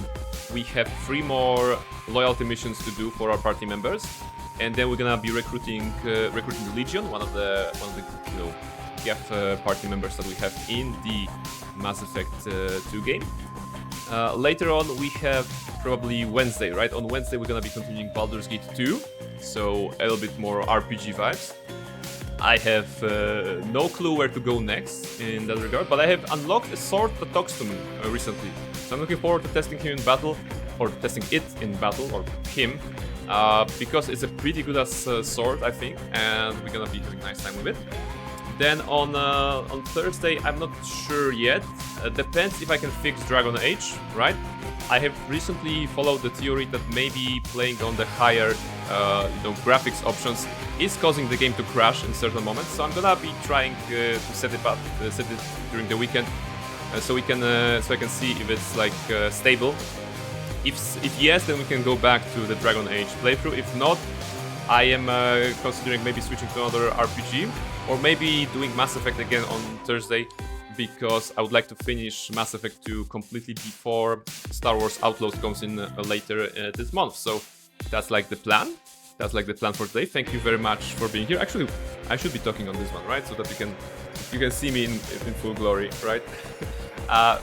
S1: We have 3 more loyalty missions to do for our party members, and then we're gonna be recruiting the Legion, one of the you know, GF party members that we have in the Mass Effect 2 game. Later on we have probably Wednesday, right? On Wednesday we're gonna be continuing Baldur's Gate 2, so a little bit more RPG vibes. I have no clue where to go next in that regard, but I have unlocked a sword that talks to me recently. So I'm looking forward to testing him in battle, or testing it in battle, or him, because it's a pretty good ass sword, I think, and we're gonna be having a nice time with it. Then on Thursday, I'm not sure yet. Depends if I can fix Dragon Age, right? I have recently followed the theory that maybe playing on the higher you know, graphics options is causing the game to crash in certain moments. So I'm gonna be trying to set it up, set it during the weekend, so I can see if it's like stable. If yes, then we can go back to the Dragon Age playthrough. If not, I am considering maybe switching to another RPG, or maybe doing Mass Effect again on Thursday, because I would like to finish Mass Effect 2 completely before Star Wars Outlaws comes in later this month. So that's like the plan. That's like the plan for today. Thank you very much for being here. Actually, I should be talking on this one, right? So that you can see me in full glory, right?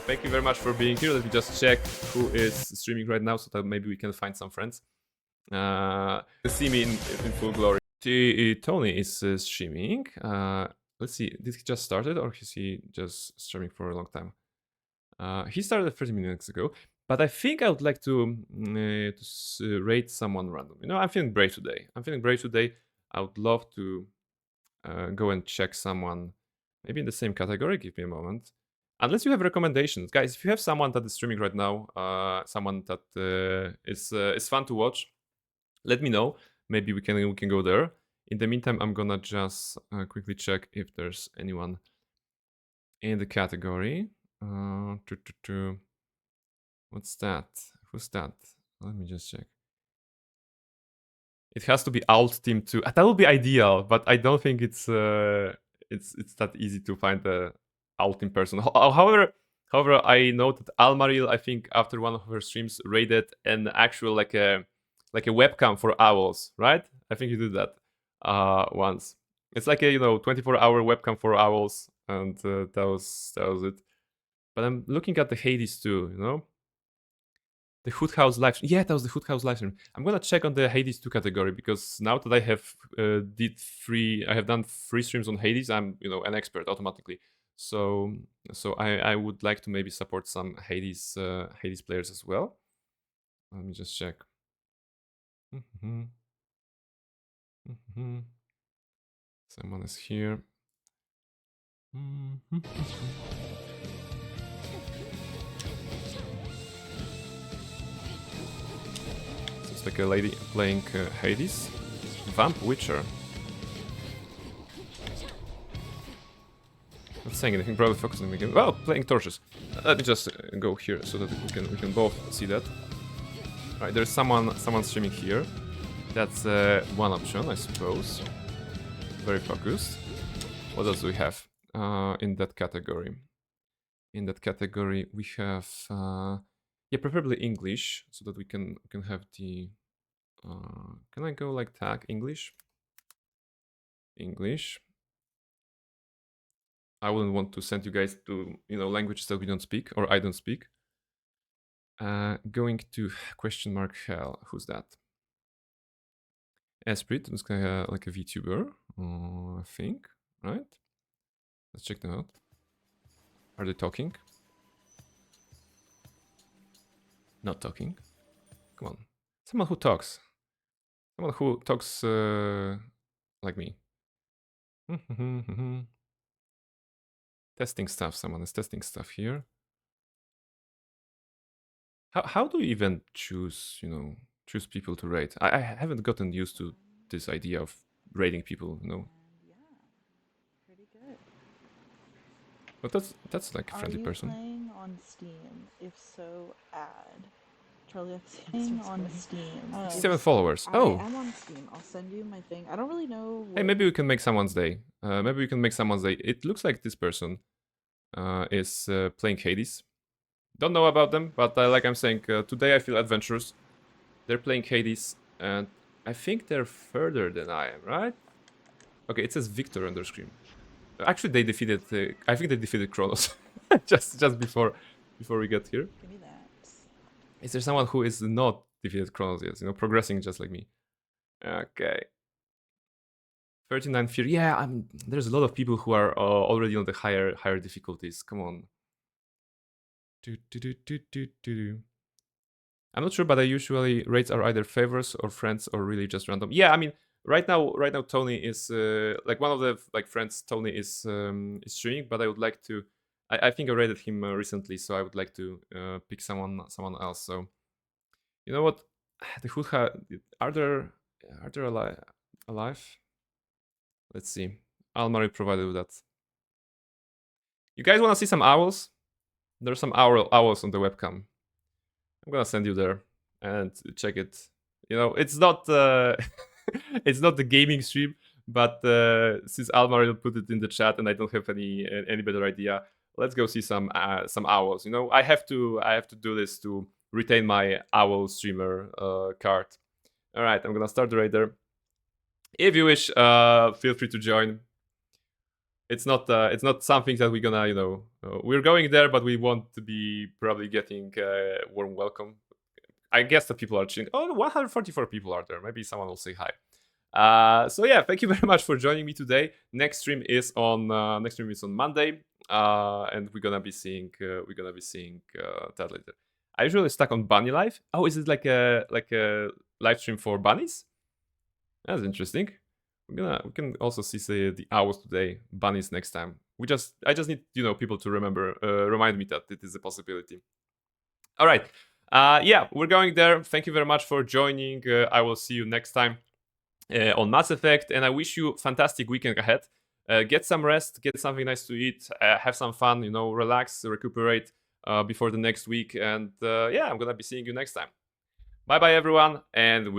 S1: Thank you very much for being here. Let me just check who is streaming right now, so that maybe we can find some friends. See me in full glory. Tony is streaming. Let's see, did he just started, or is he just streaming for a long time? He started 30 minutes ago, but I think I would like to rate someone random. You know, I'm feeling brave today. I would love to go and check someone, maybe in the same category. Give me a moment. Unless you have recommendations, guys. If you have someone that is streaming right now, someone that is fun to watch, let me know. Maybe we can go there. In the meantime, I'm gonna just quickly check if there's anyone in the category. What's that? Who's that? Let me just check. It has to be Alt Team 2. That would be ideal, but I don't think it's that easy to find the Alt Team person. However, I know that Almaril, I think after one of her streams, raided an actual like a like a webcam for owls, right? I think you did that once. It's like a 24-hour webcam for owls, and that was it. But I'm looking at the Hades too, the Hood House live stream. Yeah, that was the Hood House live stream. I'm gonna check on the Hades 2 category, because now that I have I have done 3 streams on Hades, I'm an expert automatically. So I would like to maybe support some Hades players as well. Let me just check. Someone is here. So it's like a lady playing Hades. Vamp Witcher. Not saying anything, probably focusing on the game. Well, playing torches. Let me just go here so that we can both see that. Alright, there's someone streaming here. That's one option, I suppose. Very focused. What else do we have in that category? In that category, we have yeah, preferably English, so that we can have the. Can I go like tag English? English. I wouldn't want to send you guys to languages that we don't speak or I don't speak. Going to question mark hell. Who's that? Esprit, it's like a VTuber, I think, right? Let's check them out. Are they talking? Not talking. Come on. Someone who talks. Someone who talks like me. Testing stuff. Someone is testing stuff here. How do you even choose, choose people to rate? I haven't gotten used to this idea of rating people,
S19: Yeah, pretty good.
S1: But that's like a friendly person.
S19: Are you playing on Steam? If so, add. Charlie playing on Steam.
S1: 7 followers. Oh.
S19: I'm on Steam. I'll send you my thing. I don't really know.
S1: Hey, maybe we can make someone's day. Maybe we can make someone's day. It looks like this person is playing Hades. Don't know about them, but like I'm saying, today I feel adventurous. They're playing Hades, and I think they're further than I am, right? Okay, it says Victor on their screen. Actually, they defeated. I think they defeated Kronos just before we get here.
S19: Give me that.
S1: Is there someone who is not defeated Kronos yet? Progressing just like me. Okay. 39 fear. Yeah, there's a lot of people who are already on the higher difficulties. Come on. I'm not sure, but I usually rates are either favors or friends or really just random. Yeah, I mean, right now Tony is like one of the friends. Tony is streaming, but I would like to. I think I rated him recently, so I would like to pick someone else. So, you know what? The Hood are there alive? Let's see. Almari provided with that. You guys want to see some owls? There's some owls on the webcam. I'm gonna send you there and check it. It's not it's not the gaming stream, but since Almari put it in the chat and I don't have any better idea, let's go see some owls. I have to do this to retain my owl streamer card. All right, I'm gonna start the raid there. If you wish, feel free to join. It's not something that we're gonna we're going there, but we want to be probably getting warm welcome. I guess that people are chilling. Oh, 144 people are there. Maybe someone will say hi. So yeah, thank you very much for joining me today. Next stream is on Monday, and we're gonna be seeing that later. I usually stuck on Bunny Live. Oh, is it like a live stream for bunnies? That's interesting. We can also see the owls today, bunnies next time. I just need people to remind me that it is a possibility. All right, yeah, we're going there. Thank you very much for joining. I will see you next time on Mass Effect, and I wish you fantastic weekend ahead. Get some rest, get something nice to eat, have some fun, relax, recuperate before the next week, and yeah, I'm gonna be seeing you next time. Bye bye everyone, and